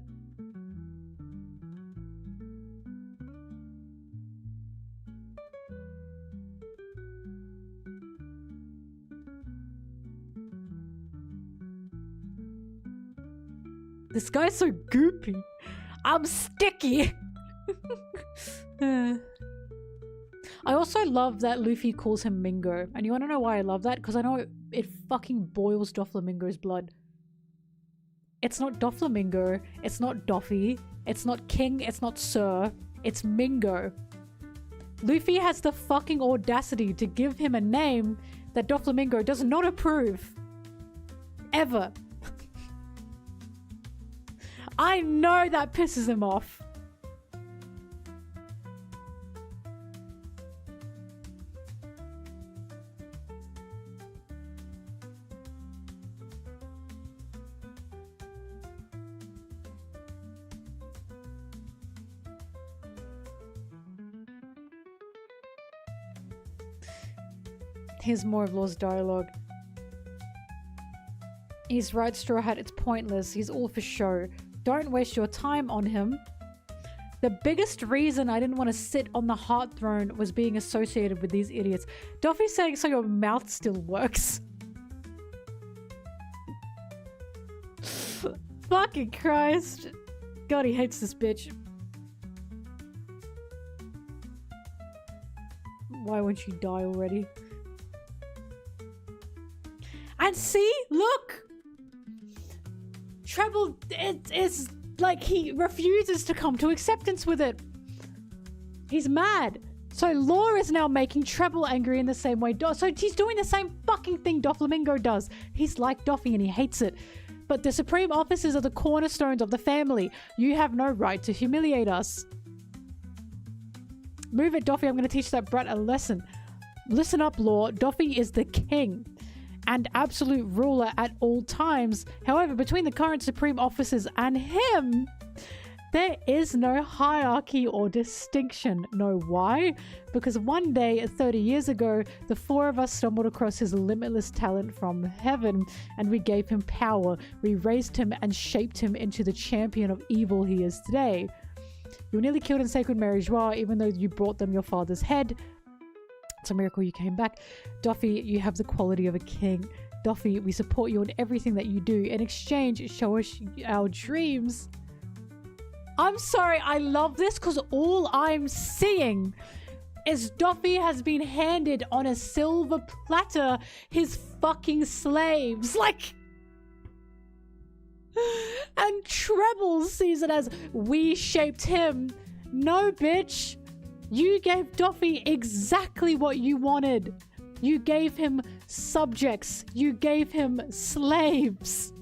This guy's so goopy. I'm sticky. I also love that Luffy calls him Mingo. And you want to know why I love that? Because I know it fucking boils Doflamingo's blood. It's not Doflamingo. It's not Doffy. It's not King. It's not Sir. It's Mingo. Luffy has the fucking audacity to give him a name that Doflamingo does not approve. Ever. I know that pisses him off. Here's more of Law's dialogue. He's right, Straw Hat, it's pointless. He's all for show. Don't waste your time on him. The biggest reason I didn't want to sit on the heart throne was being associated with these idiots. Duffy's saying so your mouth still works. Fucking Christ. God, he hates this bitch. Why won't you die already? And see? Look! Treble, it is like he refuses to come to acceptance with it. He's mad. So Law is now making Treble angry in the same way. So he's doing the same fucking thing Doflamingo does. He's like Doffy and he hates it. But the supreme officers are the cornerstones of the family. You have no right to humiliate us. Move it, Doffy. I'm going to teach that brat a lesson. Listen up, Law. Doffy is the king and absolute ruler at all times. However, between the current supreme officers and him, there is no hierarchy or distinction. Know why? Because one day, 30 years ago, the four of us stumbled across his limitless talent from heaven, and we gave him power. We raised him and shaped him into the champion of evil he is today. You were nearly killed in Sacred Mary Joie, even though you brought them your father's head. It's a miracle you came back. Duffy, you have the quality of a king. Duffy, we support you in everything that you do. In exchange, show us our dreams. I'm sorry, I love this because all I'm seeing is Duffy has been handed on a silver platter his fucking slaves. Like... And Treble sees it as we shaped him. No, bitch. You gave Doffy exactly what you wanted. You gave him subjects. You gave him slaves.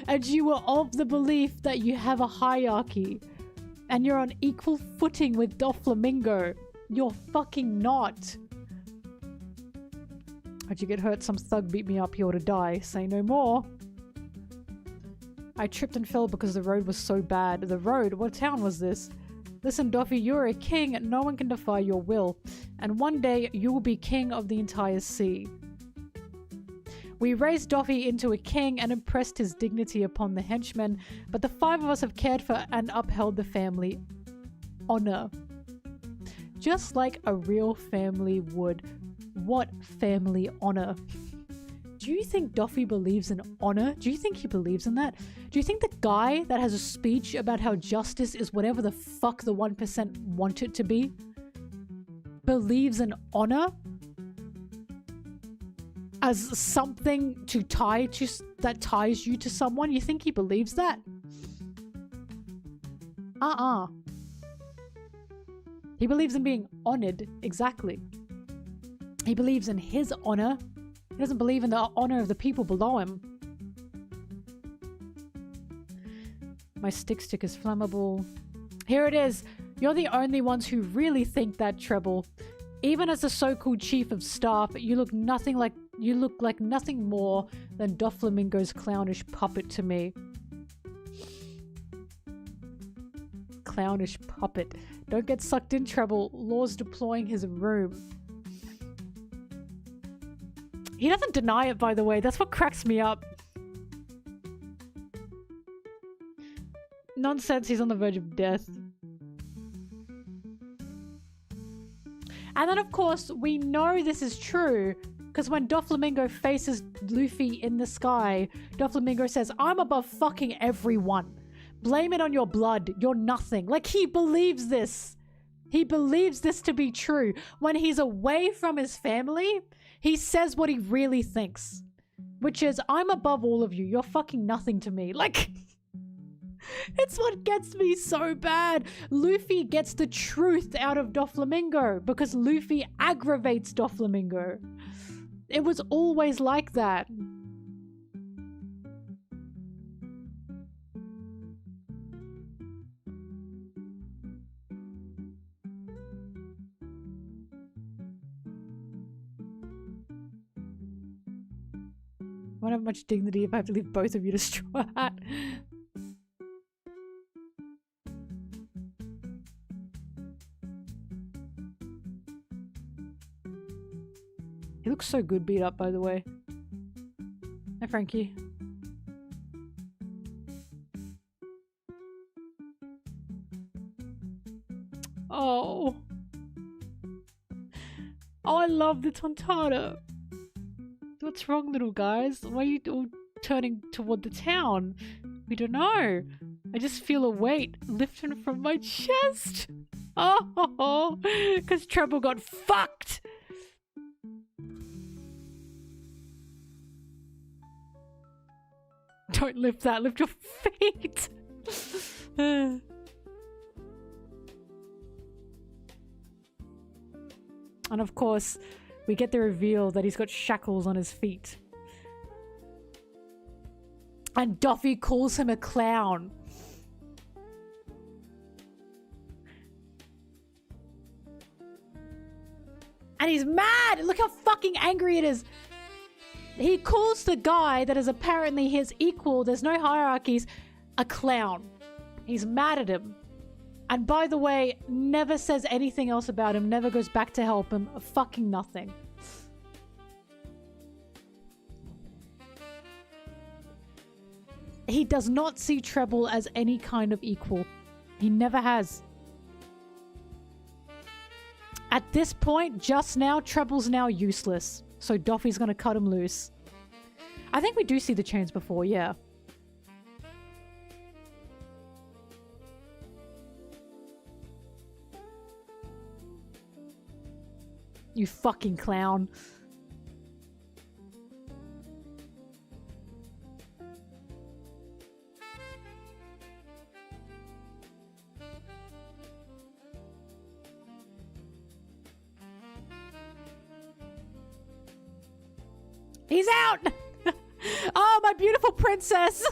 And you were of the belief that you have a hierarchy. And you're on equal footing with Doflamingo. You're fucking not. How'd you get hurt? Some thug beat me up. He ought to die. Say no more. I tripped and fell because the road was so bad. The road? What town was this? Listen, Doffy, you're a king. No one can defy your will. And one day, you will be king of the entire sea. We raised Doffy into a king and impressed his dignity upon the henchmen, but the 5 of us have cared for and upheld the family honor. Just like a real family would. What family honor? Do you think Doffy believes in honor? Do you think he believes in that? Do you think the guy that has a speech about how justice is whatever the fuck the 1% want it to be believes in honor as something to tie to that ties you to someone? You think he believes that? He believes in being honored. Exactly. He believes in his honor. He doesn't believe in the honor of the people below him. My stick is flammable. Here it is. You're the only ones who really think that, Treble. Even as the so-called chief of staff, you look like nothing more than Doflamingo's clownish puppet to me. Clownish puppet. Don't get sucked in, Treble. Law's deploying his room. He doesn't deny it, by the way. That's what cracks me up. Nonsense, he's on the verge of death. And then, of course, we know this is true because when Doflamingo faces Luffy in the sky, Doflamingo says, I'm above fucking everyone. Blame it on your blood. You're nothing. Like, he believes this. He believes this to be true. When he's away from his family, he says what he really thinks, which is, I'm above all of you. You're fucking nothing to me. Like, it's what gets me so bad. Luffy gets the truth out of Doflamingo because Luffy aggravates Doflamingo. It was always like that. I won't have much dignity if I have to leave both of you to straw hat. He looks so good beat up, by the way. Hi, Frankie. Oh. Oh, I love the Tontara. What's wrong, little guys? Why are you all turning toward the town? We don't know. I just feel a weight lifting from my chest. Oh, because Treble got fucked. Don't lift that. Lift your feet. And of course, we get the reveal that he's got shackles on his feet. And Doffy calls him a clown. And he's mad! Look how fucking angry it is. He calls the guy that is apparently his equal, there's no hierarchies, a clown. He's mad at him. And by the way, never says anything else about him, never goes back to help him, fucking nothing. He does not see Treble as any kind of equal. He never has. At this point, just now, Treble's now useless. So Doffy's gonna cut him loose. I think we do see the chains before, yeah. You fucking clown. He's out! Oh, my beautiful princess!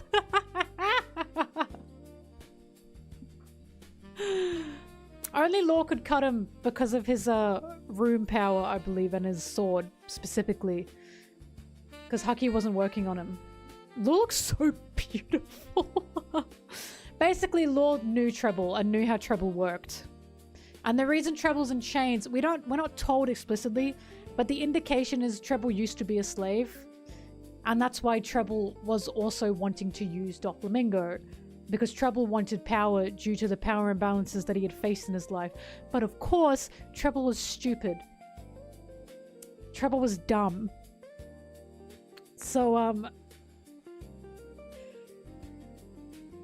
Only Law could cut him because of his room power, I believe, and his sword specifically. Because Haki wasn't working on him. Law looks so beautiful. Basically, Law knew Treble and knew how Treble worked. And the reason Treble's in chains, we're not told explicitly, but the indication is Treble used to be a slave. And that's why Treble was also wanting to use Doflamingo. Because Treble wanted power due to the power imbalances that he had faced in his life. But of course, Treble was stupid. Treble was dumb. So,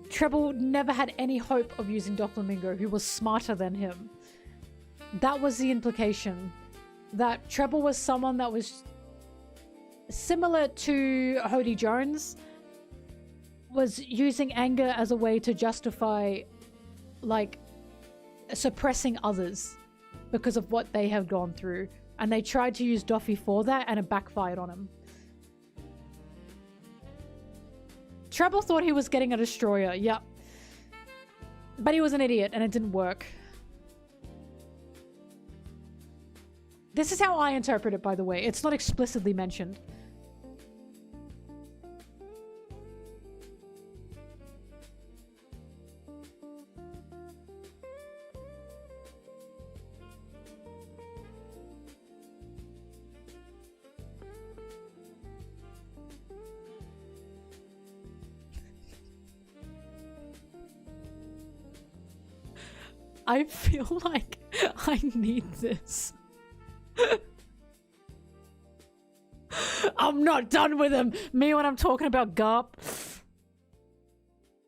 Treble never had any hope of using Doflamingo, who was smarter than him. That was the implication. That Treble was someone that was similar to Hody Jones, was using anger as a way to justify, like, suppressing others because of what they have gone through. And they tried to use Doffy for that, and it backfired on him. Treble thought he was getting a destroyer, yep. But he was an idiot, and it didn't work. This is how I interpret it, by the way. It's not explicitly mentioned. I feel like I need this. I'm not done with him. Me when I'm talking about Garp.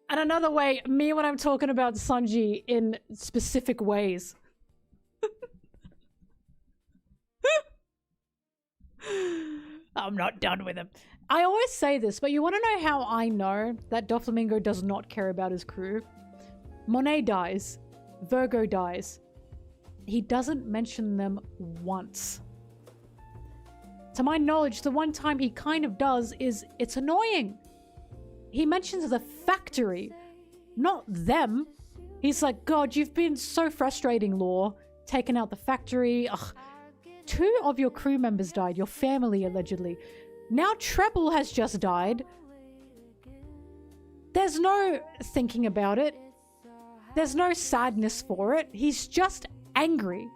And another way, me when I'm talking about Sanji in specific ways. I'm not done with him. I always say this, but you want to know how I know that Doflamingo does not care about his crew? Monet dies. Virgo dies. He doesn't mention them once. To my knowledge, the one time he kind of does is it's annoying. He mentions the factory, not them. He's like, God, you've been so frustrating, Law. Taking out the factory. Ugh. 2 of your crew members died. Your family, allegedly. Now Treble has just died. There's no thinking about it. There's no sadness for it. He's just angry.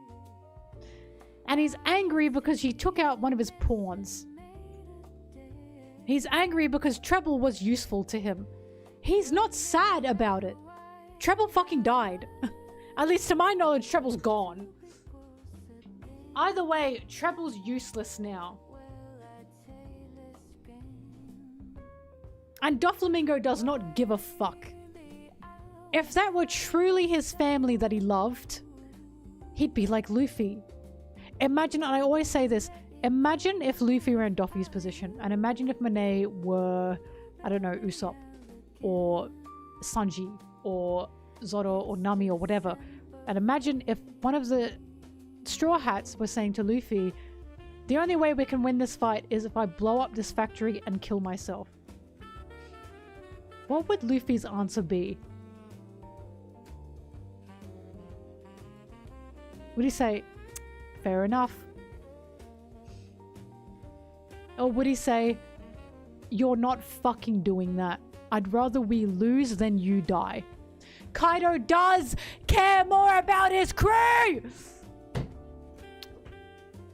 And he's angry because he took out one of his pawns. He's angry because Treble was useful to him. He's not sad about it. Treble fucking died. At least to my knowledge, Treble's gone. Either way, Treble's useless now. And Doflamingo does not give a fuck. If that were truly his family that he loved, he'd be like Luffy. Imagine, and I always say this, imagine if Luffy were in Doffy's position, and imagine if Monet were, I don't know, Usopp, or Sanji, or Zoro, or Nami, or whatever. And imagine if one of the Straw Hats was saying to Luffy, the only way we can win this fight is if I blow up this factory and kill myself. What would Luffy's answer be? Would he say, fair enough? Or would he say, you're not fucking doing that. I'd rather we lose than you die. Kaido does care more about his crew!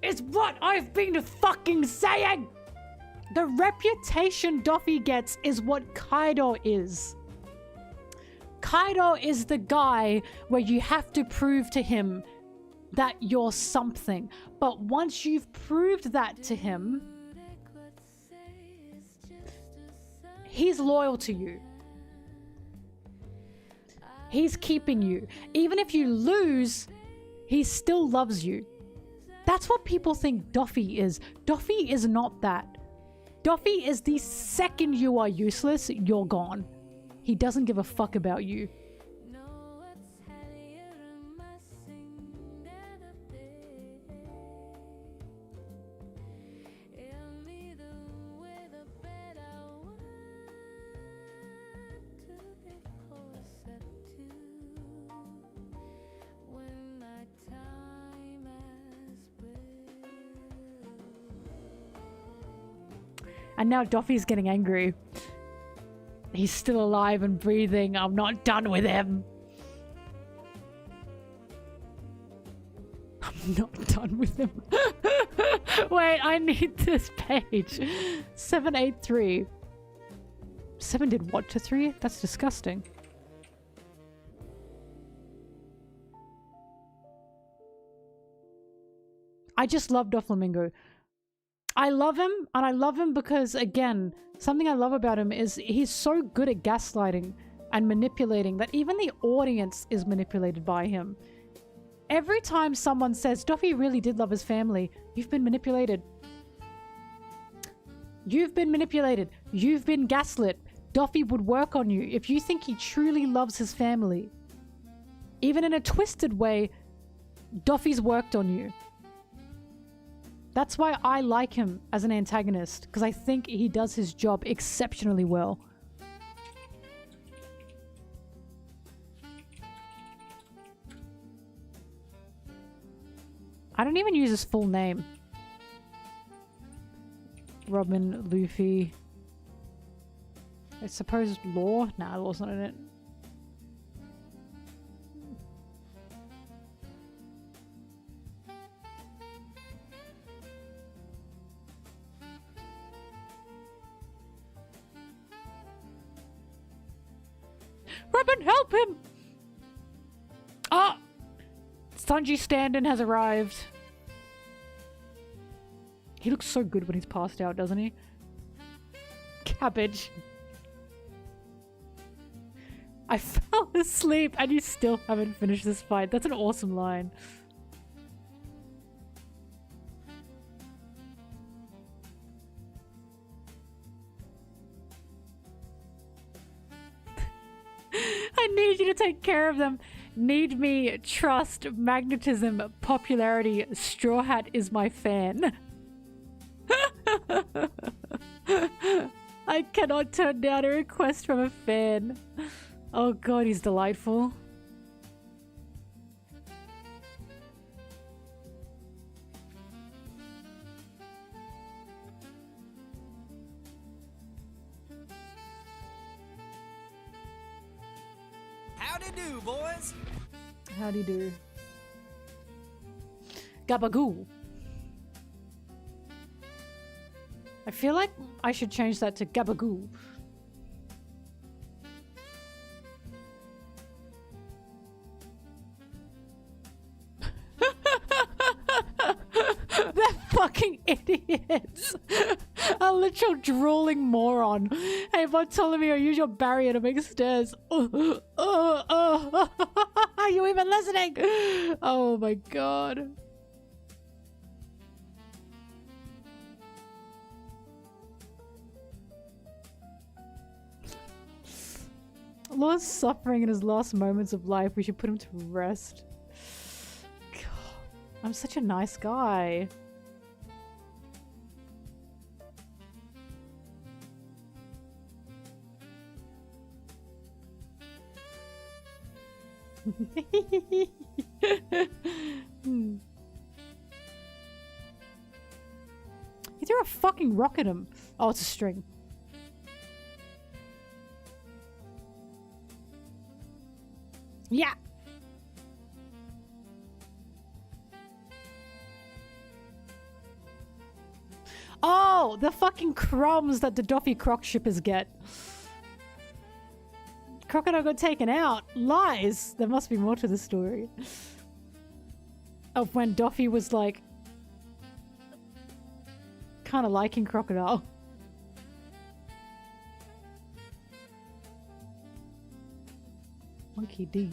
It's what I've been fucking saying! The reputation Doffy gets is what Kaido is. Kaido is the guy where you have to prove to him that you're something. But once you've proved that to him, he's loyal to you. He's keeping you. Even if you lose, he still loves you. That's what people think Doffy is. Doffy is not that. Doffy is the second you are useless, you're gone. He doesn't give a fuck about you. And now Doffy's getting angry. He's still alive and breathing. I'm not done with him. I'm not done with him. Wait, I need this page. 783. 7 did what to 3? That's disgusting. I just love Doflamingo. I love him, and I love him because, again, something I love about him is he's so good at gaslighting and manipulating that even the audience is manipulated by him. Every time someone says, Doffy really did love his family, you've been manipulated. You've been manipulated. You've been gaslit. Doffy would work on you if you think he truly loves his family. Even in a twisted way, Doffy's worked on you. That's why I like him as an antagonist, because I think he does his job exceptionally well. I don't even use his full name. Robin, Luffy. I suppose Law? Nah, Law's not in it. Robin, help him! Ah! Sanji Stand-in has arrived. He looks so good when he's passed out, doesn't he? Cabbage. I fell asleep and you still haven't finished this fight. That's an awesome line. I need you to take care of them. Need me, trust, magnetism, popularity, Straw Hat is my fan. I cannot turn down a request from a fan. Oh god, he's delightful. Howdy do, boys. Howdy do. Gabagoo. I feel like I should change that to Gabagoo. They're fucking idiots. A literal drooling moron. Hey, Bartolomeo, use your barrier to make stairs. Are you even listening? Oh my god. Law's suffering in his last moments of life. We should put him to rest. God, I'm such a nice guy. He threw a fucking rock at him. Oh, it's a string. Yeah. Oh, the fucking crumbs that the Doffy croc shippers get. Crocodile got taken out. Lies. There must be more to the story. Of when Doffy was like kind of liking Crocodile. Monkey D.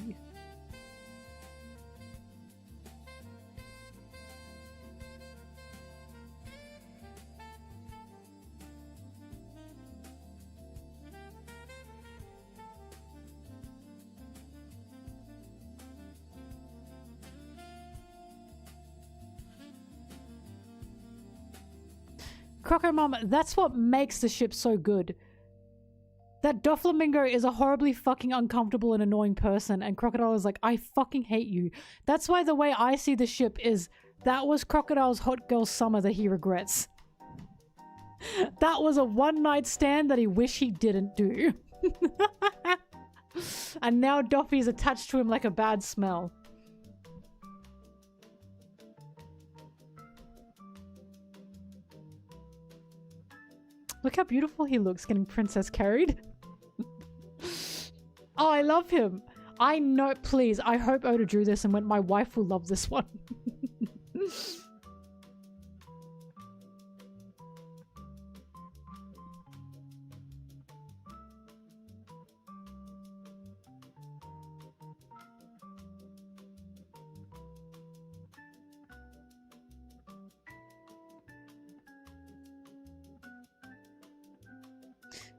Croco Mom, that's what makes the ship so good. That Doflamingo is a horribly fucking uncomfortable and annoying person, and Crocodile is like, I fucking hate you. That's why the way I see the ship is, that was Crocodile's hot girl summer that he regrets. That was a one-night stand that he wished he didn't do. And now Doffy's attached to him like a bad smell. Look how beautiful he looks getting princess carried. Oh, I love him. I know, please, I hope Oda drew this and went, my wife will love this one.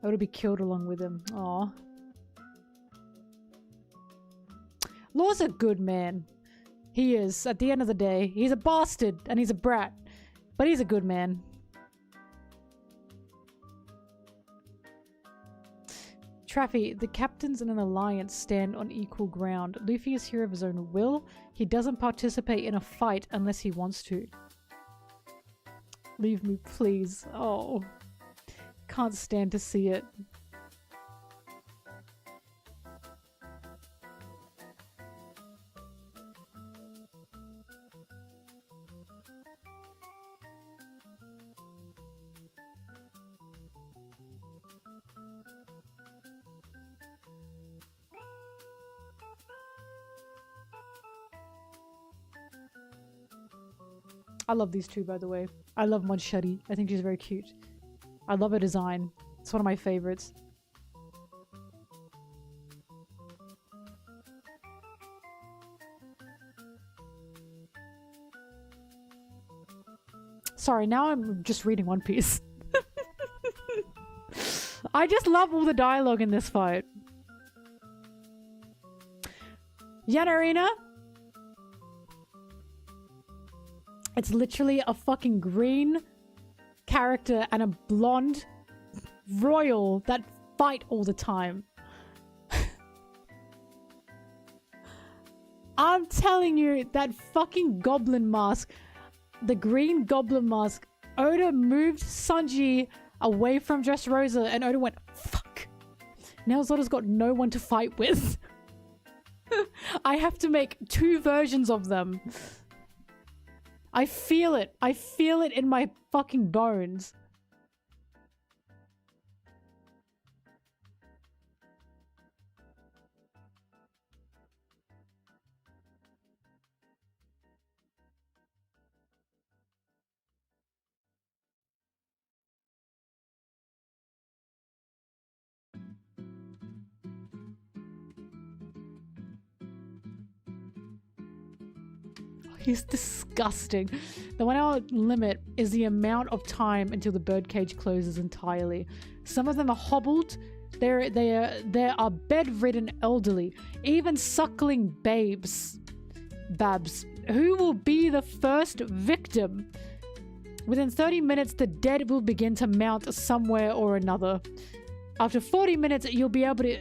I would be killed along with him. Aw. Law's a good man. He is. At the end of the day, he's a bastard and he's a brat. But he's a good man. Traffy, the captains in an alliance stand on equal ground. Luffy is here of his own will. He doesn't participate in a fight unless he wants to. Leave me, please. Oh. Can't stand to see it. I love these two, by the way. I love Monchetti. I think she's very cute. I love her design. It's one of my favorites. Sorry, now I'm just reading One Piece. I just love all the dialogue in this fight. Yanarina? It's literally a fucking green character and a blonde royal that fight all the time. I'm telling you, that fucking goblin mask, the green goblin mask, Oda moved Sanji away from Dressrosa and Oda went, fuck. Now Zoda's got no one to fight with. I have to make 2 versions of them. I feel it. I feel it in my fucking bones. He's disgusting. The 1 hour limit is the amount of time until the birdcage closes entirely. Some of them are hobbled. There are bedridden elderly, even suckling babs. Who will be the first victim? Within 30 minutes, the dead will begin to mount somewhere or another. After 40 minutes, you'll be able to...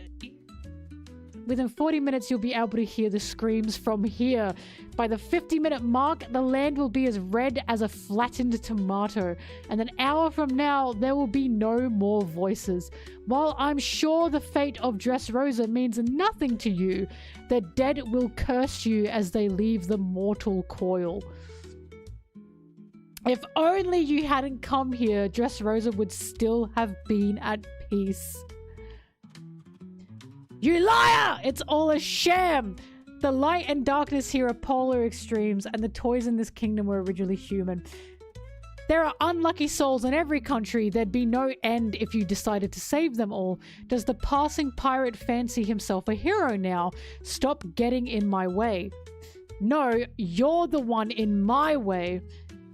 Within 40 minutes, you'll be able to hear the screams from here. By the 50-minute mark, the land will be as red as a flattened tomato. And an hour from now, there will be no more voices. While I'm sure the fate of Dressrosa means nothing to you, the dead will curse you as they leave the mortal coil. If only you hadn't come here, Dressrosa would still have been at peace. You liar! It's all a sham! The light and darkness here are polar extremes, and the toys in this kingdom were originally human. There are unlucky souls in every country. There'd be no end if you decided to save them all. Does the passing pirate fancy himself a hero now? Stop getting in my way. No, you're the one in my way.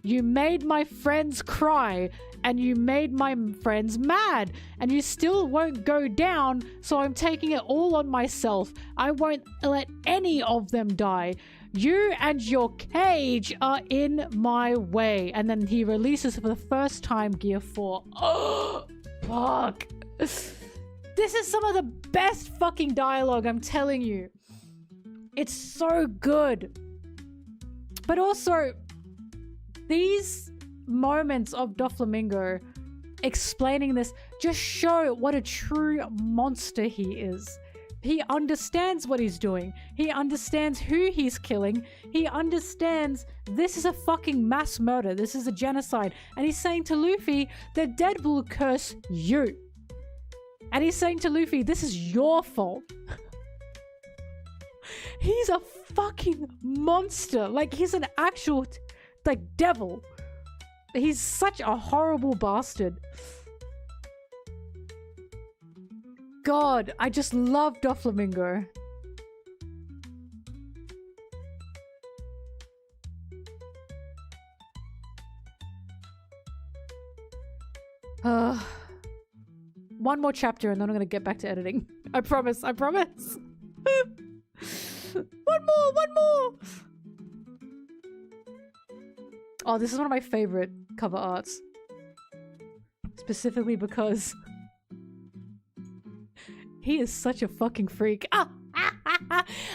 You made my friends cry, and you made my friends mad, and you still won't go down, so I'm taking it all on myself. I won't let any of them die. You and your cage are in my way. And then he releases for the first time Gear 4. Oh, fuck. This is some of the best fucking dialogue, I'm telling you. It's so good. But also, these moments of Doflamingo explaining this just show what a true monster he is. He understands what he's doing. He understands who he's killing. He understands this is a fucking mass murder. This is a genocide. And he's saying to Luffy, the dead will curse you. And he's saying to Luffy, this is your fault. He's a fucking monster. Like, he's an actual, like, devil. He's such a horrible bastard. God, I just love Doflamingo. One more chapter and then I'm gonna get back to editing. I promise, I promise. One more! Oh, this is one of my favorite cover arts. Specifically because he is such a fucking freak. Ah!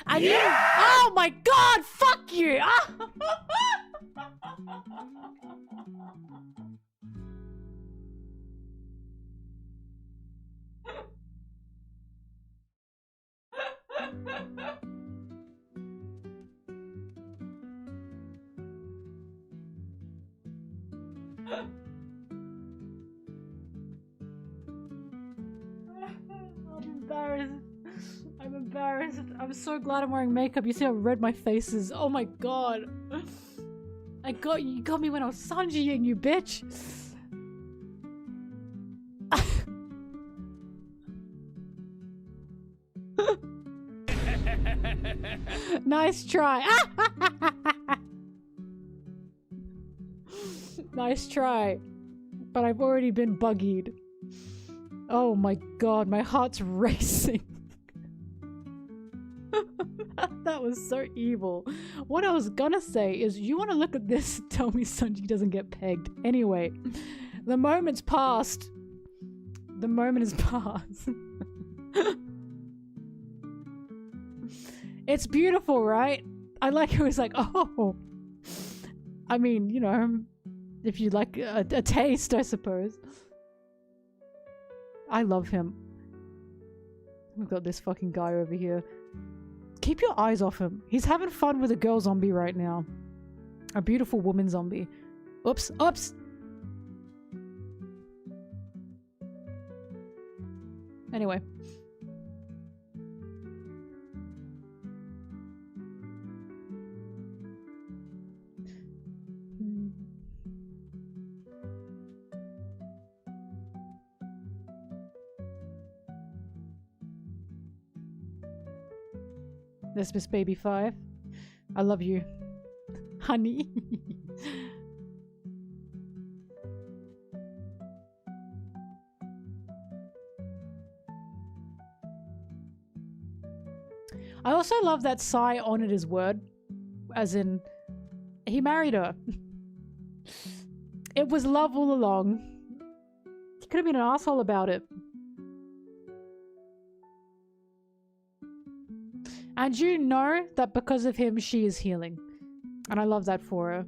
And you, oh my god, fuck you! Ah! I'm embarrassed. I'm so glad I'm wearing makeup. You see how red my face is. Oh my god. You got me when I was Sanjiing you, bitch. Nice try. Nice try. But I've already been buggied. Oh my god, my heart's racing. That was so evil. What I was gonna say is, you want to look at this and tell me Sanji doesn't get pegged. Anyway, the moment's passed. The moment is past. It's beautiful, right? I like how he's like, oh. I mean, you know, if you like a taste, I suppose. I love him. We've got this fucking guy over here. Keep your eyes off him. He's having fun with a girl zombie right now. A beautiful woman zombie. Oops, oops! Anyway. That's Miss Baby 5. I love you. Honey. I also love that Sai honored his word. As in, he married her. It was love all along. He could have been an asshole about it. And you know that because of him, she is healing. And I love that for her.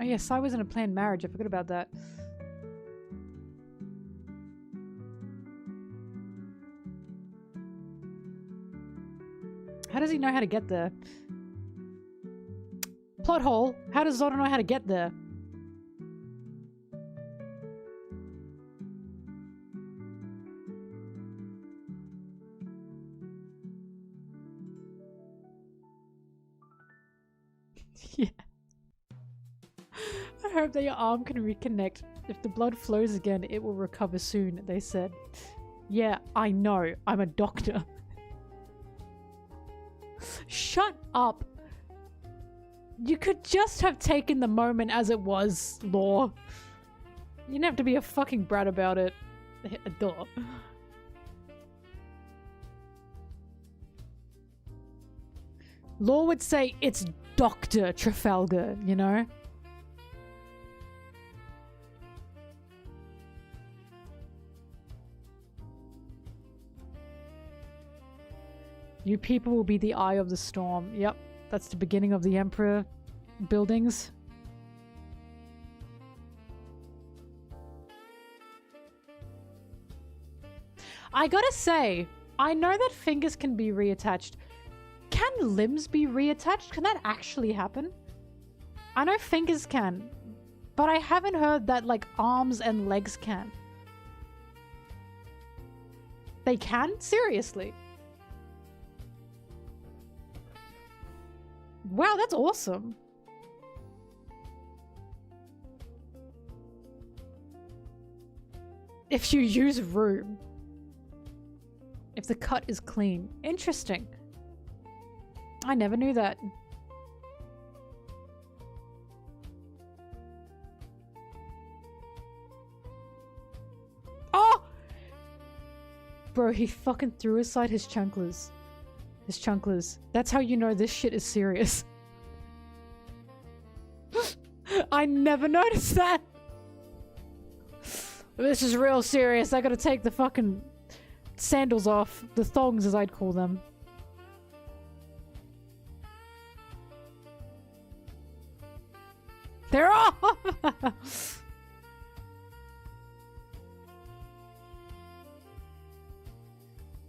Oh yeah, Sai was in a planned marriage. I forgot about that. How does he know how to get there? Plot hole. How does Zoro know how to get there? Yeah. I hope that your arm can reconnect. If the blood flows again, it will recover soon, they said. Yeah, I know. I'm a doctor. Shut up. You could just have taken the moment as it was, Law. You didn't have to be a fucking brat about it. Duh. Law would say it's Dr. Trafalgar, you know? You people will be the eye of the storm. Yep, that's the beginning of the Emperor buildings. I gotta say, I know that fingers can be reattached. Can limbs be reattached? Can that actually happen? I know fingers can, but I haven't heard that like arms and legs can. They can? Seriously? Wow, that's awesome. If you use room. If the cut is clean. Interesting. I never knew that. Oh! Bro, he fucking threw aside his chunklers. His chunklers. That's how you know this shit is serious. I never noticed that. This is real serious. I gotta take the fucking sandals off. The thongs, as I'd call them. They're off!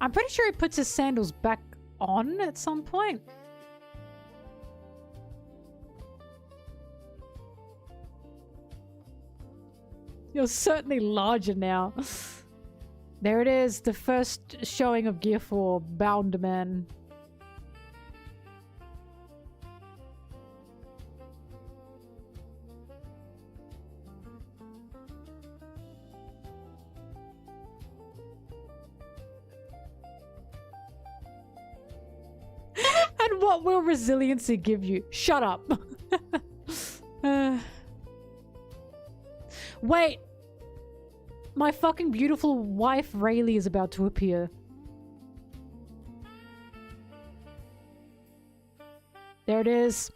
I'm pretty sure he puts his sandals back on at some point. You're certainly larger now. There it is, the first showing of Gear 4, Bound Man. And what will resiliency give you? Shut up. Wait. My fucking beautiful wife Rayleigh is about to appear. There it is.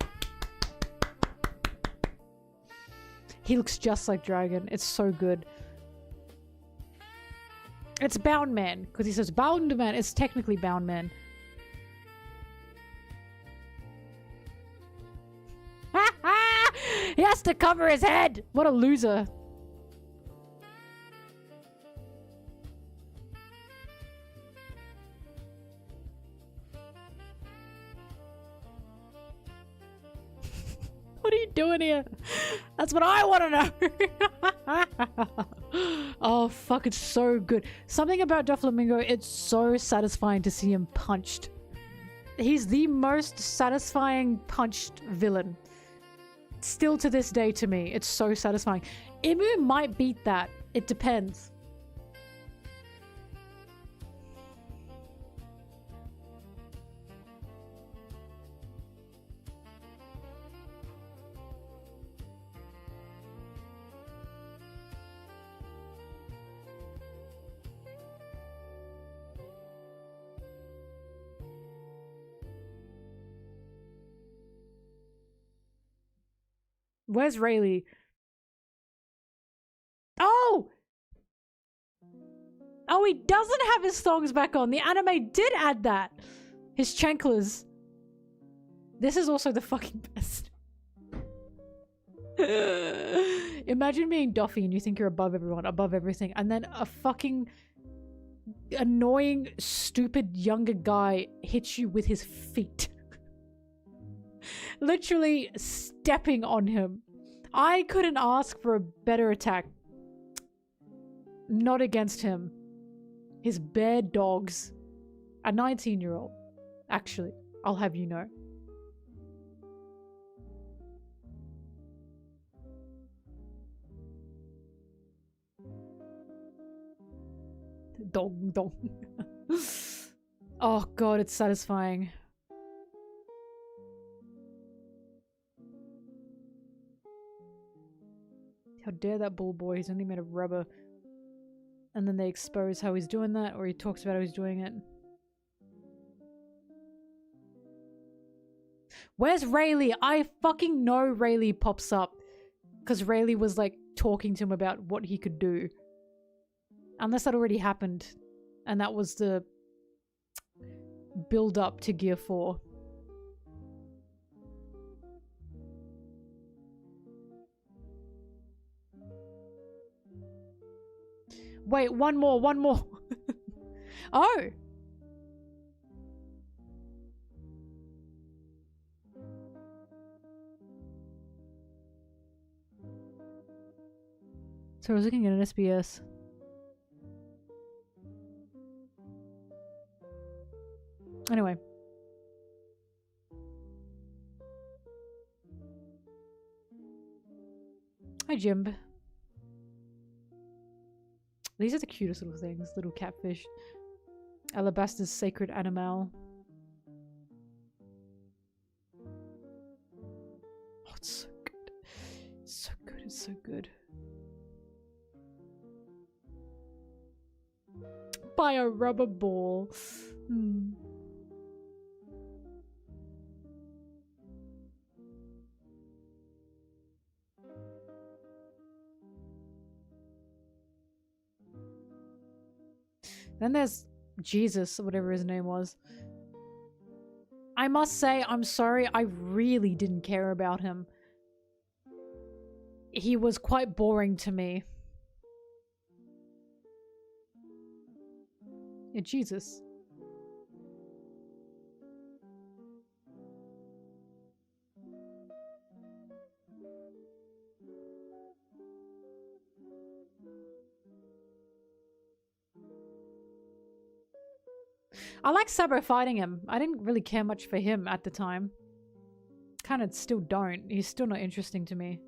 He looks just like Dragon. It's so good. It's Bound Man. Because he says Bound Man. It's technically Bound Man. He has to cover his head! What a loser. What are you doing here? That's what I want to know. Oh, fuck, it's so good. Something about Doflamingo, it's so satisfying to see him punched. He's the most satisfying punched villain. Still to this day to me, it's so satisfying. Imu might beat that. It depends. Where's Rayleigh? Oh! Oh, he doesn't have his thongs back on. The anime did add that. His chanklers. This is also the fucking best. Imagine being Duffy and you think you're above everyone, above everything, and then a fucking annoying, stupid younger guy hits you with his feet. Literally stepping on him. I couldn't ask for a better attack. Not against him. His bare dogs. A 19-year-old. Actually, I'll have you know. Dong dong. Oh god, it's satisfying. How dare that bull boy, he's only made of rubber. And then they expose how he's doing that, or he talks about how he's doing it. Where's Rayleigh? I fucking know Rayleigh pops up. Because Rayleigh was like talking to him about what he could do. Unless that already happened. And that was the build up to Gear 4. Wait, one more. Oh! So I was looking at an SBS. Anyway. Hi, Jim. These are the cutest little things. Little catfish. Alabaster's sacred animal. Oh, it's so good. It's so good. It's so good. Buy a rubber ball. Hmm. Then there's Jesus, whatever his name was. I must say, I'm sorry, I really didn't care about him. He was quite boring to me. Yeah, Jesus. I like Sabo fighting him. I didn't really care much for him at the time. Kind of still don't. He's still not interesting to me.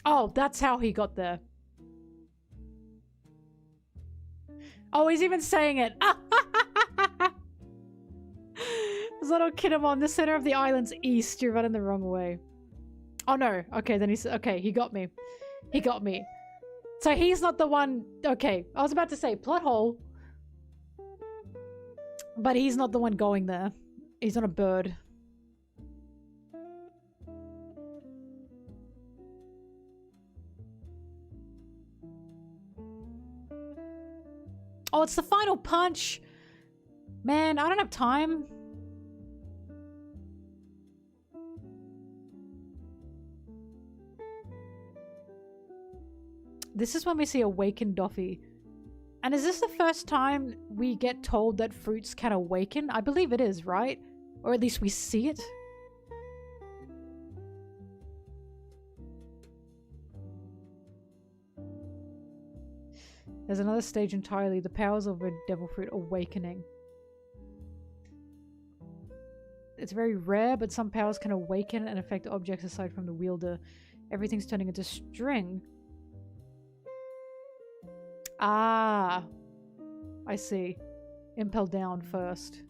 Oh, that's how he got there. Oh, he's even saying it. This little kid, I'm on the center of the island's east. You're running the wrong way. Oh no. Okay, then he's okay. He got me. He got me. So he's not the one. Okay, I was about to say plot hole, but he's not the one going there. He's on a bird. Oh, it's the final punch. Man, I don't have time. This is when we see awakened Doffy. And is this the first time we get told that fruits can awaken? I believe it is, right? Or at least we see it. There's another stage entirely, the powers of a devil fruit awakening. It's very rare, but some powers can awaken and affect objects aside from the wielder. Everything's turning into string. Ah, I see. Impel down first.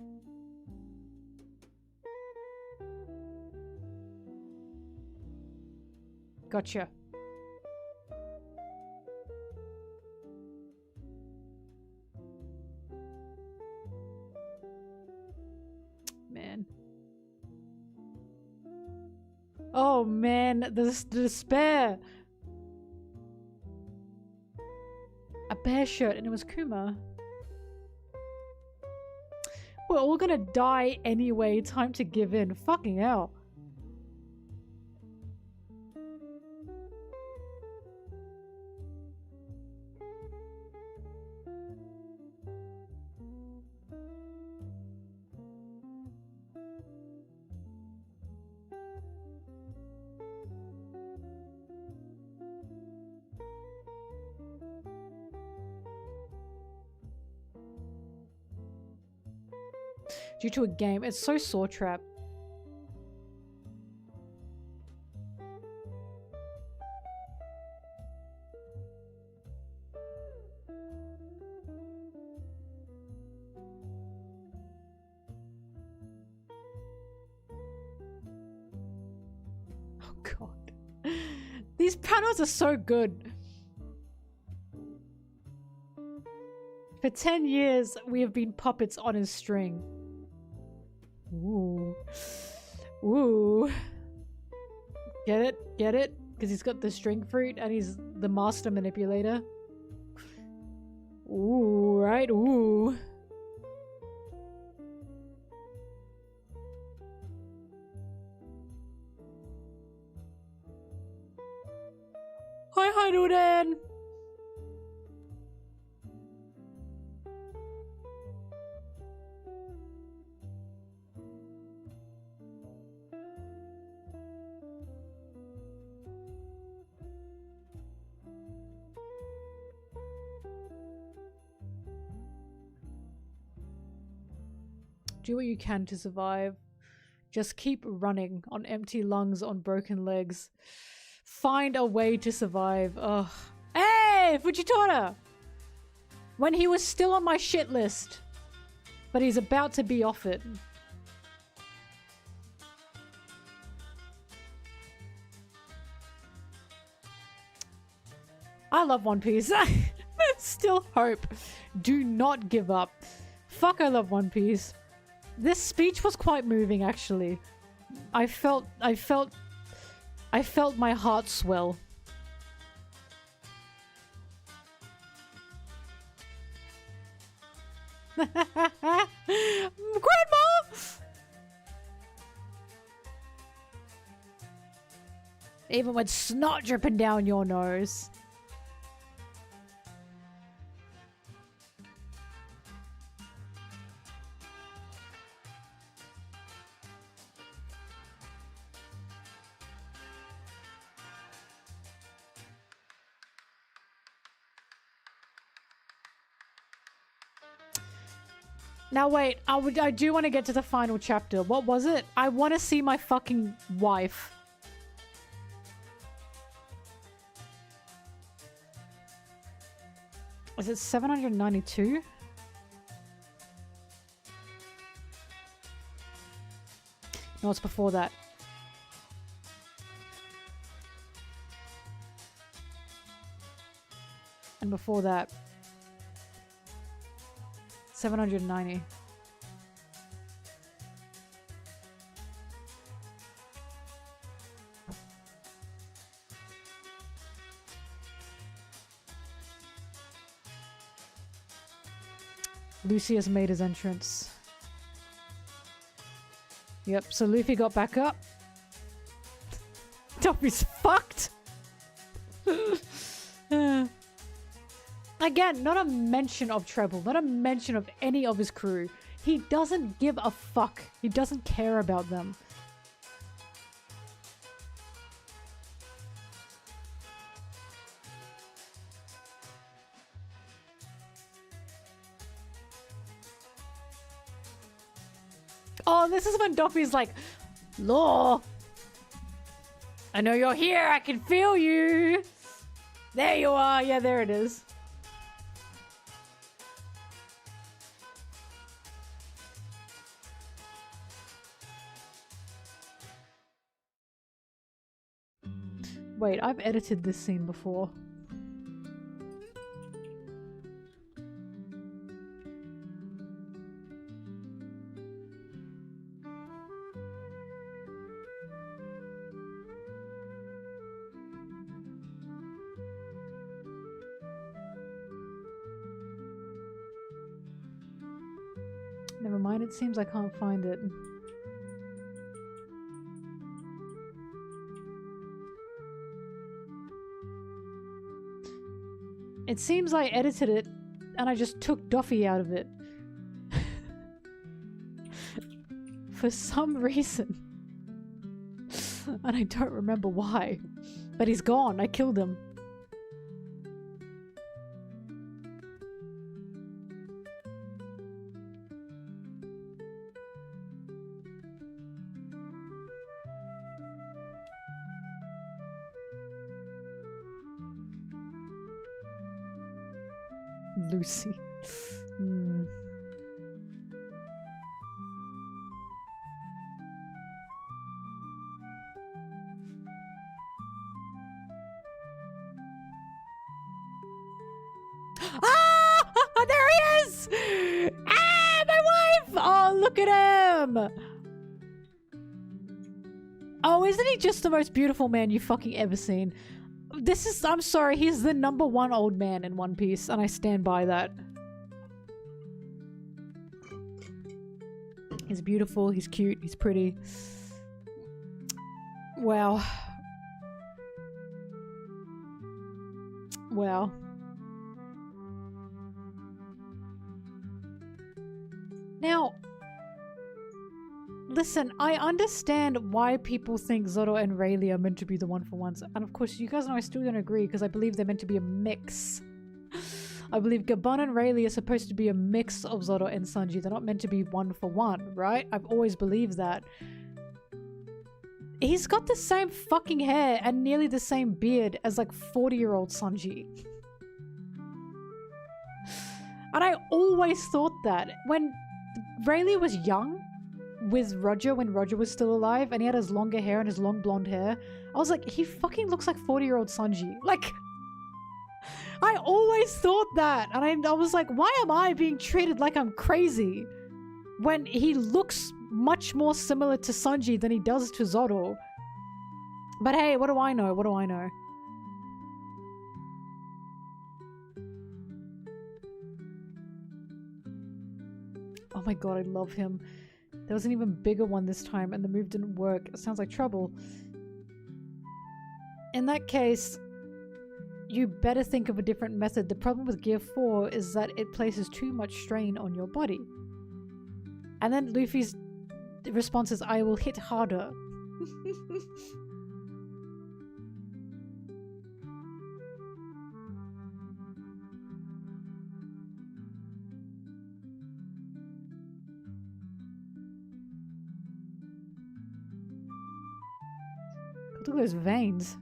Gotcha. Man. Oh man, the despair. A bear shirt, and it was Kuma. We're all gonna die anyway. Time to give in. Fucking hell. Due to a game. It's so Saw Trap. god. These panels are so good. For 10 years, we have been puppets on his string. Ooh. Ooh. Get it? Get it? Because he's got the string fruit and he's the master manipulator. Ooh, right? Ooh. Hi, Nuden! Do what you can to survive. Just keep running on empty lungs, on broken legs. Find a way to survive. Ugh. Hey, Fujitora! When he was still on my shit list. But he's about to be off it. I love One Piece. Still hope. Do not give up. Fuck, I love One Piece. This speech was quite moving, actually. I felt my heart swell. Grandma! Even with snot dripping down your nose. Now wait, I do want to get to the final chapter. What was it? I want to see my fucking wife. Is it 792? No, it's before that. And before that. 790. Lucy has made his entrance. Yep, so Luffy got back up. Duffy's fucked! Again, not a mention of Treble, not a mention of any of his crew. He doesn't give a fuck. He doesn't care about them. Oh, this is when Duffy's like, Law, I know you're here. I can feel you. There you are. Yeah, there it is. Wait, I've edited this scene before. Never mind, it seems I can't find it. It seems I edited it and I just took Duffy out of it. For some reason. And I don't remember why. But he's gone. I killed him. Lucy. he is! Ah, my wife! Oh, look at him! Oh, isn't he just the most beautiful man you've fucking ever seen? I'm sorry, he's the #1 old man in One Piece, and I stand by that. He's beautiful, he's cute, he's pretty. Wow. Wow. Now, listen, I understand why people think Zoro and Rayleigh are meant to be the one-for-ones. And of course, you guys know I still don't agree because I believe they're meant to be a mix. I believe Gabon and Rayleigh are supposed to be a mix of Zoro and Sanji. They're not meant to be one-for-one, right? I've always believed that. He's got the same fucking hair and nearly the same beard as like 40-year-old Sanji. And I always thought that when Rayleigh was young with Roger, when Roger was still alive and he had his longer hair and his long blonde hair, I was like, he fucking looks like 40-year-old Sanji. Like, I always thought that. And I was like, why am I being treated like I'm crazy when he looks much more similar to Sanji than he does to Zoro? But hey, what do I know? What do I know? Oh my god, I love him. There was an even bigger one this time and the move didn't work. It sounds like trouble. In that case, you better think of a different method. The problem with Gear 4 is that it places too much strain on your body. And then Luffy's response is, I will hit harder. Look at those veins.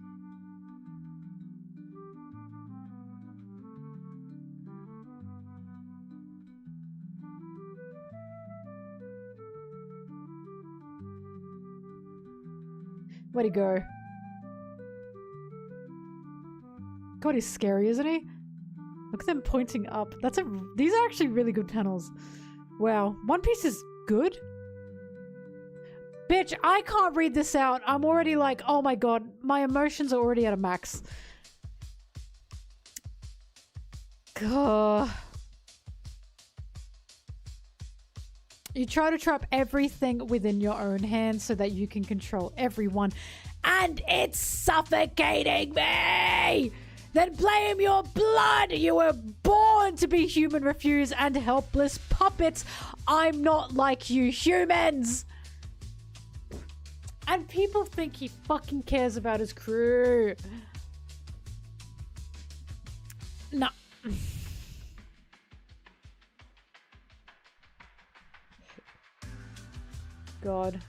Where'd he go? God, he's scary, isn't he? Look at them pointing up. These are actually really good panels. Wow. One Piece is good? Bitch, I can't read this out. I'm already like, oh my god, my emotions are already at a max. God. You try to trap everything within your own hands so that you can control everyone. And it's suffocating me! Then blame your blood! You were born to be human refuse and helpless puppets! I'm not like you humans! And people think he fucking cares about his crew. No. God.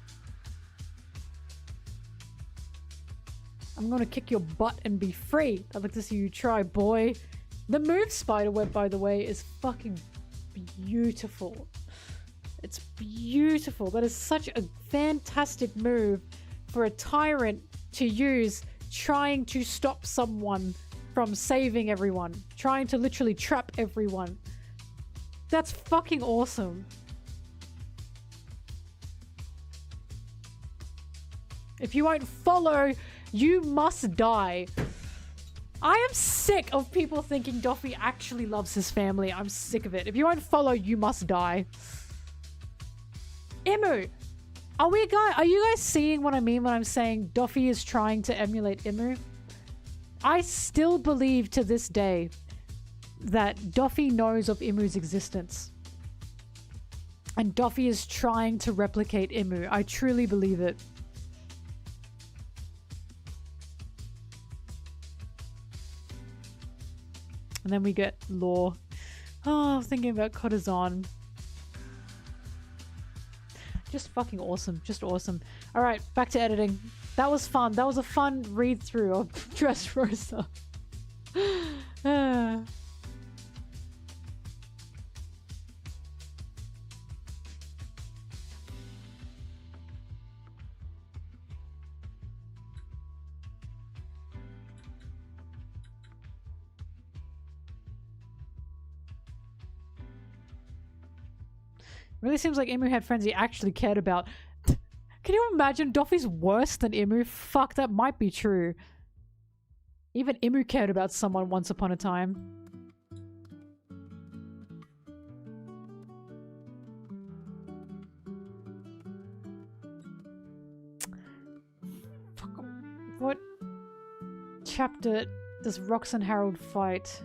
I'm gonna kick your butt and be free. I'd like to see you try, boy. The move spiderweb, by the way, is fucking beautiful. It's beautiful. That is such a fantastic move for a tyrant to use trying to stop someone from saving everyone. Trying to literally trap everyone. That's fucking awesome. If you won't follow, you must die. I am sick of people thinking Doffy actually loves his family. I'm sick of it. If you won't follow, you must die. Imu. Are you guys seeing what I mean when I'm saying Doffy is trying to emulate Imu? I still believe to this day that Doffy knows of Imu's existence. And Doffy is trying to replicate Imu. I truly believe it. And then we get Law. Oh, I'm thinking about Kotazan. Just fucking awesome. Just awesome. Alright, back to editing. That was fun. That was a fun read-through of Dressrosa. Really seems like Emu had friends he actually cared about. Can you imagine Doffy's worse than Emu? Fuck, that might be true. Even Emu cared about someone once upon a time. Fuck. What chapter does Rox and Harold fight?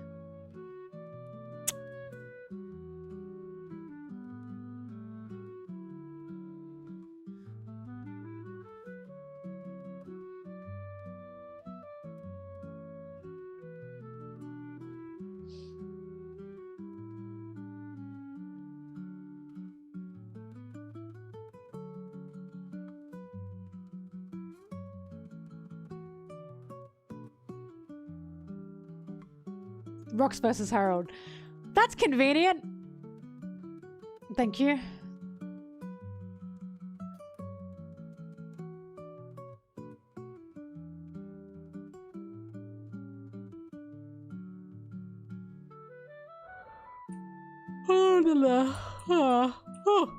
Rox versus Harold. That's convenient. Thank you. Oh, la, la. Oh.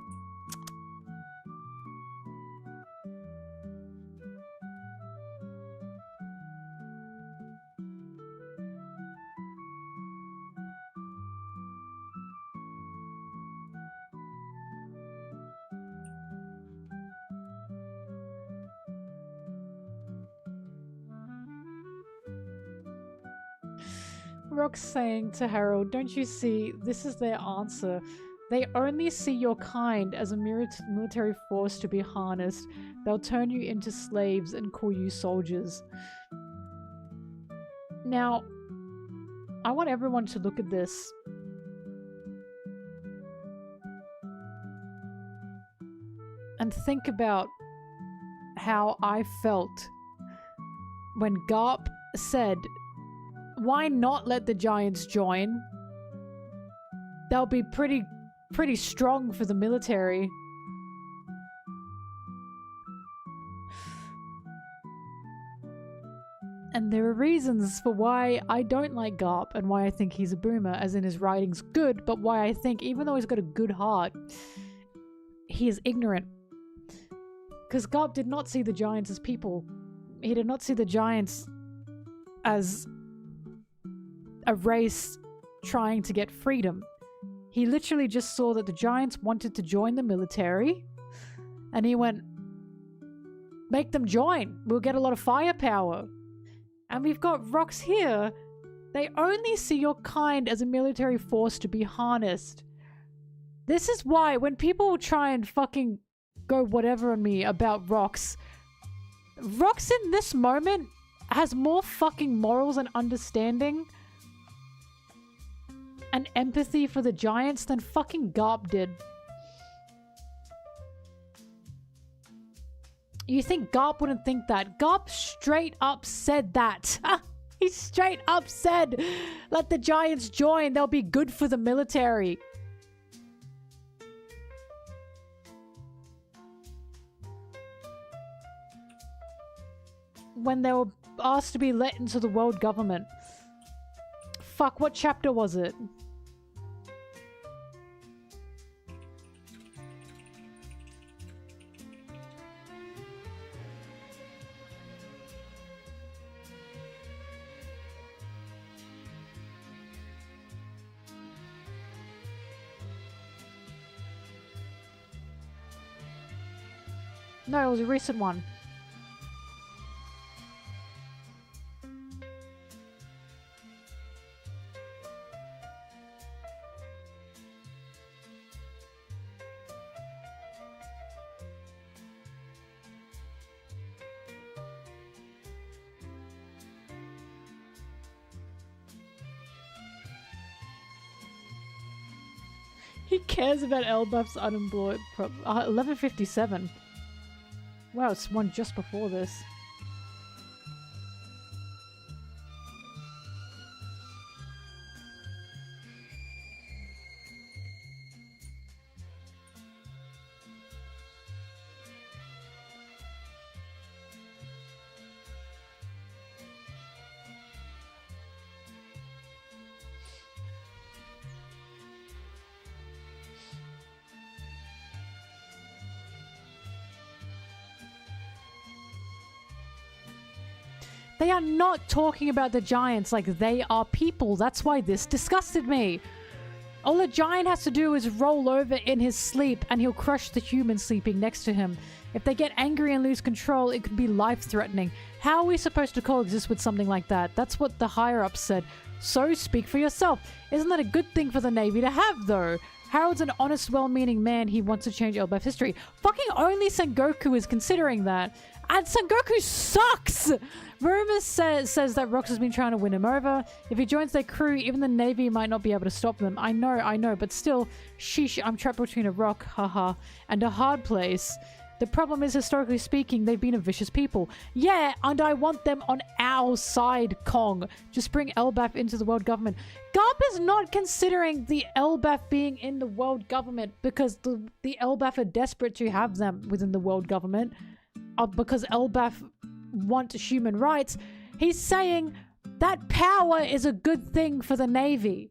Rox saying to Harold, don't you see, this is their answer. They only see your kind as a military force to be harnessed. They'll turn you into slaves and call you soldiers. Now, I want everyone to look at this. And think about how I felt when Garp said, why not let the Giants join? They'll be pretty strong for the military. And there are reasons for why I don't like Garp and why I think he's a boomer, as in his writing's good, but why I think even though he's got a good heart, he is ignorant. Because Garp did not see the Giants as people. He did not see the Giants as a race trying to get freedom. He literally just saw that the Giants wanted to join the military, and he went, make them join. We'll get a lot of firepower. And we've got Rox here. They only see your kind as a military force to be harnessed. This is why when people try and fucking go whatever on me about Rox in this moment has more fucking morals and understanding and empathy for the Giants than fucking Garp did. You think Garp wouldn't think that? Garp straight up said that. He straight up said, let the Giants join, they'll be good for the military. When they were asked to be let into the world government. Fuck, what chapter was it? No, it was a recent one. He cares about Elbaf's unemployed 1157. Wow, it's one just before this. They are not talking about the giants like they are people. That's why this disgusted me. All a giant has to do is roll over in his sleep and he'll crush the human sleeping next to him. If they get angry and lose control, it could be life-threatening. How are we supposed to coexist with something like that? That's what the higher-ups said. So speak for yourself. Isn't that a good thing for the Navy to have, though? Harold's an honest, well-meaning man. He wants to change Elbaf history. Fucking only Sengoku is considering that. And Sengoku sucks! Rumors says that Rox has been trying to win him over. If he joins their crew, even the Navy might not be able to stop them. I know, but still, sheesh, I'm trapped between a rock, haha, and a hard place. The problem is, historically speaking, they've been a vicious people. Yeah, and I want them on our side, Kong. Just bring Elbaf into the world government. Garp is not considering the Elbaf being in the world government because the Elbaf are desperate to have them within the world government. Because Elbaf want human rights. He's saying that power is a good thing for the Navy.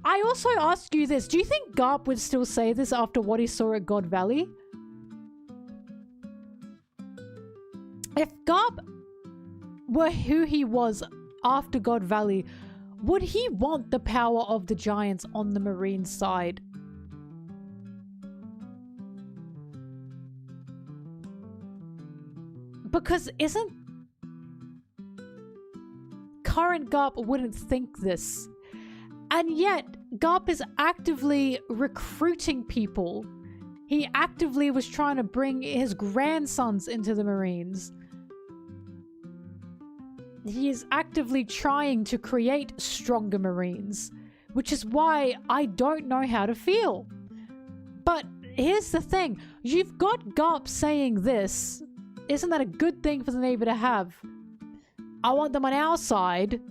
I also ask you this. Do you think Garp would still say this after what he saw at God Valley? If Garp were who he was after God Valley, would he want the power of the giants on the Marine side? Because isn't current Garp wouldn't think this. And yet, Garp is actively recruiting people. He actively was trying to bring his grandsons into the Marines. He is actively trying to create stronger Marines, which is why I don't know how to feel. But here's the thing. You've got Garp saying this. Isn't that a good thing for the Navy to have? I want them on our side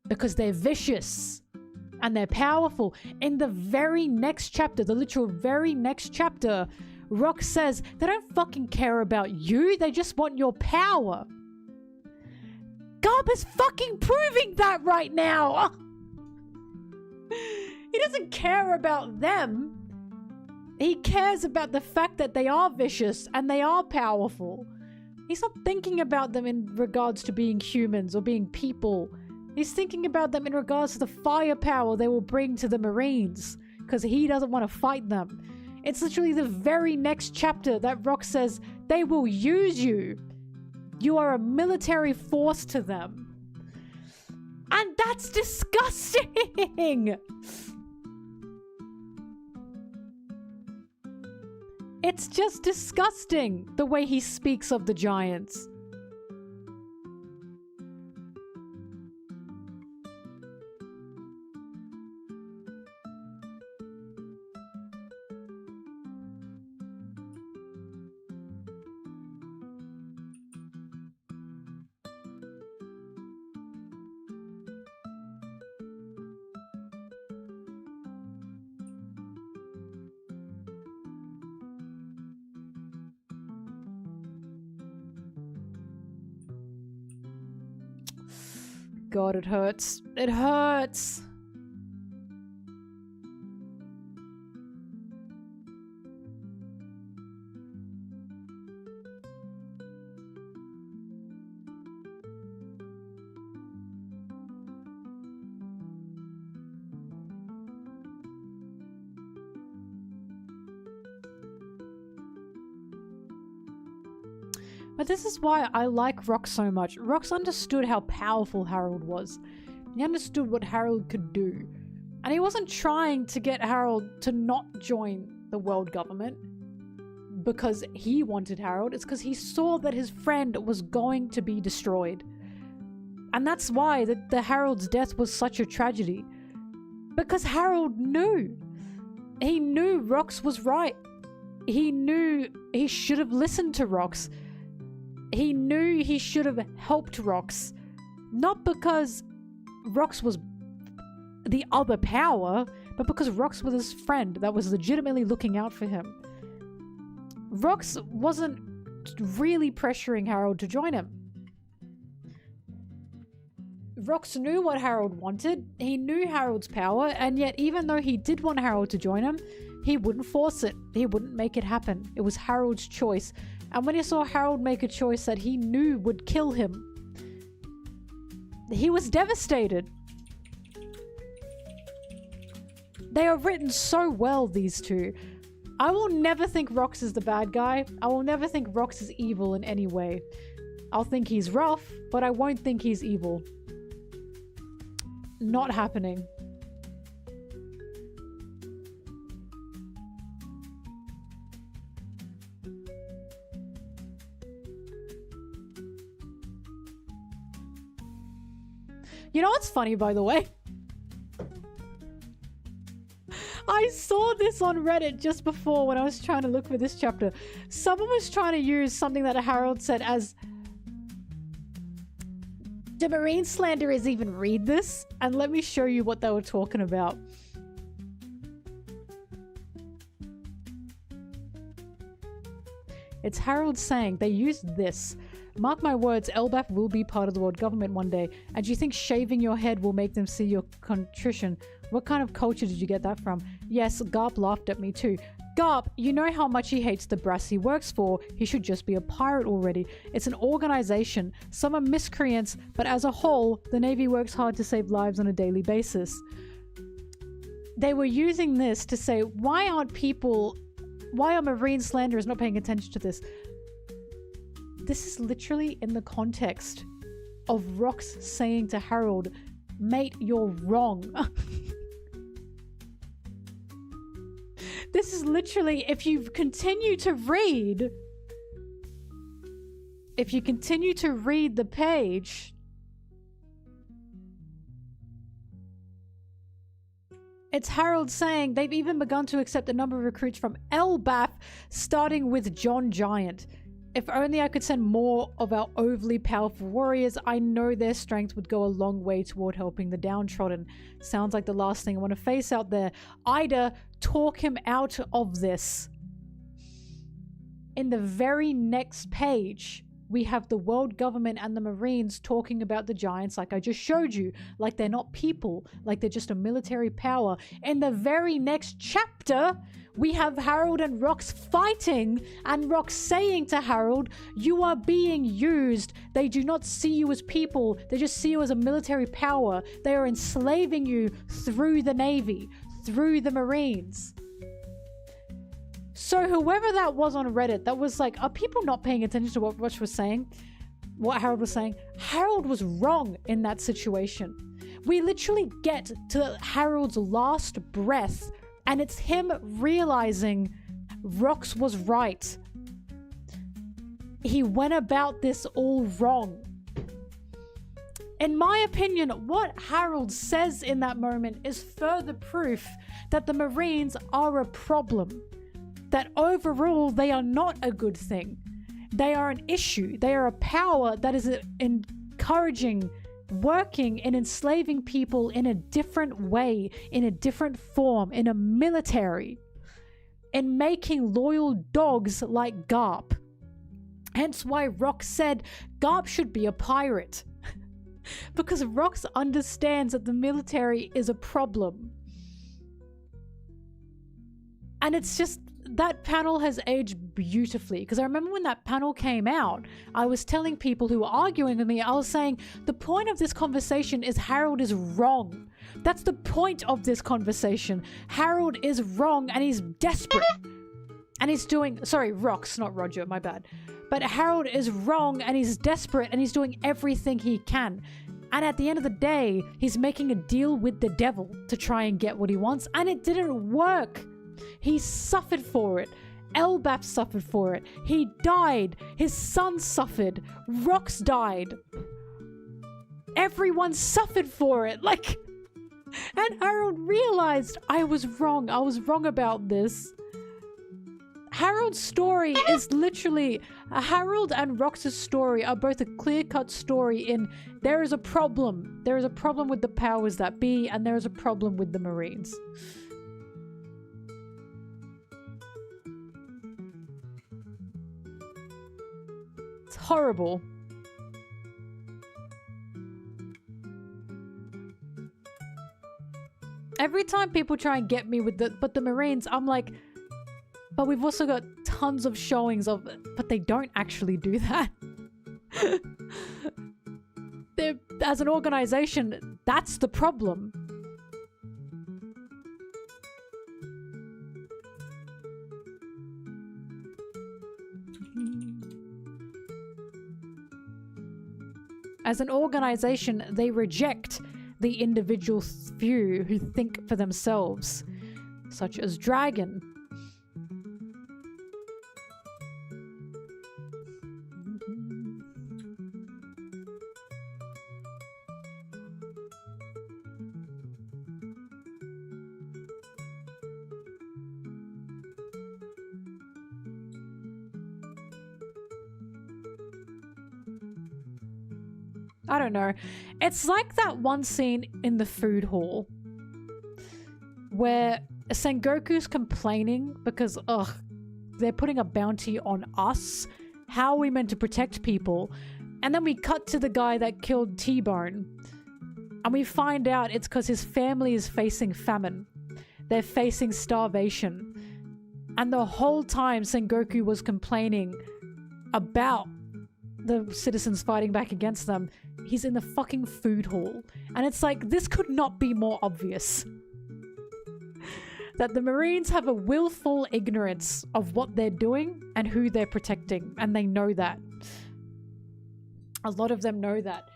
because they're vicious and they're powerful. In the very next chapter, the literal very next chapter, Rock says they don't fucking care about you. They just want your power. Garp is fucking proving that right now. He doesn't care about them. He cares about the fact that they are vicious and they are powerful. He's not thinking about them in regards to being humans or being people. He's thinking about them in regards to the firepower they will bring to the Marines, because he doesn't want to fight them. It's literally the very next chapter that Rock says they will use you. You are a military force to them. And that's disgusting! It's just disgusting, the way he speaks of the giants. God, it hurts. It hurts. But this is why I like Rock so much. Rox understood how powerful Harold was. He understood what Harold could do. And he wasn't trying to get Harold to not join the world government because he wanted Harold. It's because he saw that his friend was going to be destroyed. And that's why the Harold's death was such a tragedy. Because Harold knew. He knew Rox was right. He knew he should have listened to Rox. He knew he should have helped Rox. Not because Rox was the other power, but because Rox was his friend that was legitimately looking out for him. Rox wasn't really pressuring Harold to join him. Rox knew what Harold wanted. He knew Harold's power, and yet even though he did want Harold to join him, he wouldn't force it. He wouldn't make it happen. It was Harold's choice. And when he saw Harold make a choice that he knew would kill him, he was devastated. They are written so well, these two. I will never think Rox is the bad guy. I will never think Rox is evil in any way. I'll think he's rough, but I won't think he's evil. Not happening. You know what's funny, by the way? I saw this on Reddit just before when I was trying to look for this chapter. Someone was trying to use something that Harold said as... Do marine slanderers even read this? And let me show you what they were talking about. It's Harold saying they used this. Mark my words, Elbaf will be part of the world government one day. And do you think shaving your head will make them see your contrition? What kind of culture did you get that from? Yes, Garp laughed at me too. Garp, you know how much he hates the brass he works for. He should just be a pirate already. It's an organization. Some are miscreants, but as a whole, the Navy works hard to save lives on a daily basis. They were using this to say, why are marine slanderers not paying attention to this? This is literally in the context of Rox saying to Harold, mate, you're wrong. This is literally, if you continue to read the page, it's Harold saying they've even begun to accept a number of recruits from Elbaf, starting with John Giant. If only I could send more of our overly powerful warriors, I know their strength would go a long way toward helping the downtrodden. Sounds like the last thing I want to face out there. Ida, talk him out of this. In the very next page, we have the world government and the Marines talking about the giants like I just showed you. Like they're not people, like they're just a military power. In the very next chapter, we have Harold and Rox fighting, and Rox saying to Harold, you are being used. They do not see you as people. They just see you as a military power. They are enslaving you through the Navy, through the Marines. So whoever that was on Reddit that was like, are people not paying attention to what Rox was saying? What Harold was saying? Harold was wrong in that situation. We literally get to Harold's last breath and it's him realizing Rox was right. He went about this all wrong. In my opinion, what Harold says in that moment is further proof that the Marines are a problem. That overall, they are not a good thing. They are an issue. They are a power that is encouraging, working and enslaving people in a different way, in a different form, in a military, and making loyal dogs like Garp. Hence why Rox said Garp should be a pirate. Because Rox understands that the military is a problem. And it's just, that panel has aged beautifully. Because I remember when that panel came out, I was telling people who were arguing with me, I was saying, the point of this conversation is Harold is wrong. That's the point of this conversation. Harold is wrong and he's desperate. And he's doing, sorry, Rox, not Roger, my bad. But Harold is wrong and he's desperate and he's doing everything he can. And at the end of the day, he's making a deal with the devil to try and get what he wants. And it didn't work. He suffered for it. Elbaf suffered for it. He died. His son suffered. Rox died. Everyone suffered for it. Like, and Harold realized I was wrong. I was wrong about this. Harold's story is literally, Harold and Rox's story are both a clear-cut story in there is a problem. There is a problem with the powers that be, and there is a problem with the Marines. It's horrible. Every time people try and get me with the Marines, I'm like, but we've also got tons of showings of it, but they don't actually do that. As an organization, that's the problem. As an organization, they reject the individual few who think for themselves, such as Dragon. I don't know. It's like that one scene in the food hall where Sengoku's complaining because, they're putting a bounty on us. How are we meant to protect people? And then we cut to the guy that killed T-Bone. And we find out it's because his family is facing famine. They're facing starvation. And the whole time Sengoku was complaining about the citizens fighting back against them, he's in the fucking food hall. And it's like, this could not be more obvious. That the Marines have a willful ignorance of what they're doing and who they're protecting. And they know that. A lot of them know that.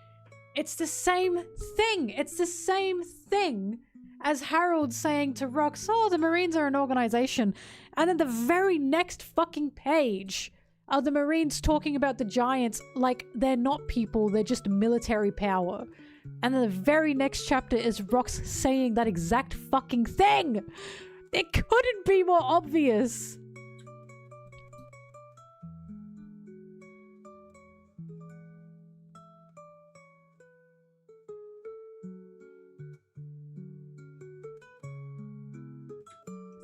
It's the same thing. It's the same thing as Harold saying to Rox, oh, the Marines are an organization. And then the very next fucking page are the Marines talking about the Giants like they're not people, they're just military power. And then the very next chapter is Rox saying that exact fucking thing! It couldn't be more obvious!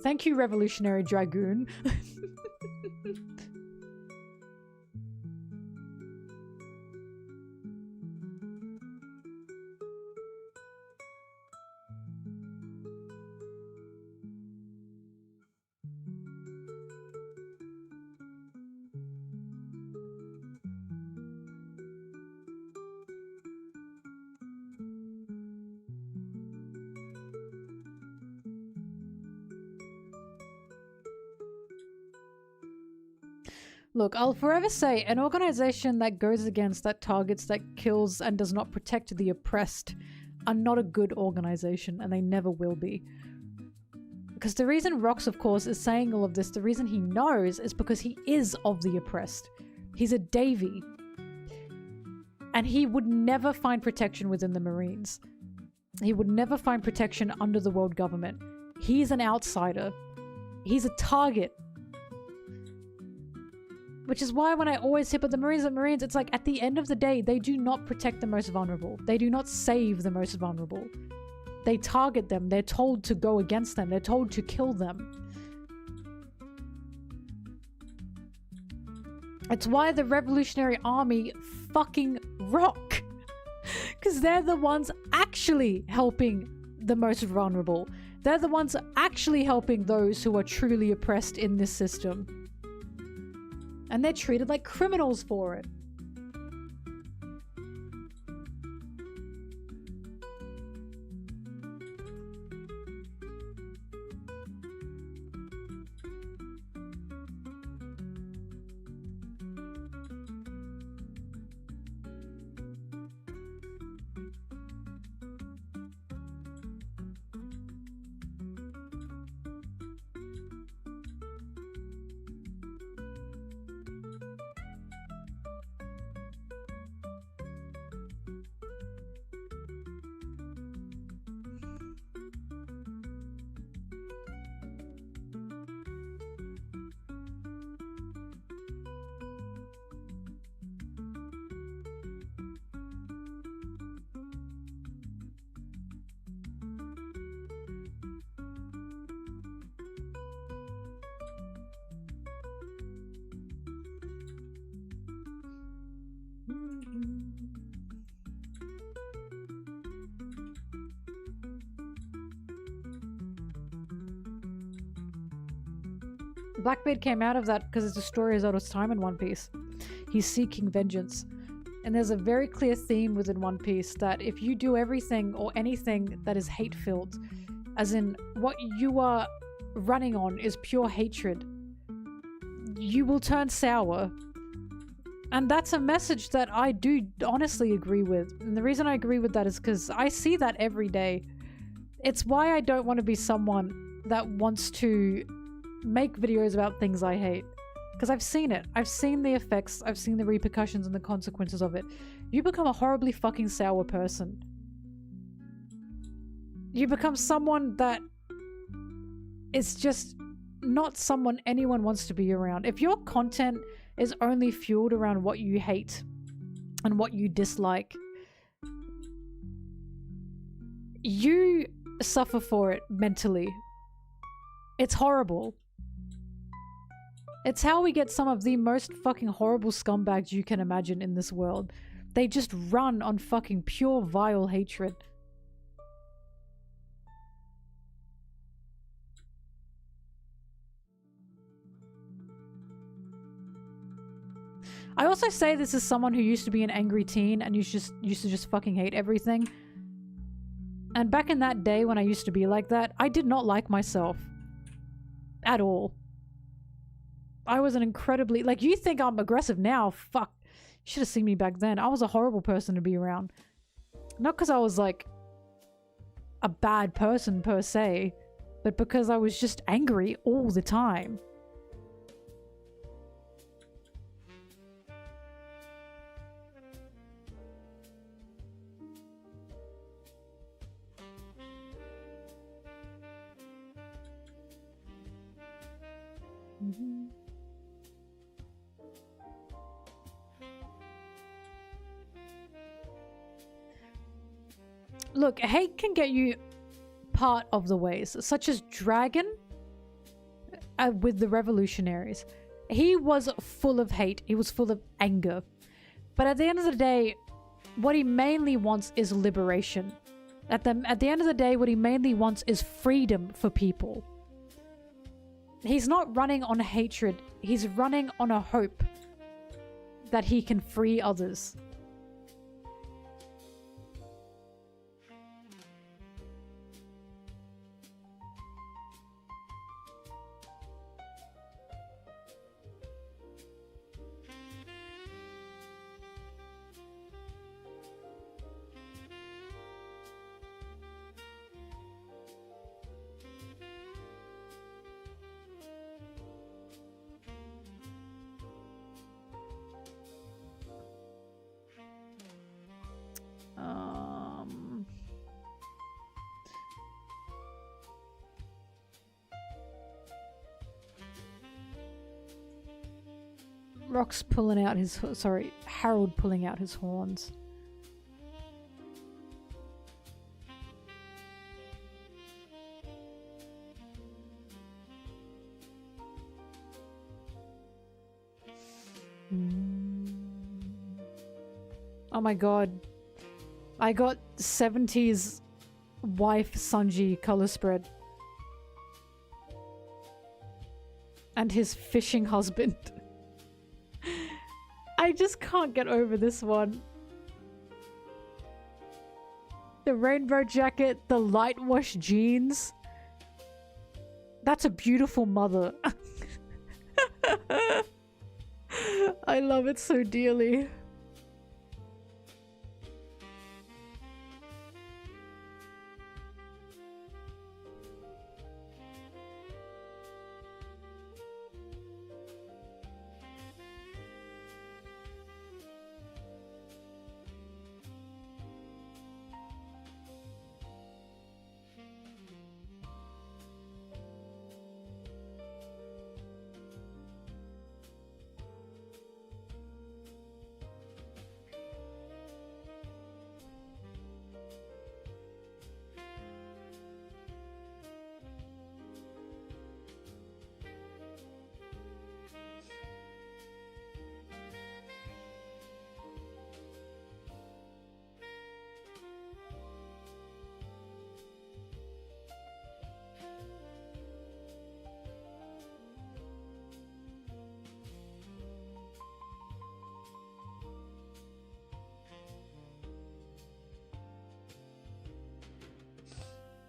Thank you, Revolutionary Dragoon. Look, I'll forever say an organization that goes against, that targets, that kills, and does not protect the oppressed are not a good organization, and they never will be. Because the reason Rox, of course, is saying all of this, the reason he knows is because he is of the oppressed. He's a Davy. And he would never find protection within the Marines. He would never find protection under the world government. He's an outsider. He's a target. Which is why when I always say, but the Marines, it's like at the end of the day, they do not protect the most vulnerable. They do not save the most vulnerable. They target them. They're told to go against them. They're told to kill them. It's why the Revolutionary Army fucking rock. Because they're the ones actually helping the most vulnerable. They're the ones actually helping those who are truly oppressed in this system. And they're treated like criminals for it. Blackbeard came out of that because it's a story as old as time in One Piece. He's seeking vengeance. And there's a very clear theme within One Piece that if you do everything or anything that is hate-filled, as in what you are running on is pure hatred, you will turn sour. And that's a message that I do honestly agree with. And the reason I agree with that is because I see that every day. It's why I don't want to be someone that wants to make videos about things I hate. Because I've seen it. I've seen the effects. I've seen the repercussions and the consequences of it. You become a horribly fucking sour person. You become someone that is just not someone anyone wants to be around. If your content is only fueled around what you hate and what you dislike, you suffer for it mentally. It's horrible. It's how we get some of the most fucking horrible scumbags you can imagine in this world. They just run on fucking pure vile hatred. I also say this as someone who used to be an angry teen and used to just fucking hate everything. And back in that day when I used to be like that, I did not like myself. At all. I was an incredibly... Like, you think I'm aggressive now? Fuck. You should have seen me back then. I was a horrible person to be around. Not because I was, like, a bad person per se, but because I was just angry all the time. Mm-hmm. Look, hate can get you part of the ways, such as Dragon with the Revolutionaries. He was full of hate. He was full of anger. But at the end of the day, what he mainly wants is liberation. At the end of the day, what he mainly wants is freedom for people. He's not running on hatred. He's running on a hope that he can free others. Rock's pulling out his... Sorry, Harold pulling out his horns. Oh my god. I got 70s wife Sanji color spread. And his fishing husband. I just can't get over this one. The rainbow jacket, the light wash jeans. That's a beautiful mother. I love it so dearly.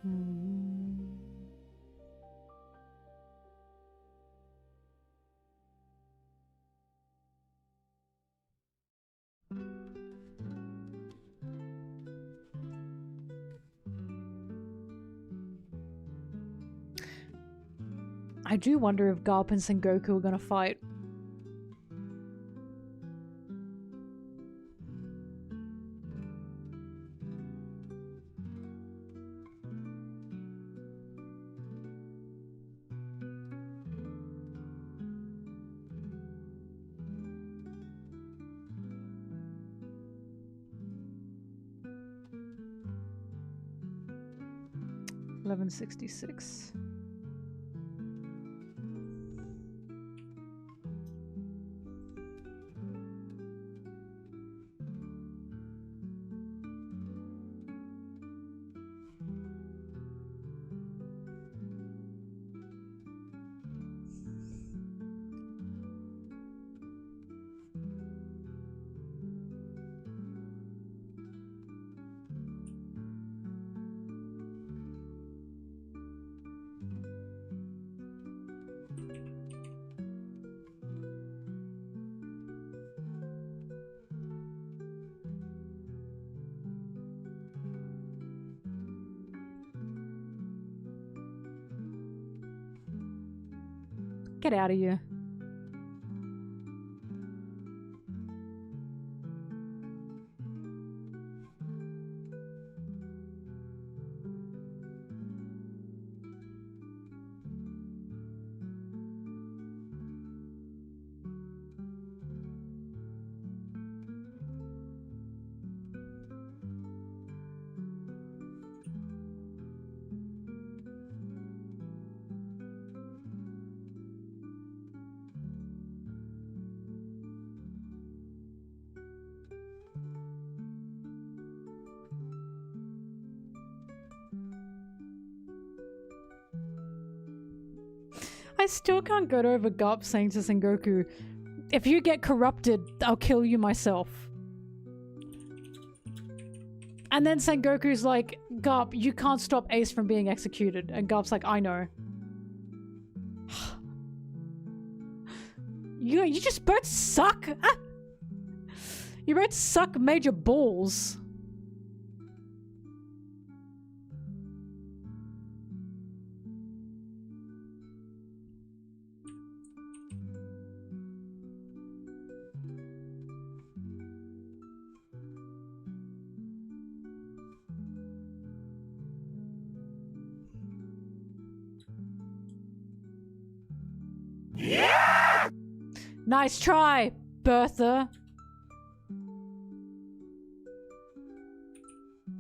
Hmm. I do wonder if Garp and Sengoku are gonna fight. $11.66. Get out of here. I still can't get over Garp saying to Sengoku, if you get corrupted, I'll kill you myself. And then Sengoku's like, Garp, you can't stop Ace from being executed. And Garp's like, I know. You just both suck. You both suck major balls. Yeah! Nice try, Bertha.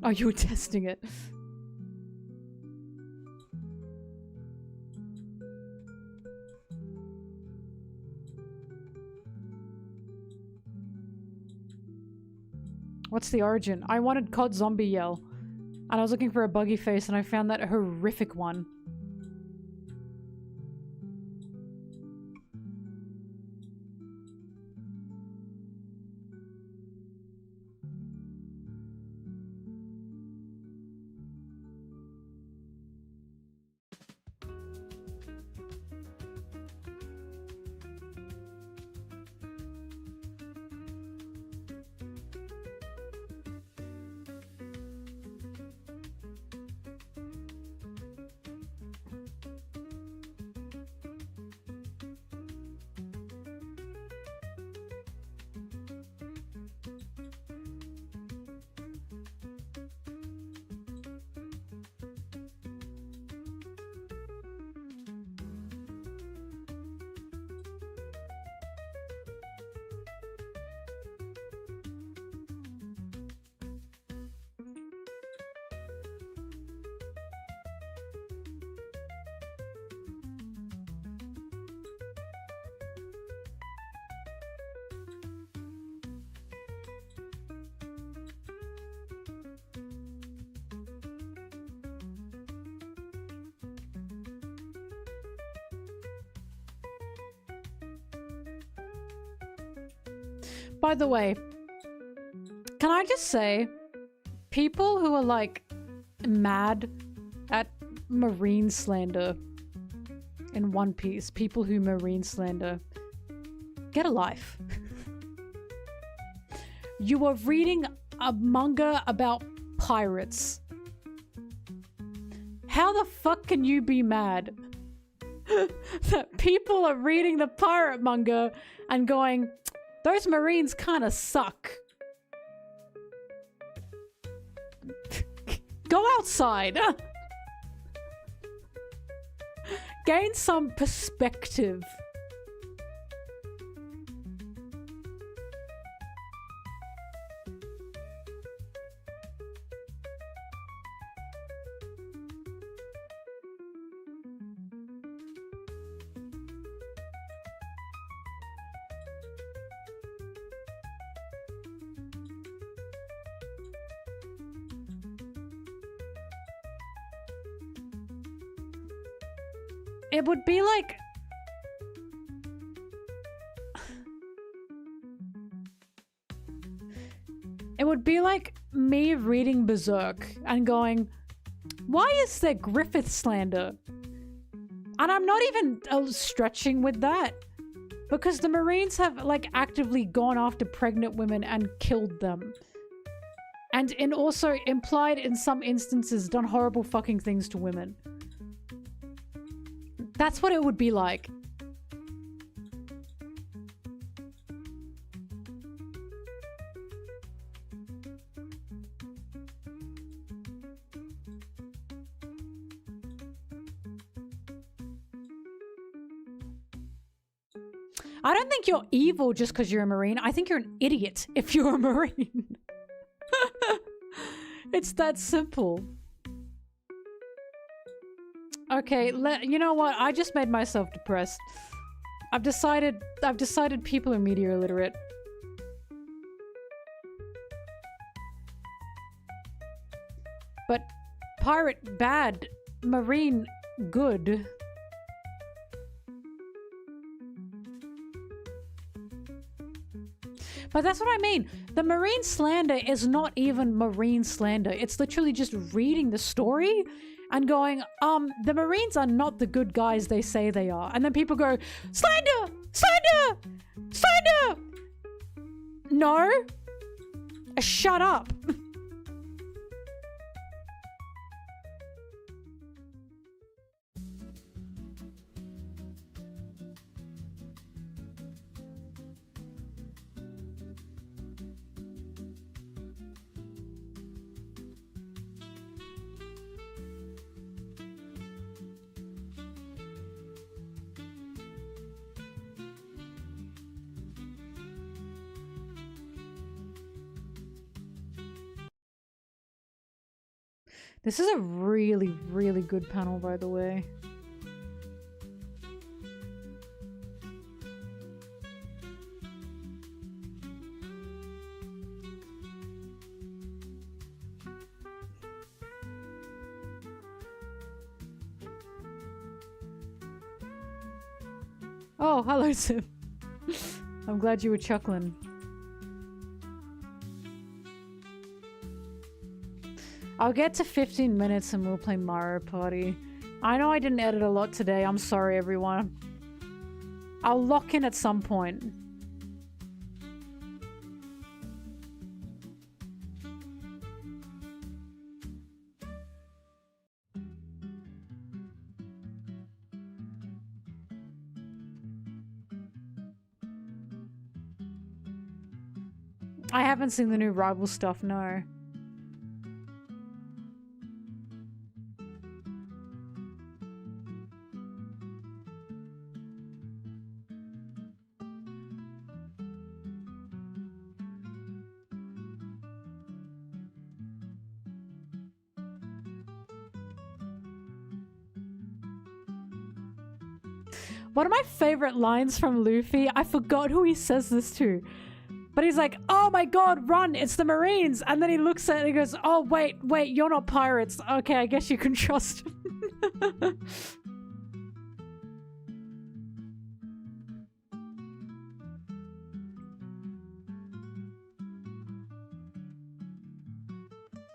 Oh, you were testing it. What's the origin? I wanted COD Zombie Yell. And I was looking for a buggy face and I found that horrific one. By the way, can I just say, people who are like mad at marine slander in One Piece. People who marine slander. Get a life. You are reading a manga about pirates. How the fuck can you be mad that people are reading the pirate manga and going, those marines kind of suck? Go outside. Gain some perspective. It would be like... It would be like me reading Berserk and going, why is there Griffith slander? And I'm not even stretching with that. Because the Marines have like actively gone after pregnant women and killed them. And also implied in some instances done horrible fucking things to women. That's what it would be like. I don't think you're evil just because you're a Marine. I think you're an idiot if you're a Marine. It's that simple. Okay, you know what? I just made myself depressed. I've decided people are media illiterate. But pirate bad, Marine good. But that's what I mean. The Marine slander is not even Marine slander. It's literally just reading the story and going, the Marines are not the good guys they say they are. And then people go, slander! Slander! Slander! No. Shut up. This is a really, really good panel, by the way. Oh, hello, Sim. I'm glad you were chuckling. I'll get to 15 minutes and we'll play Mario Party. I know I didn't edit a lot today. I'm sorry, everyone. I'll lock in at some point. I haven't seen the new Rival stuff, no. One of my favorite lines from Luffy, I forgot who he says this to, but he's like, oh my god, run, it's the Marines! And then he looks at it and he goes, oh wait, you're not pirates. Okay, I guess you can trust him.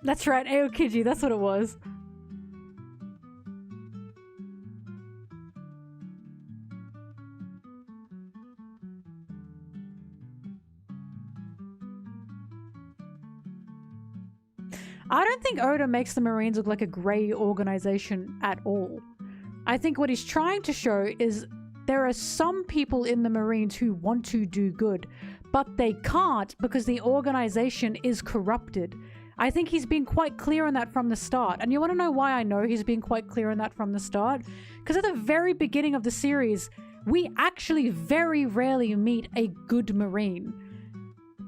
That's right, Aokiji, that's what it was. I don't think Oda makes the Marines look like a grey organization at all. I think what he's trying to show is there are some people in the Marines who want to do good, but they can't because the organization is corrupted. I think he's been quite clear on that from the start. And you want to know why I know he's been quite clear on that from the start? Because at the very beginning of the series, we actually very rarely meet a good Marine.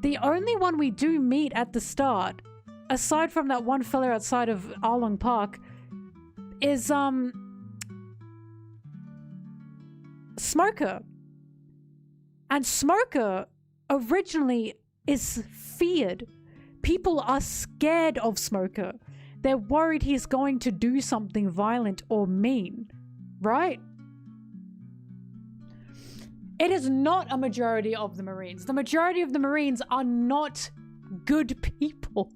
The only one we do meet at the start, aside from that one fella outside of Arlong Park, is Smoker. And Smoker originally is feared. People are scared of Smoker. They're worried he's going to do something violent or mean, right? It is not a majority of the Marines. The majority of the Marines are not good people.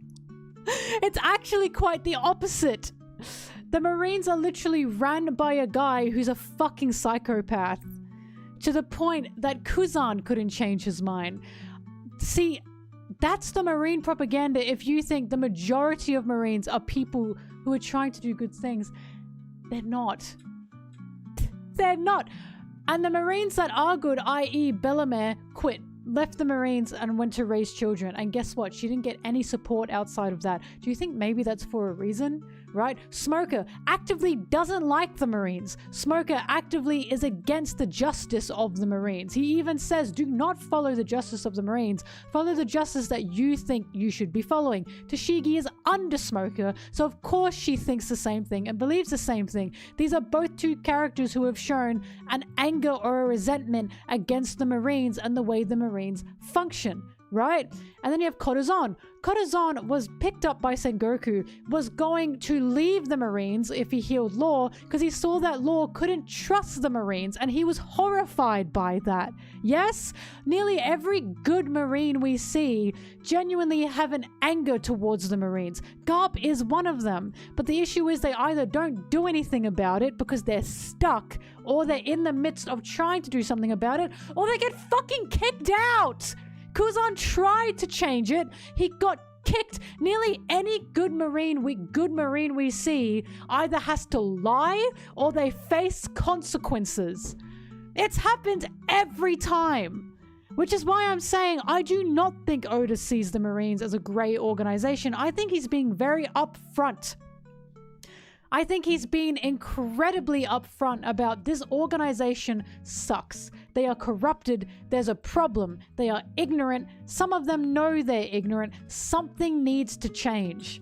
It's actually quite the opposite. The Marines are literally ran by a guy who's a fucking psychopath, to the point that Kuzan couldn't change his mind. See, that's the Marine propaganda. If you think the majority of Marines are people who are trying to do good things, they're not. They're not. And the Marines that are good, i.e. Bellamere, quit, left the Marines and went to raise children. And guess what? She didn't get any support outside of that. Do you think maybe that's for a reason? Right? Smoker actively doesn't like the Marines. Smoker actively is against the justice of the Marines. He even says, do not follow the justice of the Marines. Follow the justice that you think you should be following. Tashigi is under Smoker, so of course she thinks the same thing and believes the same thing. These are both two characters who have shown an anger or a resentment against the Marines and the way the Marines function. Right? And then you have Kotazan. Kotazan was picked up by Sengoku, was going to leave the Marines if he healed Law, because he saw that Law couldn't trust the Marines, and he was horrified by that. Yes, nearly every good Marine we see genuinely have an anger towards the Marines. Garp is one of them, but the issue is they either don't do anything about it because they're stuck, or they're in the midst of trying to do something about it, or they get fucking kicked out. Kuzan tried to change it. He got kicked. Nearly any good Marine we see either has to lie or they face consequences. It's happened every time. Which is why I'm saying I do not think Oda sees the Marines as a grey organization. I think he's being very upfront. I think he's been incredibly upfront about this organization sucks. They are corrupted. There's a problem. They are ignorant. Some of them know they're ignorant. Something needs to change.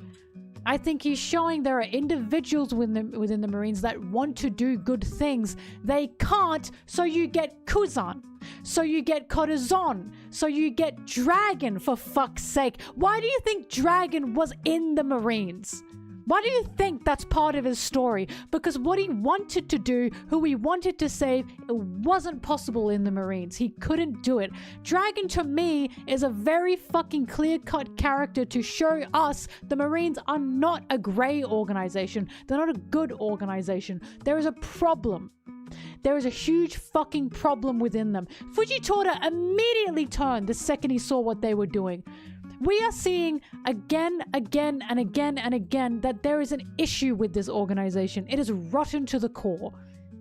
I think he's showing there are individuals within the Marines that want to do good things. They can't, so you get Kuzan. So you get Kotazan. So you get Dragon, for fuck's sake. Why do you think Dragon was in the Marines? Why do you think that's part of his story? Because what he wanted to do, who he wanted to save, it wasn't possible in the Marines. He couldn't do it. Dragon, to me, is a very fucking clear-cut character to show us the Marines are not a grey organization. They're not a good organization. There is a problem. There is a huge fucking problem within them. Fujitora immediately turned the second he saw what they were doing. We are seeing again and again that there is an issue with this organization. It is rotten to the core.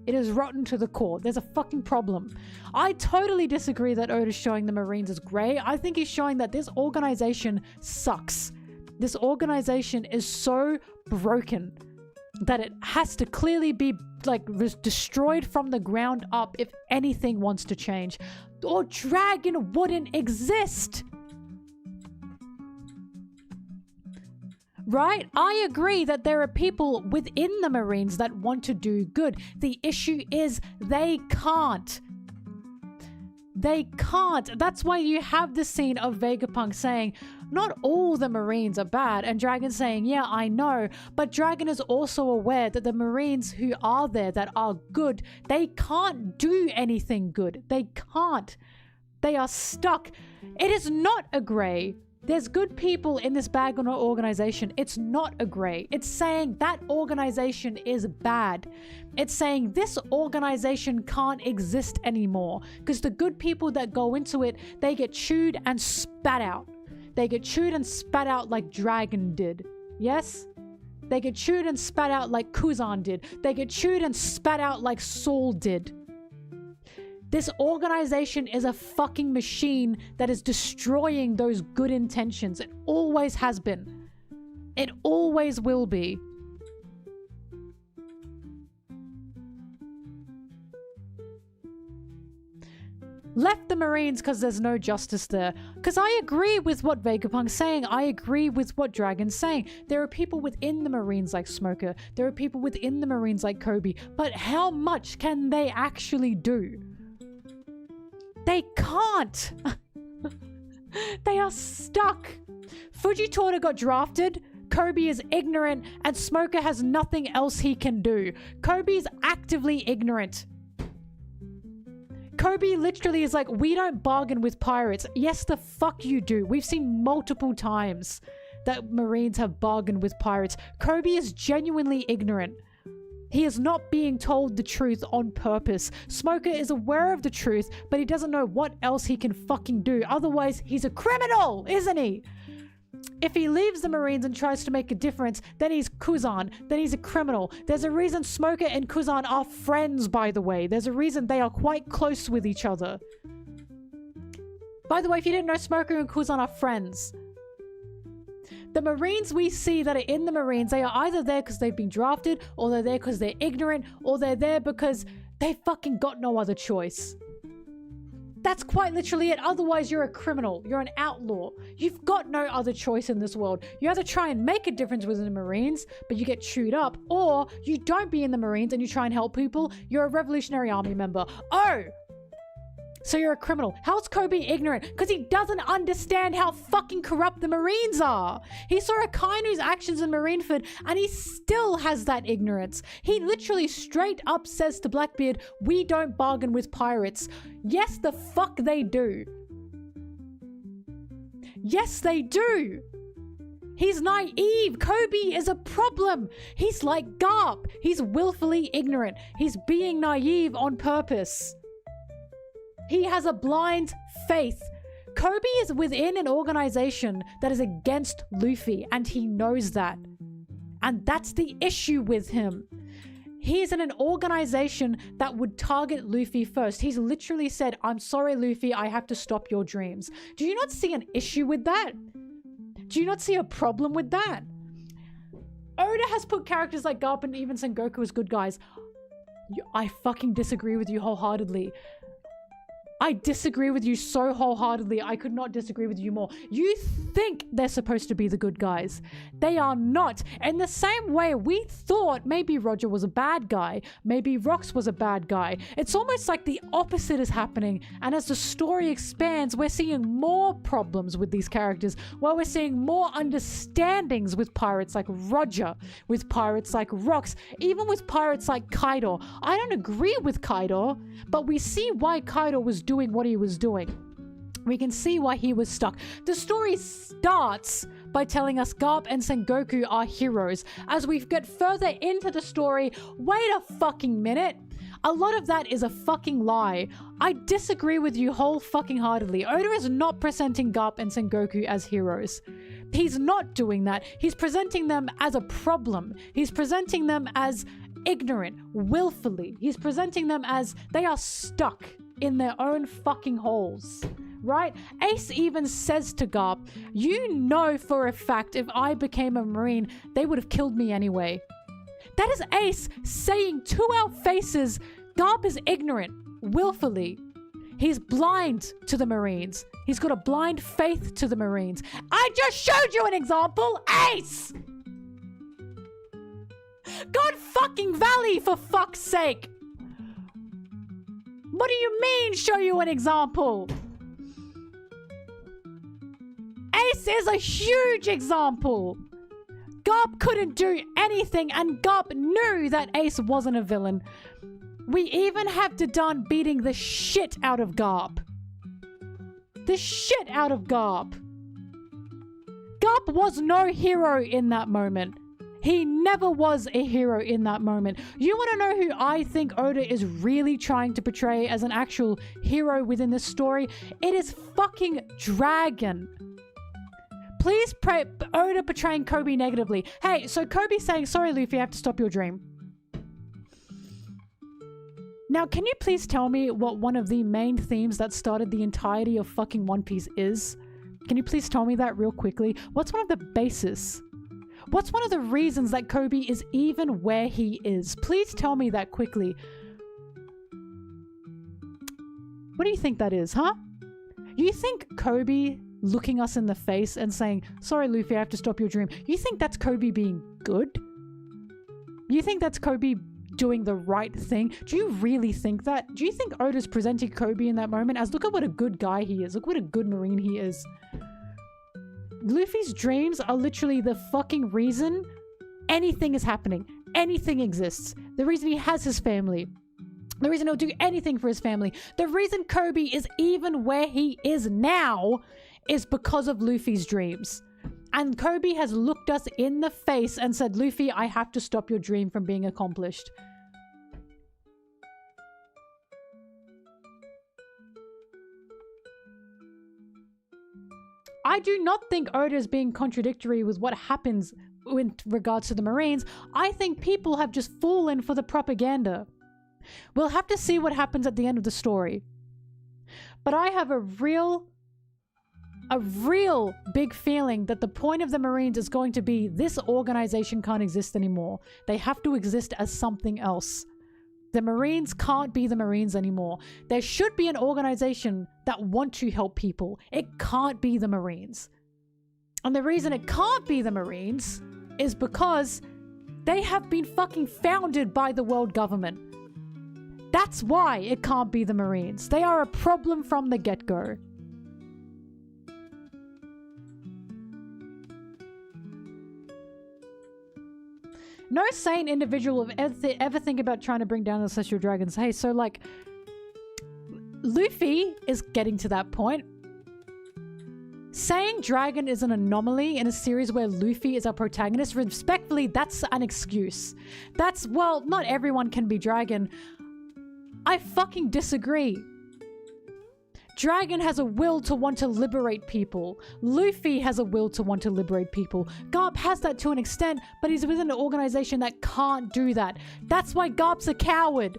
It is rotten to the core. There's a fucking problem. I totally disagree that Oda's showing the Marines as grey. I think he's showing that this organization sucks. This organization is so broken that it has to clearly be destroyed from the ground up if anything wants to change. Or Dragon wouldn't exist. Right? I agree that there are people within the Marines that want to do good. The issue is they can't. They can't. That's why you have the scene of Vegapunk saying, not all the Marines are bad, and Dragon saying, yeah, I know, but Dragon is also aware that the Marines who are there that are good, they can't do anything good. They can't. They are stuck. It is not a grey. There's good people in this bad organization. It's not a grey. It's saying that organization is bad. It's saying this organization can't exist anymore because the good people that go into it, they get chewed and spat out. They get chewed and spat out like Dragon did. Yes? They get chewed and spat out like Kuzan did. They get chewed and spat out like Saul did. This organization is a fucking machine that is destroying those good intentions. It always has been. It always will be. Left the Marines because there's no justice there. Because I agree with what Vegapunk's saying. I agree with what Dragon's saying. There are people within the Marines like Smoker. There are people within the Marines like Kobe. But how much can they actually do? They can't. They are stuck. Fujitora got drafted. Kobe is ignorant and Smoker has nothing else he can do. Kobe is actively ignorant. Kobe literally is like, we don't bargain with pirates. Yes, the fuck you do. We've seen multiple times that Marines have bargained with pirates. Kobe is genuinely ignorant. He is not being told the truth on purpose. Smoker is aware of the truth, but he doesn't know what else he can fucking do. Otherwise, he's a criminal, isn't he? If he leaves the Marines and tries to make a difference, then he's Kuzan, then he's a criminal. There's a reason Smoker and Kuzan are friends, by the way. There's a reason they are quite close with each other. By the way, if you didn't know, Smoker and Kuzan are friends. The Marines we see that are in the Marines, they are either there because they've been drafted, or they're there because they're ignorant, or they're there because they fucking got no other choice. That's quite literally it. Otherwise, you're a criminal. You're an outlaw. You've got no other choice in this world. You either try and make a difference within the Marines, but you get chewed up, or you don't be in the Marines and you try and help people. You're a Revolutionary Army member. Oh! So you're a criminal. How's Kobe ignorant? Because he doesn't understand how fucking corrupt the Marines are. He saw Akainu's actions in Marineford and he still has that ignorance. He literally straight up says to Blackbeard, we don't bargain with pirates. Yes, the fuck they do. Yes, they do. He's naive. Kobe is a problem. He's like Garp. He's willfully ignorant. He's being naive on purpose. He has a blind faith. Kobe is within an organization that is against Luffy, and he knows that. And that's the issue with him. He's in an organization that would target Luffy first. He's literally said, I'm sorry, Luffy, I have to stop your dreams. Do you not see an issue with that? Do you not see a problem with that? Oda has put characters like Garp and even Sengoku as good guys. I fucking disagree with you wholeheartedly. I disagree with you so wholeheartedly. I could not disagree with you more. You think they're supposed to be the good guys. They are not. In the same way, we thought maybe Roger was a bad guy. Maybe Rox was a bad guy. It's almost like the opposite is happening. And as the story expands, we're seeing more problems with these characters. While we're seeing more understandings with pirates like Roger, with pirates like Rox, even with pirates like Kaido. I don't agree with Kaido, but we see why Kaido was doing what he was doing. We can see why he was stuck. The story starts by telling us Garp and Sengoku are heroes. As we get further into the story, wait a fucking minute. A lot of that is a fucking lie. I disagree with you whole fucking heartedly. Oda is not presenting Garp and Sengoku as heroes. He's not doing that. He's presenting them as a problem. He's presenting them as ignorant, willfully. He's presenting them as they are stuck in their own fucking holes, right? Ace even says to Garp, you know for a fact if I became a Marine, they would have killed me anyway. That is Ace saying to our faces, Garp is ignorant, willfully. He's blind to the Marines. He's got a blind faith to the Marines. I just showed you an example, Ace! God fucking Valley, for fuck's sake! What do you mean, show you an example? Ace is a huge example. Garp couldn't do anything, and Garp knew that Ace wasn't a villain. We even have Dadan beating the shit out of Garp. The shit out of Garp. Garp was no hero in that moment. He never was a hero in that moment. You want to know who I think Oda is really trying to portray as an actual hero within this story? It is fucking Dragon. Please pray Oda portraying Kobe negatively. Hey, so Kobe's saying, sorry, Luffy, I have to stop your dream. Now, can you please tell me what one of the main themes that started the entirety of fucking One Piece is? Can you please tell me that real quickly? What's one of the bases? What's one of the reasons that Kobe is even where he is? Please tell me that quickly. What do you think that is, huh? You think Kobe looking us in the face and saying, sorry, Luffy, I have to stop your dream. You think that's Kobe being good? You think that's Kobe doing the right thing? Do you really think that? Do you think Oda's presenting Kobe in that moment as, look at what a good guy he is. Look what a good Marine he is. Luffy's dreams are literally the fucking reason anything is happening. Anything exists. The reason he has his family. The reason he'll do anything for his family. The reason Kobe is even where he is now is because of Luffy's dreams. And Kobe has looked us in the face and said, Luffy, I have to stop your dream from being accomplished. I do not think Oda is being contradictory with what happens in regards to the Marines. I think people have just fallen for the propaganda. We'll have to see what happens at the end of the story. But I have a real big feeling that the point of the Marines is going to be, this organization can't exist anymore. They have to exist as something else. The Marines can't be the Marines anymore. There should be an organization that want to help people. It can't be the Marines. And the reason it can't be the Marines is because they have been fucking founded by the world government. That's why it can't be the Marines. They are a problem from the get-go. No sane individual will ever think about trying to bring down the celestial dragons. Hey, so like, Luffy is getting to that point. Saying dragon is an anomaly in a series where Luffy is our protagonist, respectfully, that's an excuse. That's, well, not everyone can be dragon. I fucking disagree. Dragon has a will to want to liberate people. Luffy has a will to want to liberate people. Garp has that to an extent, but he's within an organization that can't do that. That's why Garp's a coward.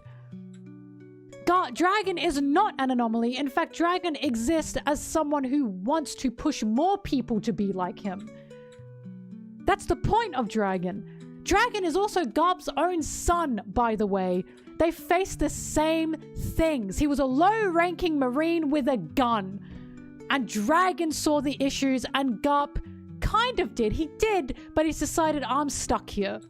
Dragon is not an anomaly. In fact, Dragon exists as someone who wants to push more people to be like him. That's the point of Dragon. Dragon is also Garp's own son, by the way. They face the same things. He was a low-ranking Marine with a gun. And Dragon saw the issues, and Garp kind of did. He did, but he's decided, I'm stuck here.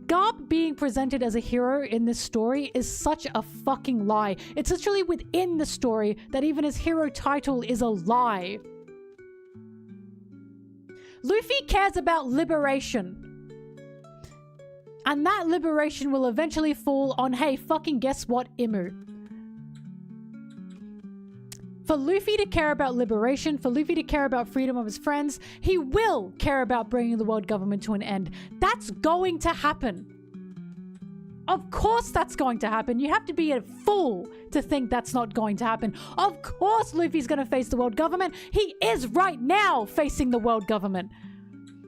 Garp being presented as a hero in this story is such a fucking lie. It's literally within the story that even his hero title is a lie. Luffy cares about liberation. And that liberation will eventually fall on, hey, fucking guess what, Imu. For Luffy to care about liberation, for Luffy to care about freedom of his friends, he will care about bringing the world government to an end. That's going to happen. Of course that's going to happen. You have to be a fool to think that's not going to happen. Of course Luffy's going to face the world government. He is right now facing the world government.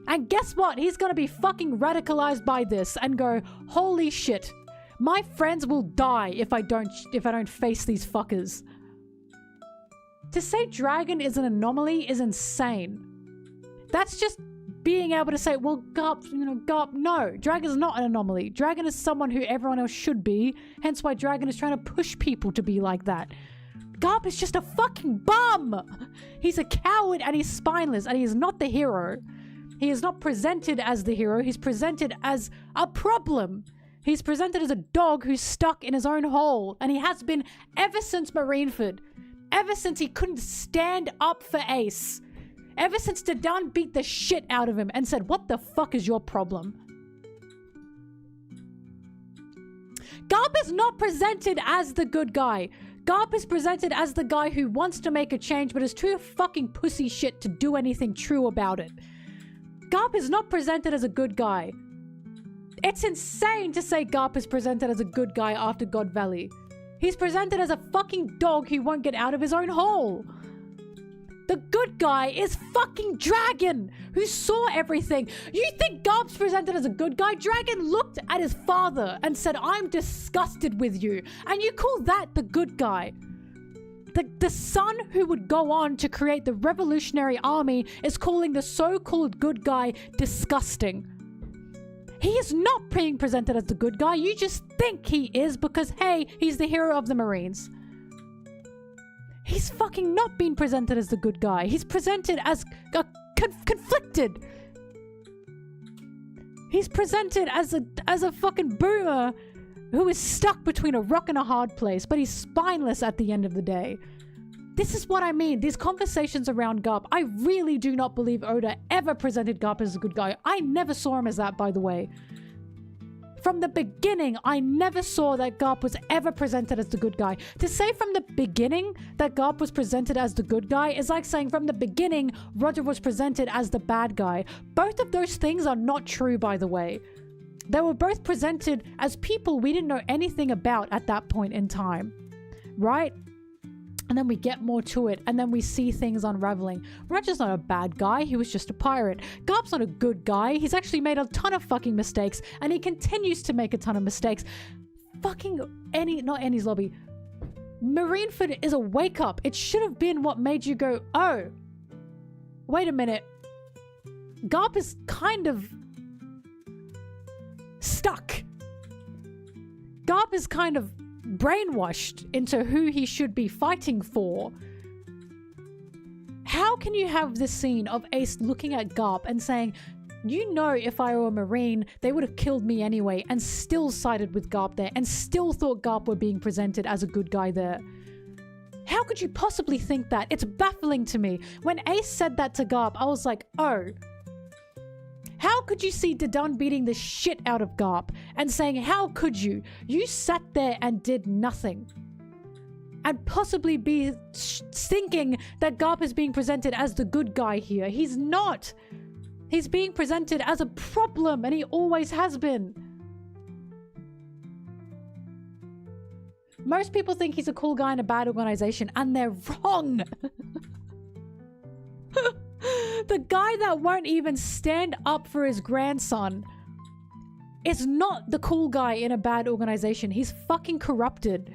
And guess what? He's gonna be fucking radicalized by this and go, holy shit, my friends will die if I don't face these fuckers. To say Dragon is an anomaly is insane. That's just being able to say, well, Garp, Garp, no. Dragon is not an anomaly. Dragon is someone who everyone else should be, hence why Dragon is trying to push people to be like that. Garp is just a fucking bum! He's a coward and he's spineless and he is not the hero. He is not presented as the hero. He's presented as a problem. He's presented as a dog who's stuck in his own hole. And he has been ever since Marineford. Ever since he couldn't stand up for Ace. Ever since Dadan beat the shit out of him and said, what the fuck is your problem? Garp is not presented as the good guy. Garp is presented as the guy who wants to make a change but is too fucking pussy shit to do anything true about it. Garp is not presented as a good guy. It's insane to say Garp is presented as a good guy after God Valley. He's presented as a fucking dog who won't get out of his own hole. The good guy is fucking Dragon, who saw everything. You think Garp's presented as a good guy? Dragon looked at his father and said, I'm disgusted with you. And you call that the good guy? The son who would go on to create the Revolutionary Army is calling the so-called good guy disgusting. He is not being presented as the good guy. You just think he is because, hey, he's the hero of the Marines. He's fucking not being presented as the good guy. He's presented as conflicted. He's presented as a fucking boomer who is stuck between a rock and a hard place, but he's spineless at the end of the day. This is what I mean. These conversations around Garp, I really do not believe Oda ever presented Garp as a good guy. I never saw him as that, by the way. From the beginning, I never saw that Garp was ever presented as the good guy. To say from the beginning that Garp was presented as the good guy is like saying from the beginning Roger was presented as the bad guy. Both of those things are not true, by the way. They were both presented as people we didn't know anything about at that point in time, right? And then we get more to it, and then we see things unraveling. Roger's not a bad guy, he was just a pirate. Garp's not a good guy, he's actually made a ton of fucking mistakes, and he continues to make a ton of mistakes. Fucking not Annie's Lobby. Marineford is a wake-up. It should have been what made you go, oh, wait a minute. Garp is kind of stuck. Garp is kind of brainwashed into who he should be fighting for. How can you have this scene of Ace looking at Garp and saying, you know, if I were a Marine, they would have killed me anyway, and still sided with Garp there, and still thought Garp were being presented as a good guy there? How could you possibly think that? It's baffling to me. When Ace said that to Garp, I was like, oh. How could you see Dodon beating the shit out of Garp and saying, how could you? You sat there and did nothing. And possibly be thinking that Garp is being presented as the good guy here. He's not. He's being presented as a problem, and he always has been. Most people think he's a cool guy in a bad organization, and they're wrong. The guy that won't even stand up for his grandson is not the cool guy in a bad organization. He's fucking corrupted.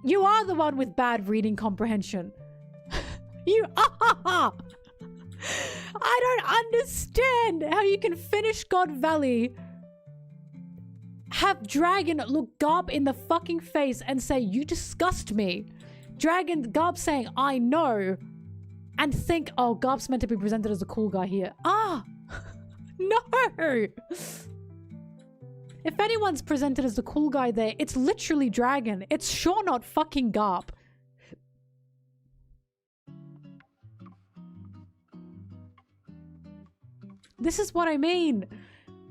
You are the one with bad reading comprehension. You are. I don't understand how you can finish God Valley, have Dragon look Garp in the fucking face and say, you disgust me. Garp saying, I know. And think, oh, Garp's meant to be presented as a cool guy here. Ah! No! If anyone's presented as the cool guy there, it's literally Dragon. It's sure not fucking Garp. This is what I mean.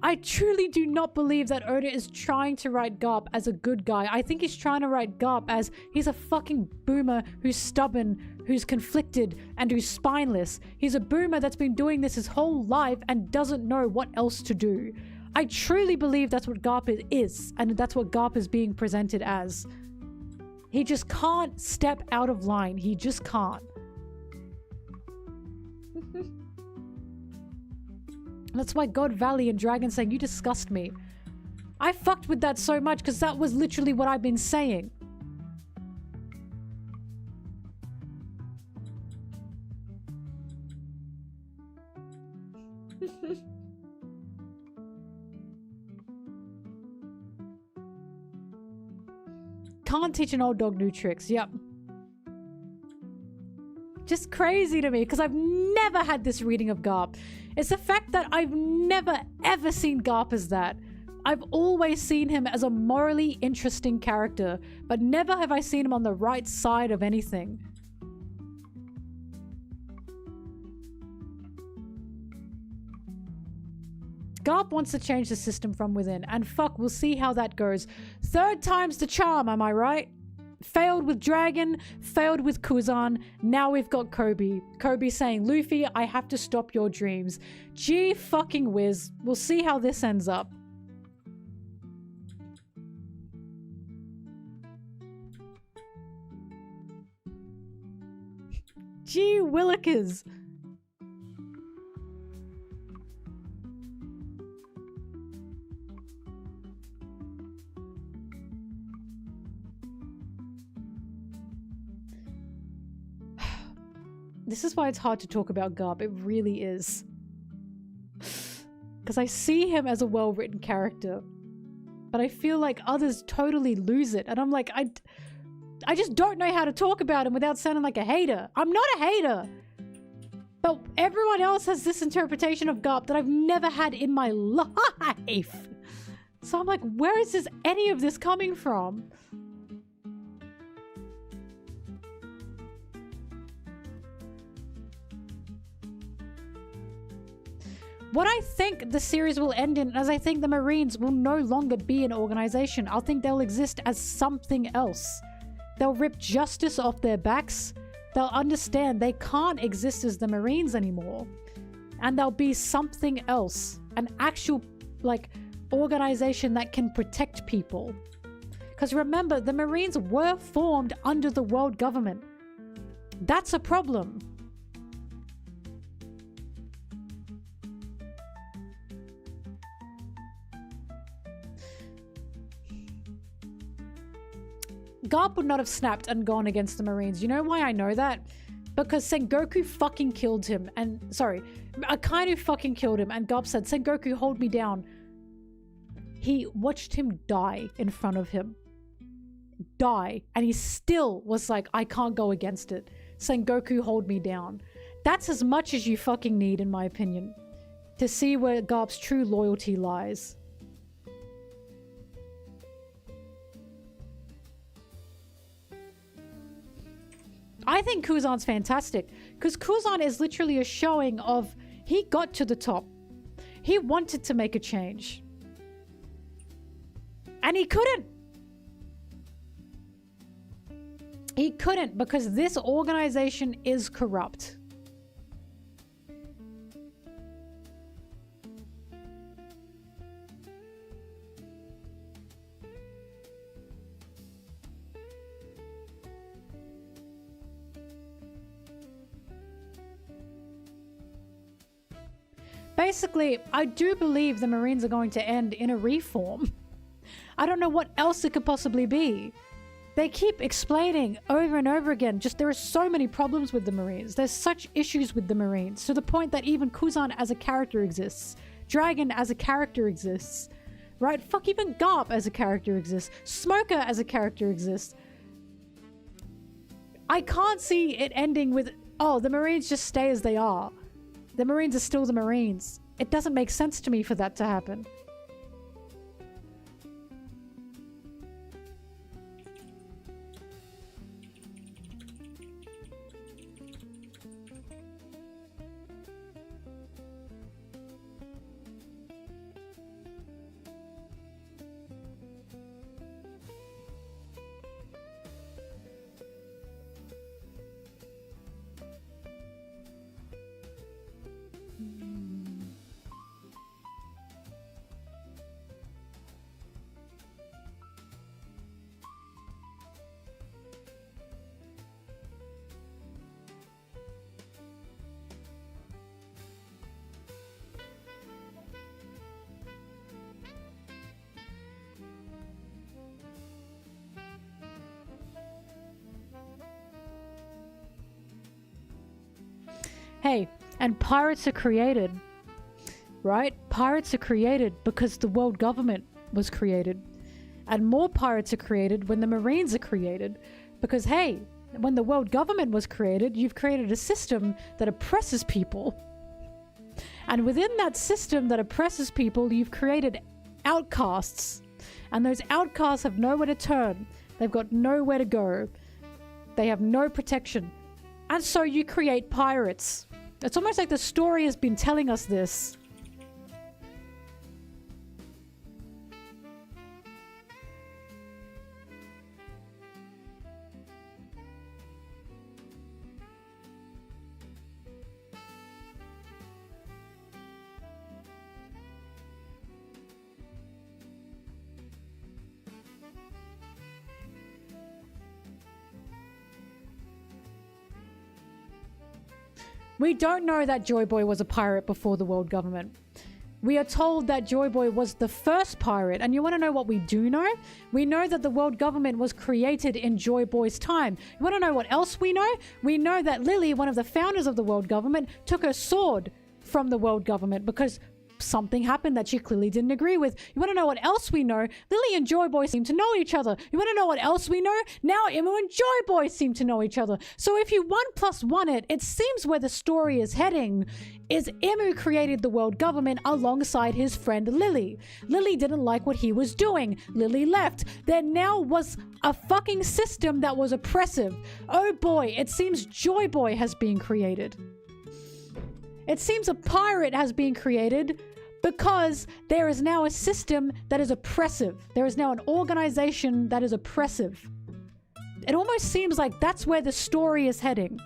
I truly do not believe that Oda is trying to write Garp as a good guy. I think he's trying to write Garp as he's a fucking boomer who's stubborn, who's conflicted, and who's spineless. He's a boomer that's been doing this his whole life and doesn't know what else to do. I truly believe that's what Garp is, and that's what Garp is being presented as. He just can't step out of line. He just can't. That's why God Valley and Dragon saying, you disgust me. I fucked with that so much because that was literally what I've been saying. Can't teach an old dog new tricks. Yep. Just crazy to me because I've never had this reading of Garp. It's the fact that I've never ever seen Garp as that. I've always seen him as a morally interesting character, but never have I seen him on the right side of anything. Garp wants to change the system from within, and fuck, we'll see how that goes. Third time's the charm, am I right? Failed with Dragon, failed with Kuzan, now we've got Kobe. Kobe saying, Luffy, I have to stop your dreams. Gee fucking whiz. We'll see how this ends up. Gee willikers. This is why it's hard to talk about Garp. It really is. Because I see him as a well-written character. But I feel like others totally lose it. And I'm like, I just don't know how to talk about him without sounding like a hater. I'm not a hater. But everyone else has this interpretation of Garp that I've never had in my life. So I'm like, where is any of this coming from? What I think the series will end in is I think the Marines will no longer be an organization. I think they'll exist as something else. They'll rip justice off their backs. They'll understand they can't exist as the Marines anymore. And they'll be something else. An actual, like, organization that can protect people. Because remember, the Marines were formed under the world government. That's a problem. Garp would not have snapped and gone against the Marines. You know why I know that? Because Sengoku fucking killed him. And, sorry, Akainu fucking killed him. And Garp said, Sengoku, hold me down. He watched him die in front of him. Die. And he still was like, I can't go against it. Sengoku, hold me down. That's as much as you fucking need, in my opinion. To see where Garp's true loyalty lies. I think Kuzan's fantastic because Kuzan is literally a showing of he got to the top. He wanted to make a change. And he couldn't. He couldn't because this organization is corrupt. Basically, I do believe the Marines are going to end in a reform. I don't know what else it could possibly be. They keep explaining over and over again, just there are so many problems with the Marines. There's such issues with the Marines, to the point that even Kuzan as a character exists. Dragon as a character exists. Right? Fuck, even Garp as a character exists. Smoker as a character exists. I can't see it ending with, oh, the Marines just stay as they are. The Marines are still the Marines. It doesn't make sense to me for that to happen. Hey, and pirates are created, right? Pirates are created because the world government was created. And more pirates are created when the Marines are created. Because, hey, when the world government was created, you've created a system that oppresses people. And within that system that oppresses people, you've created outcasts. And those outcasts have nowhere to turn. They've got nowhere to go. They have no protection. And so you create pirates. It's almost like the story has been telling us this. We don't know that Joy Boy was a pirate before the world government. We are told that Joy Boy was the first pirate, and you want to know what we do know? We know that the world government was created in Joy Boy's time. You want to know what else we know? We know that Lily, one of the founders of the world government, took her sword from the world government because something happened that she clearly didn't agree with. You want to know what else we know? Lily and Joy Boy seem to know each other. You want to know what else we know? Now Emu and Joy Boy seem to know each other. So if you 1+1 it, it seems where the story is heading is Emu created the world government alongside his friend Lily. Lily didn't like what he was doing. Lily left. There now was a fucking system that was oppressive. Oh boy, it seems Joy Boy has been created. It seems a pirate has been created because there is now a system that is oppressive. There is now an organization that is oppressive. It almost seems like that's where the story is heading.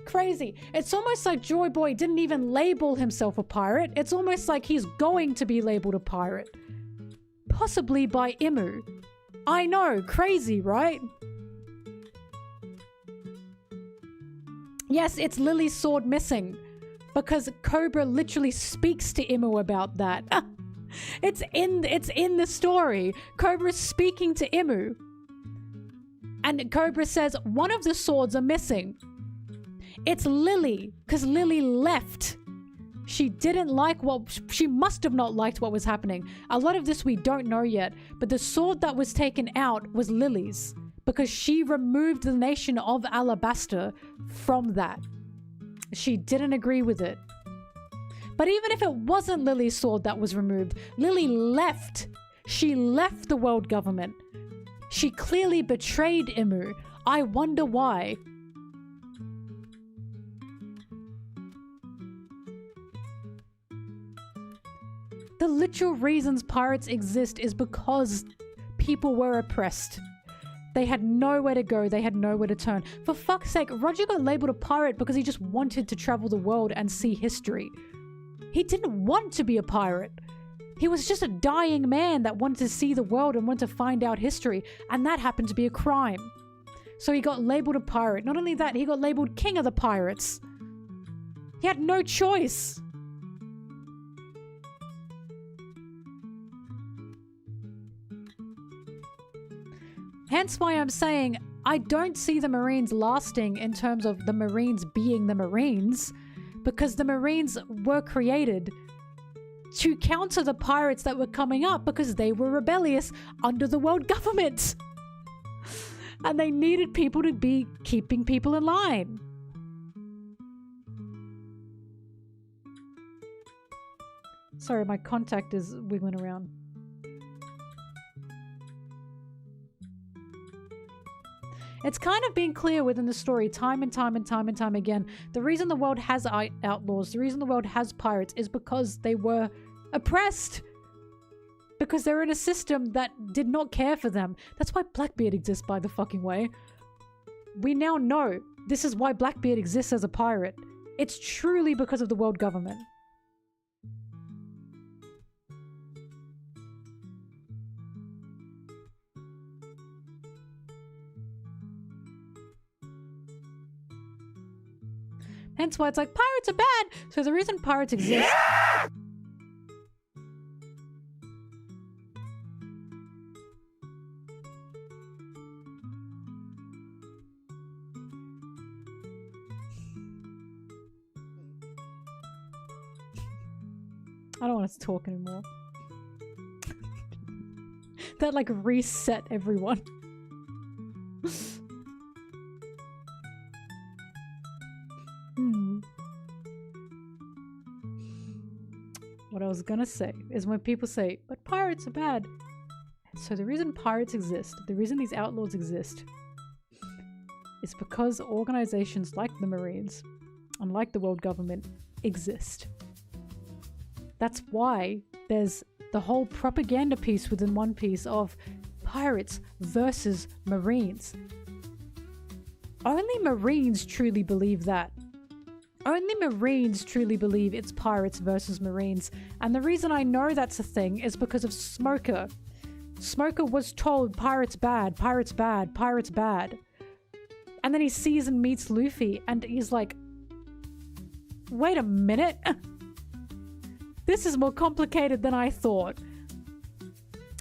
Crazy. It's almost like Joy Boy didn't even label himself a pirate. It's almost like he's going to be labeled a pirate. Possibly by Emu. I know, crazy, right? Yes, it's Lily's sword missing. Because Cobra literally speaks to Emu about that. It's in the story. Cobra's speaking to Emu. And Cobra says, one of the swords are missing. It's Lily, because Lily left. She didn't like she must have not liked what was happening. A lot of this we don't know yet, but the sword that was taken out was Lily's. Because she removed the nation of Alabasta from that. She didn't agree with it. But even if it wasn't Lily's sword that was removed, Lily left. She left the world government. She clearly betrayed Emu. I wonder why. The literal reasons pirates exist is because people were oppressed. They had nowhere to go. They had nowhere to turn. For fuck's sake, Roger got labeled a pirate because he just wanted to travel the world and see history. He didn't want to be a pirate. He was just a dying man that wanted to see the world and wanted to find out history. And that happened to be a crime. So he got labeled a pirate. Not only that, he got labeled king of the pirates. He had no choice. Hence why I'm saying I don't see the Marines lasting in terms of the Marines being the Marines, because the Marines were created to counter the pirates that were coming up because they were rebellious under the world government. And they needed people to be keeping people in line. Sorry, my contact is wiggling around. It's kind of been clear within the story time and time again. The reason the world has outlaws, the reason the world has pirates is because they were oppressed. Because they're in a system that did not care for them. That's why Blackbeard exists, by the fucking way. We now know this is why Blackbeard exists as a pirate. It's truly because of the world government. Hence why it's like, pirates are bad! So the reason pirates exist... Yeah! I don't want to talk anymore. That like reset everyone. What I was gonna say is when people say, but pirates are bad. So the reason pirates exist, the reason these outlaws exist, is because organizations like the Marines, and like the world government, exist. That's why there's the whole propaganda piece within One Piece of pirates versus Marines. Only Marines truly believe that. Only Marines truly believe it's pirates versus Marines. And the reason I know that's a thing is because of Smoker. Smoker was told pirates bad, pirates bad, pirates bad. And then he sees and meets Luffy and he's like, Wait a minute. This is more complicated than I thought.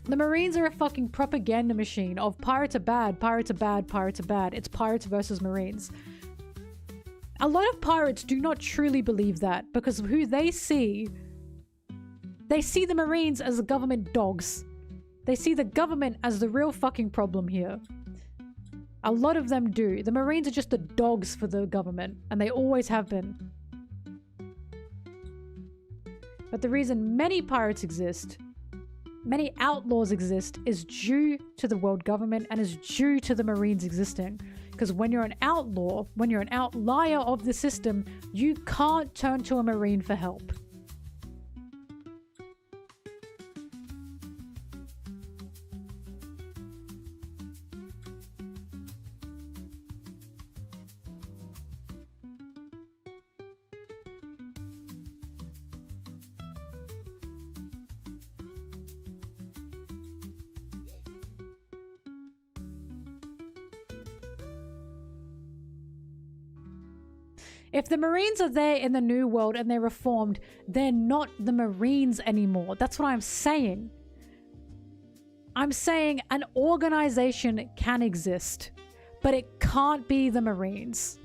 The Marines are a fucking propaganda machine of pirates are bad, pirates are bad, pirates are bad. It's pirates versus Marines. A lot of pirates do not truly believe that because of who they see. They see the Marines as the government dogs. They see the government as the real fucking problem here. A lot of them do. The Marines are just the dogs for the government, and they always have been. But the reason many pirates exist, many outlaws exist, is due to the world government and is due to the Marines existing. Because when you're an outlaw, when you're an outlier of the system, you can't turn to a Marine for help. If the Marines are there in the New World and they're reformed, they're not the Marines anymore. That's what I'm saying. I'm saying an organization can exist, but it can't be the Marines.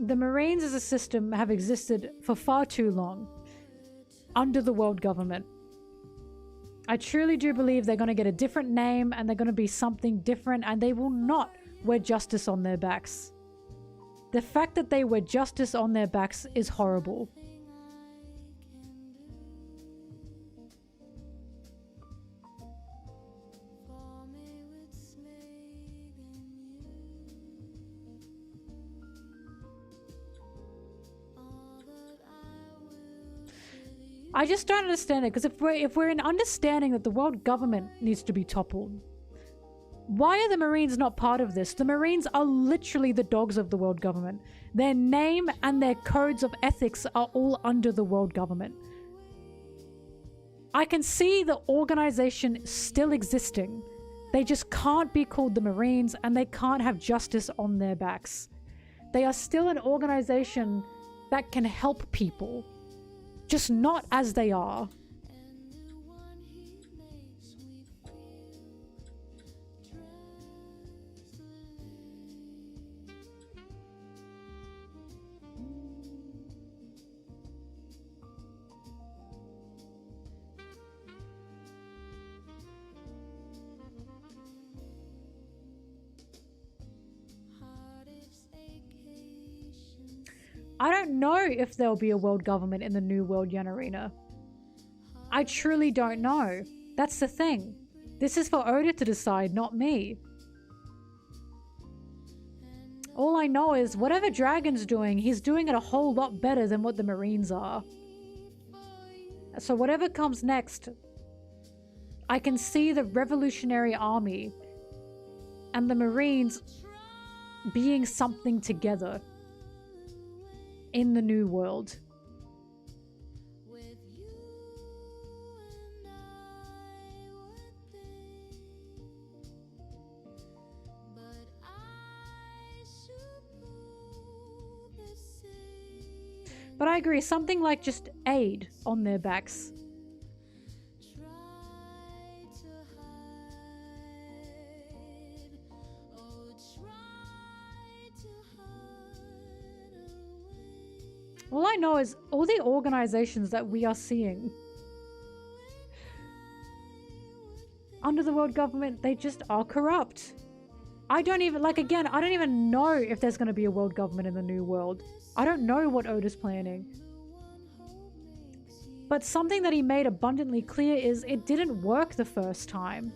The Marines as a system have existed for far too long under the world government. I truly do believe they're going to get a different name and they're going to be something different, and they will not wear justice on their backs. The fact that they wear justice on their backs is horrible. I just don't understand it, because if we're in understanding that the world government needs to be toppled, why are the Marines not part of this? The Marines are literally the dogs of the world government. Their name and their codes of ethics are all under the world government. I can see the organization still existing. They just can't be called the Marines, and they can't have justice on their backs. They are still an organization that can help people. Just not as they are. I don't know if there'll be a world government in the New World Yen Arena. I truly don't know. That's the thing. This is for Oda to decide, not me. All I know is whatever Dragon's doing, he's doing it a whole lot better than what the Marines are. So whatever comes next, I can see the Revolutionary Army and the Marines being something together in the New World. But I agree, something like just aid on their backs. All I know is all the organizations that we are seeing under the world government, they just are corrupt. I don't even, like, again, I don't even know if there's going to be a world government in the New World. I don't know what Oda's planning. But something that he made abundantly clear is it didn't work the first time.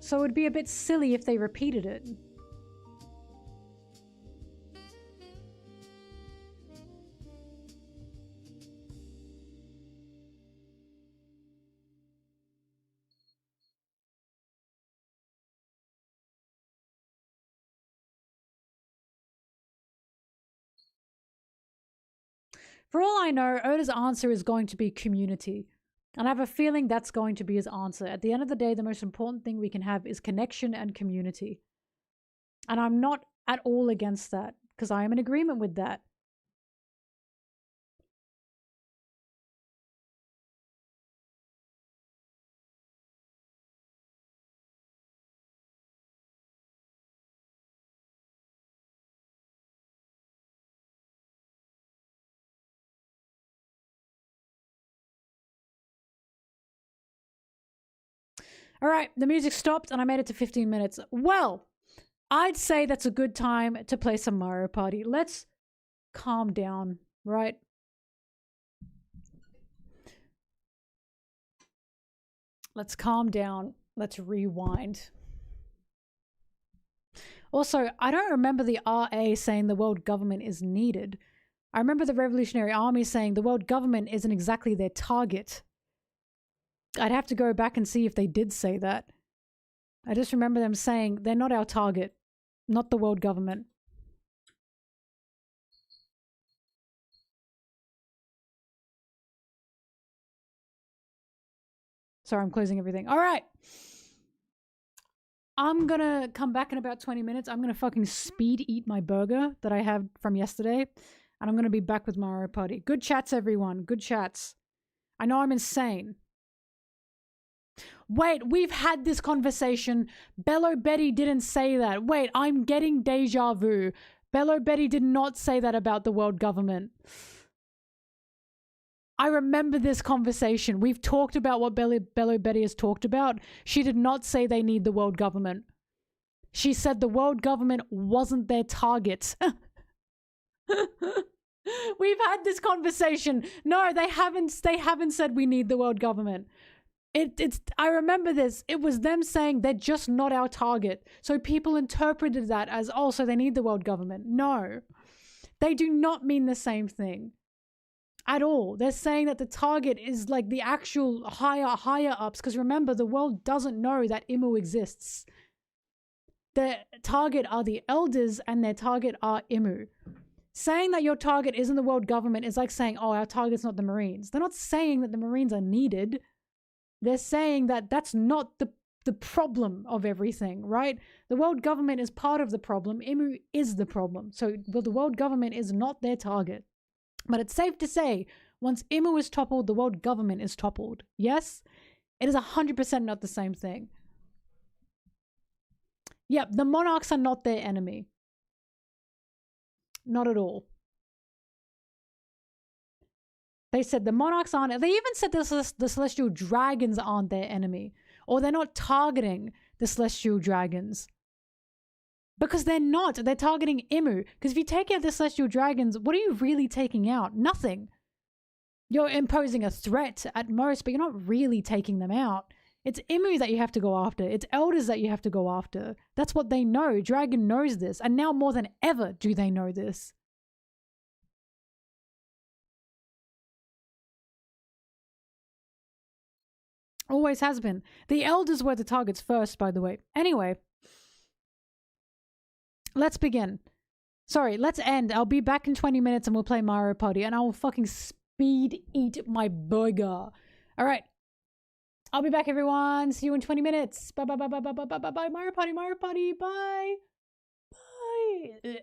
So it'd be a bit silly if they repeated it. For all I know, Oda's answer is going to be community. And I have a feeling that's going to be his answer. At the end of the day, the most important thing we can have is connection and community. And I'm not at all against that, because I am in agreement with that. All right, the music stopped and I made it to 15 minutes. Well, I'd say that's a good time to play some Mario Party. Let's calm down, right? Let's calm down. Let's rewind. Also, I don't remember the RA saying the world government is needed. I remember the Revolutionary Army saying the world government isn't exactly their target. I'd have to go back and see if they did say that. I just remember them saying they're not our target, not the world government. Sorry, I'm closing everything. All right. I'm gonna come back in about 20 minutes. I'm gonna fucking speed eat my burger that I have from yesterday. And I'm gonna be back with Mario Party. Good chats, everyone. Good chats. I know I'm insane. Wait, we've had this conversation. Bello Betty didn't say that. Wait, I'm getting deja vu. Bello Betty did not say that about the world government. I remember this conversation. We've talked about what Bello Betty has talked about. She did not say they need the world government. She said the world government wasn't their target. We've had this conversation. No, they haven't said we need the world government. I remember this. It was them saying they're just not our target. So people interpreted that as, oh, so they need the world government. No, they do not mean the same thing at all. They're saying that the target is like the actual higher ups. Because remember, the world doesn't know that Imu exists. Their target are the elders and their target are Imu. Saying that your target isn't the world government is like saying, oh, our target's not the Marines. They're not saying that the Marines are needed. They're saying that that's not the problem of everything, right? The world government is part of the problem. Imu is the problem. So the world government is not their target. But it's safe to say, once Imu is toppled, the world government is toppled. Yes? It is 100% not the same thing. Yep, the monarchs are not their enemy. Not at all. They said the monarchs aren't. They even said the celestial dragons aren't their enemy. Or they're not targeting the celestial dragons. Because they're not. They're targeting Imu. Because if you take out the celestial dragons, what are you really taking out? Nothing. You're imposing a threat at most, but you're not really taking them out. It's Imu that you have to go after. It's elders that you have to go after. That's what they know. Dragon knows this. And now more than ever do they know this. Always has been. The elders were the targets first, by the way. Anyway. Let's begin. Sorry, let's end. I'll be back in 20 minutes and we'll play Mario Party. And I will fucking speed eat my burger. Alright. I'll be back, everyone. See you in 20 minutes. Bye, bye, bye, bye, bye, bye, bye, bye, bye. Mario Party, Mario Party. Bye. Bye.